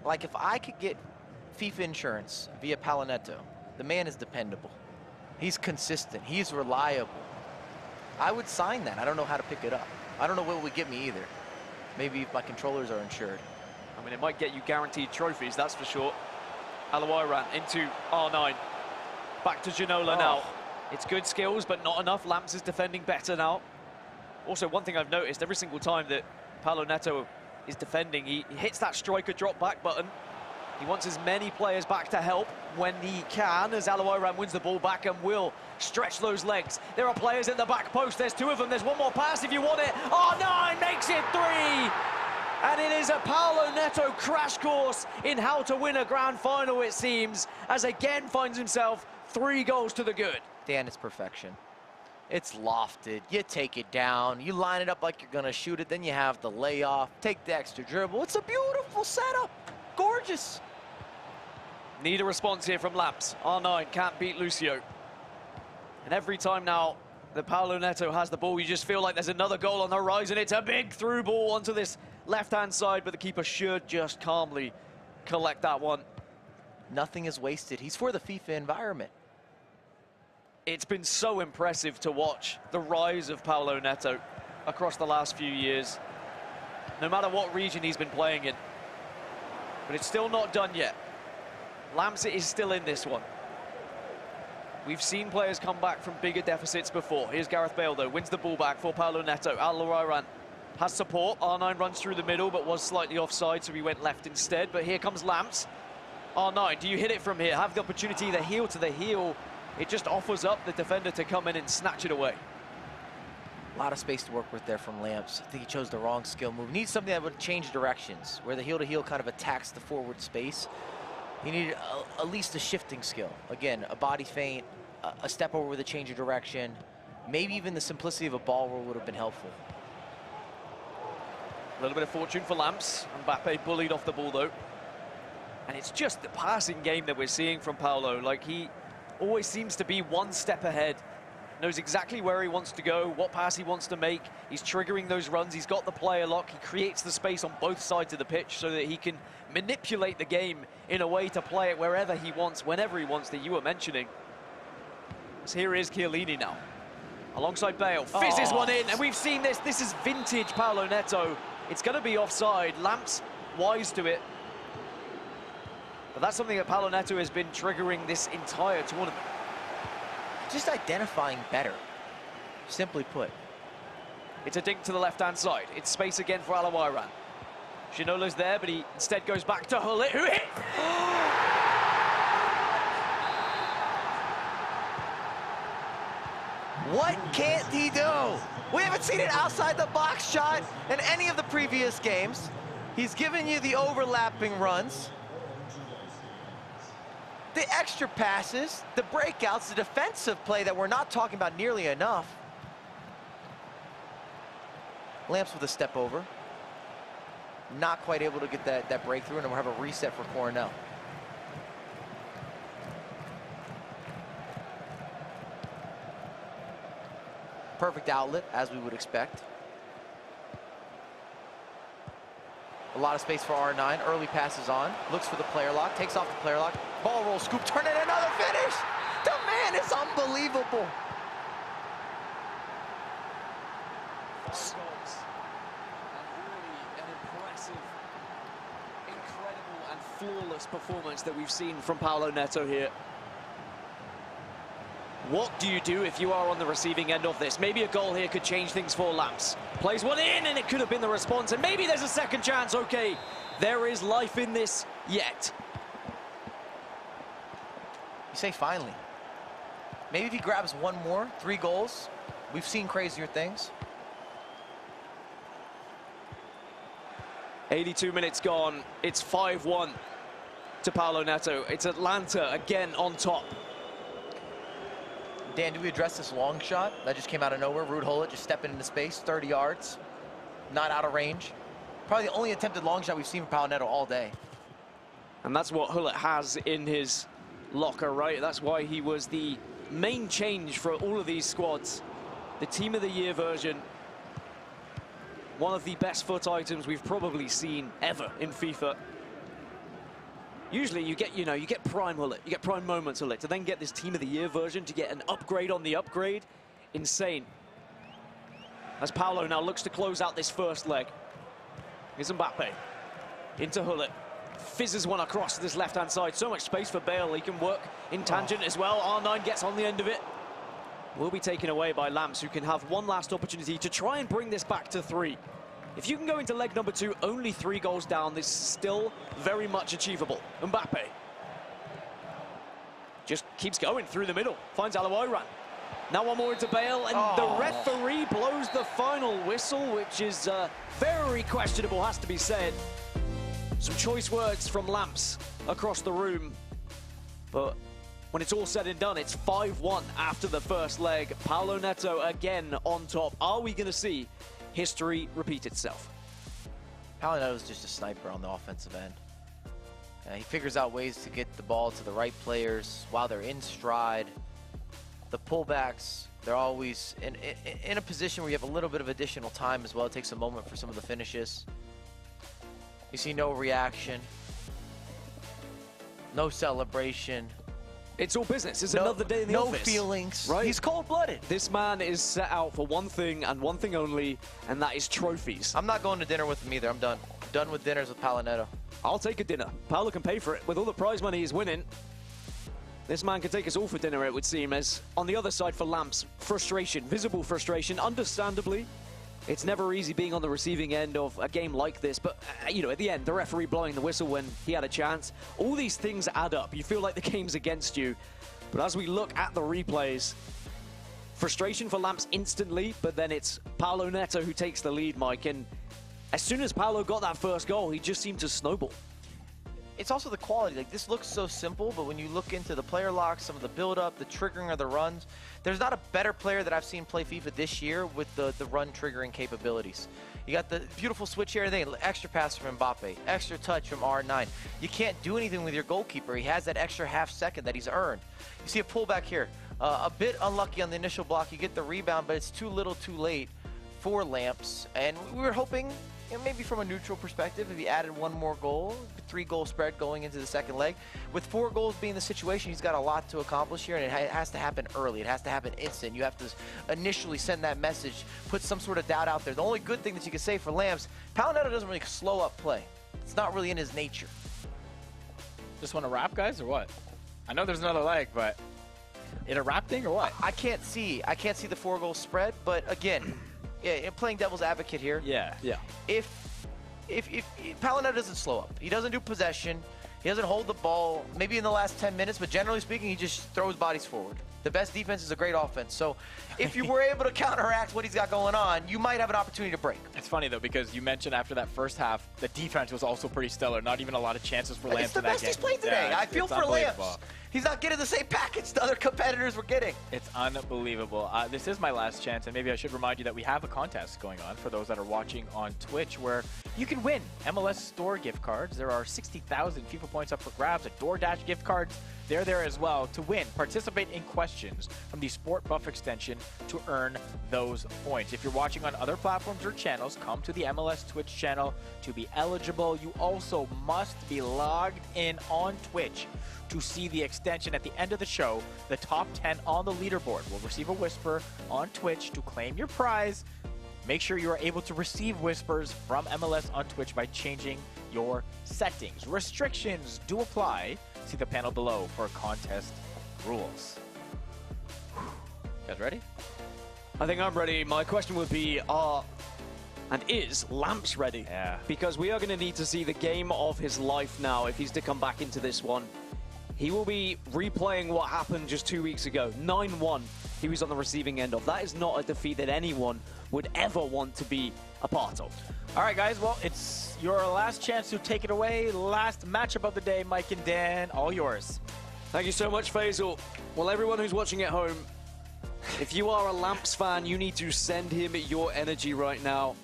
Like, if I could get FIFA insurance via Paulo Neto, the man is dependable. He's consistent. He's reliable. I would sign that. I don't know how to pick it up. I don't know what it would get me either. Maybe if my controllers are insured. I mean, it might get you guaranteed trophies, that's for sure. Alawaran into R9. Back to Ginola now. It's good skills, but not enough. Lamps is defending better now. Also, one thing I've noticed, every single time that Paulo Neto is defending, he hits that striker drop back button. He wants as many players back to help when he can, as Alawaran wins the ball back and will stretch those legs. There are players in the back post. There's two of them. There's one more pass if you want it. R9 makes it 3. And it is a Paulo Neto crash course in how to win a grand final, it seems, as again finds himself 3 goals to the good. Dan, it's perfection. It's lofted, you take it down, you line it up like you're gonna shoot it, then you have the layoff, take the extra dribble. It's a beautiful setup, gorgeous. Need a response here from Lamps. R9 can't beat Lucio. And every time now that Paulo Neto has the ball, you just feel like there's another goal on the horizon. It's a big through ball onto this left-hand side, but the keeper should just calmly collect that one. Nothing is wasted. He's for the FIFA environment. It's been so impressive to watch the rise of Paulo Neto across the last few years, no matter what region he's been playing in. But it's still not done yet. Lamps is still in this one. We've seen players come back from bigger deficits before. Here's Gareth Bale, though, wins the ball back for Paulo Neto. Alawaran has support. R9 runs through the middle, but was slightly offside, so he went left instead. But here comes Lamps. R9, do you hit it from here? Have the opportunity, the heel to the heel. It just offers up the defender to come in and snatch it away. A lot of space to work with there from Lamps. I think he chose the wrong skill move. Needs something that would change directions, where the heel-to-heel kind of attacks the forward space. He needed at least a shifting skill. Again, a body feint, a step over with a change of direction. Maybe even the simplicity of a ball roll would have been helpful. A little bit of fortune for Lamps. Mbappe bullied off the ball, though. And it's just the passing game that we're seeing from Paulo. Like, he always seems to be one step ahead. Knows exactly where he wants to go, what pass he wants to make. He's triggering those runs. He's got the player lock. He creates the space on both sides of the pitch so that he can manipulate the game in a way to play it wherever he wants, whenever he wants, that you were mentioning. So here is Chiellini now, alongside Bale. Fizzes one in, and we've seen this. This is vintage Paulo Neto. It's going to be offside. Lamps wise to it. But that's something that Paulo Neto has been triggering this entire tournament. Just identifying better, simply put. It's a dink to the left-hand side. It's space again for Alawaran. Ginola's there, but he instead goes back to Hullet, who hit! What can't he do? We haven't seen it outside the box shot in any of the previous games. He's given you the overlapping runs, the extra passes, the breakouts, the defensive play that we're not talking about nearly enough. Lamps with a step over. Not quite able to get that breakthrough, and we'll have a reset for Coronel. Perfect outlet, as we would expect. A lot of space for R9. Early passes on. Looks for the player lock. Takes off the player lock. Ball roll, scoop, turn it, another finish! The man is unbelievable. Goals. And really an impressive, incredible and flawless performance that we've seen from Paulo Neto here. What do you do if you are on the receiving end of this? Maybe a goal here could change things for Lamps. Plays one in and it could have been the response, and maybe there's a second chance. Okay, there is life in this yet. You say finally. Maybe if he grabs one more, 3 goals, we've seen crazier things. 82 minutes gone. It's 5-1 to Paulo Neto. It's Atlanta again on top. Dan, do we address this long shot that just came out of nowhere? Ruud Gullit just stepping into space, 30 yards, not out of range. Probably the only attempted long shot we've seen from Paulo Neto all day. And that's what Gullit has in his locker, right? That's why he was the main change for all of these squads. The Team of the Year version. One of the best foot items we've probably seen ever in FIFA. Usually you get prime Gullit, you get prime moments Gullit, to then get this Team of the Year version, to get an upgrade on the upgrade. Insane. As Paulo now looks to close out this first leg. Here's Mbappe. Into Gullit. Fizzes one across to this left-hand side. So much space for Bale. He can work in tangent as well. R9 gets on the end of it. Will be taken away by Lamps, who can have one last opportunity to try and bring this back to 3. If you can go into leg number 2, only 3 goals down, this is still very much achievable. Mbappe just keeps going through the middle. Finds Alouairan. Now one more into Bale, and the referee blows the final whistle, which is very questionable, has to be said. Some choice words from Lamps across the room. But when it's all said and done, it's 5-1 after the first leg. Paulo Neto again on top. Are we going to see history repeat itself? Paulo Neto's just a sniper on the offensive end. He figures out ways to get the ball to the right players while they're in stride. The pullbacks, they're always in a position where you have a little bit of additional time as well. It takes a moment for some of the finishes. You see no reaction, no celebration. It's all business. It's another day in the office. No feelings. Right? He's cold-blooded. This man is set out for one thing and one thing only, and that is trophies. I'm not going to dinner with him either. I'm done. Done with dinners with Paulo Neto. I'll take a dinner. Paulo can pay for it. With all the prize money he's winning, this man can take us all for dinner, it would seem. As on the other side for Lamps, frustration, visible frustration, understandably. It's never easy being on the receiving end of a game like this, but, you know, at the end, the referee blowing the whistle when he had a chance. All these things add up. You feel like the game's against you. But as we look at the replays, frustration for Lamps instantly, but then it's Paulo Neto who takes the lead, Mike. And as soon as Paulo got that first goal, he just seemed to snowball. It's also the quality. Like, this looks so simple, but when you look into the player locks, some of the build-up, the triggering of the runs, there's not a better player that I've seen play FIFA this year with the run triggering capabilities. You got the beautiful switch here, everything, extra pass from Mbappe, extra touch from R9. You can't do anything with your goalkeeper. He has that extra half second that he's earned. You see a pullback here. A bit unlucky on the initial block. You get the rebound, but it's too little too late for Lamps. And we were hoping, maybe from a neutral perspective, if he added one more goal, 3-goal spread going into the second leg. With 4 goals being the situation, he's got a lot to accomplish here, and it has to happen early. It has to happen instant. You have to initially send that message, put some sort of doubt out there. The only good thing that you can say for Lamps, Paulo Neto doesn't really slow up play. It's not really in his nature. Just want to wrap, guys, or what? I know there's another leg, but in a wrap thing or what? I can't see the 4-goal spread, but again, yeah, playing devil's advocate here. Yeah. If Paulo Neto doesn't slow up, he doesn't do possession, he doesn't hold the ball, maybe in the last 10 minutes, but generally speaking, he just throws bodies forward. The best defense is a great offense. So if you were able to counteract what he's got going on, you might have an opportunity to break. It's funny, though, because you mentioned after that first half, the defense was also pretty stellar. Not even a lot of chances for Lamps in that game. It's the best he's played today. Yeah, I feel for Lamps. He's not getting the same package the other competitors were getting. It's unbelievable. This is my last chance, and maybe I should remind you that we have a contest going on for those that are watching on Twitch where you can win MLS store gift cards. There are 60,000 FIFA points up for grabs, a DoorDash gift cards. They're there as well to win. Participate in questions from the Sport Buff extension to earn those points. If you're watching on other platforms or channels, come to the MLS Twitch channel to be eligible. You also must be logged in on Twitch to see the extension at the end of the show. The top 10 on the leaderboard will receive a whisper on Twitch to claim your prize. Make sure you are able to receive whispers from MLS on Twitch by changing your settings. Restrictions do apply. See the panel below for contest rules. You guys ready? I think I'm ready. My question would be, and is Lamps ready? Yeah. Because we are going to need to see the game of his life now if he's to come back into this one. He will be replaying what happened just 2 weeks ago. 9-1 he was on the receiving end of. That is not a defeat that anyone would ever want to be a part of. All right, guys. Well, it's your last chance to take it away. Last matchup of the day, Mike and Dan. All yours. Thank you so much, Faisal. Well, everyone who's watching at home, if you are a Lamps fan, you need to send him your energy right now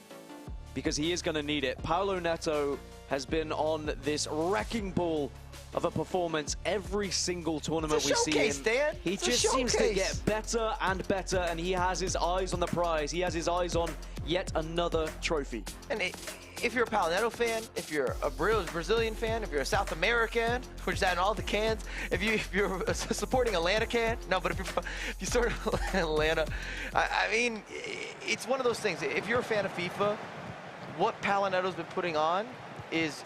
because he is going to need it. Paulo Neto has been on this wrecking ball of a performance every single tournament we see him. Dan. He just seems to get better and better, and he has his eyes on the prize. He has his eyes on yet another trophy. And if you're a Paulo Neto fan, if you're a Brazilian fan, if you're a South American, which is in all the cans, if you're supporting Atlanta can, no, but if you sort of Atlanta, I mean, it's one of those things. If you're a fan of FIFA, what Paulo Neto's been putting on is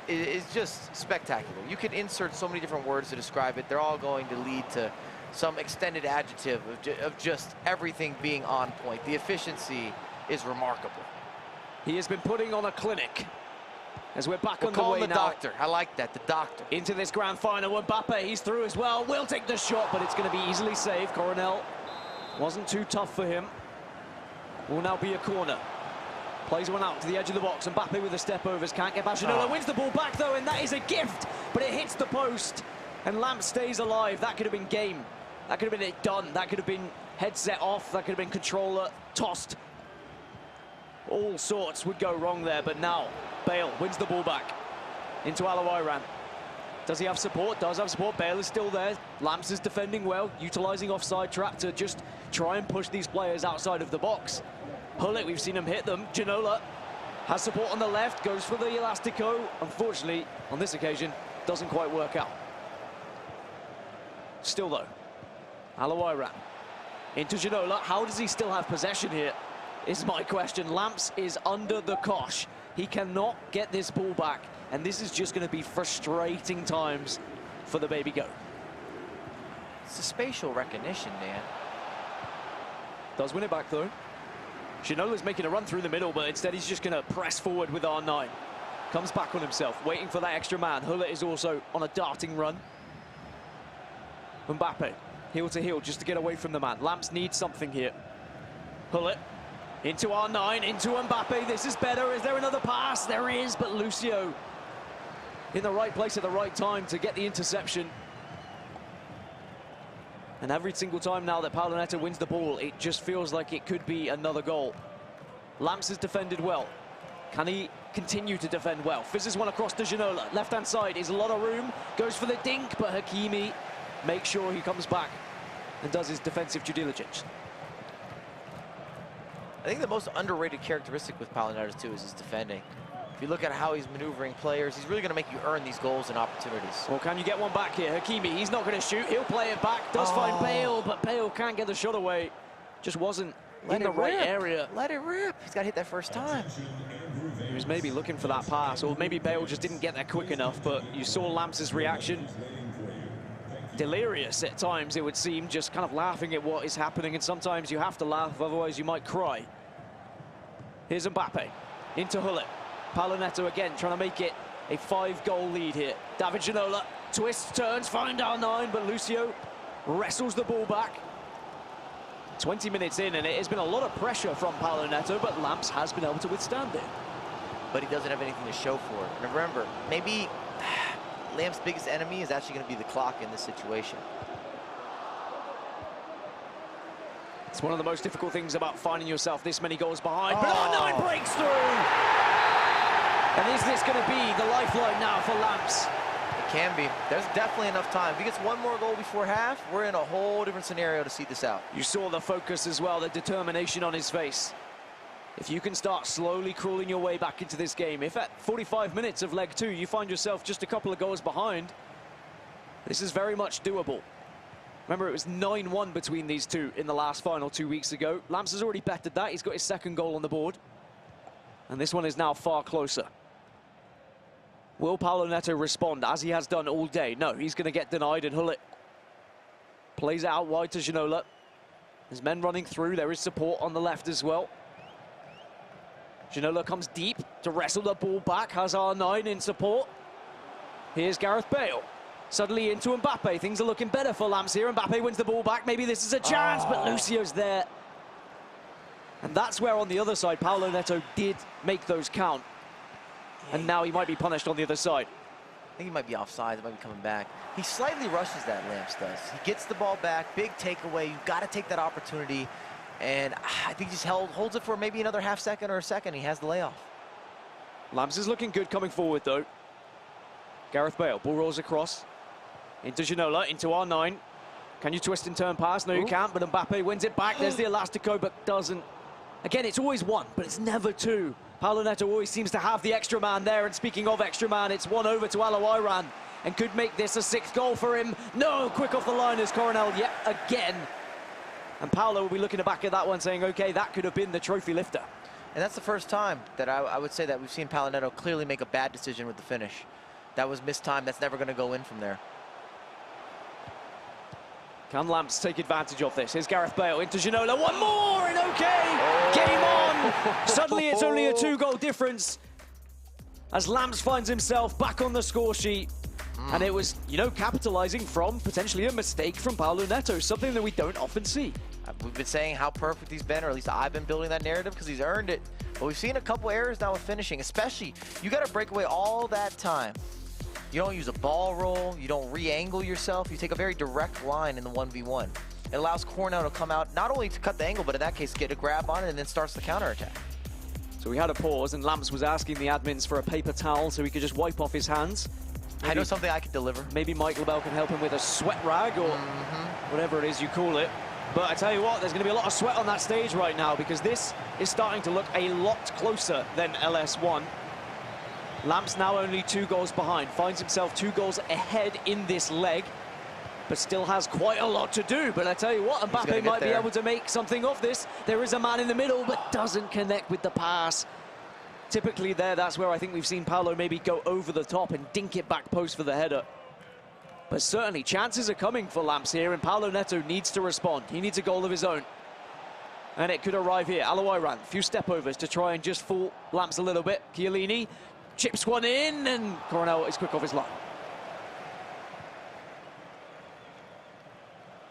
just spectacular. You can insert so many different words to describe it. They're all going to lead to some extended adjective of just everything being on point. The efficiency is remarkable. He has been putting on a clinic as we're back on the Call way the now. doctor. I like that, the doctor. Into this grand final. Mbappe, he's through as well. Will take the shot, but it's going to be easily saved. Coronel wasn't too tough for him. Will now be a corner. Plays one out to the edge of the box. Mbappe with the step overs. Can't get back. Ginola wins the ball back, though, and that is a gift. But it hits the post, and Lamp stays alive. That could have been game. That could have been it done. That could have been headset off. That could have been controller tossed. All sorts would go wrong there, but now Bale wins the ball back into Alawiran. Does he have support? Does have support. Bale is still there. Lamps is defending well, utilizing offside trap to just try and push these players outside of the box. Hullet, we've seen him hit them. Ginola has support on the left, goes for the Elastico. Unfortunately, on this occasion, doesn't quite work out. Still though, Alawiran into Ginola. How does he still have possession here? Is my question. Lamps is under the cosh. He cannot get this ball back, and this is just going to be frustrating times for the baby goat. It's the spatial recognition, Dan. Does win it back though. Ginola's making a run through the middle, but instead he's just going to press forward with R9. Comes back on himself, waiting for that extra man. Hullet is also on a darting run. Mbappe, heel to heel, just to get away from the man. Lamps needs something here. Hullet. Into R9, into Mbappe. This is better. Is there another pass? There is, but Lucio in the right place at the right time to get the interception. And every single time now that Paulo Neto wins the ball, it just feels like it could be another goal. Lamps has defended well. Can he continue to defend well? Fizzes one across to Ginola. Left-hand side is a lot of room. Goes for the dink, but Hakimi makes sure he comes back and does his defensive due diligence. I think the most underrated characteristic with Paulo Neto too is his defending. If you look at how he's maneuvering players, he's really going to make you earn these goals and opportunities. Well, can you get one back here? Hakimi, he's not going to shoot. He'll play it back. Does find Bale, but Bale can't get the shot away. Just wasn't in the right area. Let it rip. He's got to hit that first time. He was maybe looking for that pass, or maybe Bale just didn't get there quick enough, but you saw Lamps' reaction. Delirious at times, it would seem, just kind of laughing at what is happening, and sometimes you have to laugh, otherwise you might cry. Here's Mbappe, into Hullet. Paulo Neto again, trying to make it a 5-goal lead here. David Ginola, twists, turns, find R9, but Lucio wrestles the ball back. 20 minutes in, and it has been a lot of pressure from Paulo Neto, but Lamps has been able to withstand it. But he doesn't have anything to show for it. And remember, maybe Lamps' biggest enemy is actually going to be the clock in this situation. It's one of the most difficult things about finding yourself this many goals behind. But R9 breaks through! And is this going to be the lifeline now for Lamps? It can be. There's definitely enough time. If he gets one more goal before half, we're in a whole different scenario to see this out. You saw the focus as well, the determination on his face. If you can start slowly crawling your way back into this game, if at 45 minutes of leg 2 you find yourself just a couple of goals behind, this is very much doable. Remember, it was 9-1 between these two in the last final 2 weeks ago. Lamps has already bettered that. He's got his second goal on the board. And this one is now far closer. Will Paolo Neto respond as he has done all day? No, he's going to get denied, and Hullet plays it out wide to Ginola. There's men running through. There is support on the left as well. Ginola comes deep to wrestle the ball back. Has R9 in support. Here's Gareth Bale. Suddenly into Mbappe. Things are looking better for Lamps here. Mbappe wins the ball back. Maybe this is a chance, but Lucio's there. And that's where on the other side, Paolo Neto did make those count. And now he might be punished on the other side. I think he might be offside. He might be coming back. He slightly rushes that, Lamps does. He gets the ball back. Big takeaway. You've got to take that opportunity. And I think he just holds it for maybe another half second or a second. He has the layoff. Lamps is looking good coming forward, though. Gareth Bale, ball rolls across. Into Ginola, into R9. Can you twist and turn pass? No, you can't, but Mbappe wins it back. There's the Elastico, but doesn't. Again, it's always one, but it's never two. Paolo Neto always seems to have the extra man there, and speaking of extra man, it's one over to Alawairan, and could make this a 6th goal for him. No, quick off the line is Coronel yet again. And Paolo will be looking back at that one saying, okay, that could have been the trophy lifter. And that's the first time that I would say that we've seen Paolo Neto clearly make a bad decision with the finish. That was missed time. That's never going to go in from there. Can Lamps take advantage of this? Here's Gareth Bale into Ginola. One more, and okay, game on. Suddenly it's only a 2-goal difference as Lamps finds himself back on the score sheet. And it was, you know, capitalizing from potentially a mistake from Paolo Neto, something that we don't often see. We've been saying how perfect he's been, or at least I've been building that narrative because he's earned it. But we've seen a couple errors now with finishing, especially you got to break away all that time. You don't use a ball roll, you don't re-angle yourself, you take a very direct line in the 1v1. It allows Coronel to come out, not only to cut the angle, but in that case, get a grab on it and then starts the counterattack. So we had a pause, and Lamps was asking the admins for a paper towel so he could just wipe off his hands. Maybe, I know something I could deliver. Maybe Michael Bell can help him with a sweat rag or whatever it is you call it. But I tell you what, there's going to be a lot of sweat on that stage right now because this is starting to look a lot closer than LS1. Lamps now only 2 goals behind, finds himself 2 goals ahead in this leg, but still has quite a lot to do. But I tell you what, Mbappe might be able to make something of this. There is a man in the middle, but doesn't connect with the pass. Typically there, that's where I think we've seen Paolo maybe go over the top and dink it back post for the header. But certainly, chances are coming for Lamps here, and Paolo Neto needs to respond. He needs a goal of his own. And it could arrive here. Alawairan, a few step-overs to try and just fool Lamps a little bit. Chiellini chips one in, and Coronel is quick off his line.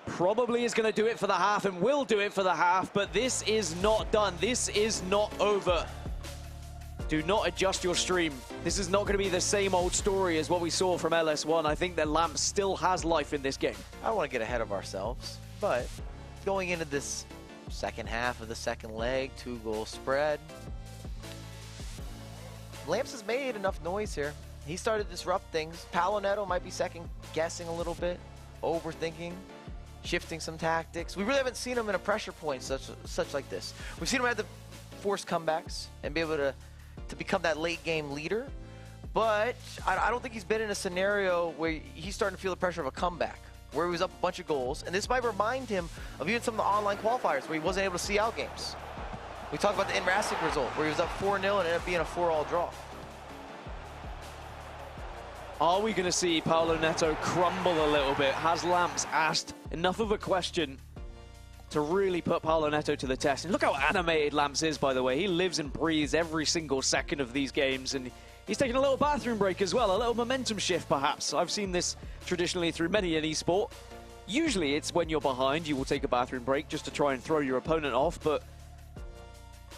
Probably is going to do it for the half and will do it for the half, but this is not done. This is not over. Do not adjust your stream. This is not going to be the same old story as what we saw from LS1. I think that Lamps still has life in this game. I don't want to get ahead of ourselves, but going into this second half of the second leg, 2-goal spread, Lamps has made enough noise here. He started to disrupt things. Paolo Neto might be second-guessing a little bit, overthinking, shifting some tactics. We really haven't seen him in a pressure point such like this. We've seen him have to force comebacks and be able to become that late-game leader, but I don't think he's been in a scenario where he's starting to feel the pressure of a comeback, where he was up a bunch of goals, and this might remind him of even some of the online qualifiers where he wasn't able to see out games. We talked about the Inrasic result, where he was up 4-0 and ended up being a 4-all draw. Are we going to see Paolo Neto crumble a little bit? Has Lamps asked enough of a question to really put Paolo Neto to the test? And look how animated Lamps is, by the way. He lives and breathes every single second of these games, and he's taking a little bathroom break as well, a little momentum shift perhaps. I've seen this traditionally through many an esport. Usually it's when you're behind, you will take a bathroom break just to try and throw your opponent off, but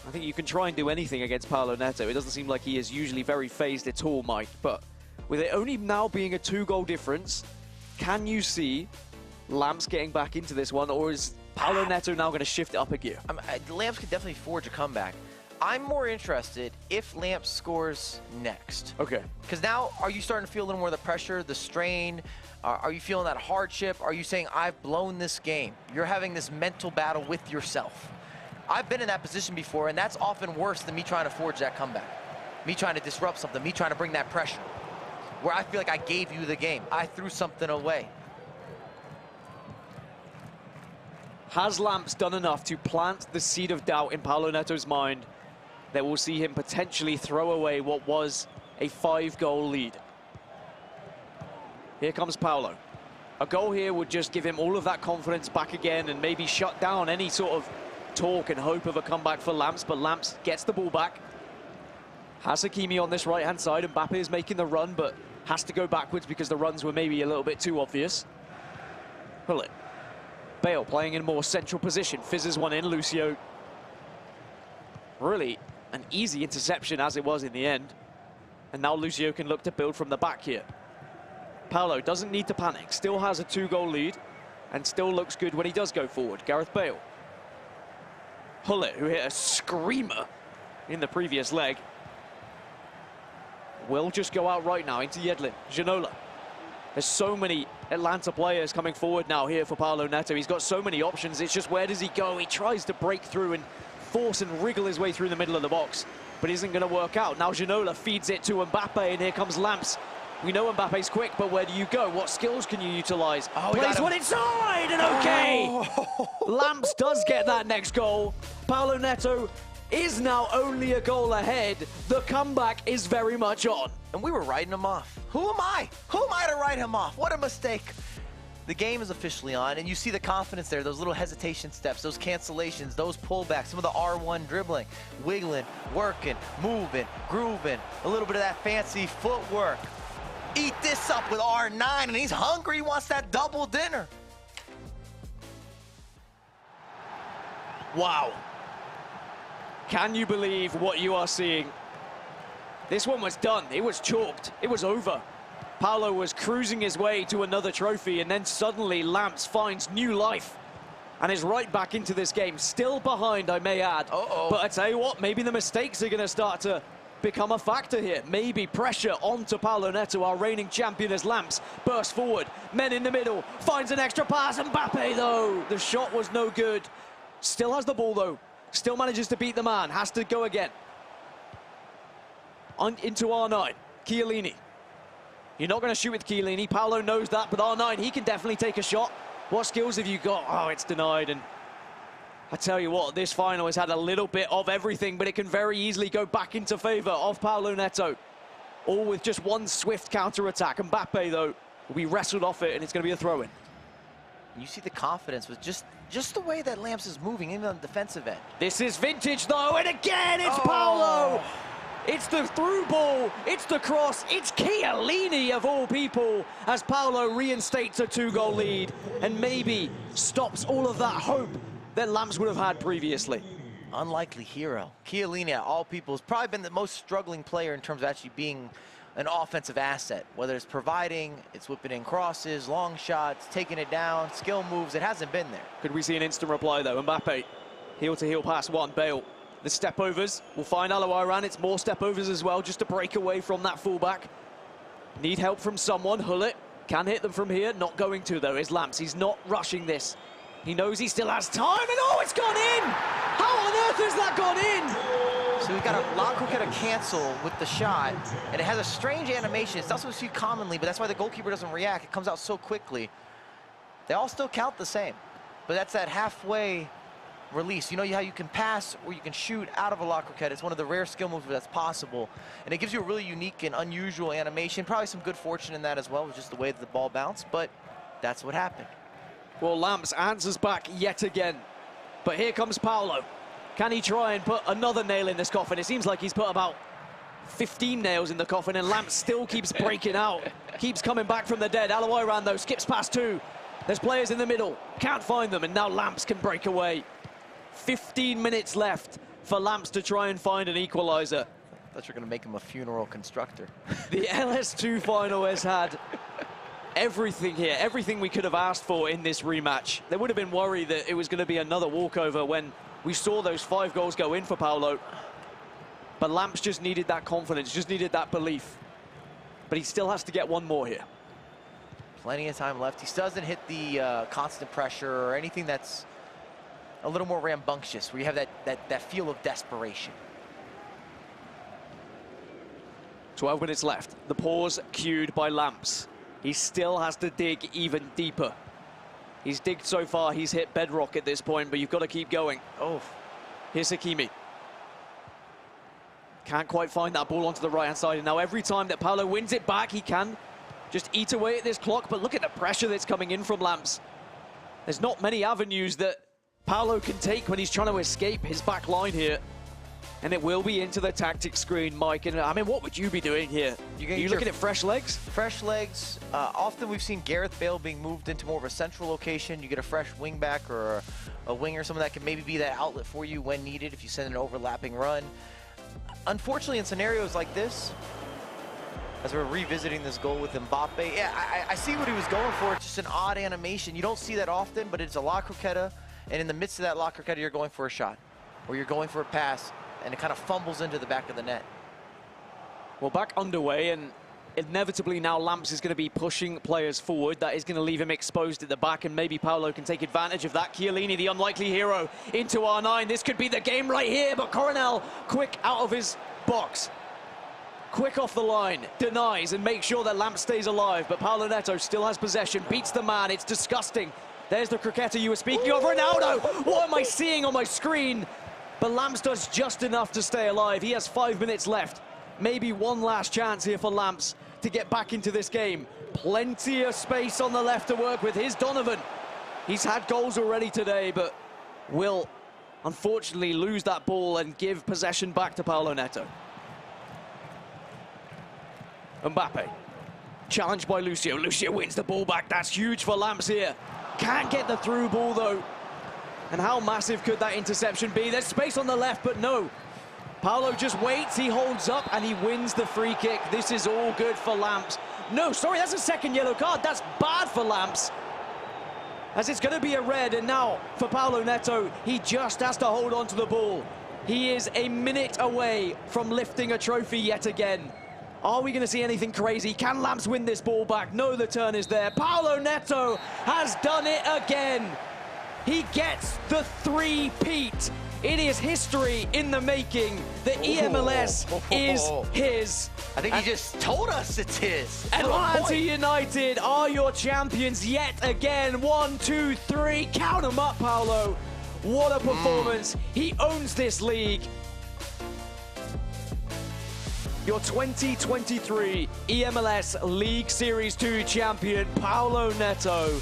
I think you can try and do anything against Paolo Neto. It doesn't seem like he is usually very phased at all, Mike, but with it only now being a 2-goal difference, can you see Lamps getting back into this one, or is Paolo Neto now going to shift it up a gear? Lamps could definitely forge a comeback. I'm more interested if Lamps scores next. Okay. Because now, are you starting to feel a little more of the pressure, the strain? Are you feeling that hardship? Are you saying, I've blown this game? You're having this mental battle with yourself. I've been in that position before, and that's often worse than me trying to forge that comeback. Me trying to disrupt something, me trying to bring that pressure. Where I feel like I gave you the game. I threw something away. Has Lamps done enough to plant the seed of doubt in Paolo Neto's mind that will see him potentially throw away what was a 5-goal lead. Here comes Paulo. A goal here would just give him all of that confidence back again and maybe shut down any sort of talk and hope of a comeback for Lamps, but Lamps gets the ball back. Has Hakimi on this right-hand side. Mbappe is making the run, but has to go backwards because the runs were maybe a little bit too obvious. Hullet. Bale playing in a more central position. Fizzes one in, Lucio. Really an easy interception as it was in the end. And now Lucio can look to build from the back here. Paulo doesn't need to panic. Still has a 2-goal lead and still looks good when he does go forward. Gareth Bale. Hullet, who hit a screamer in the previous leg, will just go out right now into Yedlin. Ginola. There's so many Atlanta players coming forward now here for Paulo Neto. He's got so many options. It's just where does he go? He tries to break through and force and wriggle his way through the middle of the box, but isn't going to work out. Now Ginola feeds it to Mbappe, and here comes Lamps. We know Mbappe's quick, but where do you go? What skills can you utilize? Oh, plays one inside, and okay! Oh. Lamps does get that next goal. Paulo Neto is now only a goal ahead. The comeback is very much on. And we were writing him off. Who am I? Who am I to write him off? What a mistake. The game is officially on, and you see the confidence there, those little hesitation steps, those cancellations, those pullbacks, some of the R1 dribbling, wiggling, working, moving, grooving, a little bit of that fancy footwork. Eat this up with R9, and he's hungry. He wants that double dinner. Wow. Can you believe what you are seeing? This one was done. It was chalked. It was over. Paulo was cruising his way to another trophy, and then suddenly Lamps finds new life and is right back into this game. Still behind, I may add. But I tell you what, maybe the mistakes are going to start to become a factor here. Maybe pressure onto Paulo Neto, our reigning champion, as Lamps bursts forward. Men in the middle, finds an extra pass. Mbappe, though, the shot was no good. Still has the ball, though. Still manages to beat the man. Has to go again. Into R9. Chiellini. You're not going to shoot with Chiellini. Paulo knows that, but R9, he can definitely take a shot. What skills have you got? Oh, it's denied. And I tell you what, this final has had a little bit of everything, but it can very easily go back into favor of Paulo Neto. All with just one swift counter-attack. Mbappe, though, will be wrestled off it, and it's going to be a throw-in. You see the confidence with just the way that Lamps is moving, even on the defensive end. This is vintage, though, and again, it's Paulo! It's the through ball, it's the cross, it's Chiellini of all people, as Paulo reinstates a 2-goal lead and maybe stops all of that hope that Lamps would have had previously. Unlikely hero. Chiellini, at all people, has probably been the most struggling player in terms of actually being an offensive asset. Whether it's providing, it's whipping in crosses, long shots, taking it down, skill moves, it hasn't been there. Could we see an instant reply, though? Mbappe, heel-to-heel pass one, Bale. The step-overs will find Aloiran. It's more step-overs as well, just to break away from that fullback. Need help from someone. Hullet can hit them from here. Not going to, though, is Lamps. He's not rushing this. He knows he still has time, and oh, it's gone in! How on earth has that gone in? So we've got a La Croqueta cancel with the shot, and it has a strange animation. It's not supposed to see commonly, but that's why the goalkeeper doesn't react. It comes out so quickly. They all still count the same, but that's that halfway release. You know how you can pass or you can shoot out of a La Croqueta. It's one of the rare skill moves that's possible, and it gives you a really unique and unusual animation. Probably some good fortune in that as well, with just the way that the ball bounced, but that's what happened. Well, Lamps answers back yet again, but here comes Paulo. Can he try and put another nail in this coffin? It seems like he's put about 15 nails in the coffin, and Lamps still keeps breaking out, keeps coming back from the dead. Aloiran, though, skips past 2. There's players in the middle, can't find them, and now Lamps can break away. 15 minutes left for Lamps to try and find an equalizer. I thought you were going to make him a funeral constructor. The LS2 final has had everything here, everything we could have asked for in this rematch. There would have been worry that it was going to be another walkover when we saw those 5 goals go in for Paulo. But Lamps just needed that confidence, just needed that belief. But he still has to get one more here. Plenty of time left. He doesn't hit the constant pressure or anything that's a little more rambunctious, where you have that feel of desperation. 12 minutes left. The pause cued by Lamps. He still has to dig even deeper. He's digged so far, he's hit bedrock at this point, but you've got to keep going. Oh, here's Hakimi. Can't quite find that ball onto the right-hand side. And now every time that Paolo wins it back, he can just eat away at this clock. But look at the pressure that's coming in from Lamps. There's not many avenues that Paolo can take when he's trying to escape his back line here. And it will be into the tactics screen, Mike. And I mean, what would you be doing here? You looking at fresh legs? Fresh legs. Often we've seen Gareth Bale being moved into more of a central location. You get a fresh wing back or a winger, someone that can maybe be that outlet for you when needed if you send an overlapping run. Unfortunately, in scenarios like this, as we're revisiting this goal with Mbappe, yeah, I see what he was going for. It's just an odd animation. You don't see that often, but it's a La Croqueta. And in the midst of that La Croqueta, you're going for a shot or you're going for a pass. And it kind of fumbles into the back of the net. Well, back underway, and inevitably now Lamps is going to be pushing players forward. That is going to leave him exposed at the back, and maybe Paolo can take advantage of that. Chiellini, the unlikely hero, into R9. This could be the game right here, but Coronel, quick out of his box. Quick off the line, denies, and makes sure that Lamps stays alive. But Paolo Neto still has possession, beats the man. It's disgusting. There's the croqueta you were speaking of. Ronaldo, what am I seeing on my screen? But Lamps does just enough to stay alive. He has 5 minutes left. Maybe one last chance here for Lamps to get back into this game. Plenty of space on the left to work with. Here's Donovan. He's had goals already today, but will unfortunately lose that ball and give possession back to Paolo Neto. Mbappe, challenged by Lucio. Lucio wins the ball back. That's huge for Lamps here. Can't get the through ball though. And how massive could that interception be? There's space on the left, but no. Paolo just waits, he holds up, and he wins the free kick. This is all good for Lamps. No, sorry, that's a second yellow card. That's bad for Lamps. As it's going to be a red, and now for Paolo Neto, he just has to hold on to the ball. He is a minute away from lifting a trophy yet again. Are we going to see anything crazy? Can Lamps win this ball back? No, the turn is there. Paolo Neto has done it again. He gets the three-peat. It is history in the making. The eMLS is his. I think he just told us it's his. Atlanta United are your champions yet again. 1, 2, 3. Count them up, Paolo. What a performance. He owns this league. Your 2023 eMLS League Series 2 champion, Paolo Neto.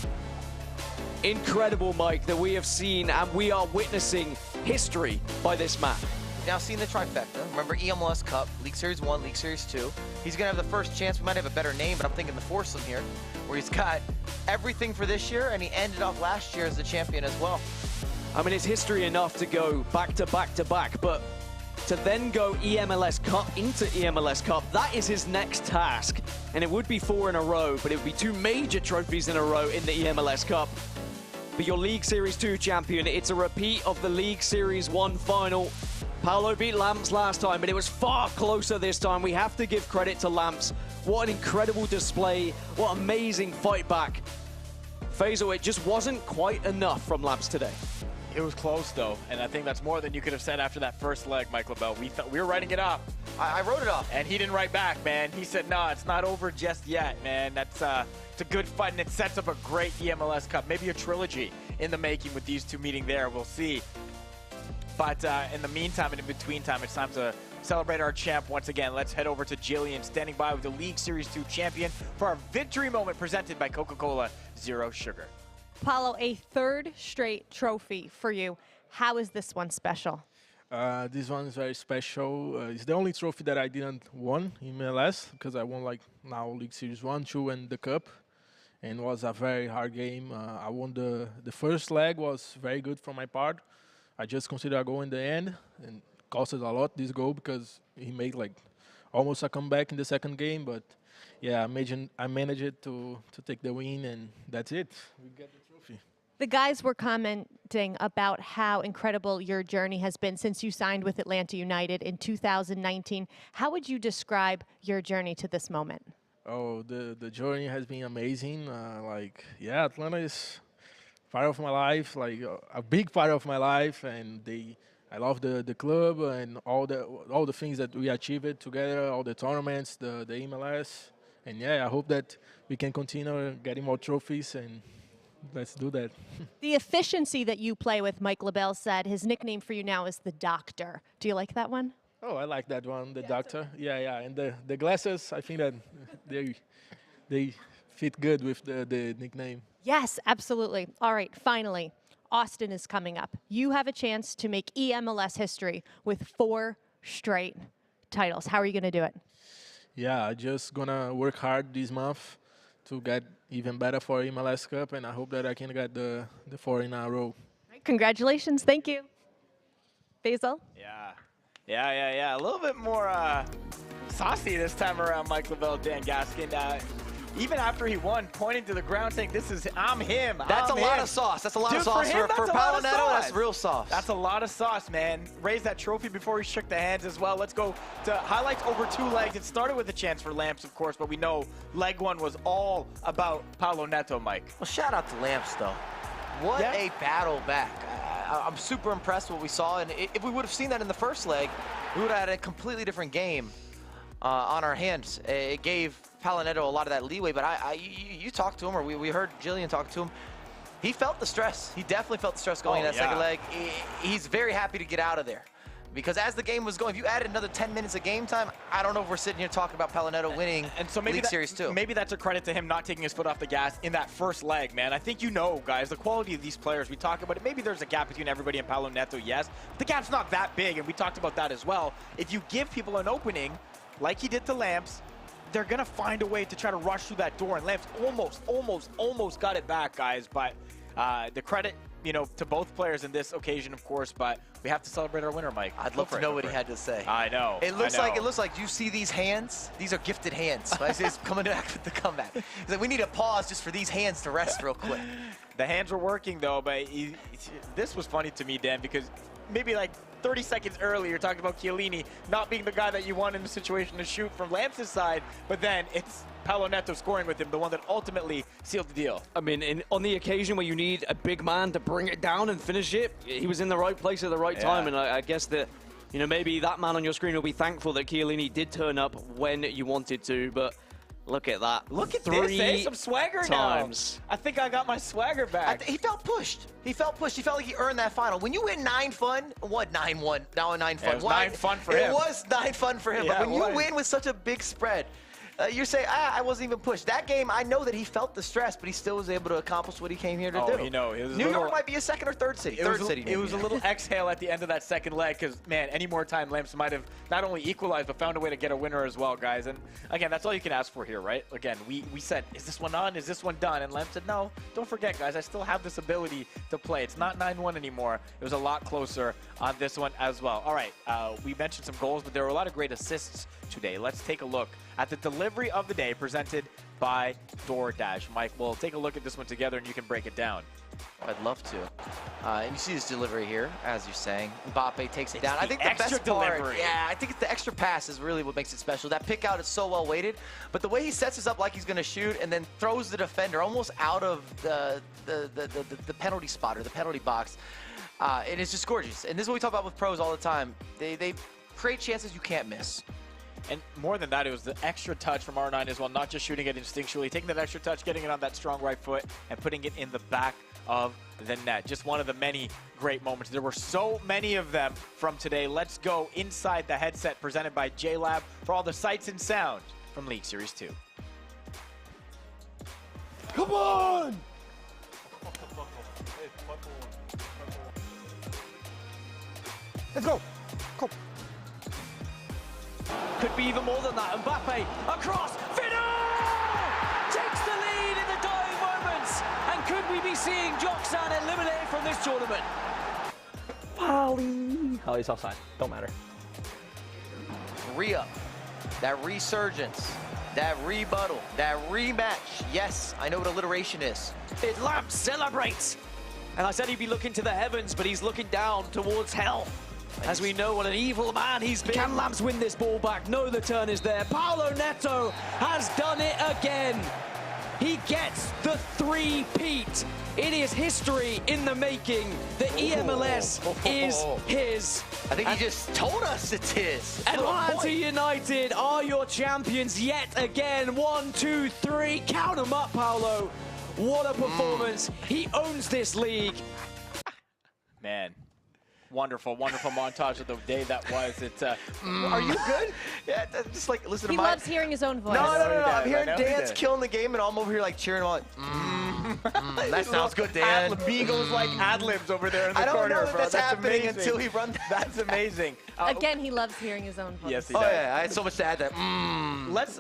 Incredible, Mike, that we have seen and we are witnessing history by this man. He's now seen the trifecta. Remember eMLS Cup, League Series 1, League Series 2. He's going to have the first chance. We might have a better name, but I'm thinking the foursome here, where he's got everything for this year, and he ended off last year as the champion as well. I mean, it's history enough to go back to back to back, but to then go eMLS Cup into eMLS Cup, that is his next task. And it would be 4 in a row, but it would be 2 major trophies in a row in the eMLS Cup. But your League Series 2 champion, it's a repeat of the League Series 1 final. Paolo beat Lamps last time, but it was far closer this time. We have to give credit to Lamps. What an incredible display. What amazing fight back. Faisal, it just wasn't quite enough from Lamps today. It was close, though, and I think that's more than you could have said after that first leg, Mike LaBelle. We were writing it off. I wrote it off. And he didn't write back, man. He said, no, it's not over just yet, man. It's a good fight, and it sets up a great eMLS Cup. Maybe a trilogy in the making with these two meeting there. We'll see. But in the meantime and in between time, it's time to celebrate our champ once again. Let's head over to Jillian, standing by with the League Series 2 champion for our victory moment presented by Coca-Cola Zero Sugar. Paolo, a third straight trophy for you. How is this one special? This one is very special. It's the only trophy that I didn't won in MLS, because I won like now League Series 1, 2, and the Cup. And it was a very hard game. I won the first leg, was very good from my part. I just considered a goal in the end, and costed a lot this goal because he made like almost a comeback in the second game. But yeah, I managed it to take the win, and that's it. We get the trophy. The guys were commenting about how incredible your journey has been since you signed with Atlanta United in 2019. How would you describe your journey to this moment? Oh, the journey has been amazing. Yeah, Atlanta is part of my life, like a big part of my life, and I love the club and all the things that we achieved together, all the tournaments, the eMLS, and yeah, I hope that we can continue getting more trophies, and let's do that. The efficiency that you play with, Mike LaBelle said his nickname for you now is the Doctor. Do you like that one? Oh, I like that one, the doctor. Yeah, and the glasses, I think that they fit good with the nickname. Yes, absolutely. All right, finally, Austin is coming up. You have a chance to make eMLS history with 4 straight titles. How are you going to do it? Yeah, I just gonna work hard this month to get even better for eMLS Cup, and I hope that I can get the 4 in a row. Congratulations. Thank you. Basil? Yeah. A little bit more saucy this time around, Mike Lavelle, Dan Gaskin. Even after he won, pointing to the ground saying, I'm him. That's a lot of sauce. That's a lot of sauce. For Palo Neto, that's real sauce. That's a lot of sauce, man. Raised that trophy before he shook the hands as well. Let's go to highlights over 2 legs. It started with a chance for Lamps, of course, but we know leg 1 was all about Palo Neto, Mike. Well, shout out to Lamps, though. What a battle back. I'm super impressed with what we saw, and if we would have seen that in the first leg, we would have had a completely different game on our hands. It gave Palo Neto a lot of that leeway, but you talked to him, or we heard Jillian talk to him. He felt the stress. He definitely felt the stress going in that second leg. He's very happy to get out of there. Because as the game was going, if you added another 10 minutes of game time, I don't know if we're sitting here talking about Palo Neto winning League Series 2. Maybe that's a credit to him not taking his foot off the gas in that first leg, man. I think you know, guys, the quality of these players. We talk about it. Maybe there's a gap between everybody and Palo Neto, yes. The gap's not that big, and we talked about that as well. If you give people an opening, like he did to Lamps, they're going to find a way to try to rush through that door. And Lamps almost got it back, guys. But the credit, to both players in this occasion, of course, but we have to celebrate our winner, Mike. I'd love to know what he had to say. I know. It looks like you see these hands. These are gifted hands. He's coming back with the comeback. He's like, we need a pause just for these hands to rest real quick. The hands were working though, but this was funny to me, Dan, because maybe like 30 seconds earlier, you're talking about Chiellini not being the guy that you want in the situation to shoot from Lamps' side, but then it's Palo Neto scoring with him, the one that ultimately sealed the deal. I mean, on the occasion where you need a big man to bring it down and finish it, he was in the right place at the right time, and I guess that, maybe that man on your screen will be thankful that Chiellini did turn up when you wanted to, but look at that. Look at this, some swagger times. Now. I think I got my swagger back. He felt pushed. He felt pushed. He felt like he earned that final. When you win 9-fun, what 9-1? Now a 9-fun. It was 9-fun for him. It was 9-fun for him. Yeah, but when you win with such a big spread, you're saying, I wasn't even pushed. That game, I know that he felt the stress, but he still was able to accomplish what he came here to do. New York might be a second or third city. It was a little exhale at the end of that second leg because, man, any more time, Lamps might have not only equalized, but found a way to get a winner as well, guys. And, again, that's all you can ask for here, right? Again, we said, is this one on? Is this one done? And Lamps said, no, don't forget, guys, I still have this ability to play. It's not 9-1 anymore. It was a lot closer on this one as well. All right, we mentioned some goals, but there were a lot of great assists today. Let's take a look at the delivery of the day presented by DoorDash. Mike, we'll take a look at this one together and you can break it down. I'd love to. And you see this delivery here, as you're saying. Mbappe takes it down. I think the best part, I think it's the extra pass is really what makes it special. That pick out is so well weighted, but the way he sets this up like he's going to shoot and then throws the defender almost out of the penalty spot or the penalty box, and it's just gorgeous. And this is what we talk about with pros all the time. They create chances you can't miss. And more than that, it was the extra touch from R9 as well, not just shooting it instinctually, taking that extra touch, getting it on that strong right foot, and putting it in the back of the net. Just one of the many great moments. There were so many of them from today. Let's go inside the headset presented by JLab for all the sights and sounds from League Series 2. Come on! Let's go. Go. Could be even more than that. Mbappe across. Vidal takes the lead in the dying moments. And could we be seeing Joksan eliminated from this tournament? Oh, he's offside. Don't matter. Re-up. That resurgence. That rebuttal. That rematch. Yes, I know what alliteration is. Lamps celebrates. And I said he'd be looking to the heavens, but he's looking down towards hell. As we know what an evil man he's been. Can Lamps win this ball back? No, the turn is there. Palo Neto has done it again. He gets the 3-peat. It is history in the making. The eMLS is his. I think he just told us it's his. Atlanta United are your champions yet again. 1, 2, 3. Count them up, Paolo. What a performance. He owns this league. Man. Wonderful, wonderful montage of the day that was. It's are you good? Yeah, just like listen He to my. loves hearing his own voice. No. I'm I hearing know he Dan's did. killing the game, and I'm over here like cheering. I'm like, that sounds good, Dan. Migos like ad-libs over there in the I don't corner, know that bro. that's happening amazing. until he runs. That's amazing. Again, he loves hearing his own voice. Yes, he Oh does. yeah, I had so much to add that. Let's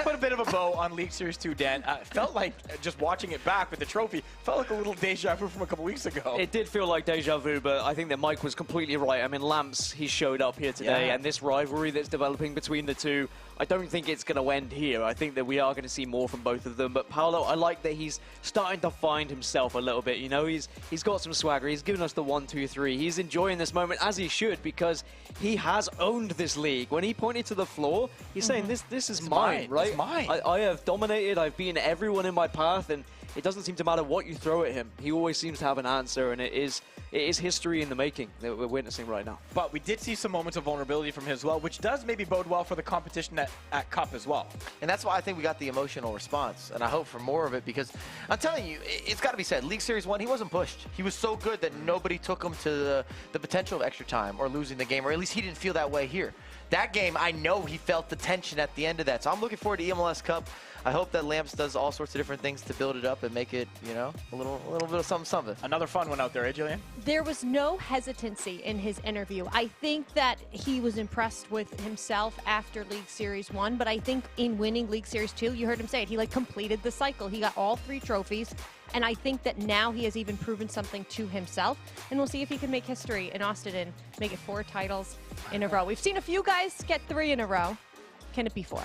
put a bit of a bow on League Series 2, Dan. Felt like just watching it back with the trophy felt like a little deja vu from a couple weeks ago. It did feel like deja vu, but I think that Mike was completely right. I mean, Lamps, he showed up here today, Yeah. and this rivalry that's developing between the two, I don't think it's going to end here. I think that we are going to see more from both of them. But Paolo, I like that he's starting to find himself a little bit. You know, he's got some swagger. He's given us the 1, 2, 3. He's enjoying this moment, as he should, because he has owned this league. When he pointed to the floor, he's saying, this is mine, right? It's mine. I have dominated. I've beaten everyone in my path, and it doesn't seem to matter what you throw at him. He always seems to have an answer, and it is history in the making that we're witnessing right now. But we did see some moments of vulnerability from him as well, which does maybe bode well for the competition at Cup as well. And that's why I think we got the emotional response, and I hope for more of it, because I'm telling you, it's got to be said, League Series 1, he wasn't pushed. He was so good that nobody took him to the potential of extra time or losing the game, or at least he didn't feel that way here. That game, I know he felt the tension at the end of that. So I'm looking forward to eMLS Cup. I hope that Lamps does all sorts of different things to build it up and make it, you know, a little bit of something. Another fun one out there, eh, Jillian? There was no hesitancy in his interview. I think that he was impressed with himself after League Series 1, but I think in winning League Series 2, you heard him say it, he like completed the cycle. He got all 3 trophies, and I think that now he has even proven something to himself, and we'll see if he can make history in Austin and make it 4 titles in a row. We've seen a few guys get 3 in a row. Can it be 4?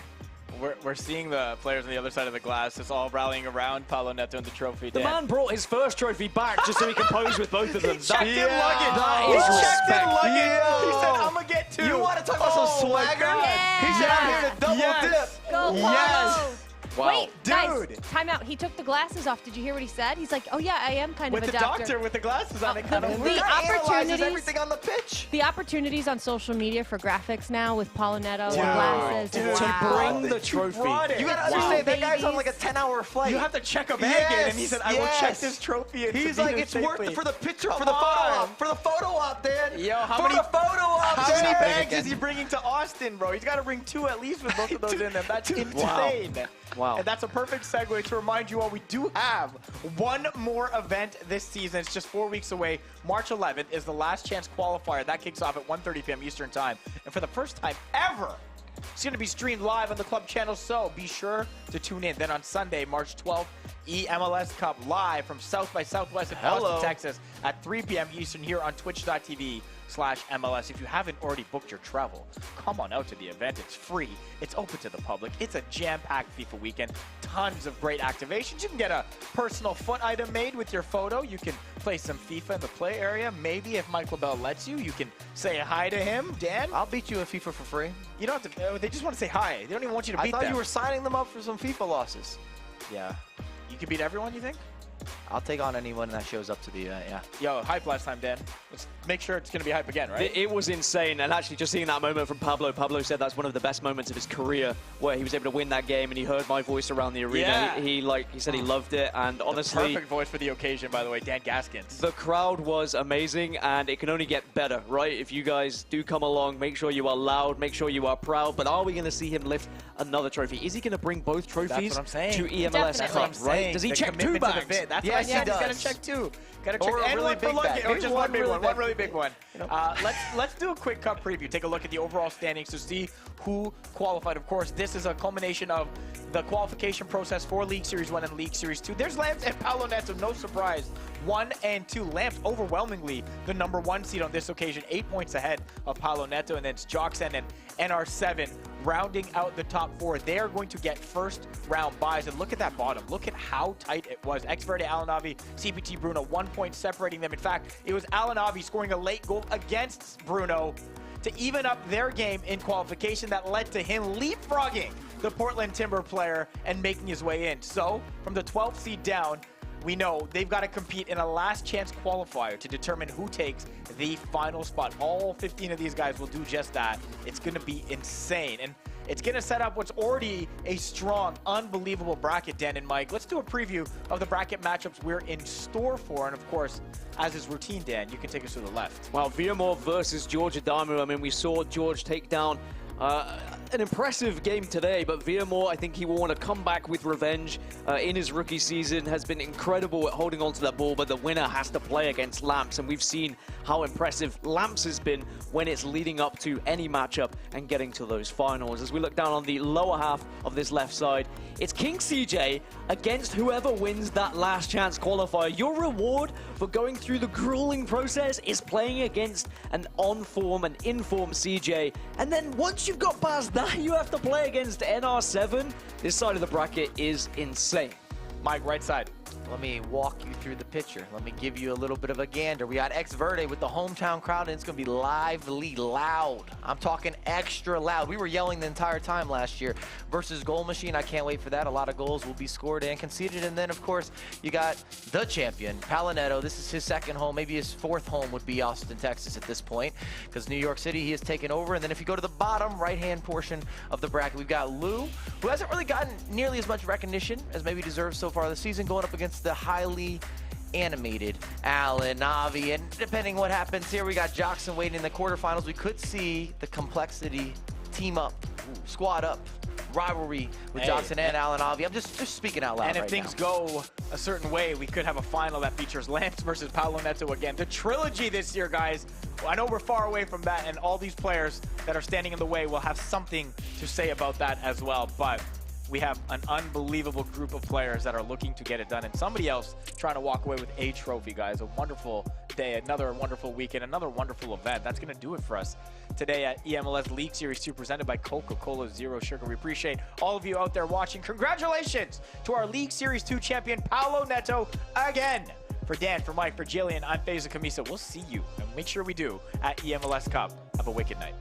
We're seeing the players on the other side of the glass just all rallying around Paolo Neto and the trophy. The Dan. man brought his first trophy back just so he could pose with both of them. He checked in luggage. that He is checked in respect. luggage. He said, I'm going to get 2. You want to talk about some my swagger? God. He said, I'm here to double dip. Go, Yes. Paulo! Wow. Wait, guys, Dude. time out. He took the glasses off. Did you hear what he said? He's like, oh yeah, I am kind With of the a doctor with the glasses on, it kind of the works. Analyzes opportunities, everything on the pitch. the opportunities on social media for graphics now with Paulo Neto and glasses. Dude. and To wow. bring the trophy. brought it. You got to Wow. understand, that guy's on Babies. like a 10-hour flight. You have to check a bag in, and he said, I will check yes. this trophy in. He's like, it's worth it for the picture, for the Come photo on. op, for the photo op, Dan. Yo, how for many- the photo op, How many Dan. bags is he bringing to Austin, bro? He's got to bring 2 at least with both of those in them. That's insane. Wow. And that's a perfect segue to remind you all we do have one more event this season. It's just 4 weeks away. March 11th is the last chance qualifier. That kicks off at 1:30 p.m. Eastern time. And for the first time ever, it's going to be streamed live on the club channel, so be sure to tune in. Then on Sunday, March 12th, eMLS Cup live from South by Southwest in Austin, Texas at 3 p.m. Eastern here on twitch.tv/MLS. If you haven't already booked your travel, come on out to the event. It's free. It's open to the public. It's a jam-packed FIFA weekend. Tons of great activations. You can get a personal foot item made with your photo. You can play some FIFA in the play area. Maybe if Mike LaBelle lets you, you can say hi to him. Dan? I'll beat you in FIFA for free. You don't have to. They just want to say hi. They don't even want you to I beat thought them. you were signing them up for some FIFA losses. Yeah. You can beat everyone, you think? I'll take on anyone that shows up to the event, yeah. Yo, hype last time, Dan. Let's make sure it's going to be hype again, right? It was insane, and actually just seeing that moment from Pablo. Pablo said that's one of the best moments of his career, where he was able to win that game, and he heard my voice around the arena. Yeah. He said he loved it, and honestly, Perfect voice for the occasion, by the way, Dan Gaskins. the crowd was amazing, and it can only get better, right? If you guys do come along, make sure you are loud, make sure you are proud. But are we going to see him lift another trophy? Is he going to bring both trophies what I'm saying. to eMLS Definitely. Cup? That's what Right? Does he The check 2 commitment to the bags? bid. That's Yes, what I said. he He's got does. to check 2. Got to check Or a and really one for big lucky. bag. Or Maybe just one one big really one. big One really big one. You know. Let's do a quick cup preview. Take a look at the overall standings to see who qualified. Of course, this is a culmination of the qualification process for League Series 1 and League Series 2. There's Lamps and Paolo Neto, no surprise. 1 and 2. Lamps overwhelmingly the #1 seed on this occasion, 8 points ahead of Paolo Neto, and then it's Joxen and NR7 rounding out the top 4. They are going to get first round buys, and look at that bottom. Look at how tight it was. Xverde, Alanavi, CPT, Bruno, 1 point separating them. In fact, it was Alanavi scoring a late goal against Bruno to even up their game in qualification that led to him leapfrogging the Portland Timber player and making his way in. So, from the 12th seed down, we know they've got to compete in a last chance qualifier to determine who takes the final spot. All 15 of these guys will do just that. It's going to be insane. And It's going to set up what's already a strong, unbelievable bracket, Dan and Mike. Let's do a preview of the bracket matchups we're in store for. And, of course, as is routine, Dan, you can take us to the left. Well, Viamore versus George Adamu. I mean, we saw George take down an impressive game today, but Viamore, I think he will want to come back with revenge in his rookie season. Has been incredible at holding on to that ball, but the winner has to play against Lamps, and we've seen how impressive Lamps has been when it's leading up to any matchup and getting to those finals. As we look down on the lower half of this left side, it's King CJ against whoever wins that last chance qualifier. Your reward for going through the grueling process is playing against an on-form and in-form CJ, and then once you've got past that, you have to play against NR7. This side of the bracket is insane. Mike, right side. Let me walk you through the picture. Let me give you a little bit of a gander. We got X Verde with the hometown crowd, and it's going to be lively loud. I'm talking extra loud. We were yelling the entire time last year. Versus Goal Machine, I can't wait for that. A lot of goals will be scored and conceded. And then, of course, you got the champion, Palinetto. This is his second home. Maybe his fourth home would be Austin, Texas at this point, because New York City, he has taken over. And then if you go to the bottom right-hand portion of the bracket, we've got Lou, who hasn't really gotten nearly as much recognition as maybe deserves so far this season, going up against the highly animated Alan, Navi, and depending what happens here, we got Jackson waiting in the quarterfinals. We could see the complexity team up, squad up, rivalry with Jackson and Alan Navi. I'm just speaking out loud. And if things go a certain way, we could have a final that features Lamps versus Paolo Neto again. The trilogy this year, guys. I know we're far away from that, and all these players that are standing in the way will have something to say about that as well. But we have an unbelievable group of players that are looking to get it done, and somebody else trying to walk away with a trophy, guys. A wonderful day, another wonderful weekend, another wonderful event. That's going to do it for us today at eMLS League Series 2, presented by Coca-Cola Zero Sugar. We appreciate all of you out there watching. Congratulations to our League Series 2 champion, Paolo Neto, again. For Dan, for Mike, for Jillian, I'm Faisal Kamisa. We'll see you, and make sure we do, at eMLS Cup. Have a wicked night.